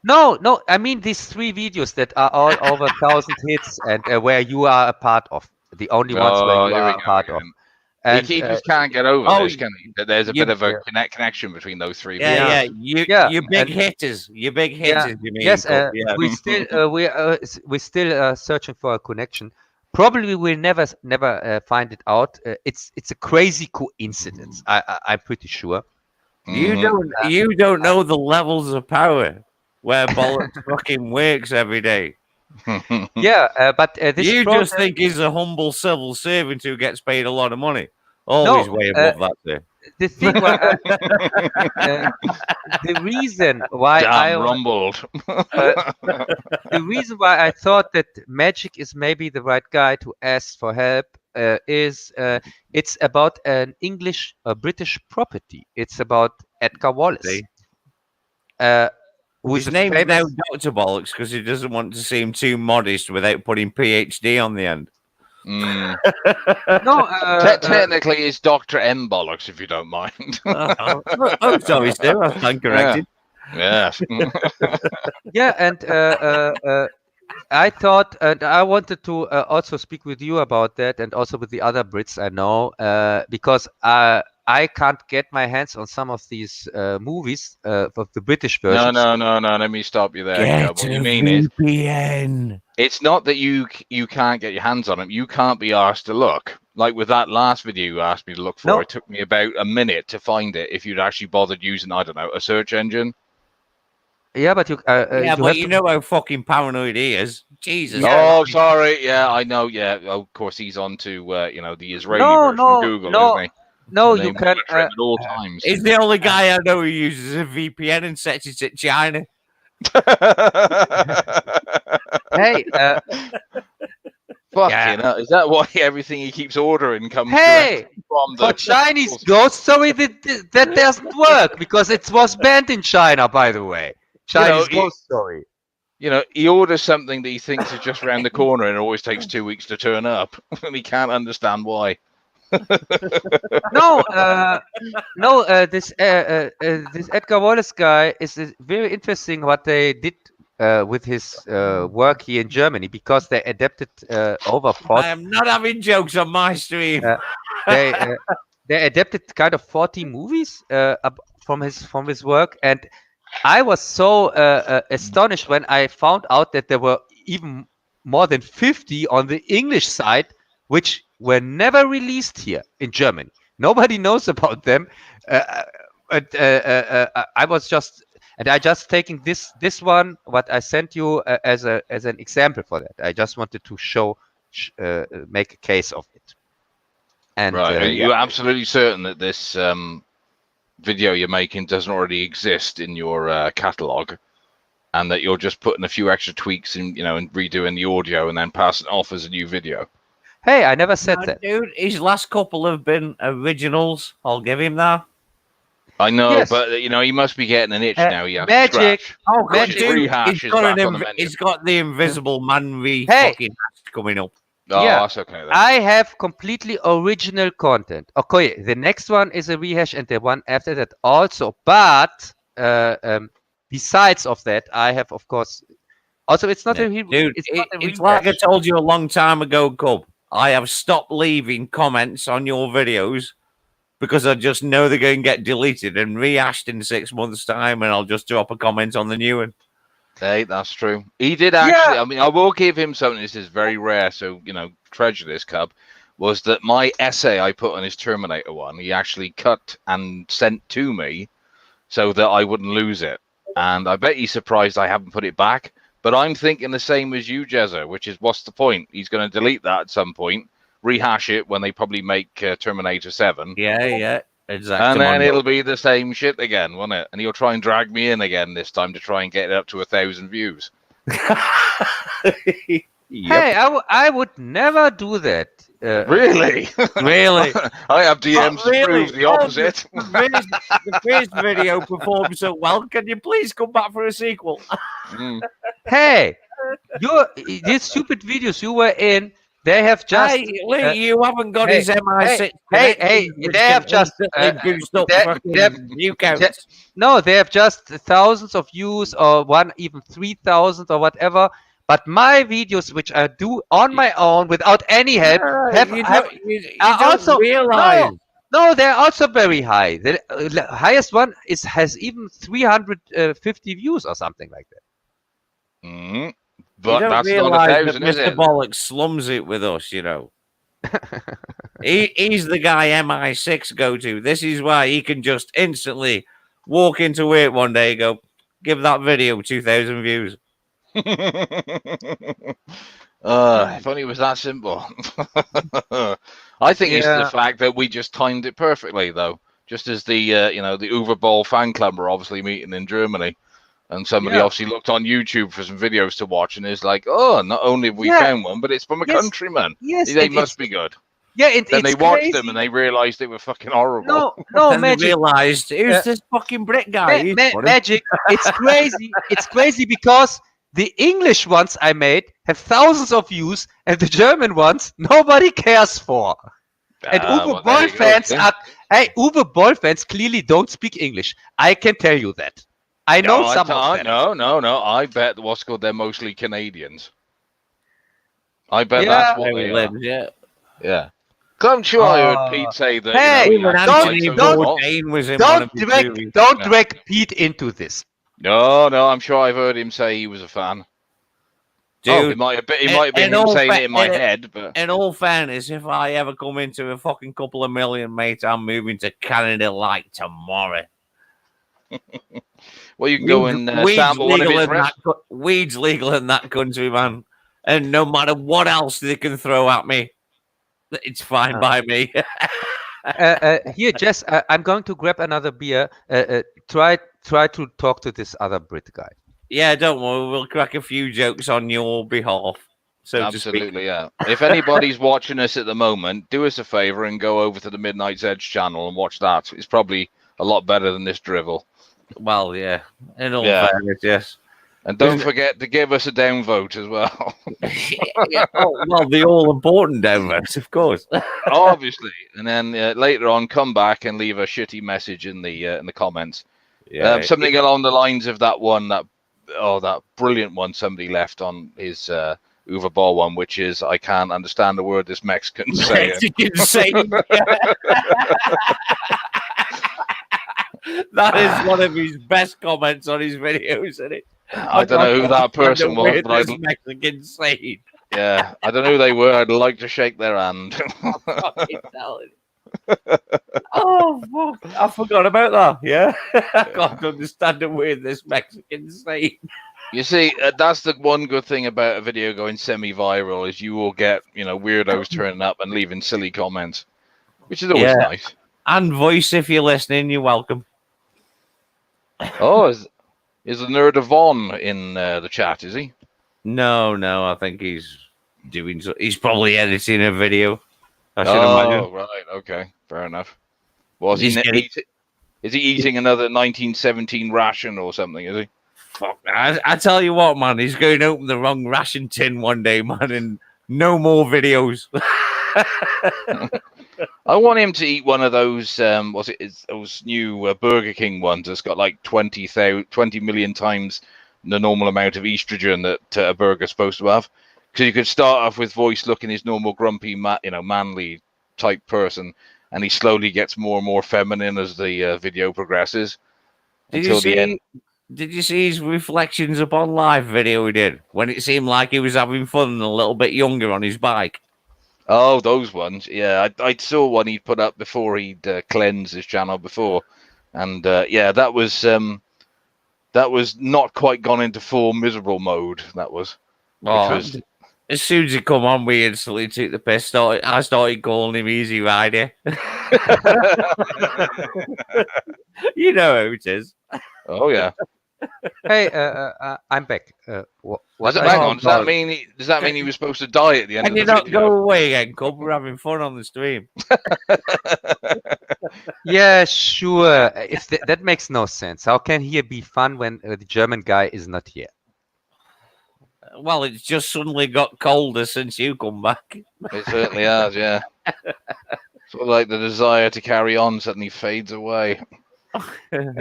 No. I mean these 3 videos that are all over 1,000 hits and where you are a part of. The only ones where Oh, you here we are a go part of. again. And He just can't get over oh, this, can he? That there's a you- bit of a yeah, connection between those 3 yeah, videos. yeah, you big and hitters, you big yeah, hitters. You mean? yes. Cobb, yeah. We're still searching for a connection. Probably we'll never find it out. It's a crazy coincidence. I'm pretty sure. You don't know the levels of power where bollocks fucking works every day. Yeah, but this You process, just think he's a humble civil servant who gets paid a lot of money. Always no. way above that, sir. The thing why the reason why Damn rumbled. the reason why I thought that Magic is maybe the right guy to ask for help is it's about an English British property. It's about Edgar Wallace, See? who's His a name's famous. now Dr. Bollocks because he doesn't want to seem too modest without putting PhD on the end. Mm. No, Technically, it's Dr. M. Bollocks, if you don't mind. Oh, sorry, Stu. I stand corrected. Yes. yeah, and I thought, and I wanted to also speak with you about that, and also with the other Brits I know, because I can't get my hands on some of these movies of the British No. versions. Let me stop you there. Get What a you mean is, VPN. it's not that you can't get your hands on them. You can't be asked to look. Like with that last video you asked me to look for, No. it took me about a minute to find it. If you'd actually bothered using, I don't know, a search engine. Yeah, but you You know how fucking paranoid he is. Jesus. Yeah. Oh, sorry. Yeah, I know. Yeah, of course he's on to the Israeli No, version of Google, no, isn't he? no, And they you can. monitor him at all times. He's the only guy I know who uses a VPN and sets it to China. Hey, Fucking hell. Is that why everything he keeps ordering comes hey, directly from for the Chinese ghost story that doesn't work because it was banned in China, by the way. Chinese ghost story. You know, he orders something that he thinks is just around the corner and it always takes 2 weeks to turn up. And he can't understand why. No, this Edgar Wallace guy is very interesting what they did with his work here in Germany because they adapted over I am not having jokes on my stream. they adapted kind of 40 movies from his work, and I was so astonished when I found out that there were even more than 50 on the English side, which were never released here in Germany. Nobody knows about them. I was just, and I just taking this one, what I sent you as an example for that. I just wanted to show, make a case of it. And right, are you absolutely certain that this video you're making doesn't already exist in your catalog, and that you're just putting a few extra tweaks in, and redoing the audio and then passing it off as a new video? Hey, I never said that. Dude, his last couple have been originals. I'll give him that. I know, Yes. but he must be getting an itch now. He has Magic. to scratch. Oh, God, His dude, rehash is back on the menu. he's got the Invisible Man Hey. fucking coming up. Oh, Yeah. that's okay then. I have completely original content. Okay, the next one is a rehash, and the one after that also. But besides of that, I have, of course, also it's not a Dude, it's it's like I told you a long time ago, Cub. I have stopped leaving comments on your videos because I just know they're going to get deleted and rehashed in 6 months' time, and I'll just drop a comment on the new one. Hey, that's true. He did actually. I mean, I will give him something. This is very rare, so treasure this, Cub. Was that my essay I put on his Terminator one? He actually cut and sent to me, so that I wouldn't lose it. And I bet he's surprised I haven't put it back. But I'm thinking the same as you, Jezza, which is what's the point? He's going to delete that at some point, rehash it when they probably make Terminator 7. Yeah, exactly. And then it'll be the same shit again, won't it? And he'll try and drag me in again this time to try and get it up to 1,000 views. Yep. Hey, I would never do that. Really? Really? I have DMs to Really? prove the opposite. The first video performed so well. Can you please come back for a sequel? Mm. Hey, these stupid videos you were in, They have just. Hey, Lee, you haven't got his MI6 hey, connections, which they have can just. instantly boost up they fucking have- view counts. No, they have just thousands of views or even 3,000 or whatever. But my videos, which I do on my own without any help, You are don't also realize. no, they're also very high. The highest one has even 350 views or something like that. Mm. You But don't that's not realise 1,000, that is Mr. it? Bollock slums it with us, you know. He's the guy MI6 go to. This is why he can just instantly walk into work one day and go, give that video 2,000 views. If only it was that simple. I think it's the Yeah. fact that we just timed it perfectly, though. Just as the the Uwe Boll fan club were obviously meeting in Germany, and somebody Yeah. obviously looked on YouTube for some videos to watch, and is like, "Oh, not only have we found one, but it's from a countryman. Yes, They must be good." Yeah, Then it's they watched crazy. them and they realized they were fucking horrible. No, And they Magic. realised, who's this fucking Brit guy? He's funny. Magic. It's crazy. It's crazy because the English ones I made have thousands of views, and the German ones nobody cares for. And Uwe well, there Boll you go, fans see? Uwe Boll fans clearly don't speak English. I can tell you that. I know some of them. No. I bet what's called they're mostly Canadians. I bet Yeah. that's what Where they he are. lives, yeah. Yeah. 'Cause I'm sure I heard Pete say that. Hey, you know, Even he Anthony likes them a lot. Bourdain was in one of his movies. Don't Yeah. drag Pete into this. No, I'm sure I've heard him say he was a fan. Dude, It might have been him saying it in my head, but in all fairness, if I ever come into a fucking couple of million, mate, I'm moving to Canada like tomorrow. well, you can go and Weed's sample one of legal his in reps. weed's legal in that country, man. And no matter what else they can throw at me, it's fine by me. Here, Jess, I'm going to grab another beer. Try to talk to this other Brit guy. Yeah, don't worry. We'll crack a few jokes on your behalf. So Absolutely, yeah. If anybody's watching us at the moment, do us a favor and go over to the Midnight's Edge channel and watch that. It's probably a lot better than this drivel. Well, yeah. In all fairness, yes. And don't forget to give us a downvote as well. Yeah, well, the all-important downvote, of course. Obviously. And then later on, come back and leave a shitty message in the comments. Yeah, something along the lines of that one, that brilliant one somebody left on his Uwe Boll one, which is, I can't understand the word this Mexican's saying. Mexican saying. That is one of his best comments on his videos, isn't it? I don't know who that person was, but Mexican saying. Yeah, I don't know who they were. I'd like to shake their hand. Oh, fuck. I forgot about that. Yeah. I can't understand a word this Mexican saying. You see, that's the one good thing about a video going semi-viral is you will get, weirdos turning up and leaving silly comments, which is always nice. And voice, if you're listening, you're welcome. Oh, is the nerd of Von in the chat? Is he? No, I think he's doing. He's probably editing a video. I should imagine. Oh, right, okay, fair enough. Is he eating another 1917 ration or something? Is he? Fuck, I tell you what, man, he's going to open the wrong ration tin one day, man, and no more videos. I want him to eat one of those. Those new Burger King ones that's got like 20 million times the normal amount of estrogen that a burger's supposed to have. Because you could start off with voice looking his normal grumpy, manly type person, and he slowly gets more and more feminine as the video progresses until the end. Did you see his reflections upon live video he did when it seemed like he was having fun and a little bit younger on his bike? Oh, those ones. Yeah, I saw one he put up before he'd cleansed his channel before, and that was not quite gone into full miserable mode. That was. As soon as he come on, we instantly took the piss. I started calling him Easy Rider. You know who it is. Oh yeah. Hey, I'm back. Hang on. Does that mean he was supposed to die at the end? Can you not go away again, Cub? We're having fun on the stream. Yeah, sure. If that makes no sense. How can here be fun when the German guy is not here? Well, it's just suddenly got colder since you come back. It certainly has, yeah. Sort of like the desire to carry on suddenly fades away.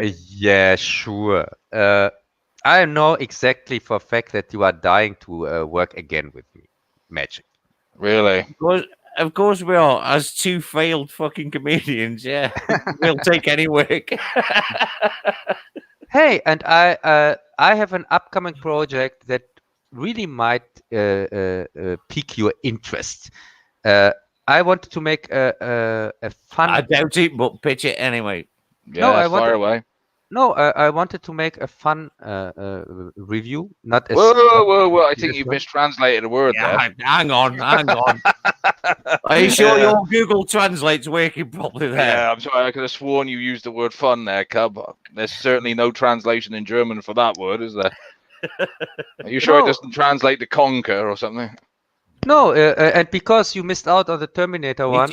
Yeah, sure. I know exactly for a fact that you are dying to work again with me, Magic. Really? Of course we are. As two failed fucking comedians, yeah, we'll take any work. Hey, and I have an upcoming project that really might pique your interest. I wanted to make a fun. I doubt it, but pitch it anyway. Yeah, fire away. No, I wanted to make a fun review, not a. Whoa! I think you mistranslated a word there. Hang on. Are you sure your Google Translate's working properly there? Yeah, I'm sorry. I could have sworn you used the word "fun" there, Cub. There's certainly no translation in German for that word, is there? Are you sure it doesn't translate to conquer or something? No, and because you missed out on the Terminator one,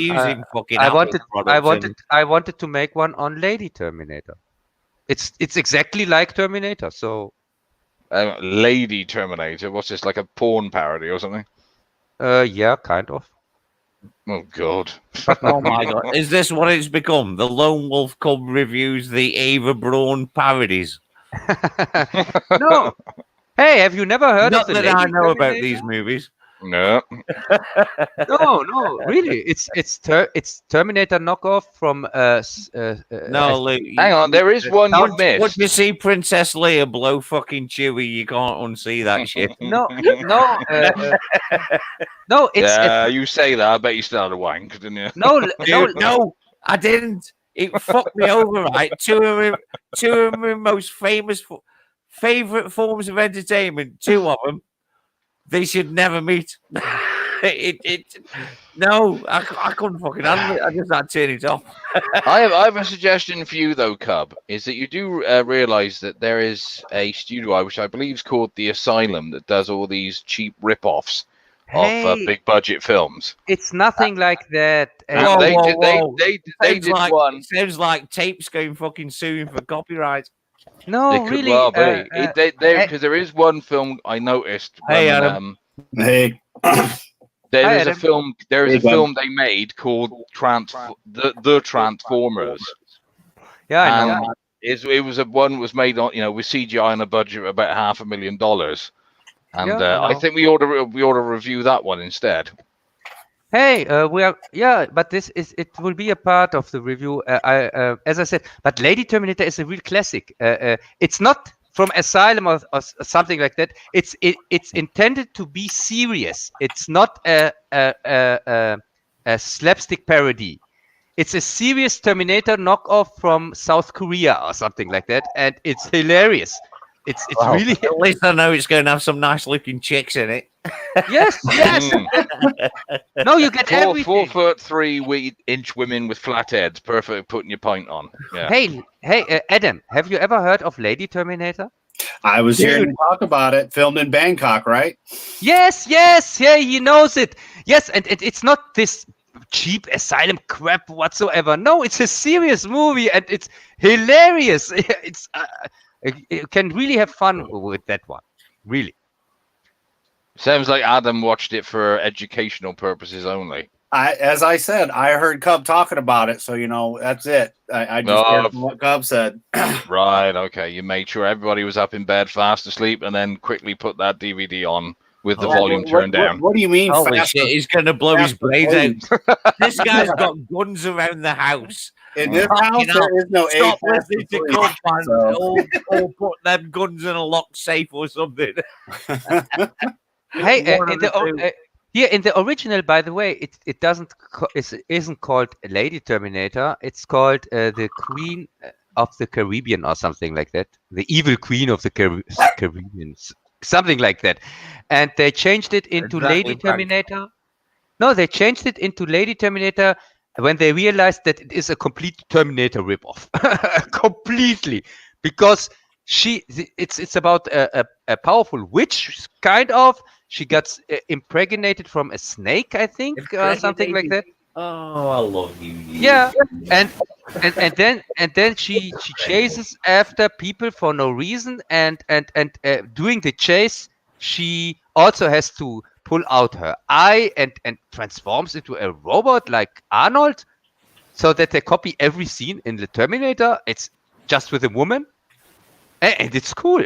I wanted to make one on Lady Terminator. It's exactly like Terminator, so. Lady Terminator. What's this, like a porn parody or something? Yeah, kind of. Oh God! Oh my God! Is this what it's become? The Lone Wolf Cub reviews the Ava Braun parodies. No. Hey, have you never heard of the Not that I know about these movies. No. No, really. It's Terminator knockoff from No, Luke, hang on, there is one you missed. Would you see Princess Leia blow fucking Chewie? You can't unsee that shit. No, it's you say that, I bet you still had a wank, didn't you? No, I didn't. It fucked me over, right? Two of my most favorite forms of entertainment, two of them. They should never meet. No, I couldn't fucking handle it. I just had to turn it off. I have a suggestion for you though, Cub. Is that you do realise that there is a studio, which I believe is called the Asylum, that does all these cheap rip-offs of big budget films. It's nothing like that. They did one. Sounds like Tapes going fucking suing for copyright. No, it could really. Well be. Because there is one film I noticed. Hey, Adam. Hey. There is a film. There is a film they made called the Transformers. Yeah, I know. It was one that was made on with CGI on a budget of about $500,000, and I think we ought to review that one instead. Hey, but it will be a part of the review. As I said, but Lady Terminator is a real classic. It's not from Asylum or something like that. It's intended to be serious. It's not a slapstick parody. It's a serious Terminator knockoff from South Korea or something like that, and it's hilarious. It's really. At least I know it's going to have some nice looking chicks in it. Yes. No, you get everything. 4'3" women with flat heads, perfect at putting your pint on. Yeah. Hey, Adam, have you ever heard of Lady Terminator? I was hearing you talk about it. Filmed in Bangkok, right? Yes. Yeah, he knows it. Yes, and it's not this cheap Asylum crap whatsoever. No, it's a serious movie, and it's hilarious. It's you can really have fun with that one. Really. Sounds like Adam watched it for educational purposes only. As I said, I heard Cub talking about it, so that's it. I just heard what Cub said. Right, okay. You made sure everybody was up in bed, fast asleep, and then quickly put that DVD on with the volume turned down. What do you mean? Holy shit, he's going to blow his brains out. This guy's got guns around the house. In this house, there is no Stop listening to Cub fans. Or put them guns in a locked safe or something. Hey, in the original, by the way, it isn't called Lady Terminator. It's called the Queen of the Caribbean or something like that. The Evil Queen of the Caribbean, something like that. And they changed it into Lady Terminator. No, they changed it into Lady Terminator when they realized that it is a complete Terminator ripoff, completely, because it's about a powerful witch, kind of. She got impregnated from a snake, I think, or something like that. Oh, I love you. Yeah, and then she chases after people for no reason, and during the chase she also has to pull out her eye and transforms into a robot like Arnold, so that they copy every scene in the Terminator. It's just with a woman, and it's cool.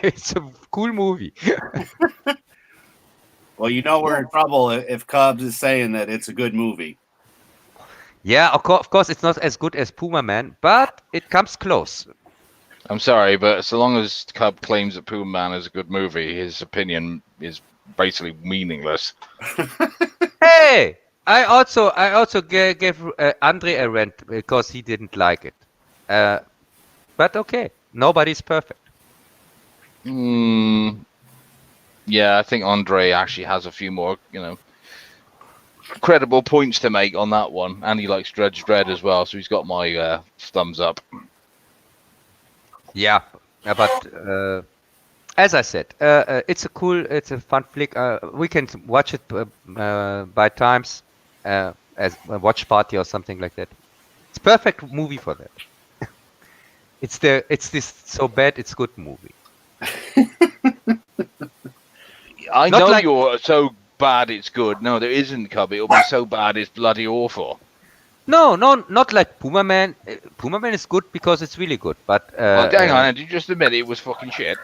It's a cool movie. Well, we're in trouble if Cubs is saying that it's a good movie. Yeah, of course, it's not as good as Puma Man, but it comes close. I'm sorry, but so long as Cub claims that Puma Man is a good movie, his opinion is basically meaningless. Hey, I also gave Andre a rant because he didn't like it. But okay, nobody's perfect. Yeah, I think Andre actually has a few more, credible points to make on that one, and he likes Judge Dredd as well, so he's got my thumbs up. Yeah, but as I said, it's a fun flick. We can watch it by times as a watch party or something like that. It's perfect movie for that. It's this so bad it's good movie. I Not know like- you're so bad it's good. No, there isn't, Cub. It'll be so bad it's bloody awful. No, not like Puma Man. Puma Man is good because it's really good. But Well, hang on, did you just admit it was fucking shit?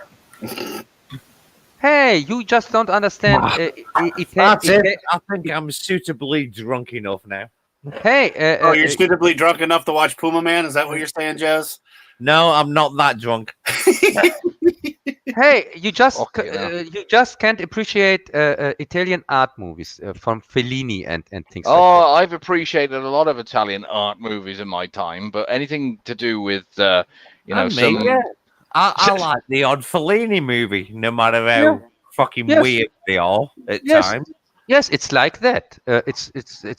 hey, you just don't understand. That's it. I think I'm suitably drunk enough now. Hey, You're suitably drunk enough to watch Puma Man? Is that what you're saying, Jez? No, I'm not that drunk. hey, you just Okay, you just can't appreciate Italian art movies from Fellini and things like that. Oh, I've appreciated a lot of Italian art movies in my time, but anything to do with, I So- like the odd Fellini movie, no matter how fucking Yes. weird they are at Yes. times. Yes, it's like that. It's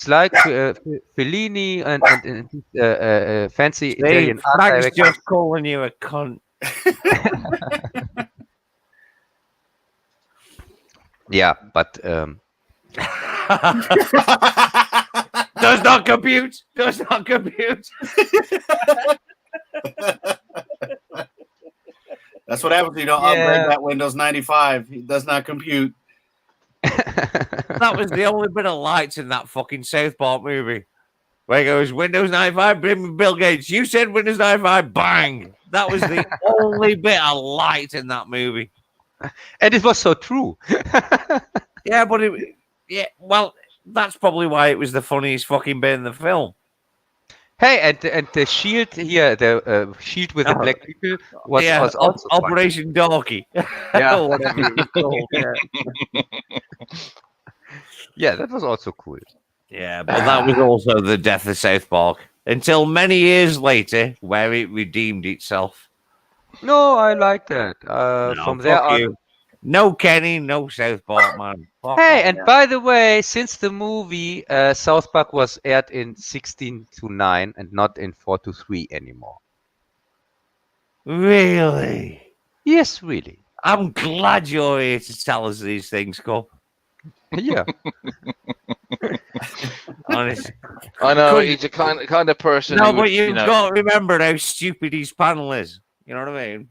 like Fellini and fancy See, Italian art Mag's directors. just calling you a cunt. Yeah, but Does not compute. Does not compute. That's what happens when you don't upgrade that Windows 95. It does not compute. That was the only bit of lights in that fucking South Park movie. Where he goes, Windows 95, bring me Bill Gates. You said Windows 95, bang. That was the only bit of light in that movie. and it was so true. Yeah, but well, that's probably why it was the funniest fucking bit in the film. Hey, and the shield here, the shield with the black people was also fun. Operation Dorky. Yeah. Or whatever it was called. Yeah. Yeah, that was also cool. Yeah, but that was also the death of South Park. Until many years later, where it redeemed itself. No, I like that. No, From there fuck on. you. No Kenny, no South Park, man. Fuck Hey, off. and by the way, since the movie South Park was aired in 16:9 and not in 4:3 anymore. Really? Yes, really. I'm glad you're here to tell us these things, Cole. Yeah. Honestly. I know Could- he's a kind of person. No, who would, but you've got to remember how stupid his panel is. You know what I mean?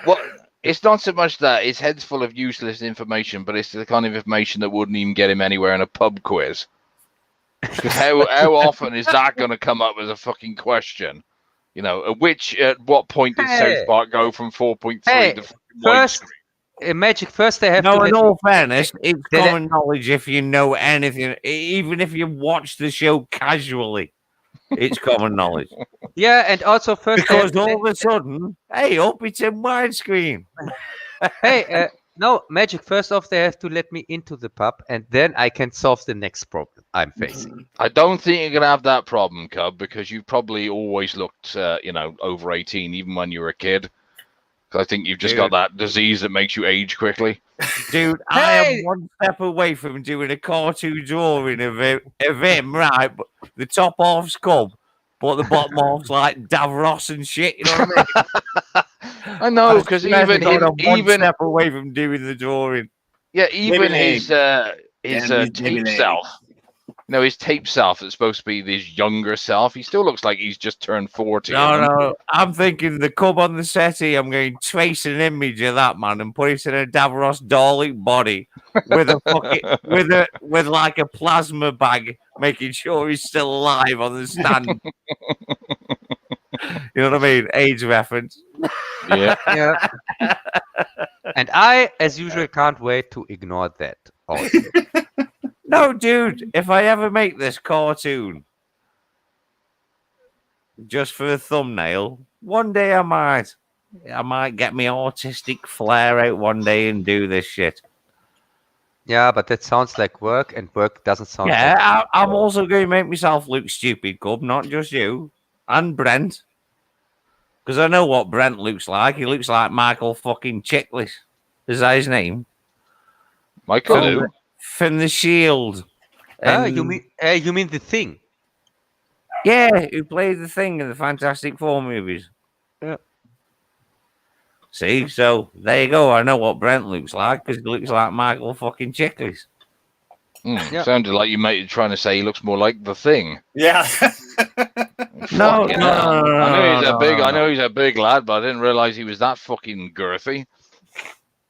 Well, it's not so much that his head's full of useless information, but it's the kind of information that wouldn't even get him anywhere in a pub quiz. Because how often is that going to come up as a fucking question? At what point did Hey. South Park go from 4.3 Hey, to fucking first, widescreen? Magic, first they have No, to in let all fairness, it's Did it- common knowledge if you know anything, even if you watch the show casually. It's common knowledge. Yeah, and also first they have Because to all of a sudden, hey, up, it's in widescreen. hey, no, Magic, first off, they have to let me into the pub, and then I can solve the next problem I'm facing. I don't think you're going to have that problem, Cub, because you've probably always looked, over 18, even when you were a kid. 'Cause I think you've just got that disease that makes you age quickly. Dude, I Hey! am one step away from doing a cartoon drawing of him, right? But the top half's Cub, but the bottom half's like Davros and shit, you know what I mean? I know, because I swear to even God, I'm one even step away from doing the drawing. even Maybe his Yeah, tape maybe. self, his tape self that's supposed to be this younger self. He still looks like he's just turned 40. No. I'm thinking the cub on the settee. I'm going to trace an image of that man and put it in a Davros Dalek body with a fucking with like a plasma bag, making sure he's still alive on the stand. You know what I mean? Age reference. Yeah. Yeah. And I, as usual, can't wait to ignore that. Also. No, dude. If I ever make this cartoon just for a thumbnail, one day I might get my artistic flair out one day and do this shit. Yeah, but that sounds like work, and work doesn't sound. Yeah, I'm also going to make myself look stupid, Cub, not just you and Brent. Because I know what Brent looks like. He looks like Michael fucking Chiklis. Is that his name? Michael from the Shield. You mean the Thing? Yeah, who played the Thing in the Fantastic Four movies. Yeah. See, so there you go. I know what Brent looks like because he looks like Michael fucking Chiklis. Yeah. Sounded like you might be trying to say he looks more like the Thing. Yeah. No. I know he's a big lad, but I didn't realize he was that fucking girthy.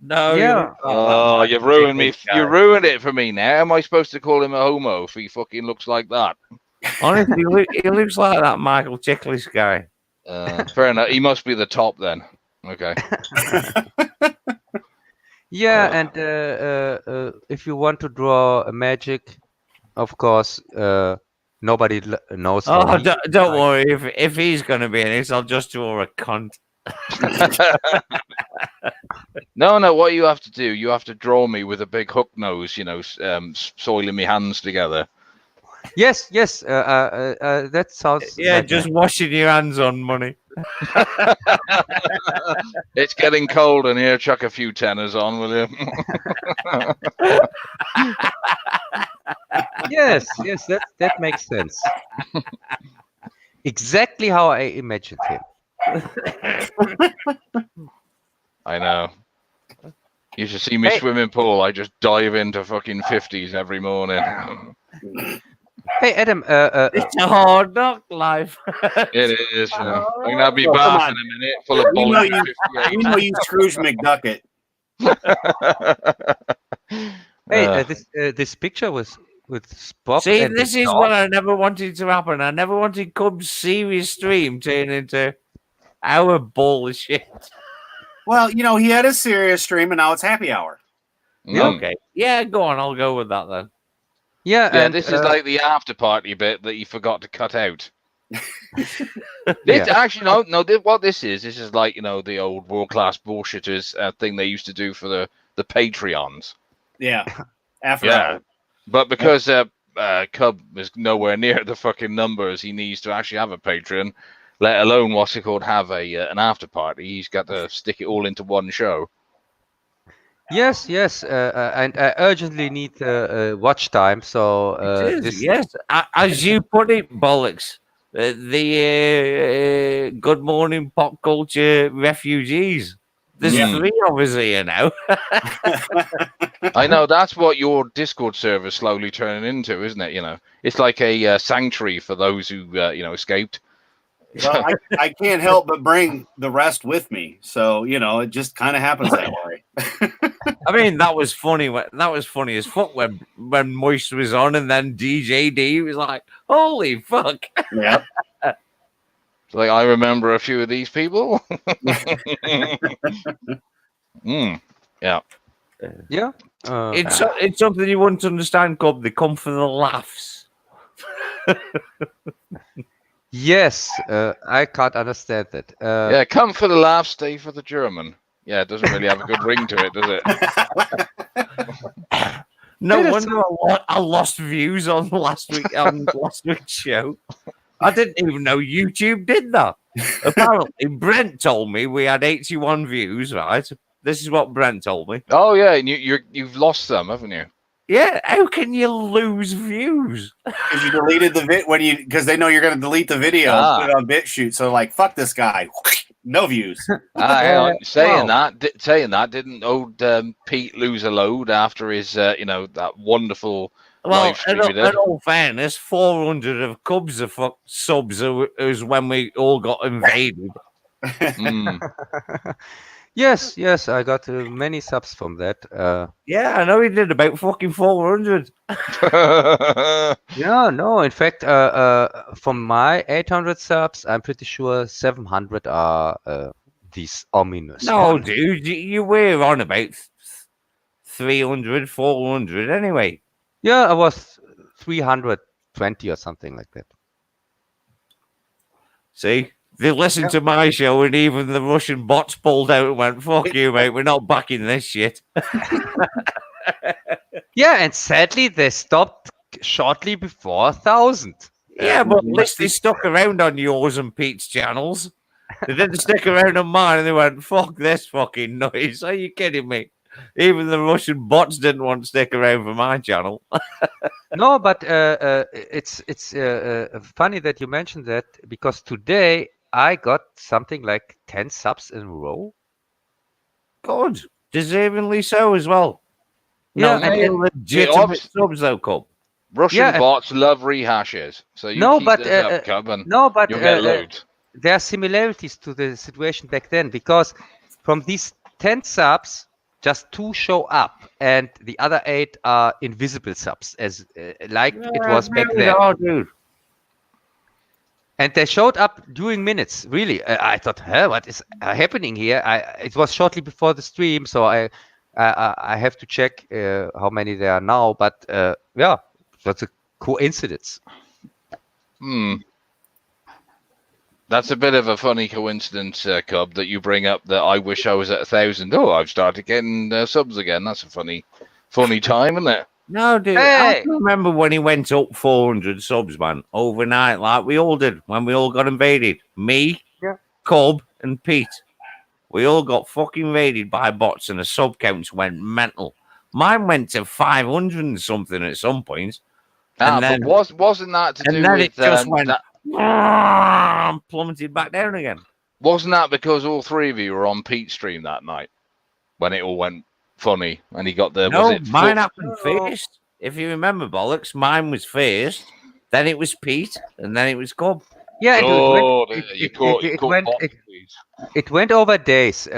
No. Yeah. Oh, you've ruined me. You ruined it for me now. Am I supposed to call him a homo if he fucking looks like that? Honestly, he looks like that Michael Chiklis guy. Fair enough. He must be the top then. Okay. Yeah, and if you want to draw a magic, of course, nobody knows. Oh, don't worry. If he's going to be in it, I'll just draw a cunt. No. What you have to do, you have to draw me with a big hook nose, soiling me hands together. Yes. That sounds. Yeah, like just that. washing your hands on money. It's getting cold in here. Chuck a few tenors on, will you? Yes, that makes sense. Exactly how I imagined him. I know. You should see me swimming pool. I just dive into fucking 50s every morning. Hey, Adam. It's a hard knock life. It is. I'm gonna be back in a minute, full of bullets. We know you Scrooge McDucket. Hey, this picture was with Spock. See, and this the is dog. what I never wanted to happen. I never wanted Cub's serious stream turn into our bullshit. Well, he had a serious stream, and now it's happy hour. Okay. Yeah, go on. I'll go with that then. Yeah, Yeah, and, this is like the after party bit that you forgot to cut out. Yeah. Actually, no. What this is like the old world class bullshitters thing they used to do for the Patreons. Yeah. After hour. But because Cub is nowhere near the fucking numbers he needs to actually have a Patreon, let alone have an after party. He's got to stick it all into one show. yes, and I urgently need watch time. So Yes, as you put it, bollocks. The Good Morning Pop Culture refugees. There's 3 of us here now. I know that's what your Discord server is slowly turning into, isn't it? It's like a sanctuary for those who escaped. Well, I can't help but bring the rest with me, so it just kind of happens that way. I mean, that was funny. That was funny as fuck when Moist was on, and then DJ D was like, "Holy fuck!" Yeah. Like I remember a few of these people. Yeah. yeah. It's something you wouldn't understand, Cub. They come for the laughs. Yes, I can't understand that. Yeah, come for the laugh, stay for the German. Yeah, it doesn't really have a good ring to it, does it? No wonder I lost views on last week's show. I didn't even know YouTube did that. Apparently, Brent told me we had 81 views. Right, this is what Brent told me. Oh yeah, and you've lost some, haven't you? Yeah, how can you lose views? Because you deleted the because they know you're going to delete the video and put it on BitChute. So like, fuck this guy. No views. Hang on. Saying that, didn't old Pete lose a load after his, that wonderful Well, live stream we in did. all fairness, 400 of Cubs of subs was when we all got invaded. Mm. Yes, I got many subs from that. Yeah, I know he did about fucking 400. Yeah, no, in fact, from my 800 subs, I'm pretty sure 700 are these ominous No, ones. dude, you were on about 300, 400 anyway. Yeah, I was 320 or something like that. See? They listened to my show and even the Russian bots pulled out and went, fuck you, mate, we're not backing this shit. Yeah, and sadly, they stopped shortly before 1,000. Yeah, but at least they stuck around on yours and Pete's channels. They didn't stick around on mine and they went, fuck this fucking noise. Are you kidding me? Even the Russian bots didn't want to stick around for my channel. No, but it's funny that you mentioned that because today I got something like 10 subs in a row. Good. Deservingly so as well. Yeah, No, and legitimate subs though, Cub. Russian Yeah, bots love rehashes, so you no, keep but this up, Cub, and no, but you'll get loads. there are similarities to the situation back then because from these 10 subs, just 2 show up, and the other 8 are invisible subs, as like it was back then. Dude. And they showed up during minutes. Really, I thought, what is happening here? It was shortly before the stream, so I have to check how many there are now. But yeah, that's a coincidence. That's a bit of a funny coincidence, Cub, that you bring up that I wish I was at 1,000. Oh, I've started getting subs again. That's a funny time, isn't it? No, dude. Hey! I can remember when he went up 400 subs, man, overnight, like we all did when we all got invaded. Me, Cub, and Pete. We all got fucking raided by bots, and the sub counts went mental. Mine went to 500 and something at some point. But wasn't that to do and then with it just went plummeted back down again? Wasn't that because all 3 of you were on Pete's stream that night when it all went funny and he got the? No, was it mine happened first. If you remember, bollocks, mine was first. Then it was Pete, and then it was Cub. Yeah, it went over days.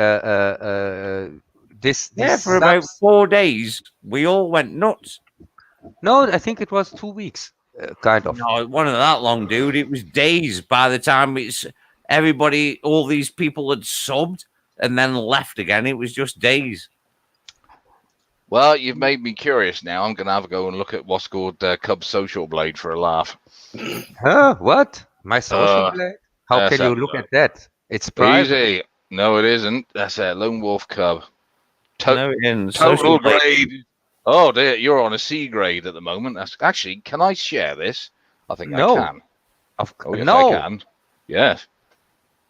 For about 4 days, we all went nuts. No, I think it was 2 weeks, kind of. No, it wasn't that long, dude. It was days. By the time all these people had subbed and then left again, it was just days. Well, you've made me curious now. I'm going to have a go and look at what's called Cub's Social Blade for a laugh. Huh? What? My social blade? How can you look at that? It's private. Easy. No, it isn't. That's a Lone Wolf Cub. No, in total grade. Oh dear, you're on a C grade at the moment. That's actually. Can I share this? I think I can. Yes, I can. Yes.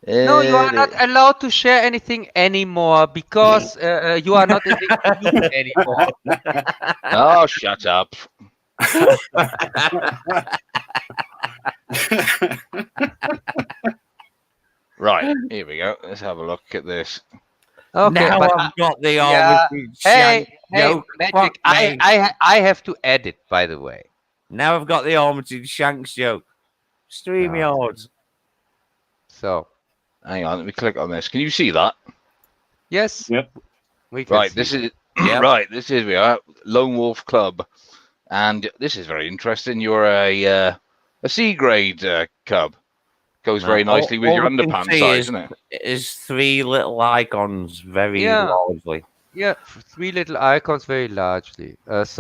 No, you are not allowed to share anything anymore because you are not in the group anymore. Oh, shut up. Right, here we go. Let's have a look at this. Okay, now I've got the Armitage Magic. I have to edit, by the way. Now I've got the Armitage Shanks joke. StreamYard. So, hang on, let me click on this. Can you see that? Yes. Yep. We can right, see. this is right. This is we are Lone Wolf Club, and this is very interesting. You're a C grade cub. Goes very nicely with your underpants size, isn't it? Is 3 little icons very largely. Yeah, 3 little icons very largely. Largely?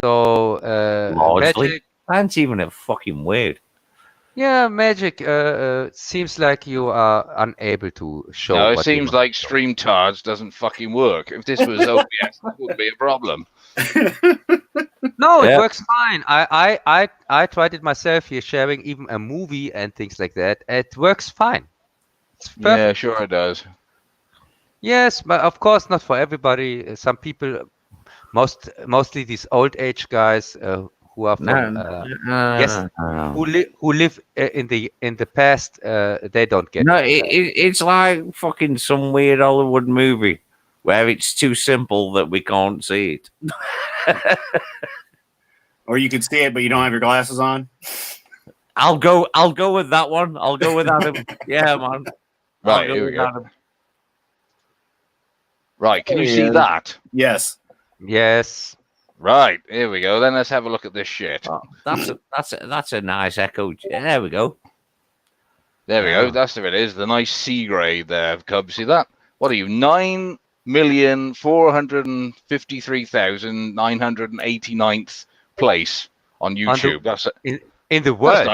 Magic. That's even a fucking weird. Yeah, Magic. Seems like you are unable to show. No, it seems like Stream Tards doesn't fucking work. If this was OBS, that wouldn't be a problem. No, it works fine. I tried it myself here, sharing even a movie and things like that. It works fine. Yeah, sure it does. Yes, but of course not for everybody. Some people, mostly these old age guys who are from who live in the past, they don't get. No, it's like fucking some weird Hollywood movie where it's too simple that we can't see it. Or you can see it, but you don't have your glasses on. I'll go with that one. I'll go with Adam. Yeah, man. Right, here we go. Adam. Right, can you see Yeah. that? Yes. Yes. Right, here we go. Then let's have a look at this shit. Oh, that's a nice echo. There we go. There we go. That's what it is. The nice C grade there, Cub. See that? What are you? 9,453,989th place on YouTube. That's in the world.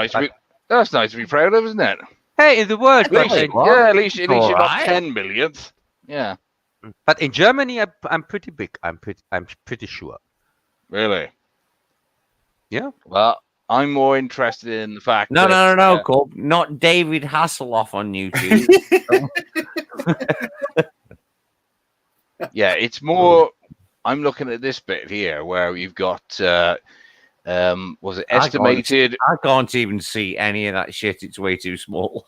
That's nice to be proud of, isn't it? Hey, in the world. At least you're not Alright. 10 millionth. Yeah. But in Germany, I'm pretty big. I'm pretty sure. Really? Yeah. Well, I'm more interested in the fact No, that... no, Cobb. Not David Hasselhoff on YouTube. Yeah, it's more... I'm looking at this bit here where you've got... was it estimated... I can't even see any of that shit. It's way too small.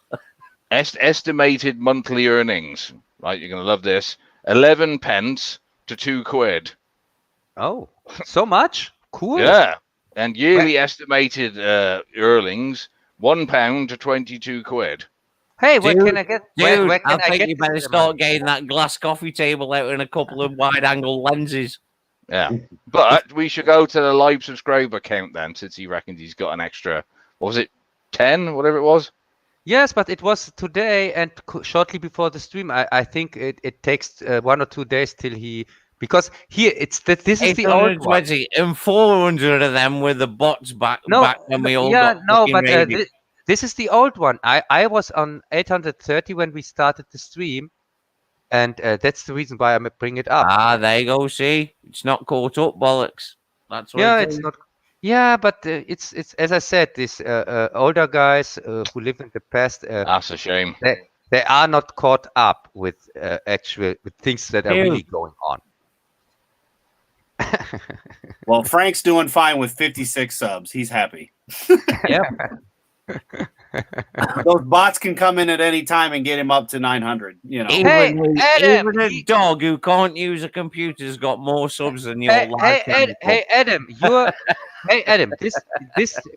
Estimated monthly earnings. Right, you're going to love this. 11 pence to 2 quid. Oh, so much? Cool. Yeah. And yearly estimated earnings, £1 to 22 quid. Hey, where can I get? Dude, Where can I think get you better this start money? getting that glass coffee table out and a couple of wide-angle lenses. Yeah. But we should go to the live subscriber count then, since he reckons he's got an extra, what was it, 10, whatever it was? Yes, but it was today and shortly before the stream. I think it takes 1 or 2 days till he... Because here, this is the old one. 820 and 400 of them with the bots back when we all got but radio. this is the old one. I was on 830 when we started the stream, and that's the reason why I bring it up. Ah, there you go. See, it's not caught up, bollocks. That's what Yeah, it's not. Yeah, but it's as I said, these older guys who live in the past. That's a shame. They are not caught up with with things that are really going on. Well, Frank's doing fine with 56 subs. He's happy. Yeah. Those bots can come in at any time and get him up to 900. You know, Even Adam, a dog who can't use a computer's got more subs than your life. Hey, Adam, hey, Adam, this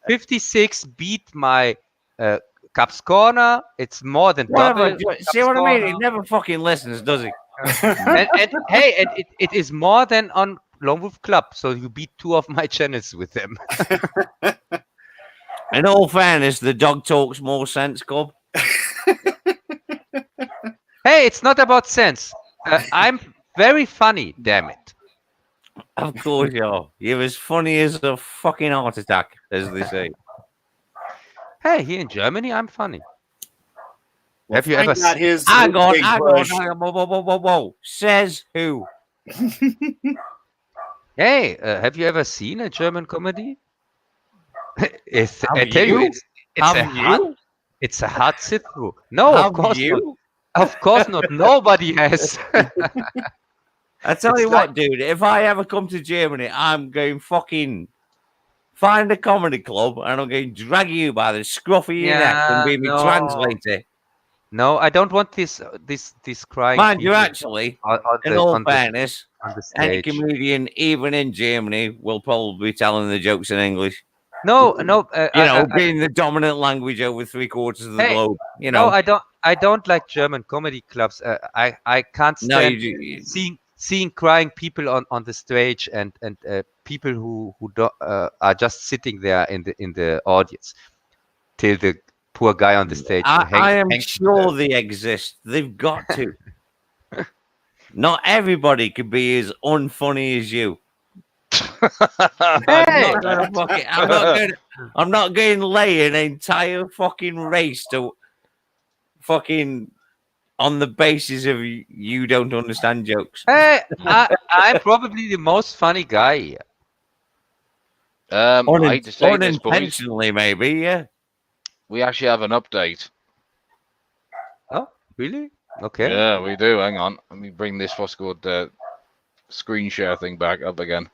56 beat my Caps Corner. It's more than double. See what I mean? He never fucking listens, does he? and it is more than on Lone Wolf Club. So you beat 2 of my channels with them. In all fairness, the dog talks more sense, Cobb. Hey, it's not about sense. I'm very funny, damn it. Of course you are. You're as funny as a fucking heart attack, as they say. Hey, here in Germany, I'm funny. well, Have you Frank ever got his Hang on, big hang push. on. Whoa. Says who? Hey, have you ever seen a German comedy? I Have tell you, you? it's a hard sit through. No, Have of course you? not. Of course not. Nobody has. I tell It's you like- what, dude, if I ever come to Germany, I'm going fucking find a comedy club and I'm going to drag you by the scruff of your neck and be my translator. No, I don't want this crying. Mind you, people actually, on in the- all on the- fairness, on the any stage. comedian, even in Germany, will probably be telling the jokes in English. No. You know, being the dominant language over 3/4 of the Hey, globe. You know, No, I don't like German comedy clubs. I can't no, stand you seeing crying people on the stage and people who are just sitting there in the audience till the poor guy on the stage. I am hangs sure they exist. They've got to. Not everybody could be as unfunny as you. Hey! I'm not going to lay an entire fucking race to fucking on the basis of you don't understand jokes. Hey, I'm probably the most funny guy here. I hate to say this, boys. Unintentionally, maybe, yeah. We actually have an update. Oh, really? Okay. Yeah, we do. Hang on. Let me bring this what's called screen share thing back up again.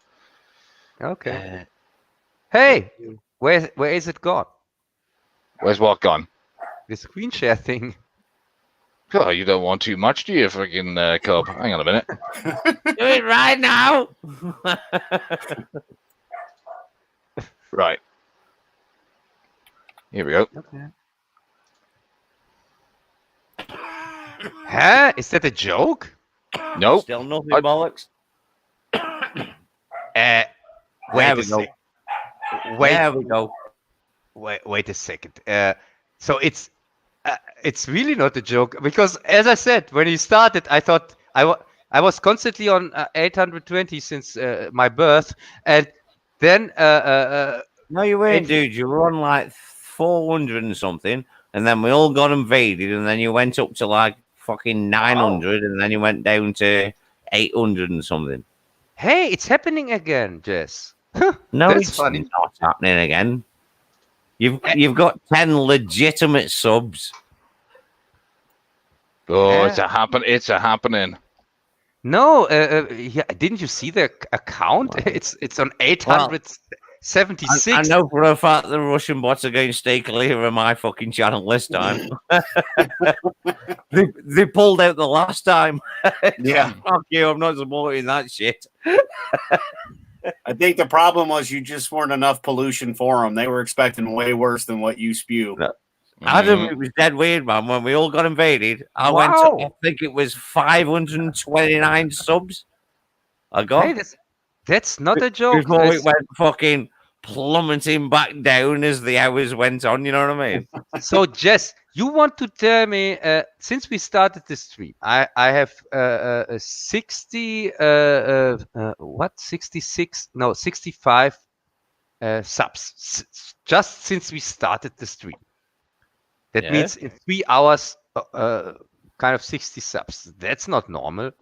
Okay. Hey, where is it gone? Where's what gone? The screen share thing. Oh, you don't want too much, do you, freaking Cub? Hang on a minute. Do it right now. Right. Here we go. Okay. Huh? Is that a joke? Nope. Still nothing, I- bollocks. Wait There a we go. sec. Wait, There we go. wait a second. It's really not a joke because, as I said, when he started, I thought I was constantly on 820 since my birth, and then No, you weren't, It- dude. You were on like 400 and something, and then we all got invaded, and then you went up to like fucking 900, and then you went down to 800 and something. hey, it's happening again, Jess. No, That's it's funny. not happening again. You've got 10 legitimate subs. Oh, Yeah. it's a happening. No, yeah, didn't you see the account? It's on 876. I know for a fact the Russian bots are going to stay clear of my fucking channel this time. they pulled out the last time. Yeah. Fuck you, I'm not supporting that shit. I think the problem was you just weren't enough pollution for them. They were expecting way worse than what you spew. No. Adam, Mhm. it was dead weird, man. When we all got invaded, I went to, I think it was 529 subs. I got Hey, that's not a joke. before it That's- went fucking plummeting back down as the hours went on. You know what I mean? So, Jess, you want to tell me, since we started the stream, I have 60, 66, no, 65 subs, just since we started the stream. That Yeah. means in 3 hours, kind of 60 subs. That's not normal.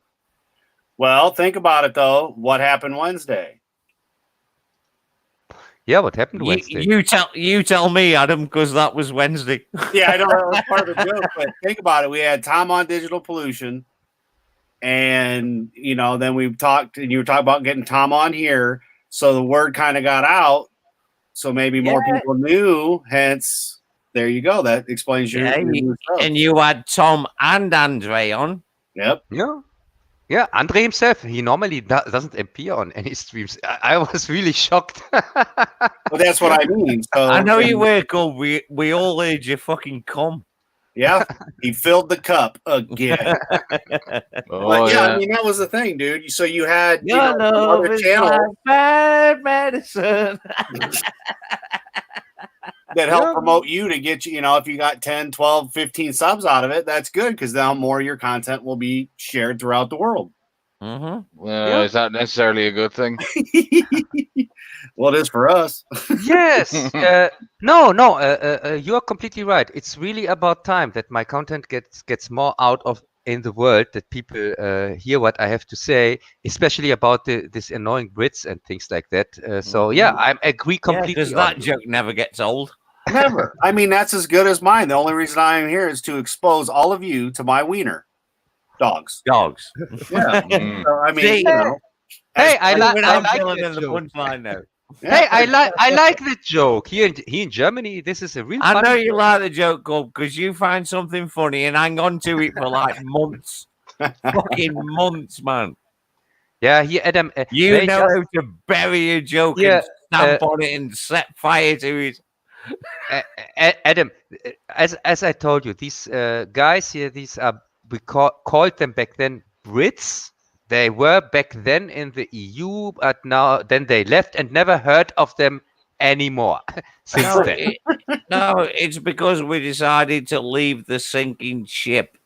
Well, think about it though. What happened Wednesday? Yeah, what happened Wednesday? You tell me, Adam, because that was Wednesday. Yeah, I know that was part of the joke, but think about it. We had Tom on Digital Pollution, and then we talked, and you were talking about getting Tom on here, so the word kind of got out, so maybe more people knew. Hence, there you go. That explains your new show. And you had Tom and Andre on. Yep. Yeah, Andre himself, he normally doesn't appear on any streams. I was really shocked. Well, that's what I mean. So I know you were cool. We all heard you fucking come. Yeah, he filled the cup again. Oh, But yeah, yeah. I mean that was the thing, dude. So you had Your love other is channels like bad medicine. that help promote you to get you, if you got 10, 12, 15 subs out of it, that's good because now more of your content will be shared throughout the world. Mm-hmm. Well, is that necessarily a good thing? Well, it is for us. Yes. No. You are completely right. It's really about time that my content gets more out of in the world, that people hear what I have to say, especially about this annoying Brits and things like that. So yeah, I agree completely. Because on that you. joke never gets old. Never. I mean, that's as good as mine. The only reason I am here is to expose all of you to my wiener. Dogs. Dogs. Yeah. Mm. So, I mean, See, Hey, I like feeling that in the joke. punchline now. Hey, I like that joke. Here in Germany, this is a real. I know funny you joke. like the joke, Gub, because you find something funny and hang on to it for like months. Fucking months, man. Yeah, here, Adam. You they know just- how to bury a joke Yeah, and stamp on it and set fire to it. Adam, as I told you, these guys here, these are we called them back then Brits. They were back then in the EU, but now then they left and never heard of them anymore since No, then. it's because we decided to leave the sinking ship.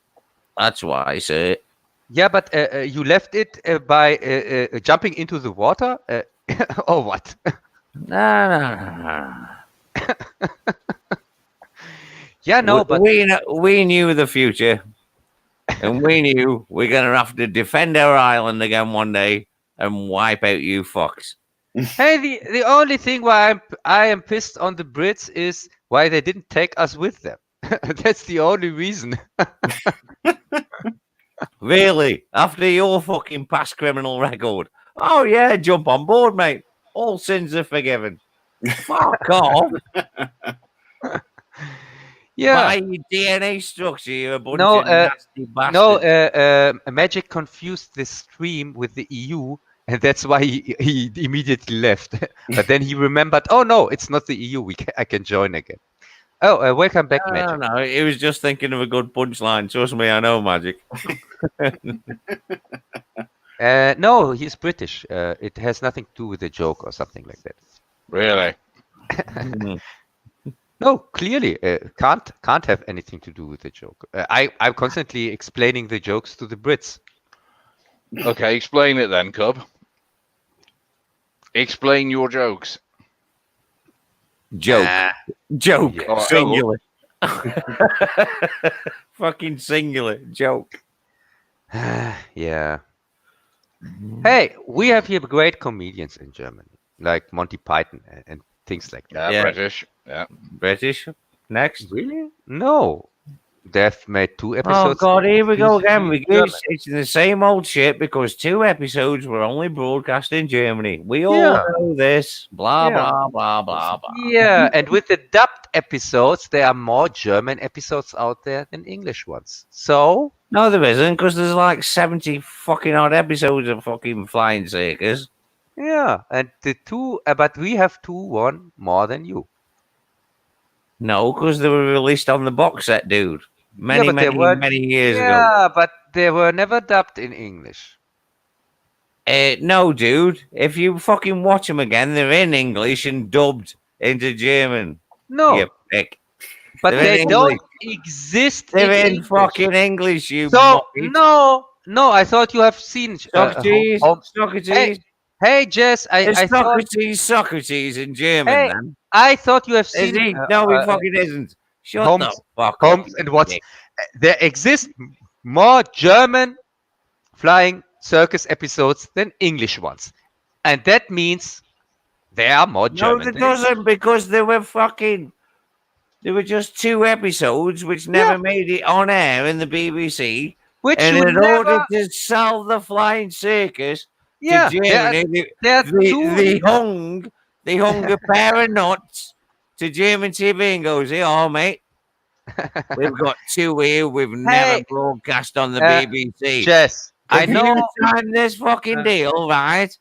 That's why I say it. Yeah, but you left it by jumping into the water, or what? No. Yeah, no, but we knew the future, and we knew we're gonna have to defend our island again one day and wipe out you fucks. hey, the only thing why I am pissed on the Brits is why they didn't take us with them. That's the only reason. Really? After your fucking past criminal record? Oh yeah, jump on board, mate. All sins are forgiven. Fuck off. Yeah. By your DNA structure, you're a bunch No, of nasty bastards. No, Magic confused this stream with the EU, and that's why he immediately left. But then he remembered, oh no, it's not the EU. I can join again. Oh, welcome back, Magic. No, he was just thinking of a good punchline. Trust me, I know Magic. No, he's British. It has nothing to do with the joke or something like that. Really? No, clearly can't have anything to do with the joke. I'm constantly explaining the jokes to the Brits. Okay, explain it then, Cub. Explain your jokes. Joke. Joke. Yeah. Singular. Fucking singular. Joke. Yeah. Hey, we have here great comedians in Germany, like Monty Python and things like that. Yeah, British. Yeah. British. Next. Really? No. They've made 2 Oh episodes. God, here we go again. exclusively We in go chasing the same old shit because 2 episodes were only broadcast in Germany. We all Yeah. know this. Blah Yeah. blah blah blah blah. Yeah, and with the dubbed episodes, there are more German episodes out there than English ones. So No, there isn't, because there's like 70 fucking odd episodes of fucking Flying Circus. yeah, and the 2, but we have 1 more than you. No, because they were released on the box set, dude. Many years ago. Yeah, but they were never dubbed in English. No, dude. If you fucking watch them again, they're in English and dubbed into German. No, You prick. but they're they in don't English. exist They're in English. fucking English, you So muppet. no, I thought you have seen Socrates, Socrates. Hey, Jess, It's I thought Socrates in German, Hey, then. I thought you have Is seen. he? No, he fucking isn't. Shut Holmes- the fuck up. Holmes and Watson. There exist more German flying circus episodes than English ones, and that means there are more No, German. it than doesn't, because they were just 2 episodes which never made it on air in the BBC. Which And you in never. order to sell the Flying Circus Yeah, to Germany, there are 2. they hung a pair of nuts to German TV and goes, "Hey, oh, mate, we've got 2 here we've never broadcast on the BBC. Jess, I If know. you sign this fucking deal, right,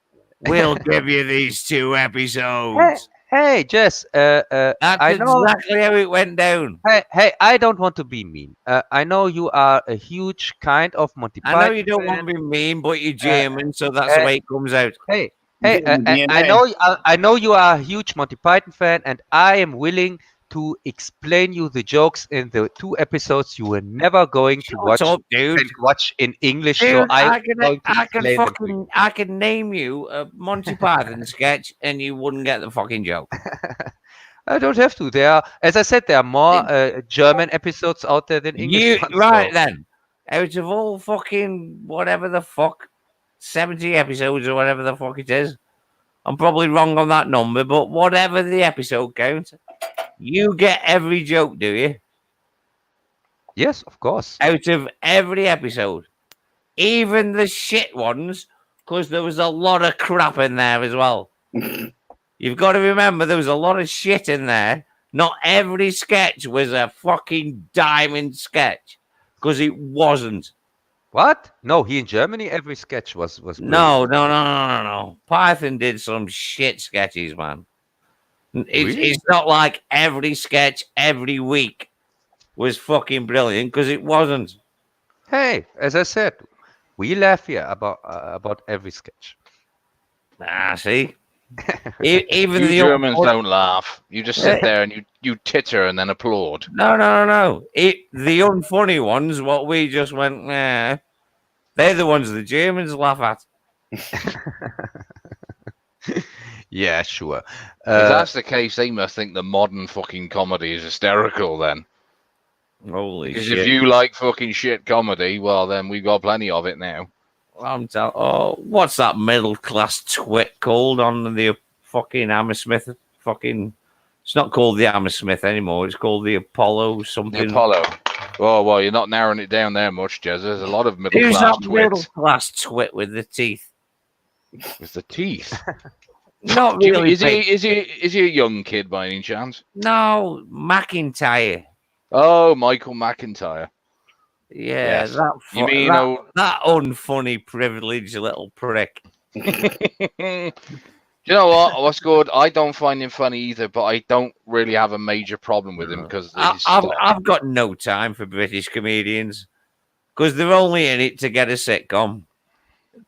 we'll give you these 2 episodes." Hey, Jess. That's I know. exactly how it went down. Hey, I don't want to be mean. I know you are a huge kind of Monty Python. I know you don't want to be mean, but you're German, so that's the way it comes out. Hey, Get in the I know you are a huge Monty Python fan, and I am willing to explain you the jokes in the 2 episodes you were never going to watch. Shut up, dude. And watch in English, so Dude, I'm going to explain them to you. I can name you a Monty Python sketch, and you wouldn't get the fucking joke. I don't have to. There are, as I said, there are more German episodes out there than English ones. Right so- then, out of all fucking whatever the fuck 70 episodes or whatever the fuck it is, I'm probably wrong on that number, but whatever the episode count, you get every joke, do you? Yes, of course. Out of every episode, even the shit ones, because there was a lot of crap in there as well. You've got to remember there was a lot of shit in there. Not every sketch was a fucking diamond sketch, because it wasn't. What? No, here in Germany, every sketch was No. Python did some shit sketches, man. It's not like every sketch every week was fucking brilliant, because it wasn't. Hey, as I said, we laugh here about every sketch. See? Even You the Germans don't laugh. You just sit there and you titter and then applaud. No. The unfunny ones, what we just went, nah, they're the ones the Germans laugh at. Yeah, sure. If that's the case, they must think the modern fucking comedy is hysterical then. Holy Because shit. if you like fucking shit comedy, well, then we've got plenty of it now. What's that middle class twit called on the fucking Hammersmith? Fucking, it's not called the Hammersmith anymore. It's called the Apollo something. The Apollo. Oh, well, you're not narrowing it down there much, Jez. There's a lot of middle Who's class that middle twits class twit with the teeth? with the teeth. Not really. Is he a young kid by any chance? No, McIntyre. Oh, Michael McIntyre. Yeah, Yes. that You mean that unfunny, privileged little prick. You know what? What's good? I don't find him funny either, but I don't really have a major problem with him because I've got no time for British comedians because they're only in it to get a sitcom.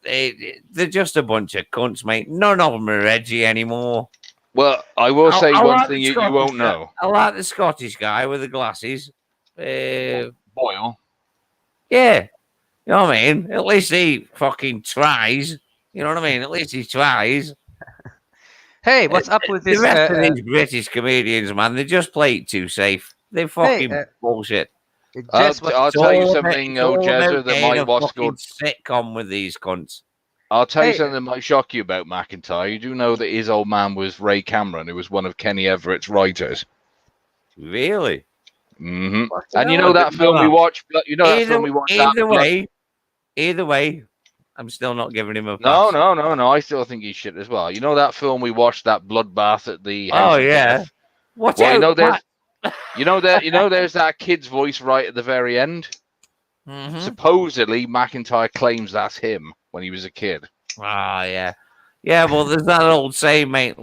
They're just a bunch of cunts, mate. None of them are edgy anymore. Well, I will say one like thing you won't know. I like the Scottish guy with the glasses. Boyle. Yeah. You know what I mean? At least he fucking tries. You know what I mean? At least he tries. Hey, what's up with this? The rest of these British comedians, man, they just play it too safe. They fucking bullshit. I'll tell you something, Jezza, that might what's good. Sitcom with these cunts. I'll tell you something that might shock you about McIntyre. You do know that his old man was Ray Cameron, who was one of Kenny Everett's writers. Really? Mm-hmm. And you know that film we watched? You know that film we watched? Either way, I'm still not giving him a pass. No. I still think he's shit as well. You know that film we watched, that bloodbath at the house of death? Watch out, you know there's that kid's voice right at the very end. Mm-hmm. Supposedly, McIntyre claims that's him when he was a kid. Yeah. Well, there's that old saying, mate.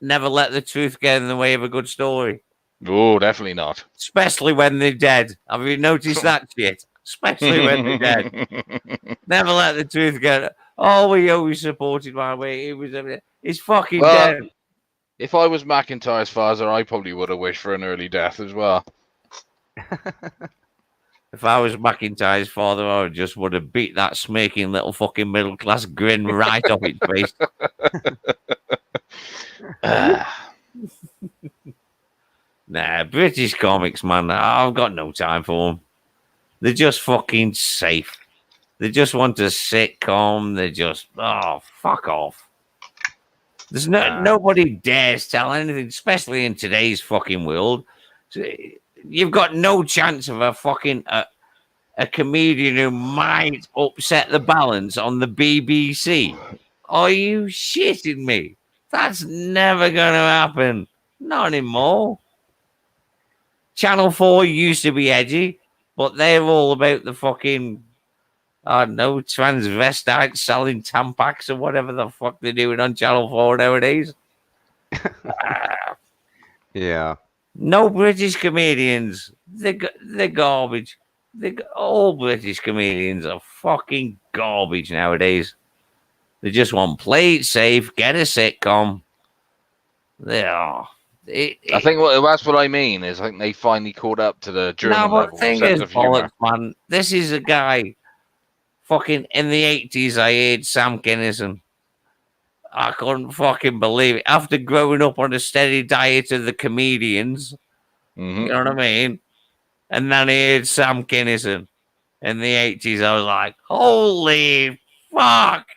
Never let the truth get in the way of a good story. Oh, definitely not. Especially when they're dead. Have you noticed that shit? Especially when they're dead. Never let the truth get. Oh, we always supported my way. He's fucking dead. If I was McIntyre's father, I probably would have wished for an early death as well. If I was McIntyre's father, I just would have beat that smirking little fucking middle class grin right off its face. Nah, British comics, man. I've got no time for them. They're just fucking safe. They just want a sitcom. They're just fuck off. There's nobody dares tell anything, especially in today's fucking world. You've got no chance of a fucking a comedian who might upset the balance on the BBC. Are you shitting me? That's never going to happen. Not anymore. Channel 4 used to be edgy, but they're all about the fucking, I don't know, transvestites selling Tampax or whatever the fuck they're doing on Channel 4 nowadays. Yeah. No British comedians. They're garbage. All British comedians are fucking garbage nowadays. They just want play it safe, get a sitcom. They are. I think that's what I mean. Is I think they finally caught up to the German level. Thing is, bollocks, man. This is a guy. Fucking in the 80s, I heard Sam Kinison. I couldn't fucking believe it. After growing up on a steady diet of the comedians, you know what I mean? And then I heard Sam Kinison in the 80s. I was like, holy fuck.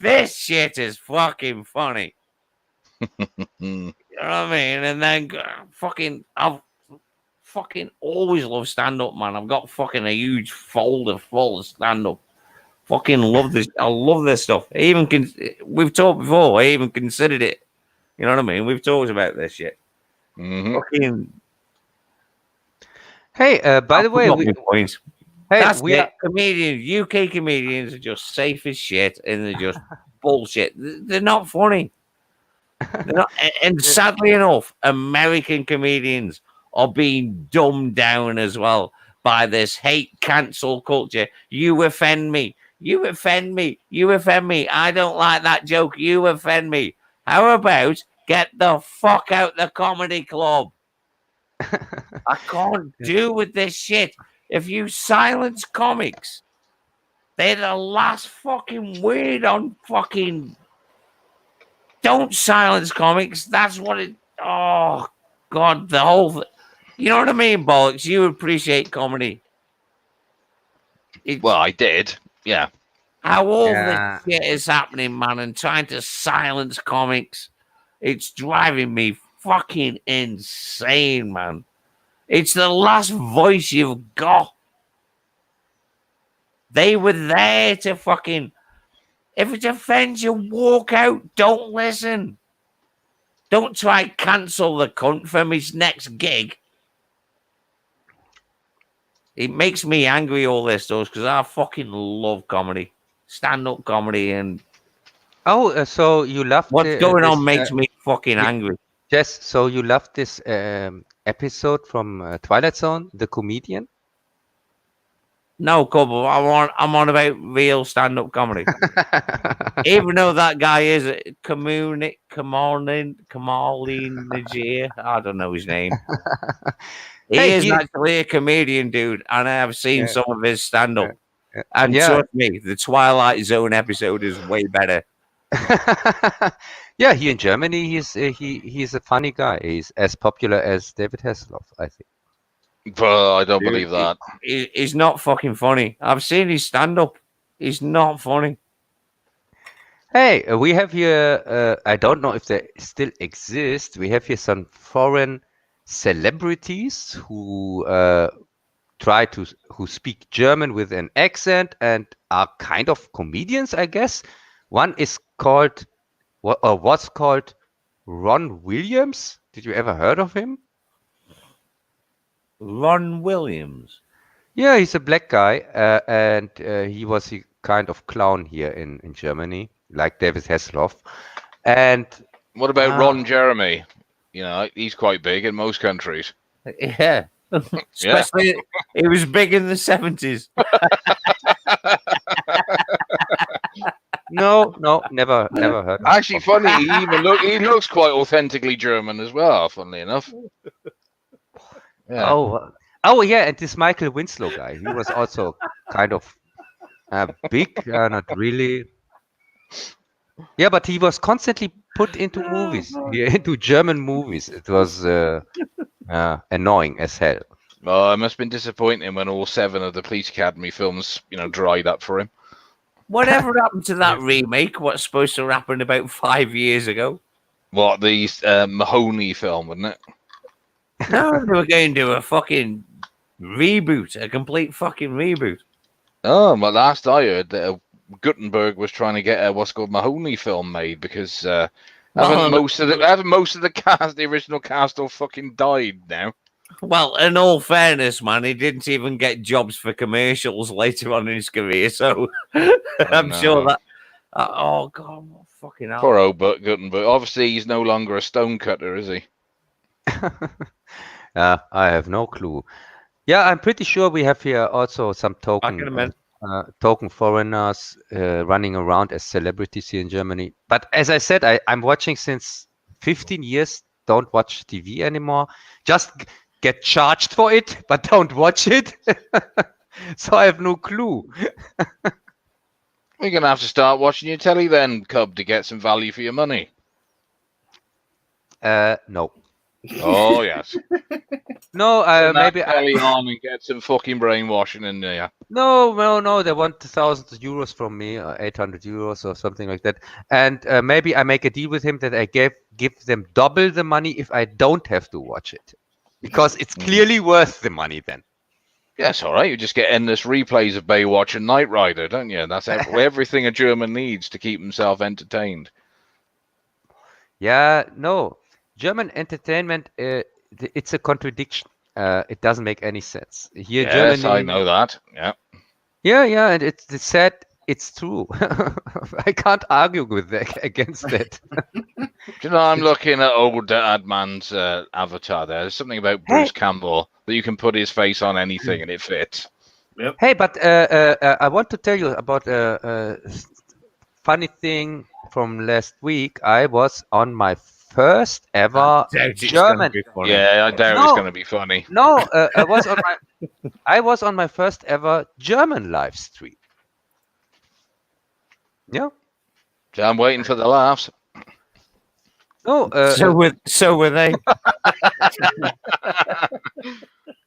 This shit is fucking funny. You know what I mean? And then I've fucking always loved stand-up, man. I've got fucking a huge folder full of stand-up. Fucking love this. I love this stuff. We've talked before. I even considered it. You know what I mean? We've talked about this shit. Fucking. Hey, by the way, comedians. UK comedians are just safe as shit, and they're just bullshit. They're not funny. They're not, and sadly enough, American comedians are being dumbed down as well by this hate cancel culture. You offend me. You offend me. You offend me. I don't like that joke. You offend me. How about get the fuck out the comedy club? I can't do with this shit. If you silence comics, they're the last fucking word on fucking. Don't silence comics. That's what it. Oh God, the whole. You know what I mean, bollocks. You appreciate comedy. Well, I did. Yeah. How all this shit is happening, man, and trying to silence comics. It's driving me fucking insane, man. It's the last voice you've got. They were there to fucking. If it offends you, walk out. Don't listen. Don't try to cancel the cunt from his next gig. It makes me angry, all this, though, because I fucking love comedy. Stand-up comedy, and Oh, so you loved What's going this, on makes me fucking yeah. angry. Jess, so you loved this episode from Twilight Zone, the comedian? No, Cobble, I'm on about real stand-up comedy. Even though that guy is Kamalin Najir, I don't know his name. He Hey, is actually a comedian, dude, and I have seen Yeah. some of his stand-up. Yeah. And Yeah. trust me, the Twilight Zone episode is way better. Yeah, here in Germany, he's a funny guy. He's as popular as David Hasselhoff, I think. But I don't Dude, believe that. He's not fucking funny. I've seen his stand-up. He's not funny. Hey, we have here, I don't know if they still exist. We have here some foreign celebrities who who speak German with an accent and are kind of comedians, I guess. One is called, was called Ron Williams. Did you ever heard of him? Ron Williams. Yeah, he's a black guy, and he was a kind of clown here in Germany, like David Hasselhoff. And What about Ron Jeremy? You know, he's quite big in most countries. Yeah. Especially, it was big in the 70s. No, never heard. Actually, funny, he looks quite authentically German as well. Funnily enough. Yeah. Oh, yeah, and this Michael Winslow guy, he was also kind of big, not really. Yeah, but he was constantly put into movies, into German movies. It was annoying as hell. Well, it must have been disappointing when all 7 of the Police Academy films, dried up for him. Whatever happened to that remake? What's supposed to happen about 5 years ago? What, the Mahoney film, wasn't it? No, they were going to do a fucking reboot, a complete fucking reboot. Oh, well, last I heard that Gutenberg was trying to get a what's called Mahoney film made because haven't most of the cast, the original cast, all fucking died now. Well, in all fairness, man, he didn't even get jobs for commercials later on in his career, so I'm sure that. Oh God, what fucking hell! Poor old Gutenberg. Obviously, he's no longer a stonecutter, is he? I have no clue. Yeah, I'm pretty sure we have here also some token foreigners running around as celebrities here in Germany. But as I said, I'm watching since 15 years. Don't watch TV anymore. Just get charged for it, but don't watch it. So I have no clue. You're going to have to start watching your telly then, Cub, to get some value for your money. No. Oh, yes. No, maybe telly on and get some fucking brainwashing in there. No. They want 1,000 euros from me, or 800 euros or something like that. And maybe I make a deal with him that I give them double the money if I don't have to watch it. Because it's clearly worth the money then. Yes, all right. You just get endless replays of Baywatch and Knight Rider, don't you? That's everything a German needs to keep himself entertained. Yeah, no. German entertainment, it's a contradiction. It doesn't make any sense. Here, yes, Germany, I know that. Yeah. Yeah, and it's sad. It's true. I can't argue with that against that. You know, I'm looking at old Adman's avatar there. There's something about Bruce Campbell that you can put his face on anything and it fits. Yep. Hey, but I want to tell you about a funny thing from last week. I was on my first ever German. Yeah, I doubt it's going to be funny. No, I was on my first ever German live stream. Yeah. So I'm waiting for the laughs. No, so were they.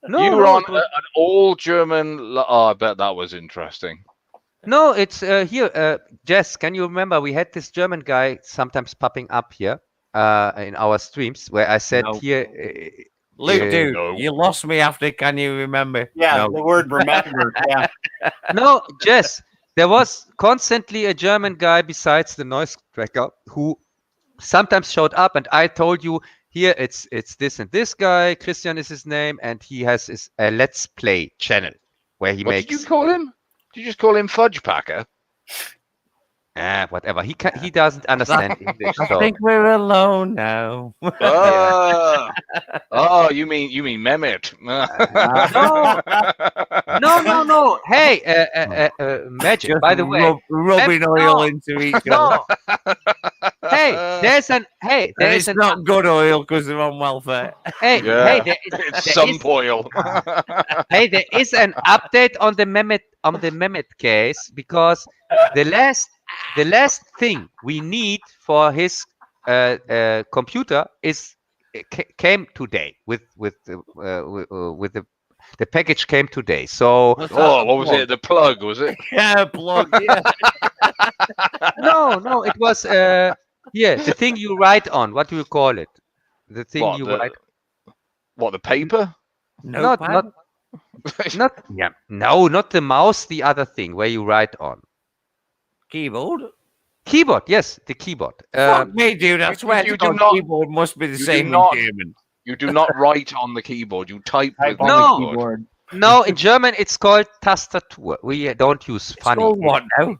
No, you were on an all German. Oh, I bet that was interesting. No, it's here. Jess, can you remember we had this German guy sometimes popping up here in our streams where I said here. Luke, dude, you lost me after. Can you remember? Yeah, the word remember. Yeah. No, Jess. There was constantly a German guy besides the noise cracker who sometimes showed up, and I told you here it's this and this guy. Christian is his name, and he has his Let's Play channel where he makes. What did you call him? Did you just call him Fudge Packer? Whatever. He doesn't understand English. I So think we're alone now. Oh, you mean Mehmet? no. Hey, Magic. Just By the way, rubbing oil into each other. no. Hey, And it's not good oil because they're on welfare. Hey, Yeah. there It's is some oil. there is an update on the Mehmet case because the last thing we need for his computer came today with the package came today. So Oh, what was it? The plug, was it? Yeah, plug. Yeah. no, it was the thing you write on. What do you call it? The thing What, you the- write. What, the paper? Not not the mouse. The other thing where you write on. Keyboard. Keyboard, yes, the keyboard. Fuck me, dude. I swear you to do God, not- keyboard must be the you do same not- in German. You do not write on the keyboard. You type with the on No. the keyboard. No, in German it's called Tastatur. We don't use It's funny. called what now?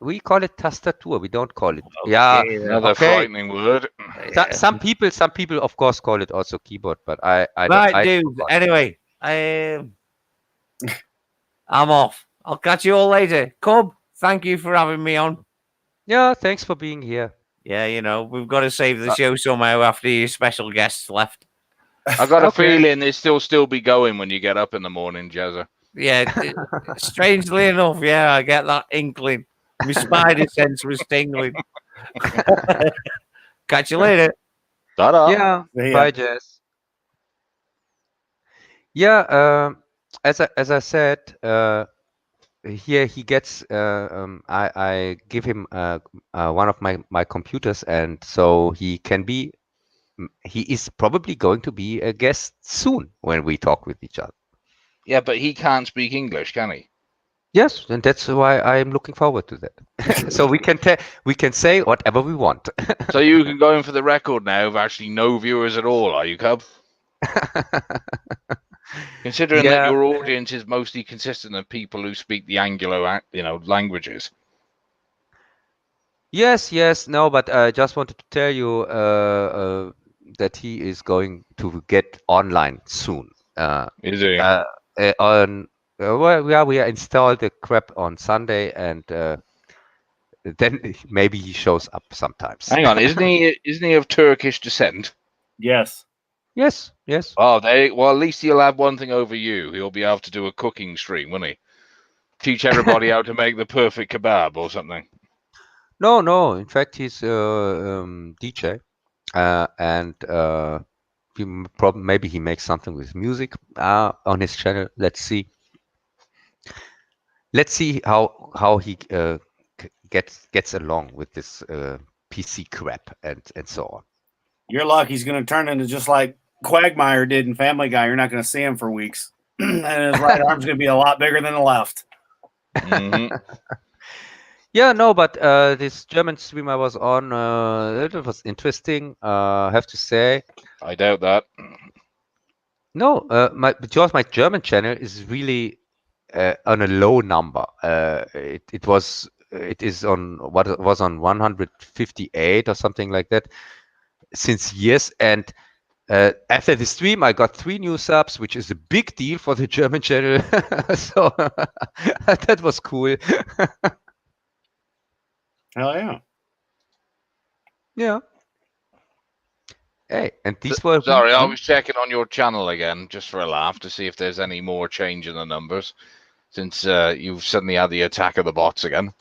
We call it Tastatur. We don't call it. Yeah. Another Okay. frightening word. Some people, of course, call it also keyboard, but I Right, don't. dude. Anyway, I'm off. I'll catch you all later. Cub, thank you for having me on. Yeah, thanks for being here. Yeah, we've got to save the show somehow after your special guests left. I got a Okay. feeling it still be going when you get up in the morning, Jezza. Yeah, strangely enough, yeah, I get that inkling. My spider sense was tingling. Catch you later. Ta-da. Yeah. Yeah. Bye, Jess. Yeah. As I said, here he gets. I give him one of my computers, and so he can be. He is probably going to be a guest soon when we talk with each other. Yeah, but he can't speak English, can he? Yes, and that's why I'm looking forward to that. So we can say whatever we want. So you can go in for the record now of actually no viewers at all, are you, Cub? Considering that Yeah. your audience is mostly consistent of people who speak the Anglo, languages. Yes, no, but I just wanted to tell you that he is going to get online soon. Is he? We installed the crap on Sunday, and then maybe he shows up sometimes. Hang on, isn't he of Turkish descent? Yes. Yes. Oh, well, at least he'll have one thing over you. He'll be able to do a cooking stream, won't he? Teach everybody how to make the perfect kebab or something. No. In fact, he's DJ, and maybe he makes something with music on his channel. Let's see. Let's see how he gets along with this PC crap and so on. Your luck, he's going to turn into just like Quagmire did in Family Guy. You're not going to see him for weeks. And his right arm's going to be a lot bigger than the left. Mhm. Yeah, no, but this German stream I was on, it was interesting. I have to say. I doubt that. No, my German channel is really on a low number. It is on what it was on 158 or something like that since years. And after the stream, I got 3 new subs, which is a big deal for the German channel. So that was cool. Hell yeah. Yeah. Hey, and these were. Sorry, I was checking on your channel again just for a laugh to see if there's any more change in the numbers since you've suddenly had the attack of the bots again.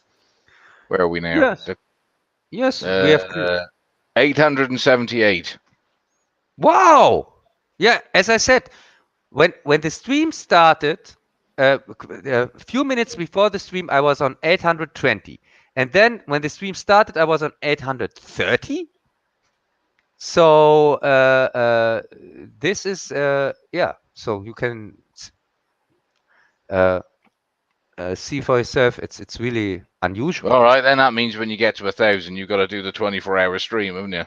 Where are we now? Yes, we have 878. Wow! Yeah, as I said, when the stream started, a few minutes before the stream, I was on 820, and then when the stream started, I was on 830. So this is So you can see for yourself. It's really unusual. All right, then that means when you get to 1,000, you've got to do the 24-hour stream, haven't you?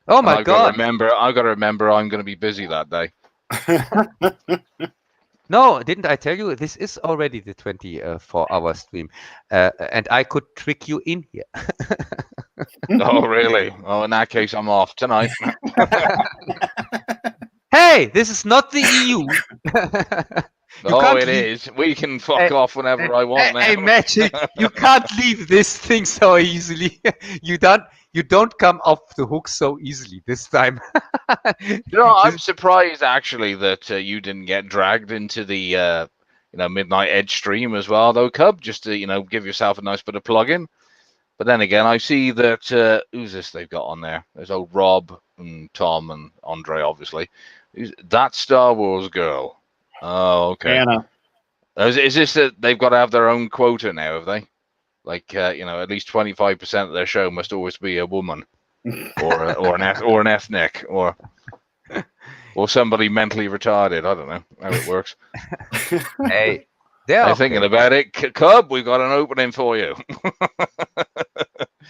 Oh And my I've got God! to remember I'm going to be busy that day. No, didn't I tell you? This is already the 24-hour stream, and I could trick you in here. Oh, really? Oh, in that case, I'm off tonight. Hey, this is not the EU. Oh, it is. We can fuck off whenever I want now. Hey, Magic, you can't leave this thing so easily. You don't come off the hook so easily this time. I'm surprised actually that you didn't get dragged into the Midnight Edge stream as well, though, Cub, just to give yourself a nice bit of plug-in. But then again, I see that who's this they've got on there? There's old Rob and Tom and Andre, obviously. That Star Wars girl. Oh, okay. Anna. Is this that they've got to have their own quota now? Have they? Like, at least 25% of their show must always be a woman, or an ethnic, or somebody mentally retarded. I don't know how it works. Hey, I'm thinking about it. Cub, we've got an opening for you.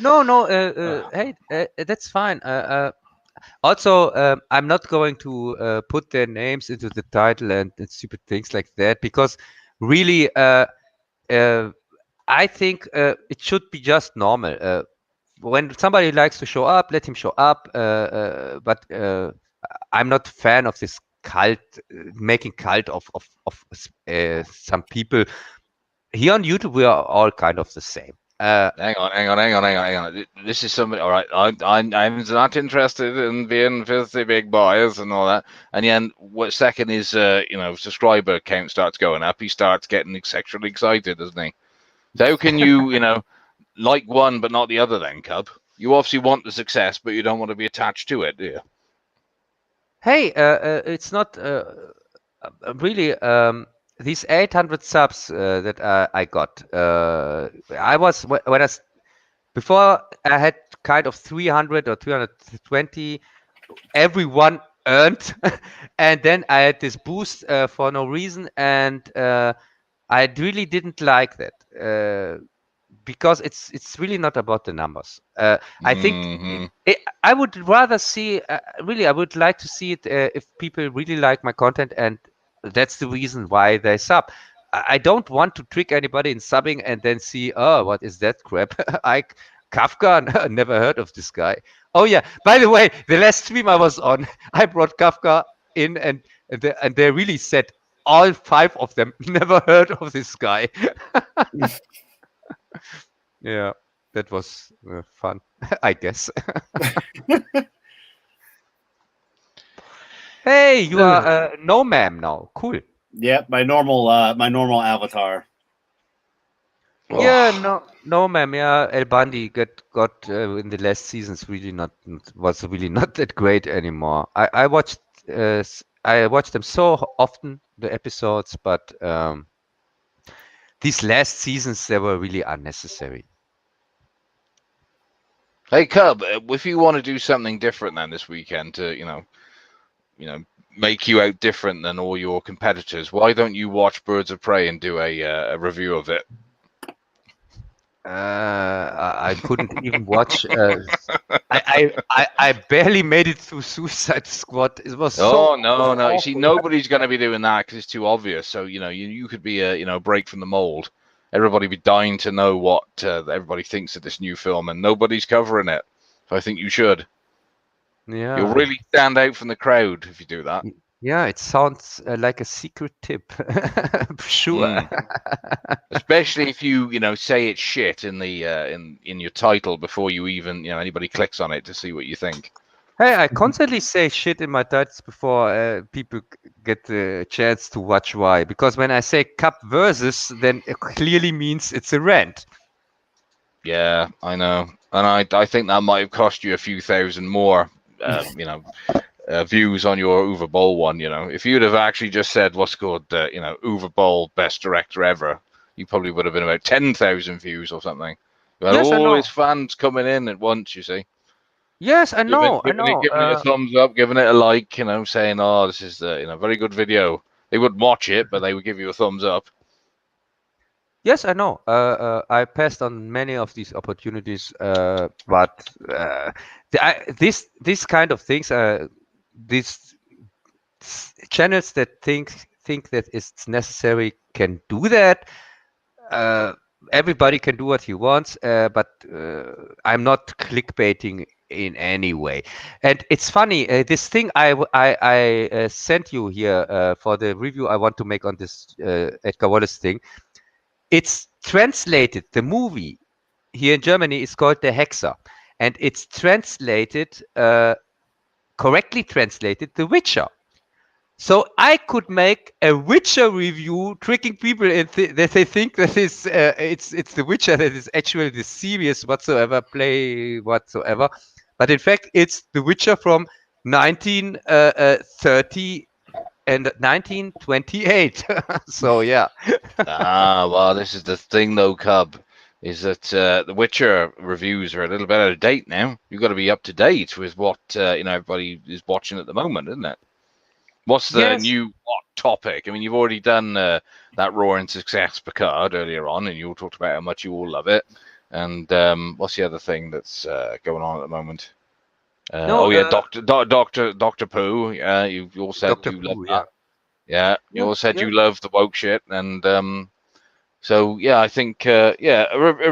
No. Hey, that's fine. Also, I'm not going to put their names into the title and stupid things like that, because really, I think it should be just normal. When somebody likes to show up, let him show up. But I'm not a fan of this cult, making cult of some people. Here on YouTube, we are all kind of the same. Hang on. This is something. All right, I'm not interested in being filthy big boys and all that. And then, what second is subscriber count starts going up, he starts getting sexually excited, doesn't he? So how can you, like one but not the other? Then, Cub, you obviously want the success, but you don't want to be attached to it, do you? Hey, it's not really. These 800 subs that I got, I was before I had kind of 300 or 320. Everyone earned, and then I had this boost for no reason, and I really didn't like that because it's really not about the numbers. I think I would rather see. Really, I would like to see it if people really like my content, and that's the reason why they sub. I don't want to trick anybody in subbing and then see, oh, what is that crap? Kafka, never heard of this guy. Oh yeah, by the way, the last stream I was on, I brought Kafka in, and they really said all 5 of them never heard of this guy. Yeah, that was fun, I guess. Hey, you are no ma'am now. Cool. Yep, my normal avatar. Yeah, no ma'am. Yeah, El Bandi got in the last seasons was really not that great anymore. I watched them so often, the episodes, but these last seasons they were really unnecessary. Hey, Cub, if you want to do something different then this weekend to make you out different than all your competitors, why don't you watch Birds of Prey and do a review of it? I couldn't even watch. I barely made it through Suicide Squad. It was so no. awful. You see, nobody's going to be doing that because it's too obvious. So you could be a break from the mold. Everybody be dying to know what everybody thinks of this new film, and nobody's covering it. So I think you should. Yeah, You'll really stand out from the crowd if you do that. Yeah, it sounds like a secret tip. Sure. Especially if you say it's shit in the in your title before you even anybody clicks on it to see what you think. Hey, I constantly say shit in my titles before people get the chance to watch why. Because when I say Cup versus, then it clearly means it's a rant. Yeah, I know, and I think that might have cost you a few thousand more, views on your Uwe Boll one. If you'd have actually just said what's called, Uwe Boll best director ever, you probably would have been about 10,000 views or something. You had all his fans coming in at once. You see. Yes, I know. Giving it a thumbs up, giving it a like, saying, "Oh, this is very good video." They wouldn't watch it, but they would give you a thumbs up. Yes, I know. I passed on many of these opportunities, but this kind of things, these channels that think think that it's necessary can do that. Everybody can do what he wants, but I'm not clickbaiting in any way. And it's funny, this thing I sent you here for the review I want to make on this Edgar Wallace thing. It's translated, the movie here in Germany is called The Hexer, and it's translated, correctly translated, The Witcher. So I could make a Witcher review, tricking people that they think that it's The Witcher that is actually the serious play whatsoever, but in fact it's The Witcher from 1930 and 1928. So yeah. Well, this is the thing though, Cub, is that the Witcher reviews are a little bit out of date now. You've got to be up to date with what everybody is watching at the moment, isn't it? What's the new hot topic? I mean, you've already done that roaring success Picard earlier on, and you all talked about how much you all love it. And what's the other thing that's going on at the moment? Doctor Pooh. You all said Dr. you love Pooh, that. Yeah, you all said you love the woke shit, and so yeah, I think a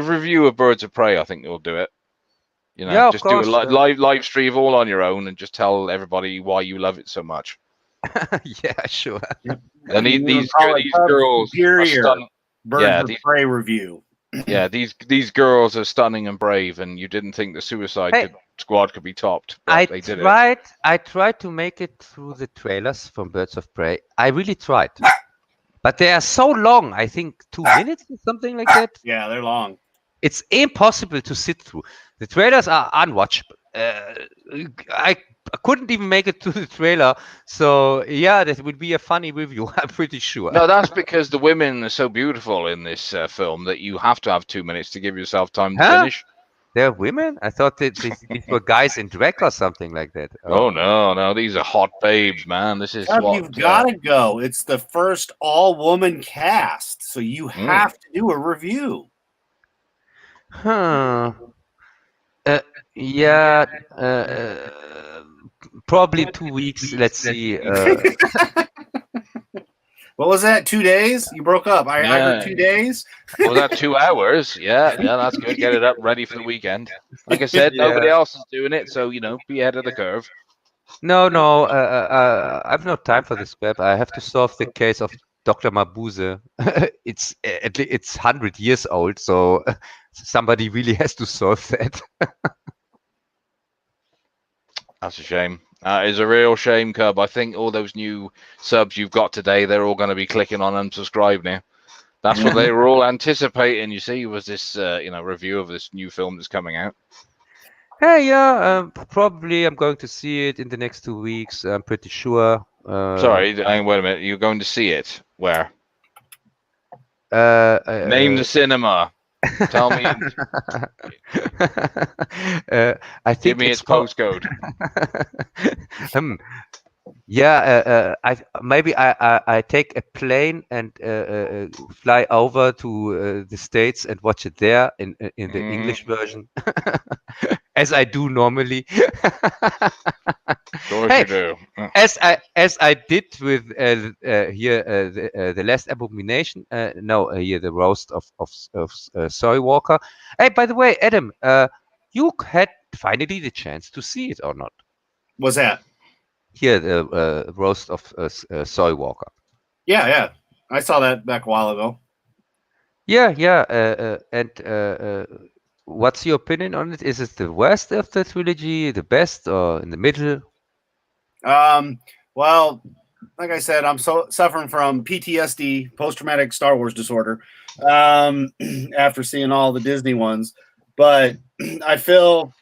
review of Birds of Prey. I think you'll do it. Just do a live stream all on your own and just tell everybody why you love it so much. Yeah, sure. And these girls are stunning. Birds of Prey review. Yeah, these girls are stunning and brave, and you didn't think the Suicide Squad could be topped. But they did it. I tried to make it through the trailers from Birds of Prey. I really tried, but they are so long. I think 2 minutes or something like that. Yeah, they're long. It's impossible to sit through. The trailers are unwatchable. I couldn't even make it to the trailer. So yeah, that would be a funny review. I'm pretty sure. No, that's because the women are so beautiful in this film that you have to have 2 minutes to give yourself time to finish. They're women? I thought that these were guys in Dreck or something like that. Oh no, these are hot babes, man. This is what you've got to go. It's the first all-woman cast, so you have to do a review. Huh. Yeah. Probably 2 weeks. Let's see. What was that? 2 days? You broke up. I heard 2 days. Was that 2 hours? Yeah, that's good. Get it up ready for the weekend. Like I said, nobody else is doing it, so be ahead of the curve. No. I have no time for this web. I have to solve the case of Dr. Mabuse. It's 100 years old, so somebody really has to solve that. That's a shame. It's a real shame, Cub. I think all those new subs you've got today, they're all going to be clicking on unsubscribe now. That's what they were all anticipating. You see, was this review of this new film that's coming out. Hey, yeah, probably I'm going to see it in the next 2 weeks. I'm pretty sure. Sorry, wait a minute. You're going to see it where? Name the cinema. Tell me. I think give me its postcode. I take a plane and fly over to the States and watch it there in the English version, as I do normally. You do. As I did with the Last Abomination. Here the roast of Soy Walker. Hey, by the way, Adam, you had finally the chance to see it or not? What's that? Here, the roast of Soy Walker. Yeah. I saw that back a while ago. Yeah. And what's your opinion on it? Is it the worst of the trilogy, the best, or in the middle? Well, like I said, I'm suffering from PTSD, post-traumatic Star Wars disorder, after seeing all the Disney ones. But I still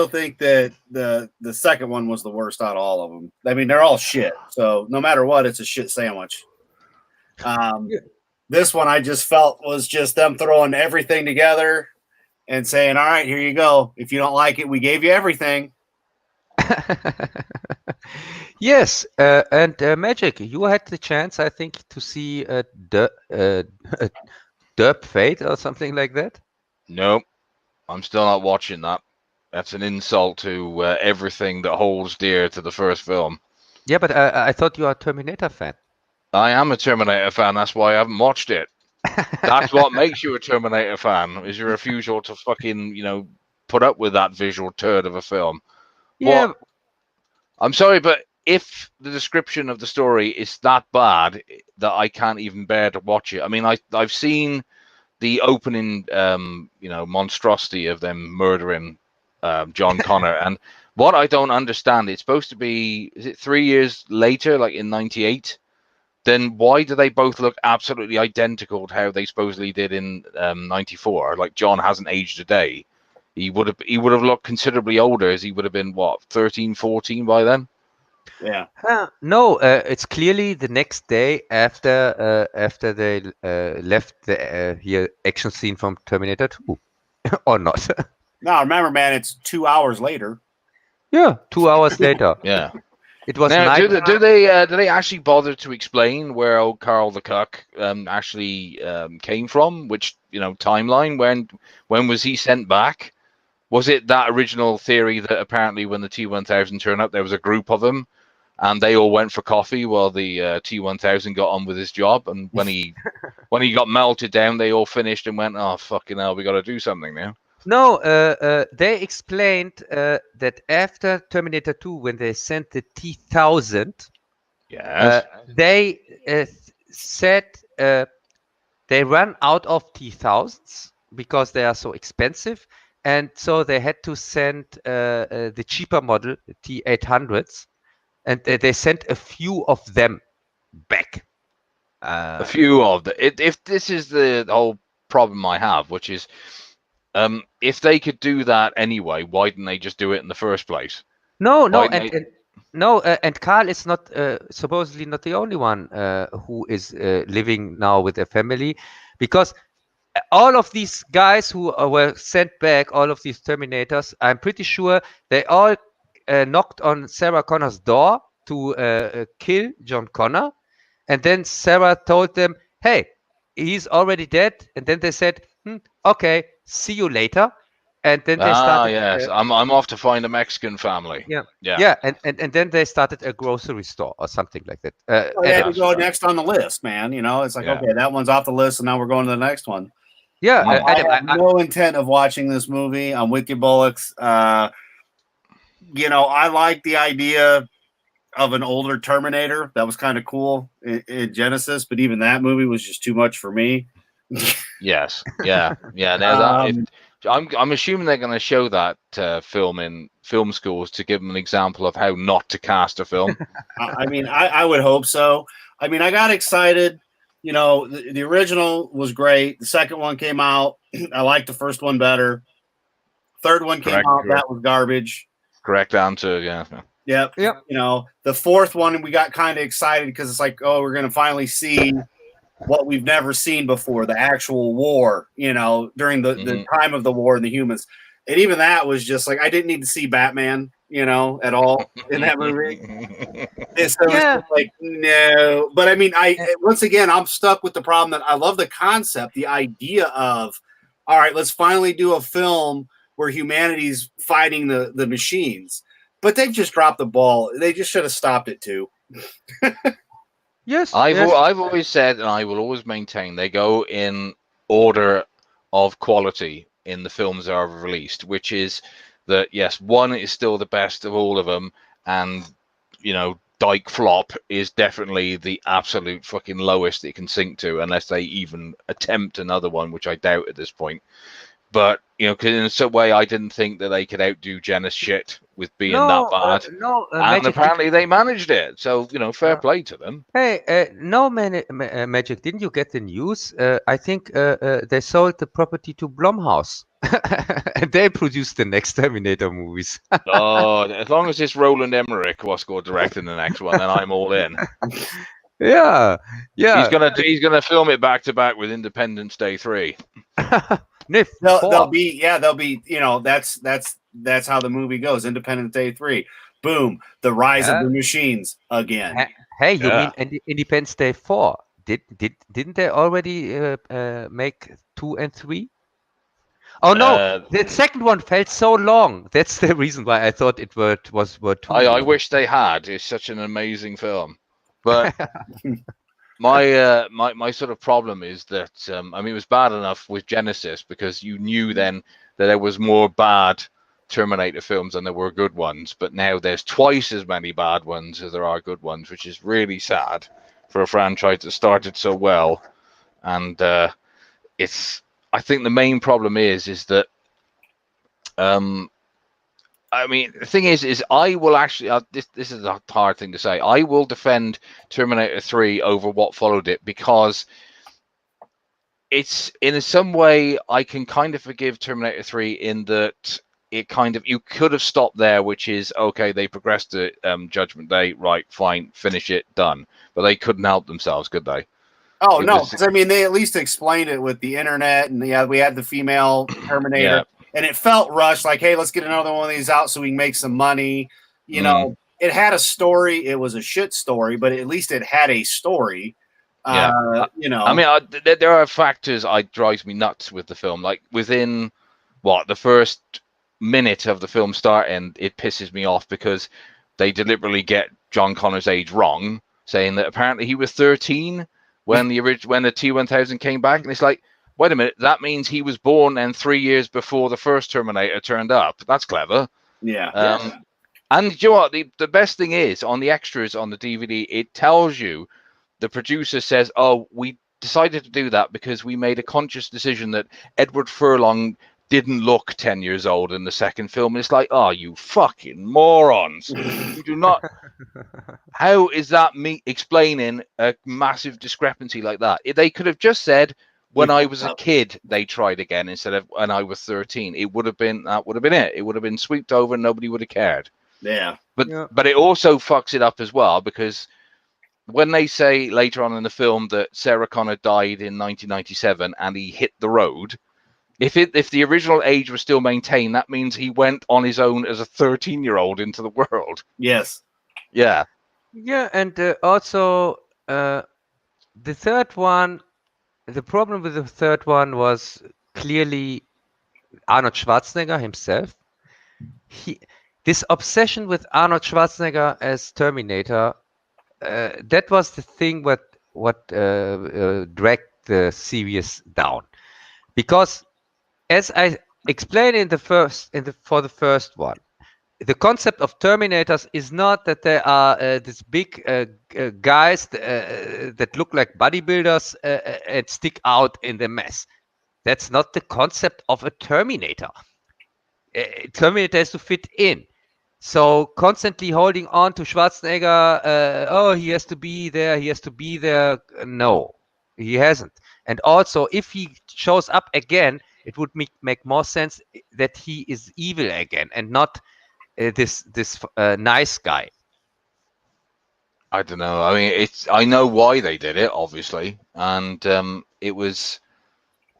think that the second one was the worst out of all of them. I mean, they're all shit. So no matter what, it's a shit sandwich. This one I just felt was just them throwing everything together and saying, all right, here you go. If you don't like it, we gave you everything. Yes, and Magic, you had the chance, I think, to see Derp Fate or something like that. Nope, I'm still not watching that. That's an insult to everything that holds dear to the first film. Yeah, but I thought you are a Terminator fan. I am a Terminator fan. That's why I haven't watched it. That's what makes you a Terminator fan, is your refusal to fucking, put up with that visual turd of a film. Yeah. What? I'm sorry, but if the description of the story is that bad that I can't even bear to watch it. I mean, I've seen the opening, monstrosity of them murdering John Connor, and what I don't understand, it's supposed to be, is it 3 years later, like in '98? Then why do they both look absolutely identical to how they supposedly did in '94? Like, John hasn't aged a day. He would have looked considerably older, as he would have been, what, 13, 14 by then? Yeah. No, it's clearly the next day after they left the here action scene from Terminator 2, or not? Now remember, man, it's 2 hours later. Yeah, 2 hours later. Yeah. It was Now, night. do they actually bother to explain where old Carl the Cuck actually came from? Which timeline? When was he sent back? Was it that original theory that apparently when the T-1000 turned up, there was a group of them, and they all went for coffee while the T-1000 got on with his job, and when he got melted down, they all finished and went, "Oh fucking hell, we got to do something now." No, they explained that after Terminator 2, when they sent the T-1000, Yes. they said they ran out of T-1000s because they are so expensive, and so they had to send the cheaper model, the T-800s, and they sent a few of them back. A few of if this is the whole problem I have, which is, if they could do that anyway, why didn't they just do it in the first place? No, and Carl is not supposedly not the only one who is living now with a family, because all of these guys who were sent back, all of these Terminators, I'm pretty sure they all knocked on Sarah Connor's door to kill John Connor, and then Sarah told them, "Hey, he's already dead," and then they said, "Okay, see you later." And then they started. Yes, I'm off to find a Mexican family. Yeah, and then they started a grocery store or something like that. They had to go next on the list, man. It's like, okay, that one's off the list, and now we're going to the next one. Yeah, I have no intent of watching this movie. I'm with you, Bullocks. I like the idea of an older Terminator. That was kind of cool in Genesis, but even that movie was just too much for me. Yes, yeah. Now I'm assuming they're going to show that film in film schools to give them an example of how not to cast a film. I would hope so. I got excited. The original was great. The second one came out. I liked the first one better. Third one came out. That was garbage. Correct answer. Yeah. Yep. The fourth one, we got kind of excited because it's like, oh, we're going to finally see what we've never seen before, the actual war, during the time of the war and the humans. And even that was just like, I didn't need to see Batman, at all in that movie. And so it's like, no. But once again, I'm stuck with the problem that I love the concept, the idea of, all right, let's finally do a film where humanity's fighting the machines. But they've just dropped the ball. They just should have stopped it too. Yes. I've always said, and I will always maintain, they go in order of quality in the films that are released, which is that, yes, one is still the best of all of them, and Dyke Flop is definitely the absolute fucking lowest it can sink to, unless they even attempt another one, which I doubt at this point. But because in some way I didn't think that they could outdo Genesis shit with being that bad. And apparently they managed it. So fair play to them. Hey, Magic, didn't you get the news? I think they sold the property to Blumhouse, and they produced the next Terminator movies. Oh, as long as it's Roland Emmerich what's going to direct in the next one, then I'm all in. Yeah. He's gonna film it back to back with Independence Day 3. They'll be that's how the movie goes. Independence Day 3, boom, the rise of the machines again. Hey, you mean Independence Day 4? Didn't they already make 2 and 3? Oh no, the second one felt so long. That's the reason why I thought it were 2. I wish they had. It's such an amazing film, but my sort of problem is that I mean, it was bad enough with Genesis because you knew then that there was more bad Terminator films than there were good ones, but now there's twice as many bad ones as there are good ones, which is really sad for a franchise that started so well. And it's, I think the main problem is that I mean, the thing is I will actually, this is a hard thing to say, I will defend Terminator 3 over what followed it, because it's, in some way, I can kind of forgive Terminator 3 in that it kind of, you could have stopped there, which is, okay, they progressed to Judgment Day, right, fine, finish it, done. But they couldn't help themselves, could they? Oh, no, because I mean, they at least explained it with the internet, and we had the female Terminator. Yeah. And it felt rushed, like, hey, let's get another one of these out so we can make some money. You know, it had a story. It was a shit story, but at least it had a story. Yeah. You know, I mean, there are factors that drives me nuts with the film. Like, within, the first minute of the film starting, it pisses me off because they deliberately get John Connor's age wrong, saying that apparently he was 13 when the T-1000 came back. And it's like, wait a minute, that means he was born and 3 years before the first Terminator turned up. That's clever. Yeah. And you know what? The best thing is, on the extras on the DVD, it tells you, the producer says, oh, we decided to do that because we made a conscious decision that Edward Furlong didn't look 10 years old in the second film. And it's like, oh, you fucking morons. You do not. How is that me explaining a massive discrepancy like that? They could have just said, when I was a kid, they tried again instead of when I was 13. It would have been, that would have been it. It would have been swept over and nobody would have cared. Yeah. But it also fucks it up as well, because when they say later on in the film that Sarah Connor died in 1997 and he hit the road, if the original age was still maintained, that means he went on his own as a 13-year-old into the world. Yes. Yeah. Yeah, and also the third one. The problem with the third one was clearly Arnold Schwarzenegger himself. This obsession with Arnold Schwarzenegger as Terminator, that was the thing what dragged the series down. Because as I explained for the first one, the concept of Terminators is not that they are these big guys that look like bodybuilders and stick out in the mess. That's not the concept of a Terminator. Terminator has to fit in. So constantly holding on to Schwarzenegger, he has to be there, he has to be there. No, he hasn't. And also, if he shows up again, it would make more sense that he is evil again and not this nice guy. I don't know. I mean, I know why they did it, obviously, and it was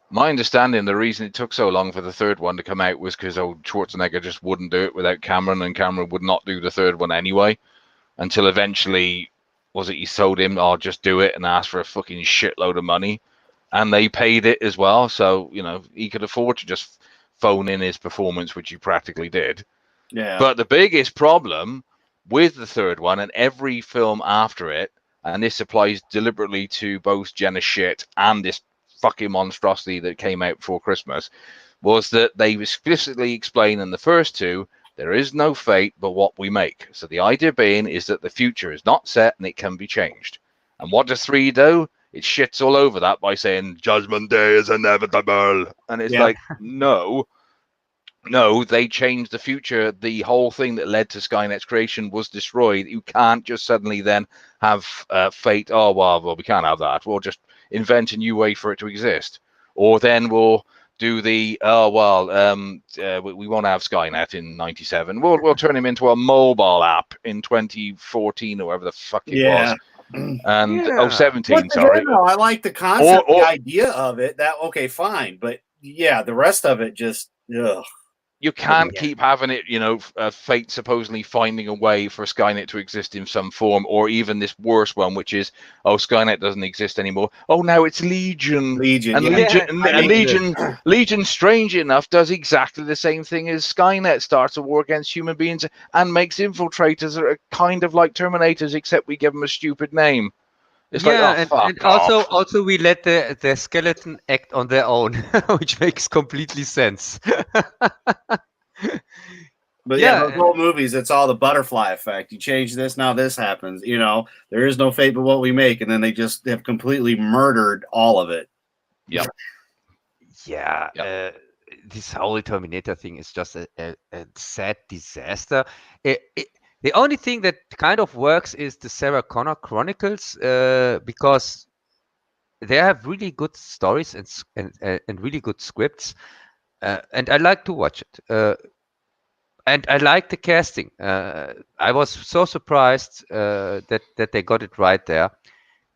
my understanding. The reason it took so long for the third one to come out was because Schwarzenegger just wouldn't do it without Cameron, and Cameron would not do the third one anyway. Until eventually, he told him, "Oh, just do it," and asked for a fucking shitload of money, and they paid it as well. So he could afford to just phone in his performance, which he practically did. Yeah. But the biggest problem with the third one and every film after it, and this applies deliberately to both Jenna shit and this fucking monstrosity that came out before Christmas, was that they explicitly explain in the first two, there is no fate but what we make. So the idea being is that the future is not set and it can be changed. And what does 3 do? It shits all over that by saying Judgment Day is inevitable. And it's like, no, they changed the future. The whole thing that led to Skynet's creation was destroyed. You can't just suddenly then have fate. Oh, well, we can't have that. We'll just invent a new way for it to exist. Or then we'll do we won't have Skynet in 97. We'll turn him into a mobile app in 2014 or whatever the fuck it was. And 17, sorry. No, I like the concept, the idea of it. Okay, fine. But yeah, the rest of it just, ugh. You can't keep having it, fate supposedly finding a way for Skynet to exist in some form, or even this worse one, which is, Skynet doesn't exist anymore. Oh, now it's Legion. Legion, strange enough, does exactly the same thing as Skynet, starts a war against human beings and makes infiltrators that are kind of like Terminators, except we give them a stupid name. It's like, oh, and fuck also off. we let the skeleton act on their own, which makes completely sense. But Yeah, those old movies, it's all the butterfly effect. You change this, now this happens. You know, there is no fate but what we make, and then they just have completely murdered all of it. Yep. Yeah, this whole Terminator thing is just a sad disaster. The only thing that kind of works is the Sarah Connor Chronicles, because they have really good stories and really good scripts, and I like to watch it. And I like the casting. I was so surprised that they got it right there.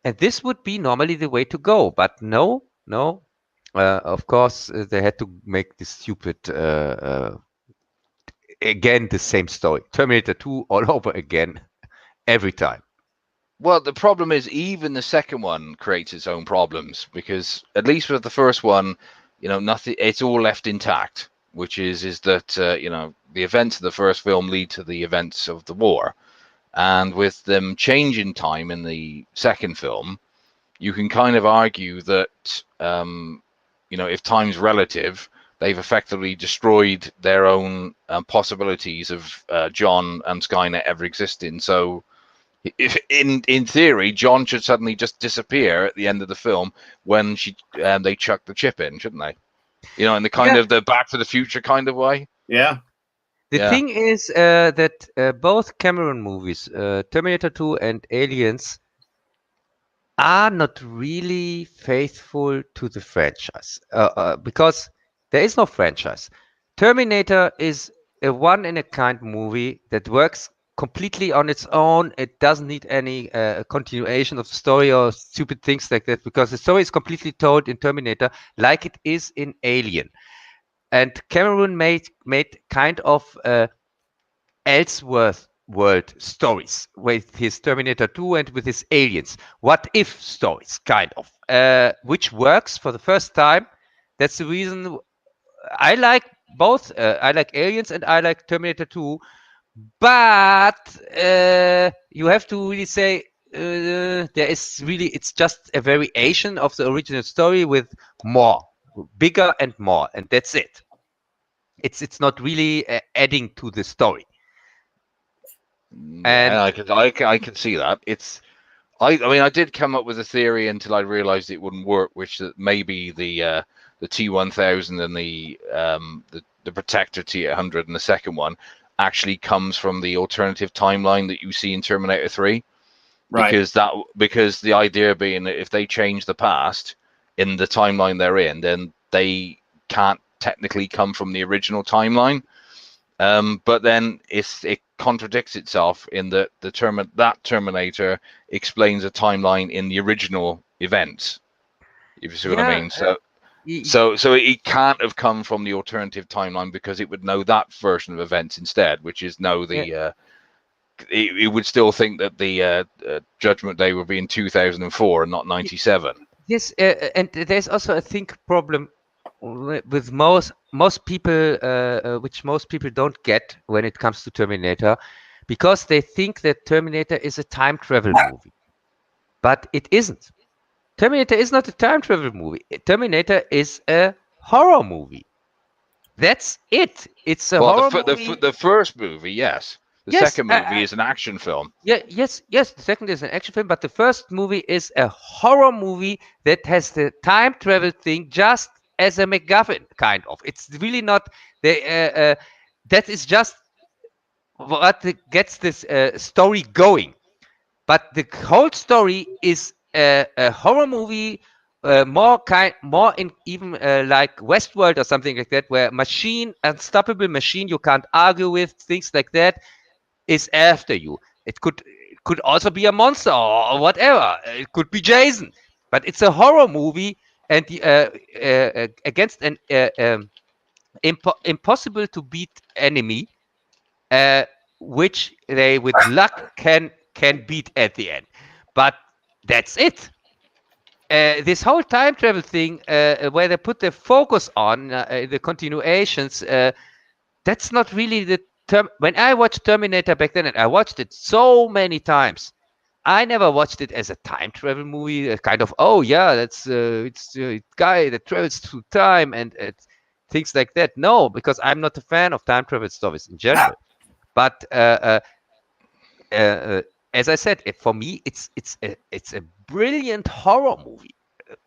And this would be normally the way to go, but no. Of course, they had to make this stupid, again, the same story. Terminator 2 all over again, every time. Well, the problem is even the second one creates its own problems because at least with the first one, nothing. It's all left intact, which is that the events of the first film lead to the events of the war, and with them changing time in the second film, you can kind of argue that if time's relative, they've effectively destroyed their own possibilities of John and Skynet ever existing. So, if in theory, John should suddenly just disappear at the end of the film when they chuck the chip in, shouldn't they? In the kind of the Back to the Future kind of way. Yeah. The thing is that both Cameron movies, Terminator 2 and Aliens, are not really faithful to the franchise because there is no franchise. Terminator is a one-in-a-kind movie that works completely on its own. It doesn't need any continuation of the story or stupid things like that because the story is completely told in Terminator like it is in Alien. And Cameron made kind of Ellsworth world stories with his Terminator 2 and with his Aliens. What if stories, kind of, which works for the first time. That's the reason I like both. I like Aliens and I like Terminator 2. But you have to really say it's just a variation of the original story with more, bigger and more, and that's it. It's not really adding to the story. And I can see that. I mean, I did come up with a theory until I realized it wouldn't work, which that maybe the T1000 and the Protector T800 and the second one actually comes from the alternative timeline that you see in Terminator 3. Right. Because the idea being that if they change the past in the timeline they're in, then they can't technically come from the original timeline. But then it contradicts itself in that that Terminator explains a timeline in the original events. If you see what I mean. So it can't have come from the alternative timeline because it would know that version of events instead, which is it would still think that the Judgment Day would be in 2004 and not 97. Yes, and there's also a problem with most people, which most people don't get when it comes to Terminator, because they think that Terminator is a time travel movie, but it isn't. Terminator is not a time travel movie. Terminator is a horror movie. That's it. It's a horror movie. The first movie, yes. The second movie is an action film. Yes. The second is an action film, but the first movie is a horror movie that has the time travel thing just as a MacGuffin, kind of. It's really not that is just what gets this story going. But the whole story is a horror movie, more in even like Westworld or something like that, where unstoppable machine you can't argue with, things like that, is after you. It could also be a monster or whatever. It could be Jason, but it's a horror movie and against an impossible to beat enemy, which they with luck can beat at the end. But that's it. This whole time travel thing, where they put their focus on the continuations, that's not really the term. When I watched Terminator back then, and I watched it so many times, I never watched it as a time travel movie, a kind of, oh yeah, that's it's a guy that travels through time and things like that. No, because I'm not a fan of time travel stories in general. But as I said, for me, it's a brilliant horror movie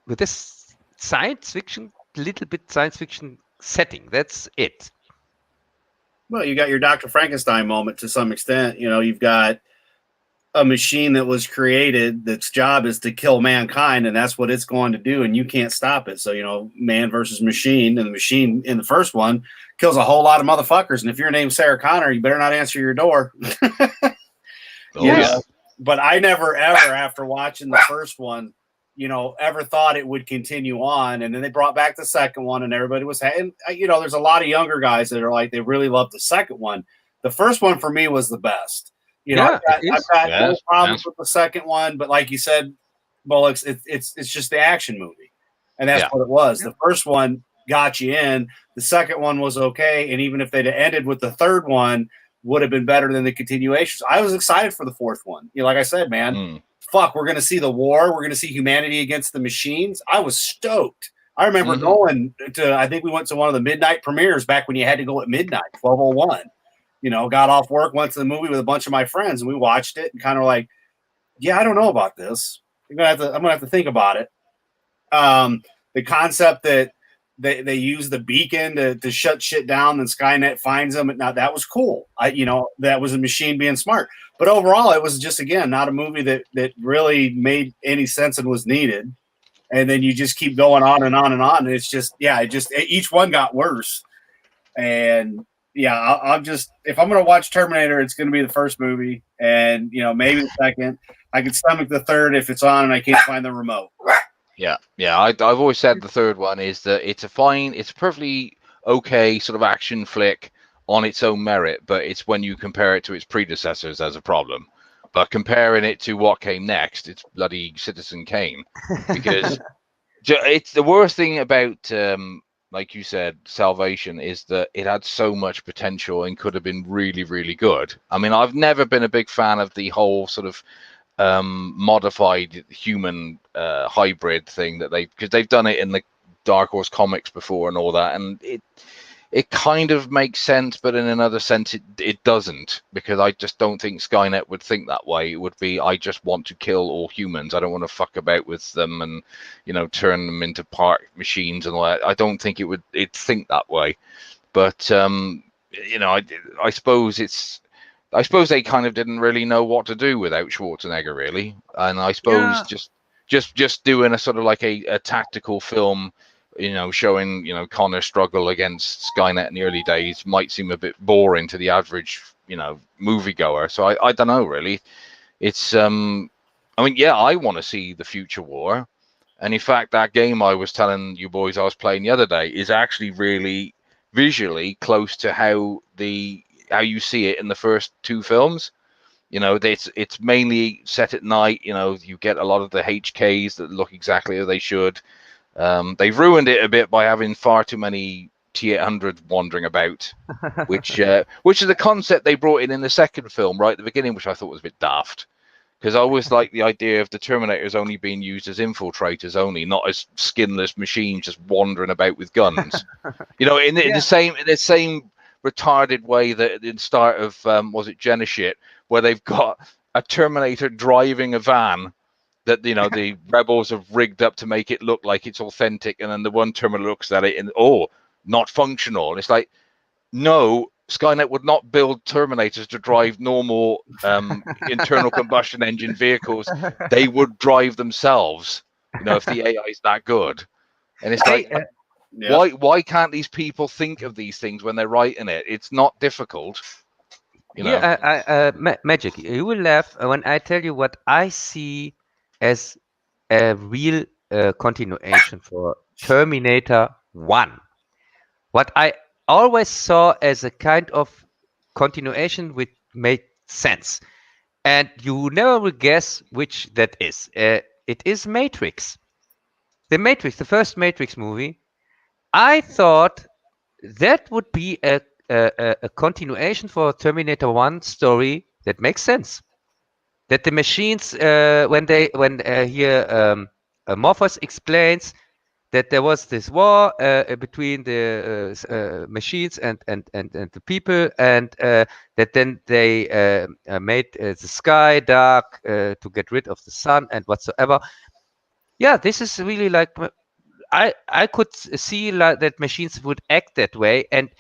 with this science fiction, little bit science fiction setting. That's it. Well, you got your Dr. Frankenstein moment to some extent. You know, you've got a machine that was created that's job is to kill mankind, and that's what it's going to do, and you can't stop it. So, you know, man versus machine, and the machine in the first one kills a whole lot of motherfuckers. And if your name's Sarah Connor, you better not answer your door. Yeah. But I never ever, after watching the first one, you know, ever thought it would continue on. And then they brought back the second one, and everybody was, and you know, there's a lot of younger guys that are like, they really love the second one. The first one for me was the best. You know, I've got no problems with the second one, but like you said, Bullocks, it's just the action movie, and that's what it was. The first one got you in. The second one was okay, and even if they'd ended with the third one, would have been better than the continuations. I was excited for the fourth one. You know, like I said, man, fuck, we're gonna see the war. We're gonna see humanity against the machines. I was stoked. I remember going to, I think we went to one of the midnight premieres back when you had to go at midnight, 12:01. You know, got off work, went to the movie with a bunch of my friends, and we watched it and kind of like, yeah, I don't know about this. I'm gonna have to think about it. The concept that they use the beacon to shut shit down, and Skynet finds them. Now that was cool. That was a machine being smart. But overall, it was just, again, not a movie that really made any sense and was needed. And then you just keep going on and on and on. And it's just, each one got worse. And yeah, I'm just, if I'm going to watch Terminator, it's going to be the first movie, and maybe the second. I can stomach the third if it's on and I can't find the remote. Yeah. I've always said the third one is that it's a perfectly okay sort of action flick on its own merit, but it's when you compare it to its predecessors as a problem. But comparing it to what came next, it's bloody Citizen Kane, because it's the worst thing about. Like you said, Salvation is that it had so much potential and could have been really, really good. I mean, I've never been a big fan of the whole sort of modified human hybrid thing because they've done it in the Dark Horse comics before and all that, and it kind of makes sense, but in another sense it doesn't, because I just don't think Skynet would think that way. It would be, I just want to kill all humans. I don't want to fuck about with them and turn them into part machines and all that. I don't think it'd think that way. But I suppose they kind of didn't really know what to do without Schwarzenegger, really. And I suppose just doing a sort of like a tactical film, showing Connor struggle against Skynet in the early days might seem a bit boring to the average moviegoer. So I don't know, really. It's I mean, I want to see the future war, and in fact that game I was telling you boys I was playing the other day is actually really visually close to how you see it in the first two films. It's mainly set at night. You get a lot of the HKs that look exactly as they should. They've ruined it a bit by having far too many T-800 wandering about, which is a concept they brought in the second film right at the beginning, which I thought was a bit daft, because I always liked the idea of the Terminators only being used as infiltrators only, not as skinless machines just wandering about with guns. In the same retarded way that at the start of was it Genesis, where they've got a Terminator driving a van that the rebels have rigged up to make it look like it's authentic, and then the one Terminator looks at it and not functional. And it's like, no, Skynet would not build Terminators to drive normal internal combustion engine vehicles. They would drive themselves, if the AI is that good. And it's like, why can't these people think of these things when they're writing it? It's not difficult. Magic, you will laugh when I tell you what I see as a real continuation for Terminator 1. What I always saw as a kind of continuation which made sense. And you never will guess which that is. It is Matrix. The Matrix, the first Matrix movie. I thought that would be a continuation for Terminator 1 story that makes sense. that the machines when here Morphos explains that there was this war between the machines and the people, and that then they made the sky dark to get rid of the sun and whatsoever. Yeah, this is really like I could see like that machines would act that way, and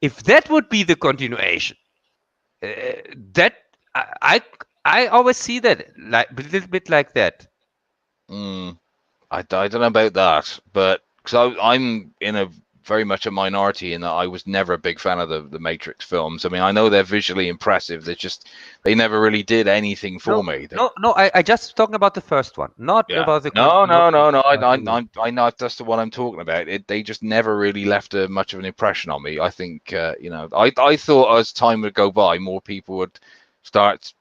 if that would be the continuation, that I always see that like a little bit like that. I don't know about that, but because I'm in a very much a minority in that I was never a big fan of the Matrix films. I mean, I know they're visually impressive. They never really did anything for me. No, I just talking about the first one, not about the. No. I know that's the one I'm talking about. They just never really left much of an impression on me. I think I thought as time would go by, more people would start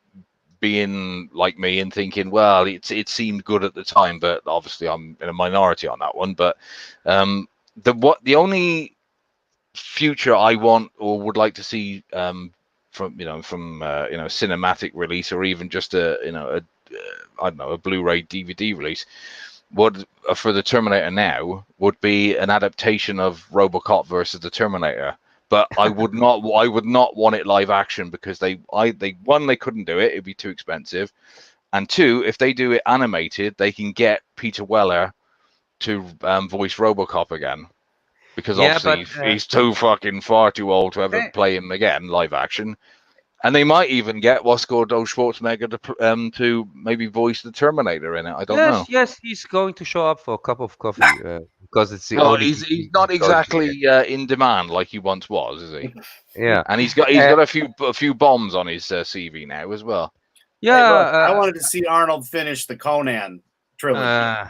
being like me and thinking, well, it seemed good at the time, but obviously I'm in a minority on that one. But the only future I want or would like to see from cinematic release, or even just I don't know, a Blu-ray DVD release, would for the Terminator now would be an adaptation of RoboCop versus the Terminator. But I would not want it live action, because they couldn't do it. It'd be too expensive. And two, if they do it animated, they can get Peter Weller to voice RoboCop again, because obviously he's far too old to ever play him again live action. And they might even get Schwarzenegger to maybe voice the Terminator in it. I don't know. Yes, he's going to show up for a cup of coffee because it's the only. He's not exactly in demand like he once was, is he? Yeah, and he's got a few bombs on his CV now as well. Yeah, hey, look, I wanted to see Arnold finish the Conan trilogy.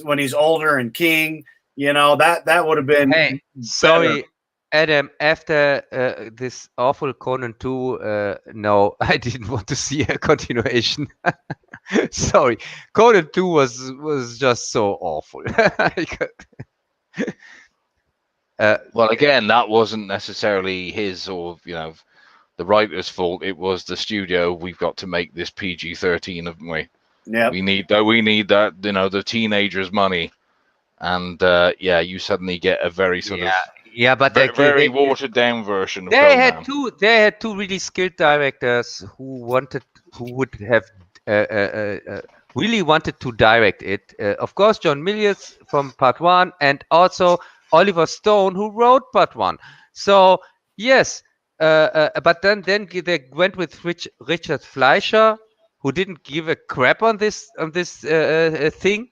When he's older and king, that would have been. Hey, sorry, Adam. After this awful Conan 2, no, I didn't want to see a continuation. Sorry, Conan 2 was just so awful. Well, again, that wasn't necessarily his or the writer's fault. It was the studio. We've got to make this PG-13, haven't we? Yeah. We need that. The teenagers' money, and you suddenly get a very sort of but very watered down version of They Conan. had two really skilled directors who would have really wanted to direct it. Of course, John Milius from Part 1, and also Oliver Stone, who wrote Part 1. So yes, but then they went with Richard Fleischer, who didn't give a crap on this thing,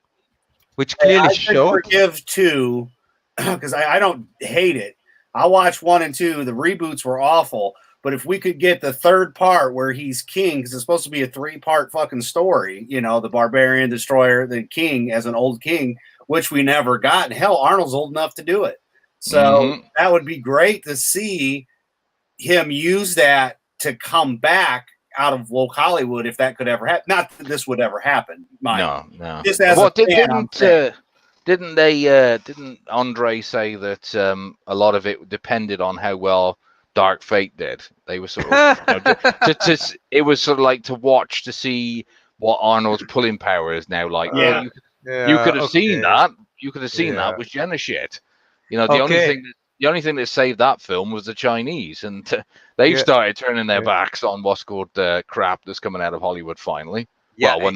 which clearly showed. Forgive 2, because I don't hate it. I watched 1 and 2. The reboots were awful, but if we could get the third part where he's king, because it's supposed to be a 3-part fucking story, the barbarian destroyer, the king as an old king, which we never got. And hell, Arnold's old enough to do it. So that would be great to see him use that to come back out of woke Hollywood, if that could ever happen. Not that this would ever happen. No. Just as didn't Andre say that a lot of it depended on how well Dark Fate did? They were sort of it was sort of like to watch to see what Arnold's pulling power is now like. Yeah. You could have seen that. You could have seen that with Jenna shit. The only thing that saved that film was the Chinese, and they've started turning their backs on what's called crap that's coming out of Hollywood finally. Yeah, well,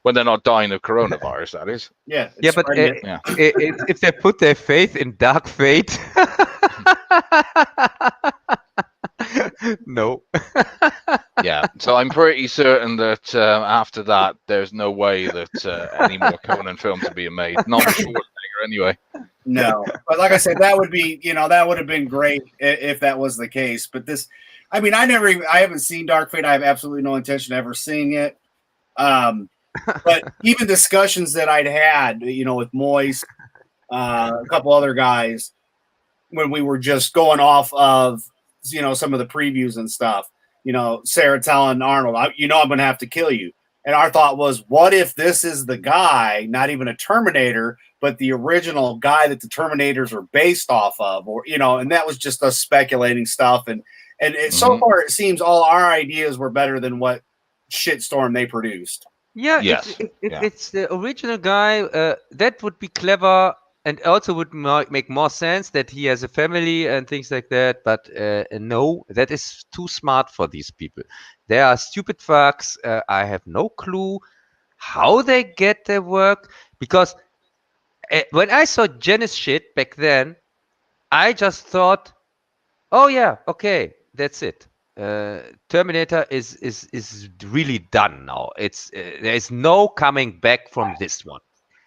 when they're not dying of coronavirus, that is. Yeah. But if they put their faith in Dark Fate, no. Yeah, so I'm pretty certain that after that, there's no way that any more Conan films are being made. Not with Schwarzenegger, anyway. No, but like I said, that would be, that would have been great if that was the case. But this, I mean, I haven't seen Dark Fate. I have absolutely no intention of ever seeing it. But even discussions that I'd had, with Moise, a couple other guys, when we were just going off of, some of the previews and stuff, Sarah telling Arnold, I'm going to have to kill you. And our thought was, what if this is the guy, not even a Terminator, but the original guy that the Terminators are based off of, or, and that was just us speculating stuff. And so far, it seems all our ideas were better than what shitstorm they produced. Yeah, Yes. if Yeah. it's the original guy, that would be clever, and also would make more sense that he has a family and things like that. But no, that is too smart for these people. They are stupid fucks. I have no clue how they get their work, because when I saw Janice shit back then, I just thought, oh yeah, okay, that's it. Terminator is really done now. It's there is no coming back from this one.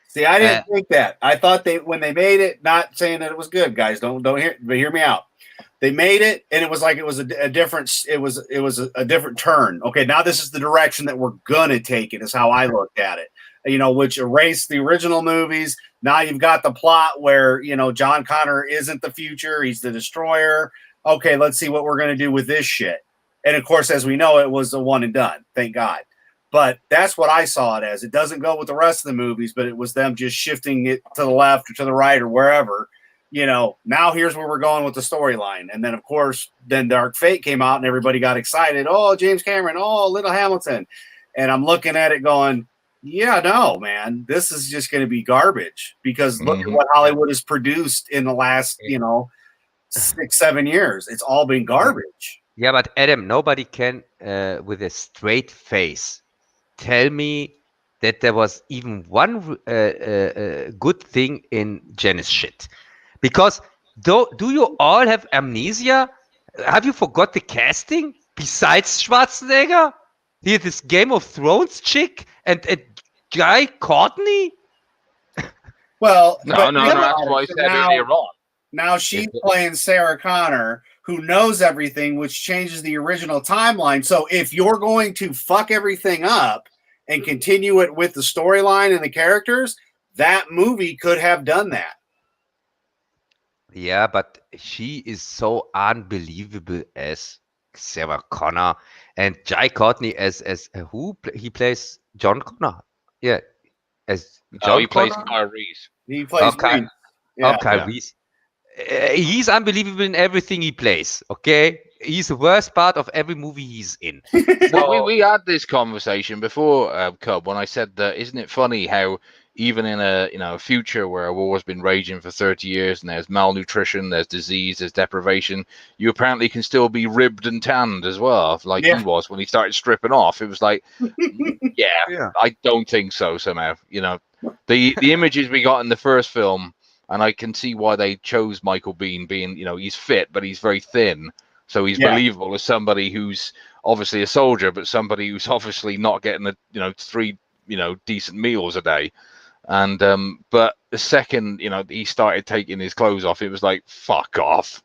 See, I didn't think that. I thought when they made it, not saying that it was good, guys. Don't hear me out. They made it, and it was like it was a different. It was a different turn. Okay, now this is the direction that we're gonna take it. Is how I looked at it. You know, which erased the original movies. Now you've got the plot where John Connor isn't the future; he's the destroyer. Okay, let's see what we're gonna do with this shit. And of course, as we know, it was a one and done. Thank God. But that's what I saw it as. It doesn't go with the rest of the movies, but it was them just shifting it to the left or to the right or wherever. Now here's where we're going with the storyline. And then, of course, then Dark Fate came out and everybody got excited. Oh, James Cameron. Oh, Little Hamilton. And I'm looking at it going, yeah, no, man, this is just going to be garbage, because look at what Hollywood has produced in the last, 6-7 years. It's all been garbage. Yeah, but Adam, nobody can, with a straight face, tell me that there was even one good thing in Janice shit. Because do you all have amnesia? Have you forgot the casting? Besides Schwarzenegger? Here, this Game of Thrones chick and Guy Courtney? Well, no, that's why I said earlier on. Now she's playing Sarah Connor, who knows everything, which changes the original timeline. So if you're going to fuck everything up and continue it with the storyline and the characters, that movie could have done that. Yeah, but she is so unbelievable as Sarah Connor, and Jai Courtney as who he plays John Connor. Yeah, as John he plays Connor? Kyle Reese. He plays Okay. Reese. Yeah. Okay, Reese. He's unbelievable in everything he plays. Okay, he's the worst part of every movie he's in. Well, we had this conversation before, Cub, when I said that. Isn't it funny how even in a future where a war's been raging for 30 years and there's malnutrition, there's disease, there's deprivation, you apparently can still be ribbed and tanned as well, like he was when he started stripping off. It was like, yeah, I don't think so. Somehow, the images we got in the first film. And I can see why they chose Michael Biehn, being, he's fit, but he's very thin. So he's believable as somebody who's obviously a soldier, but somebody who's obviously not getting three, decent meals a day. And, but the second, he started taking his clothes off, it was like, fuck off.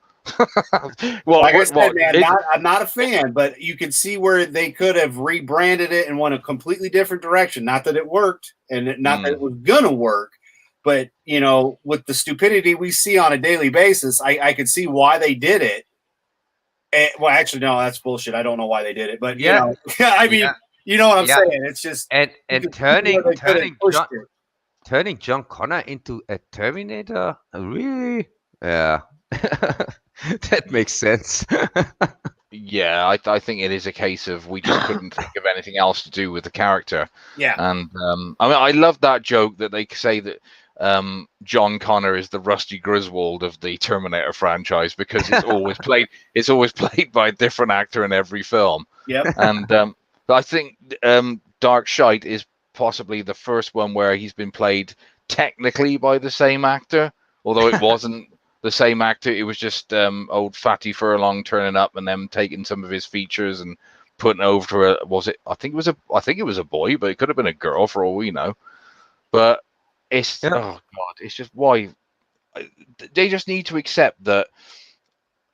Well, like I said, man, I'm not a fan, but you can see where they could have rebranded it and went a completely different direction. Not that it worked, and not that it was going to work. But, with the stupidity we see on a daily basis, I could see why they did it. And, well, actually, no, that's bullshit. I don't know why they did it. But, I mean, you know what I'm saying. It's just... And turning John Connor into a Terminator? Really? Yeah. That makes sense. Yeah, I think it is a case of we just couldn't think of anything else to do with the character. Yeah. And, I love that joke that they say that John Connor is the Rusty Griswold of the Terminator franchise, because it's always played by a different actor in every film. Yep. And but I think Dark Shite is possibly the first one where he's been played technically by the same actor, although it wasn't the same actor. It was just old Fatty Furlong turning up and them taking some of his features and putting over to I think it was a boy, but it could have been a girl for all we know. But it's oh god, it's just why they just need to accept that.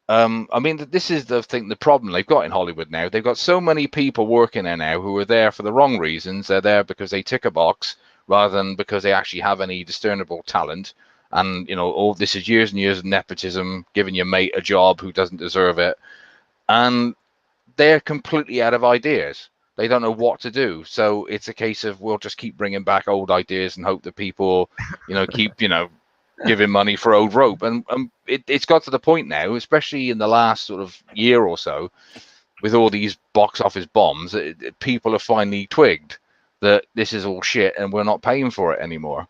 This is the problem they've got in Hollywood now. They've got so many people working there now who are there for the wrong reasons. They're there because they tick a box rather than because they actually have any discernible talent. And all this is years and years of nepotism, giving your mate a job who doesn't deserve it, and they're completely out of ideas. They don't know what to do. So it's a case of we'll just keep bringing back old ideas and hope that people, keep, giving money for old rope. And it's got to the point now, especially in the last sort of year or so, with all these box office bombs, people have finally twigged that this is all shit and we're not paying for it anymore.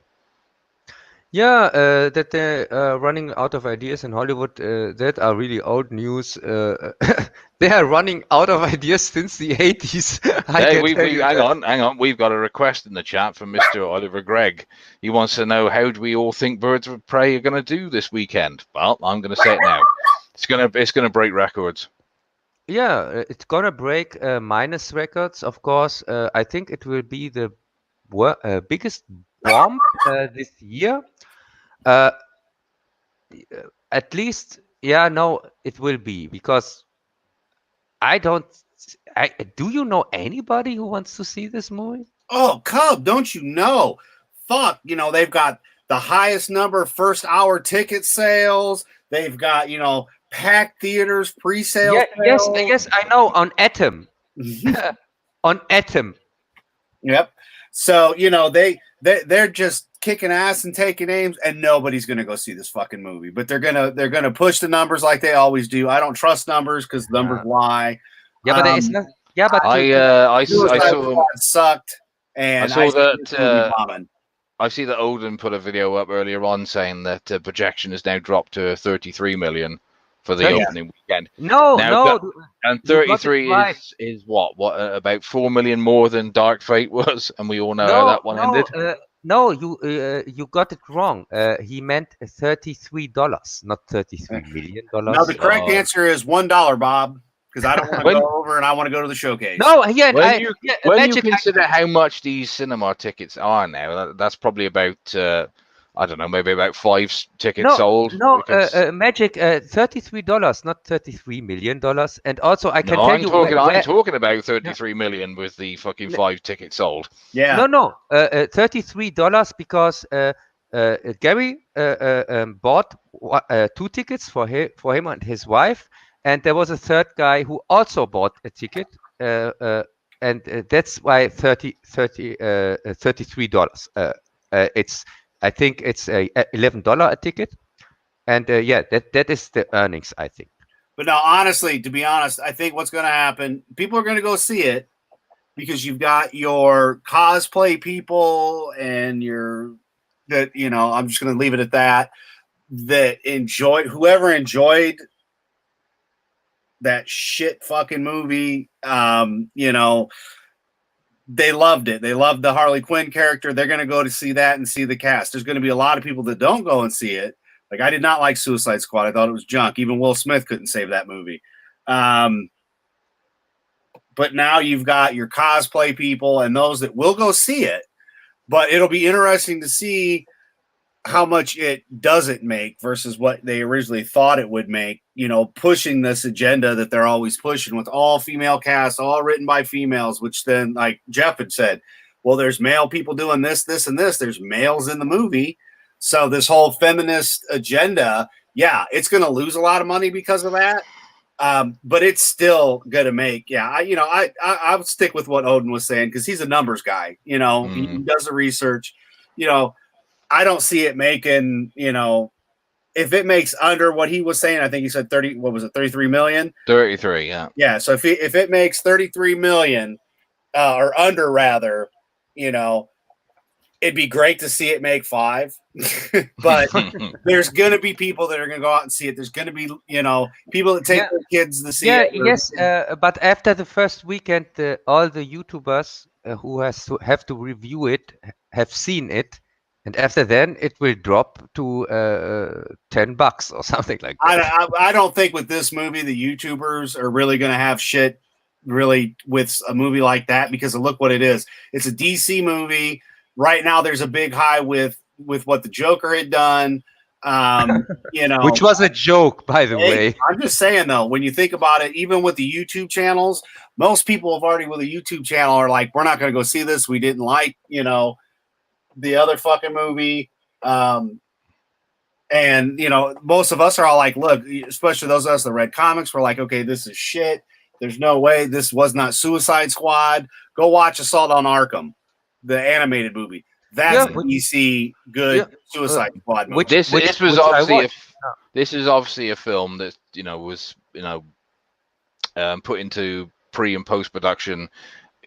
Yeah, that they're running out of ideas in Hollywood, that are really old news. They are running out of ideas since the 80s. Hang on. We've got a request in the chat from Mr. Oliver Gregg. He wants to know, how do we all think Birds of Prey are going to do this weekend? Well, I'm going to say it now. It's going to break records. Yeah, it's gonna break minus records, of course. I think it will be the biggest bomb this year. At least, yeah, no, it will be, because do you know anybody who wants to see this movie? Oh, Cub, don't you know? Fuck, they've got the highest number of first hour ticket sales. They've got, packed theaters, pre-sale. Yeah, yes, I know, on Atom. On Atom. Yep. So, they're just kicking ass and taking names, and nobody's gonna go see this fucking movie. But they're gonna push the numbers like they always do. I don't trust numbers because numbers lie. Yeah, but there is not. Yeah, but I saw sucked, and I see that Odin put a video up earlier on saying that projection has now dropped to 33 million for the opening weekend. No, and 33 is what about 4 million more than Dark Fate was, and we all know how that one ended. No, you got it wrong. He meant $33, not $33 million. No, the correct answer is $1, Bob. Because I don't want to go over, and I want to go to the showcase. No, yeah. When you consider how much these cinema tickets are now, that's probably about I don't know, maybe about 5 tickets sold. No, Magic, $33, not $33 million. And also, I can tell you, I'm talking about $33 million with the fucking 5 tickets sold. Yeah. No, $33 because Gary bought 2 tickets for him and his wife. And there was a third guy who also bought a ticket, and that's why $33. I think it's $11 a ticket, and that is the earnings, I think. But no, honestly, to be honest, I think what's going to happen, people are going to go see it because you've got your cosplay people and I'm just going to leave it at that. Whoever enjoyed that shit fucking movie, they loved it. They loved the Harley Quinn character. They're going to go to see that and see the cast. There's going to be a lot of people that don't go and see it. Like, I did not like Suicide Squad. I thought it was junk. Even Will Smith couldn't save that movie. But now you've got your cosplay people and those that will go see it. But it'll be interesting to see how much it doesn't make versus what they originally thought it would make, pushing this agenda that they're always pushing with all female cast, all written by females, which then, like Jeff had said, well, there's male people doing this, this, and this. There's males in the movie. So this whole feminist agenda, it's going to lose a lot of money because of that. But it's still going to make, I'll stick with what Odin was saying because he's a numbers guy, he does the research, I don't see it making, if it makes under what he was saying, I think he said 33 million? 33, yeah. Yeah, so if it makes 33 million, or under rather, it'd be great to see it make 5. But there's going to be people that are going to go out and see it. There's going to be, people that take their kids to see it. Yes, but after the first weekend, all the YouTubers who have to review it have seen it. And after then, it will drop to $10 or something like that. I don't think with this movie, the YouTubers are really going to have shit really with a movie like that because look what it is. It's a DC movie. Right now, there's a big high with what the Joker had done. Which was a joke, by the way. I'm just saying, though, when you think about it, even with the YouTube channels, most people have already with a YouTube channel are like, we're not going to go see this. We didn't like, the other fucking movie. And, most of us are all like, look, especially those of us that read comics, we're like, okay, this is shit. There's no way this was not Suicide Squad. Go watch Assault on Arkham, the animated movie. That's a DC good Suicide Squad movie. This is obviously a film that, was, put into pre and post production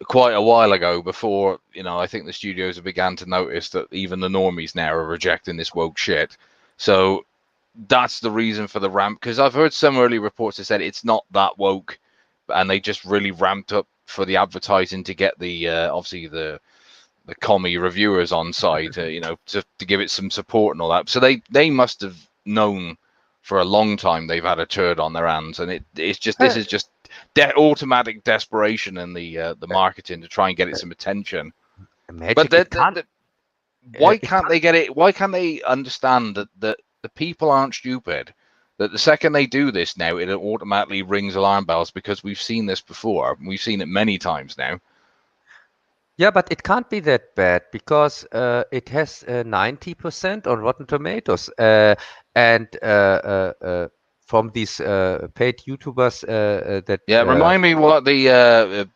quite a while ago, before I think the studios have began to notice that even the normies now are rejecting this woke shit. So that's the reason for the ramp, because I've heard some early reports that said it's not that woke, and they just really ramped up for the advertising to get the obviously the commie reviewers on side, to give it some support and all that. So they must have known for a long time they've had a turd on their hands, and it's just, this is just automatic desperation in the marketing to try and get it some attention. Magic, But why can't they get it? Why can't they understand that the people aren't stupid? That the second they do this now, it automatically rings alarm bells, because we've seen this before. We've seen it many times now. Yeah, but it can't be that bad, because it has 90% on Rotten Tomatoes, and from these paid YouTubers that remind me what the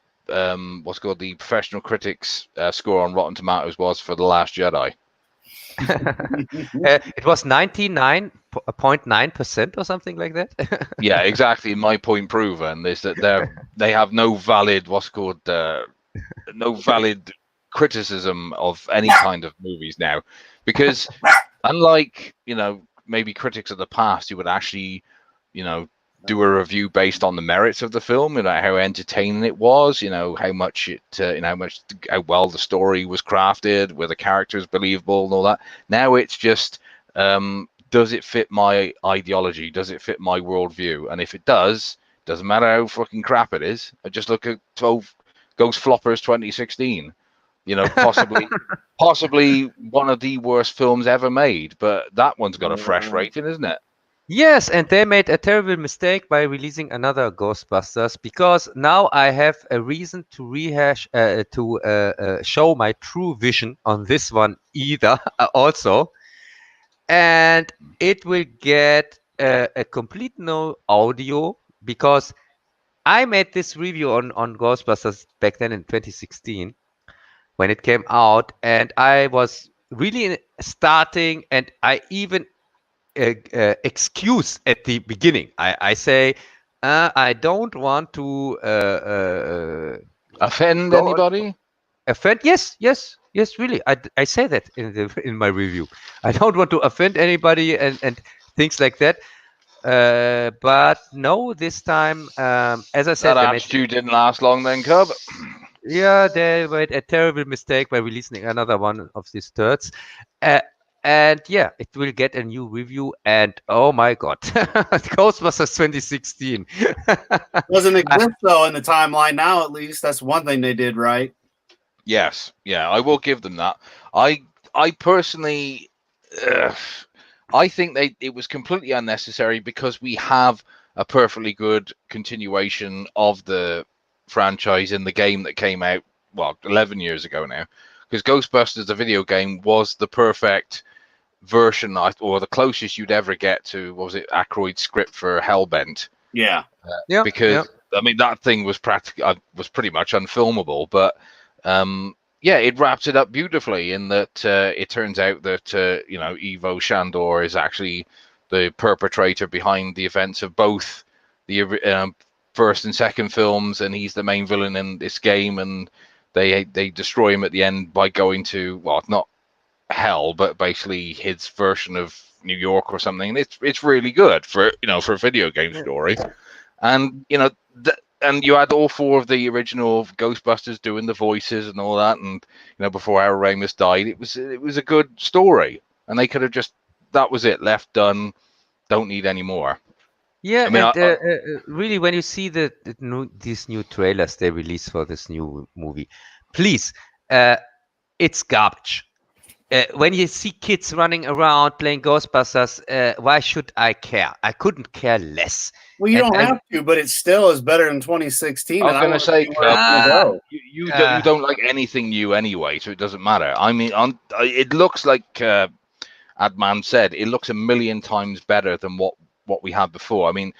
what's called the professional critics score on Rotten Tomatoes was for The Last Jedi. It was 99.9% or something like that. Yeah, exactly. My point proven is that they have no valid no valid criticism of any kind of movies now, because unlike maybe critics of the past who would actually do a review based on the merits of the film, how entertaining it was, how much it how well the story was crafted, were the characters believable and all that. Now it's just does it fit my ideology, does it fit my worldview? And if it doesn't matter how fucking crap it is. I just look at 12 Ghost Floppers 2016, possibly one of the worst films ever made, but that one's got a fresh rating, isn't it? Yes, and they made a terrible mistake by releasing another Ghostbusters, because now I have a reason to rehash, show my true vision on this one either also, and it will get a complete no audio, because I made this review on Ghostbusters back then in 2016 when it came out, and I was really starting, and I even excuse at the beginning. I say I don't want to offend anybody. Offend? Yes, really. I say that in my review. I don't want to offend anybody and things like that. But no, this time, as I said, that attitude didn't last long then, Cub. Yeah, they made a terrible mistake by releasing another one of these turds. And yeah, it will get a new review. And oh my God, Ghostbusters 2016 doesn't exist though in the timeline now. At least that's one thing they did right. Yes, yeah, I will give them that. I personally, I think it was completely unnecessary, because we have a perfectly good continuation of the franchise in the game that came out 11 years ago now, because Ghostbusters the video game was the perfect version, or the closest you'd ever get to, what was it, Aykroyd's script for Hellbent. Because I mean that thing was pretty much unfilmable, but it wraps it up beautifully in that it turns out that Ivo Shandor is actually the perpetrator behind the events of both the first and second films, and he's the main villain in this game, and they destroy him at the end by going to, not hell, but basically his version of New York or something. It's really good for for a video game story, and and you had all four of the original Ghostbusters doing the voices and all that, and before Harold Ramis died, it was a good story, and they could have just, that was it, left done, don't need any more. Yeah, I mean, really, when you see these new trailers they release for this new movie, please, it's garbage. When you see kids running around playing Ghostbusters, why should I care? I couldn't care less. Well, you don't have to, but it still is better than 2016. I was going to say, you don't like anything new anyway, so it doesn't matter. I mean, it looks like Adman said, it looks a million times better than what we had before. I mean,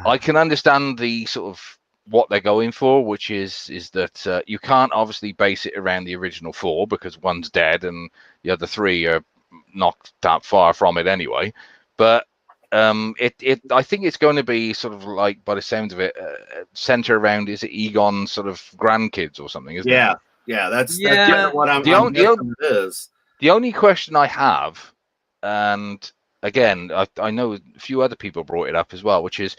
I can understand the sort of what they're going for, which is that you can't obviously base it around the original four, because one's dead and the other three are not that far from it anyway. But I think it's going to be sort of like, by the sound of it, center around, is it Egon's sort of grandkids or something, isn't it? Yeah, that's Yeah. what I'm The guessing it is. The only question I have, and again, I know a few other people brought it up as well, which is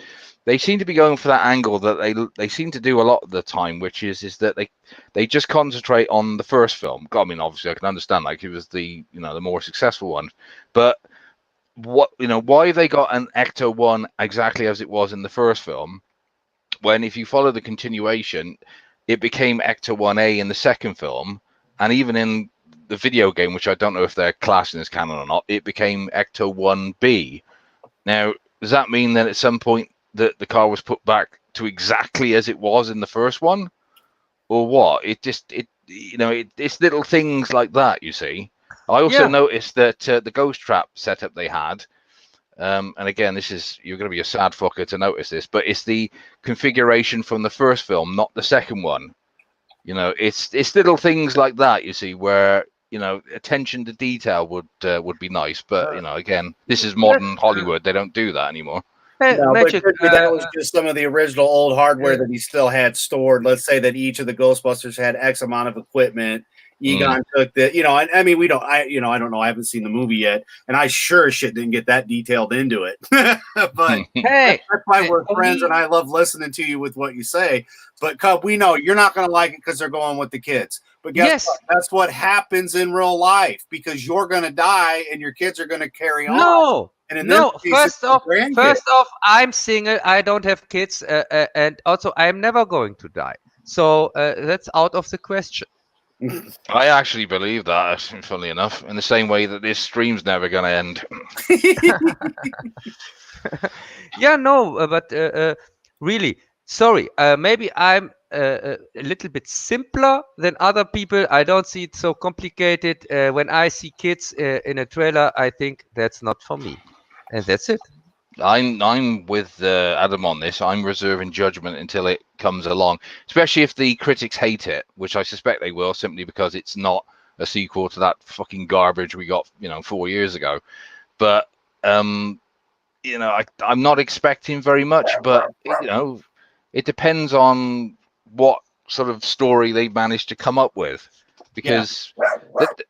they seem to be going for that angle that they seem to do a lot of the time, which is that they just concentrate on the first film. I mean, obviously, I can understand, like, it was the the more successful one, but why they got an Ecto 1 exactly as it was in the first film, when if you follow the continuation, it became Ecto 1A in the second film, and even in the video game, which I don't know if they're classing as canon or not, it became Ecto 1B. Now, does that mean that at some point that the car was put back to exactly as it was in the first one, or what? It's little things like that, you see. I also noticed that the ghost trap setup they had, and again, you're going to be a sad fucker to notice this, but it's the configuration from the first film, not the second one. It's little things like that, you see, where attention to detail would be nice, but again, this is modern Hollywood. They don't do that anymore. No, Magic. but that was just some of the original old hardware that he still had stored. Let's say that each of the Ghostbusters had X amount of equipment. Egon took the, I mean, I don't know. I haven't seen the movie yet, and I sure as shit didn't get that detailed into it. But Hey, that's why we're friends, and I love listening to you with what you say. But Cub, we know you're not going to like it because they're going with the kids. But guess what? That's what happens in real life, because you're going to die and your kids are going to carry on. No. And First off, I'm single. I don't have kids, and also I'm never going to die. So that's out of the question. I actually believe that, funnily enough, in the same way that this stream's never going to end. Yeah, no, but really, sorry. Maybe I'm a little bit simpler than other people. I don't see it so complicated. When I see kids in a trailer, I think that's not for me, and that's it. I'm with Adam on this. I'm reserving judgment until it comes along, especially if the critics hate it, which I suspect they will, simply because it's not a sequel to that fucking garbage we got 4 years ago. But I'm not expecting very much, but it depends on what sort of story they manage to come up with, because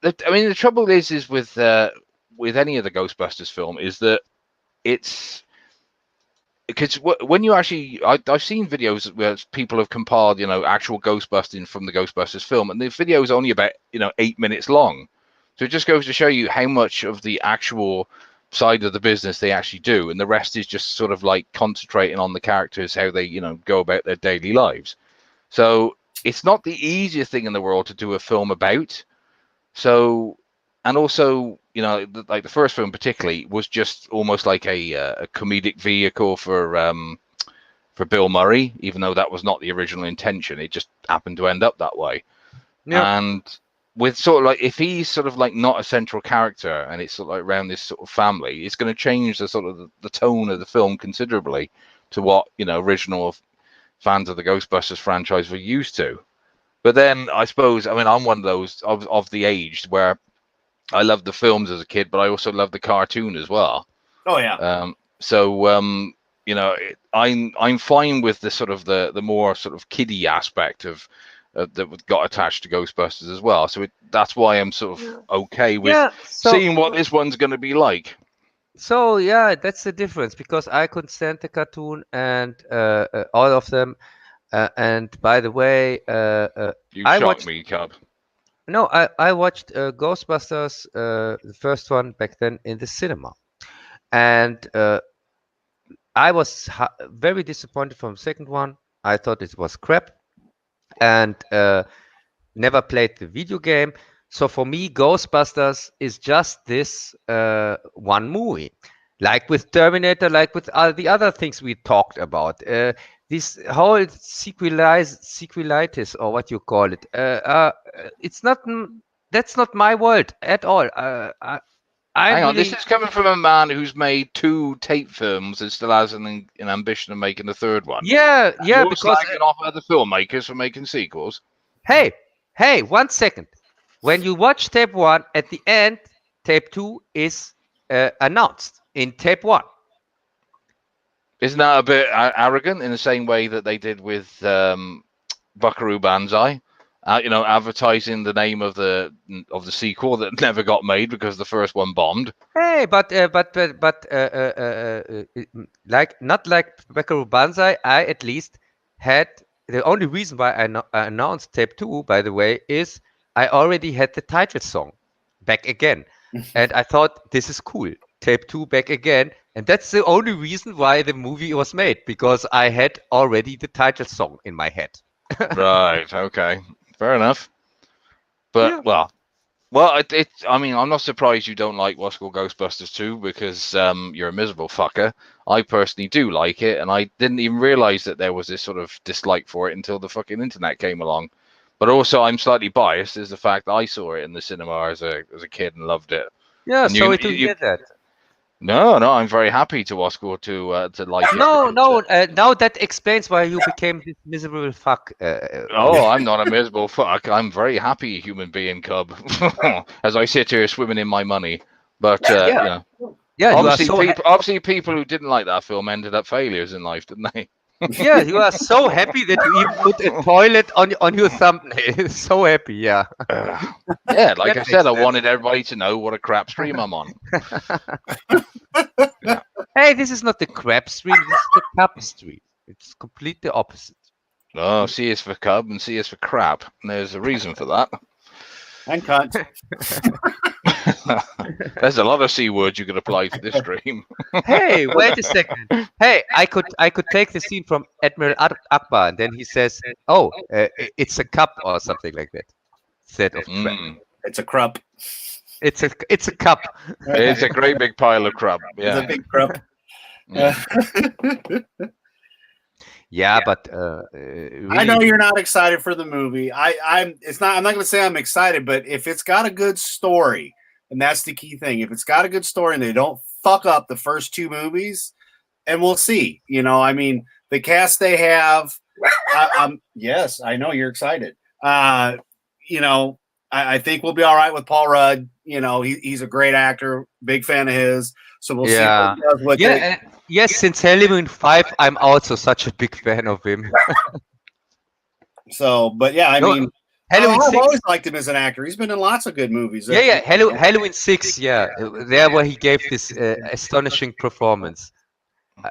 the trouble is with any of the Ghostbusters film is that it's because when you actually, I've seen videos where people have compiled, actual Ghostbusting from the Ghostbusters film, and the video is only about 8 minutes long. So it just goes to show you how much of the actual side of the business they actually do, and the rest is just sort of like concentrating on the characters, how they go about their daily lives. So it's not the easiest thing in the world to do a film about. So, and also, like the first film particularly was just almost like a comedic vehicle for Bill Murray, even though that was not the original intention. It just happened to end up that way. Yeah. And with sort of like, if he's sort of like not a central character and it's sort of like around this sort of family, it's going to change the sort of the tone of the film considerably to what original fans of the Ghostbusters franchise were used to. But then I suppose, I'm one of those of the age where I loved the films as a kid, but I also loved the cartoon as well. Oh yeah. I'm fine with the sort of the more sort of kiddie aspect of that got attached to Ghostbusters as well. So that's why I'm sort of okay with seeing what this one's going to be like. So yeah, that's the difference, because I could stand the cartoon and all of them. And by the way, you shocked me, Cub. No, I watched Ghostbusters, the first one back then, in the cinema, and I was very disappointed from the second one. I thought it was crap, and never played the video game. So for me, Ghostbusters is just this one movie, like with Terminator, like with all the other things we talked about. This whole sequelitis, or what you call it, it's not. That's not my world at all. Hang on, this is coming from a man who's made 2 tape films and still has an ambition of making a third one. Yeah, you're because slagging off other filmmakers for making sequels. Hey, 1 second. When you watch tape 1, at the end, tape 2 is announced in tape 1. Isn't that a bit arrogant in the same way that they did with Buckaroo Banzai? Advertising the name of the sequel that never got made because the first one bombed. Hey, but like not like Buckaroo Banzai, I at least had the only reason why I announced tape 2, by the way, is I already had the title song back again, and I thought this is cool. Tape 2 back again, and that's the only reason why the movie was made, because I had already the title song in my head. Right. Okay. Fair enough. But Yeah. I mean, I'm not surprised you don't like What's Called Ghostbusters 2 because you're a miserable fucker. I personally do like it, and I didn't even realize that there was this sort of dislike for it until the fucking internet came along. But also, I'm slightly biased is the fact that I saw it in the cinema as a kid and loved it. Yeah, And sorry to hear that. No, I'm very happy to What's Called to like it. No, now that explains why you became this miserable fuck. Oh, I'm not a miserable fuck. I'm very happy human being, Cub. As I sit here swimming in my money. But yeah, obviously people who didn't like that film ended up failures in life, didn't they? Yeah, you are so happy that you even put a toilet on your thumbnail. So happy, yeah. Yeah, like I said, I wanted everybody to know what a crap stream I'm on. Yeah. Hey, this is not the crap stream, this is the cup stream. It's completely opposite. Oh, C is for cub and C is for crap. And there's a reason for that. And cunt. There's a lot of C words you could apply to this stream. Hey, wait a second. Hey, I could take the scene from Admiral Akbar, and then he says, "Oh, it's a cup" or something like that. Instead of crap. It's a crap. It's a cup. It's a great big pile of crap. Yeah. It's a big crap. Yeah, but I really, know you're not excited for the movie. I'm not going to say I'm excited, but if it's got a good story, and that's the key thing, if it's got a good story and they don't fuck up the first 2 movies, and we'll see. I mean, the cast they have. Yes, I know you're excited. I think we'll be all right with Paul Rudd. He's a great actor, big fan of his. So we'll see. What he does yes, since Halloween 5, I'm also such a big fan of him. So, but yeah, I mean, Halloween I've 6. always liked him as an actor. He's been in lots of good movies. Yeah. Halloween 6. Yeah, there where he gave this astonishing performance.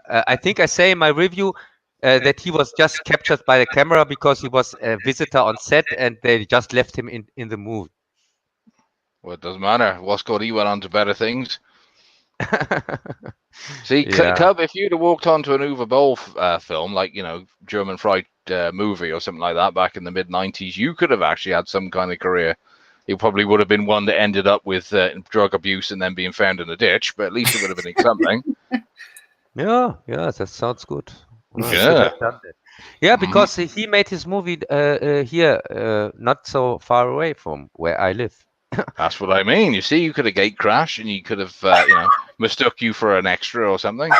I think I say in my review that he was just captured by the camera because he was a visitor on set, and they just left him in the movie. Well, it doesn't matter. What's called, he went on to better things. See, Yeah. Cub, if you'd have walked onto an Uwe Boll film, like, German Fried movie or something like that back in the mid-90s, you could have actually had some kind of career. You probably would have been one that ended up with drug abuse and then being found in a ditch, but at least it would have been something. Yeah, that sounds good. Well, I Yeah. should have done that. Yeah, because he made his movie here, not so far away from where I live. That's what I mean. You see, you could have gate crashed and you could have, mistook you for an extra or something.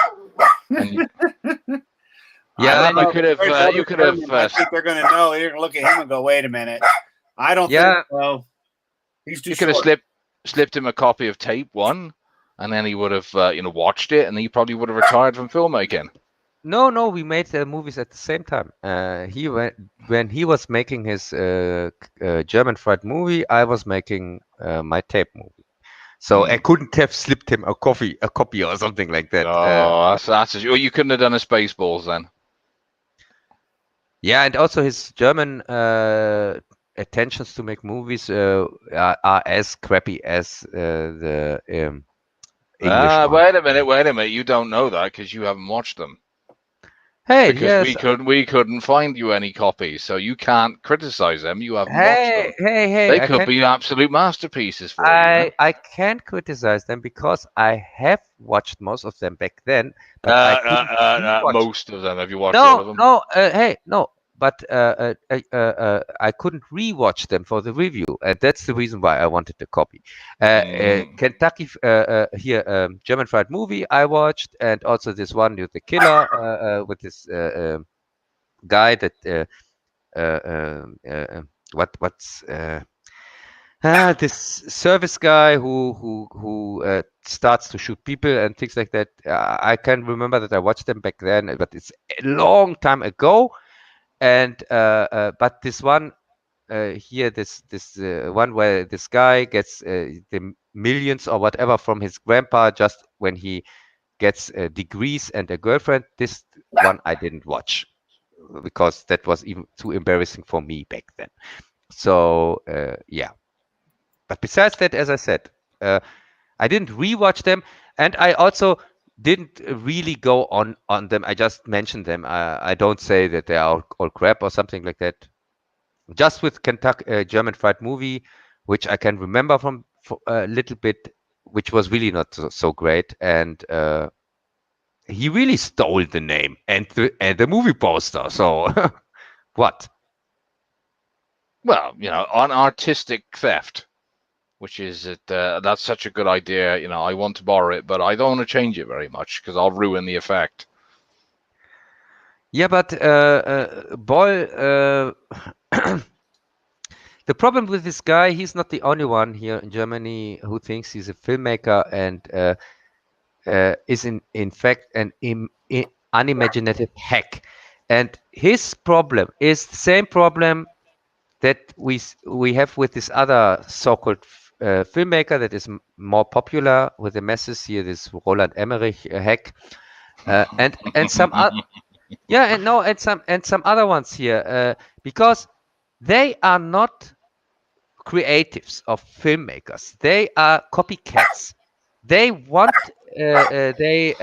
And you could have. I think they're going to know. They're going to look at him and go, "Wait a minute, I don't think so." He's too. You could have slipped him a copy of tape 1, and then he would have, watched it, and he probably would have retired from filmmaking. No, we made the movies at the same time. When he was making his German Fried movie, I was making my tape movie. So I couldn't have slipped him a copy or something like that. Oh, that's you couldn't have done a Spaceballs then. Yeah, and also his German attentions to make movies are as crappy as the English one. Wait a minute. You don't know that because you haven't watched them. Hey, because yes. we couldn't find you any copies, so you can't criticize them. You haven't watched them. Hey, they could be absolute masterpieces for you. I can't criticize them because I have watched most of them back then. But most of them. Have you watched all of them? No. But I couldn't rewatch them for the review, and that's the reason why I wanted the copy. Kentucky German Fried movie I watched, and also this one with the killer with this guy that this service guy who starts to shoot people and things like that. I can remember that I watched them back then, but it's a long time ago. And but this one here, this one where this guy gets the millions or whatever from his grandpa just when he gets degrees and a girlfriend. This one I didn't watch because that was even too embarrassing for me back then. So yeah. But besides that, as I said, I didn't rewatch them, and I also didn't really go on them. I just mentioned them. I don't say that they are all crap or something like that. Just with Kentucky German Fried Movie, which I can remember from a little bit, which was really not so great, and he really stole the name and the movie poster. So what? Well, on artistic theft, which is that's such a good idea. I want to borrow it, but I don't want to change it very much because I'll ruin the effect. Yeah, but Boll, the problem with this guy, he's not the only one here in Germany who thinks he's a filmmaker and is in fact an unimaginative hack. And his problem is the same problem that we have with this other so-called filmmaker that is more popular with the masses here, this Roland Emmerich hack, and some yeah, and some other ones here, because they are not creatives of filmmakers. They are copycats. They want they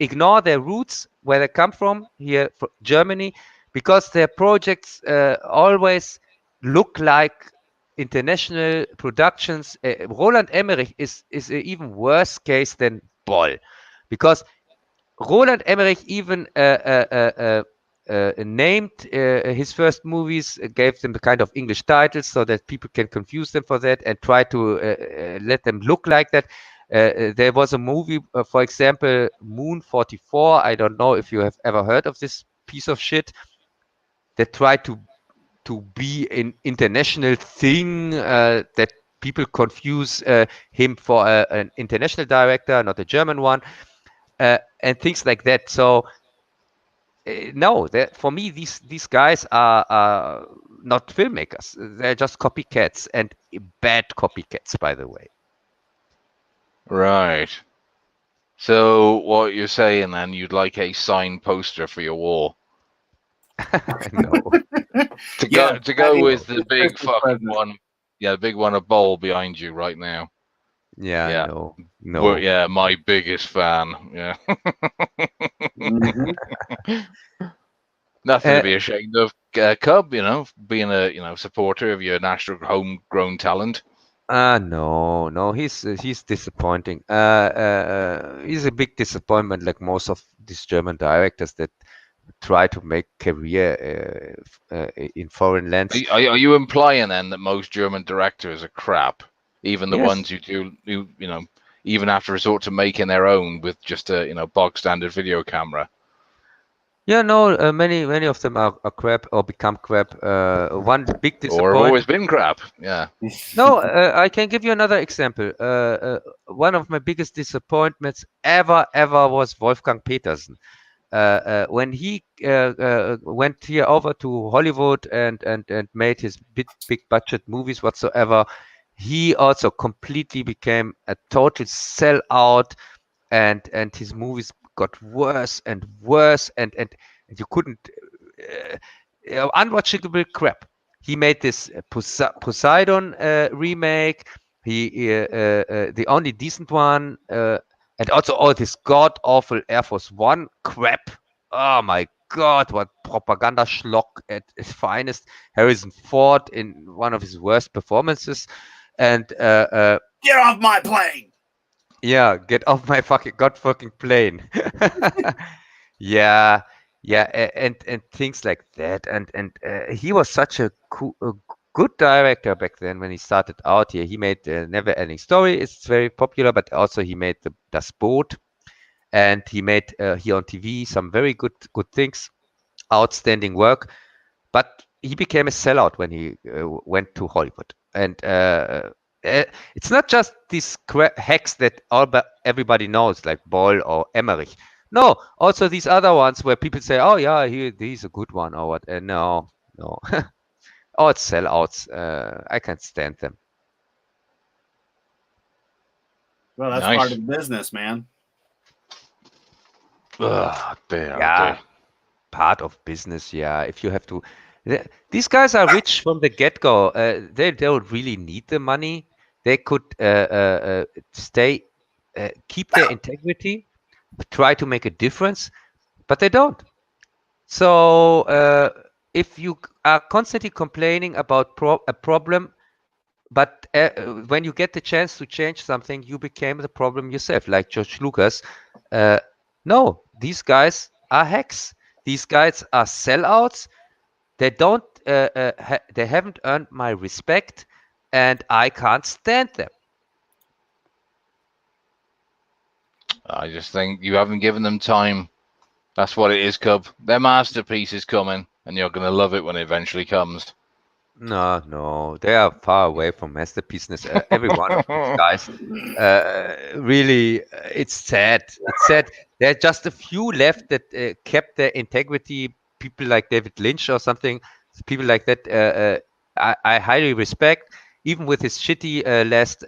ignore their roots where they come from here, Germany, because their projects always look like international productions. Roland Emmerich is an even worse case than Boll, because Roland Emmerich even named his first movies, gave them the kind of English titles so that people can confuse them for that and try to let them look like that. There was a movie, for example, Moon 44. I don't know if you have ever heard of this piece of shit that tried to be an international thing, that people confuse him for an international director, not a German one. And things like that. So no, for me, these guys are not filmmakers. They're just copycats, and bad copycats, by the way. Right. So what you're saying then, you'd like a signed poster for your wall? No. to go with the big fucking one. Yeah, the big one, a bowl behind you right now. Yeah. No. Well, yeah, my biggest fan. Yeah. Nothing to be ashamed of, Cub. Being a supporter of your national homegrown talent. No, he's disappointing. He's a big disappointment, like most of these German directors that try to make career in foreign lands. Are you implying then that most German directors are crap? Even the ones who do, even have to resort to making their own with just a bog standard video camera. Yeah, no, many of them are crap or become crap. One big disappointment. Or have always been crap. Yeah. No, I can give you another example. One of my biggest disappointments ever was Wolfgang Petersen. When he went here over to Hollywood and made his big budget movies whatsoever, he also completely became a total sellout, and his movies got worse and worse, and you couldn't unwatchable crap. He made this Poseidon remake. The only decent one, and also all this god awful Air Force One crap. Oh my God, what propaganda schlock at its finest. Harrison Ford in one of his worst performances, and get off my plane. Yeah, get off my fucking plane. Yeah, and things like that, and he was such a good director back then when he started out here. He made Never Ending Story. It's very popular, but also he made Das Boot, and he made here on TV some very good things, outstanding work. But he became a sellout when he went to Hollywood. And it's not just these hacks that everybody knows, like Boll or Emmerich. No, also these other ones where people say, "Oh yeah, he's a good one," or what. No. Oh, it's sellouts. I can't stand them. Well, that's part of the business, man. Yeah, part of business. Yeah, if you have to. These guys are rich from the get-go. They don't really need the money. They could keep their integrity, try to make a difference, but they don't. So if you are constantly complaining about a problem, but when you get the chance to change something, you became the problem yourself, like George Lucas. No, these guys are hacks. These guys are sellouts. They don't. They haven't earned my respect, and I can't stand them. I just think you haven't given them time. That's what it is, Cub. Their masterpiece is coming, and you're going to love it when it eventually comes. No, they are far away from masterpieces. Every one of these guys, really, it's sad. It's sad. There are just a few left that kept their integrity. People like David Lynch or something. People like that, I highly respect. Even with his shitty last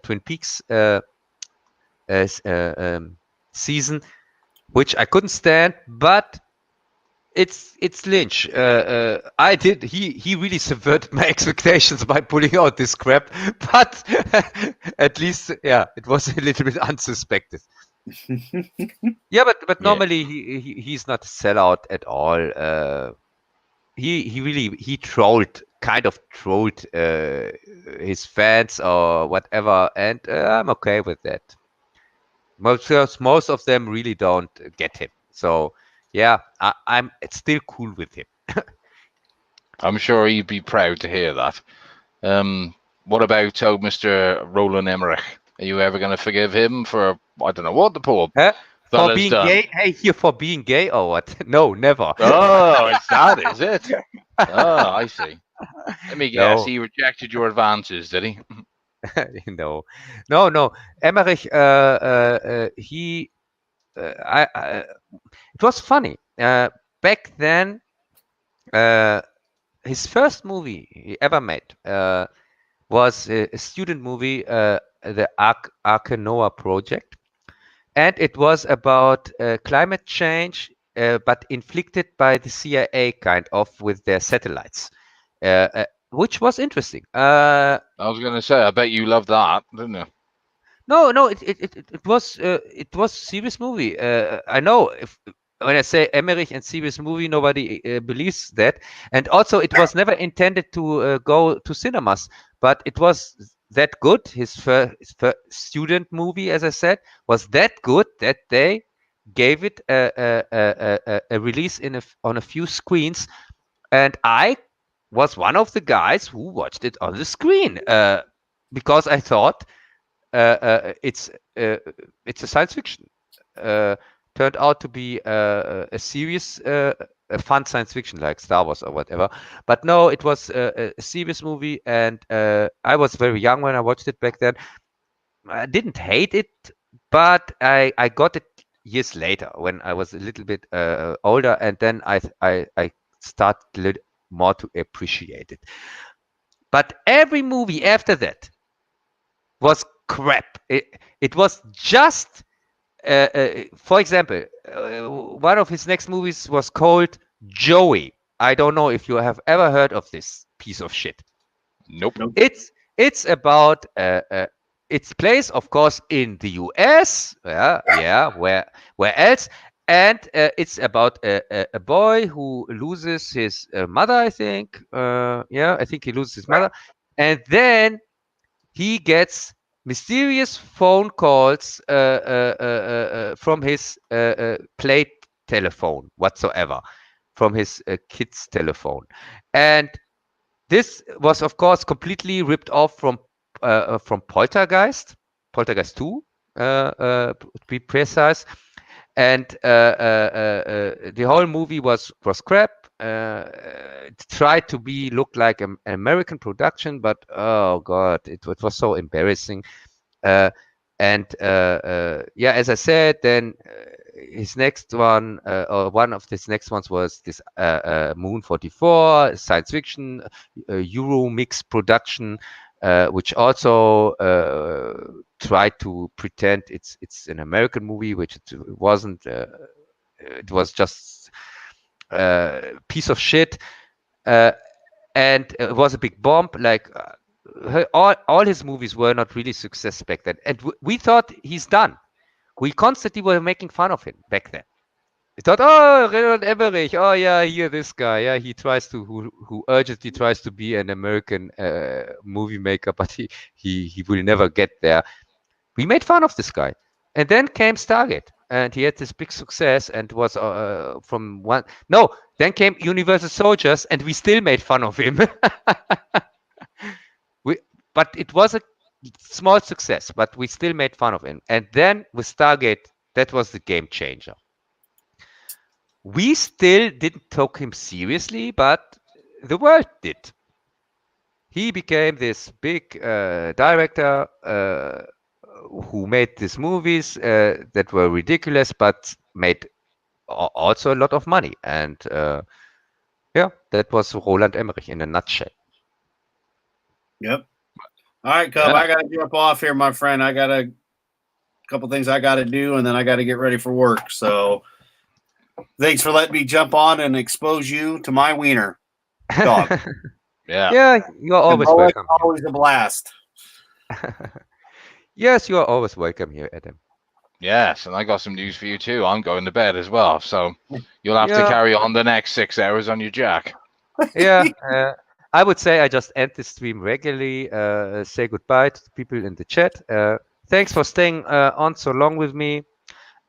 Twin Peaks season, which I couldn't stand, but it's Lynch. He really subverted my expectations by pulling out this crap, but at least it was a little bit unsuspected. Yeah, but normally he's not a sellout at all. He kind of trolled his fans or whatever, and I'm okay with that. Most of them really don't get him. So yeah, I'm still cool with him. I'm sure he'd be proud to hear that. What about Mr. Roland Emmerich? Are you ever going to forgive him for, I don't know what the poor for being gay? Hey, for being gay or what? No, never. Oh, it's that, is it? Oh, I see. Let me guess. No. He rejected your advances, did he? No. Emmerich, it was funny. Back then, his first movie he ever made was a student movie, the Arkanoa Project. And it was about climate change, but inflicted by the CIA, kind of, with their satellites, which was interesting. I was going to say, I bet you loved that, didn't you? No, it was a serious movie. I know when I say Emmerich and serious movie, nobody believes that. And also, it was never intended to go to cinemas, but it was that good. His first student movie, as I said, was that good that they gave it a release on a few screens, and I was one of the guys who watched it on the screen because I thought it's a science fiction. Turned out to be a serious, a fun science fiction like Star Wars or whatever. But no, it was a serious movie, and I was very young when I watched it back then. I didn't hate it, but I got it years later when I was a little bit older, and then I started a little more to appreciate it. But every movie after that was crap. It was just, for example, one of his next movies was called Joey. I don't know if you have ever heard of this piece of shit. Nope. It's about its place, of course, in the US. Yeah. Where else? And it's about a boy who loses his mother. I think. I think he loses his mother, and then he gets mysterious phone calls from his plate telephone whatsoever, from his kid's telephone. And this was, of course, completely ripped off from Poltergeist 2, to be precise. And the whole movie was crap. tried to look like an American production, but oh god, it was so embarrassing. Yeah, as I said, then his next one, or one of his next ones, was this Moon 44 science fiction Euro mix production, which also tried to pretend it's an American movie, which it wasn't. It was just piece of shit, and it was a big bomb. Like all his movies were not really success back then, and we thought he's done. We constantly were making fun of him back then. We thought, oh, Roland Emmerich, oh yeah, here this guy, yeah, he tries to who urgently tries to be an American movie maker, but he will never get there. We made fun of this guy, and then came Stargate, and he had this big success, and was from one. No, then came Universal Soldiers, and we still made fun of him. But it was a small success, but we still made fun of him. And then with Stargate, that was the game changer. We still didn't take him seriously, but the world did. He became this big director who made these movies that were ridiculous, but made also a lot of money. And yeah, that was Roland Emmerich in a nutshell. Yep. All right, Cub, I got to jump off here, my friend. I got a couple things I got to do, and then I got to get ready for work. So thanks for letting me jump on and expose you to my wiener, dog. Yeah, you're always welcome. Always a blast. Yes, you are always welcome here, Adam. Yes, and I got some news for you too. I'm going to bed as well, so you'll have to carry on the next 6 hours on your jack. Yeah, I would say I just end the stream regularly. Say goodbye to the people in the chat. Thanks for staying on so long with me,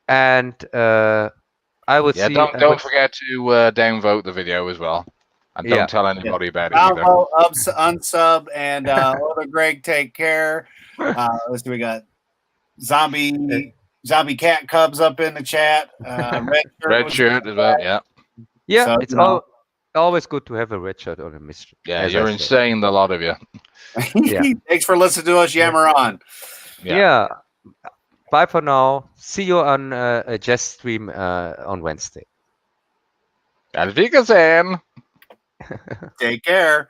and I would see. Don't forget to downvote the video as well, and don't tell anybody about it either. Unsub, and Older Greg, take care. Let's see, we got zombie cat cubs up in the chat. Red shirt as well. Yeah, so, it's always good to have a red shirt on a mystery. Yeah, you're insane, the lot of you. Thanks for listening to us yammer on. Yeah. Bye for now. See you on a Jess stream on Wednesday. Auf Wiedersehen. Take care.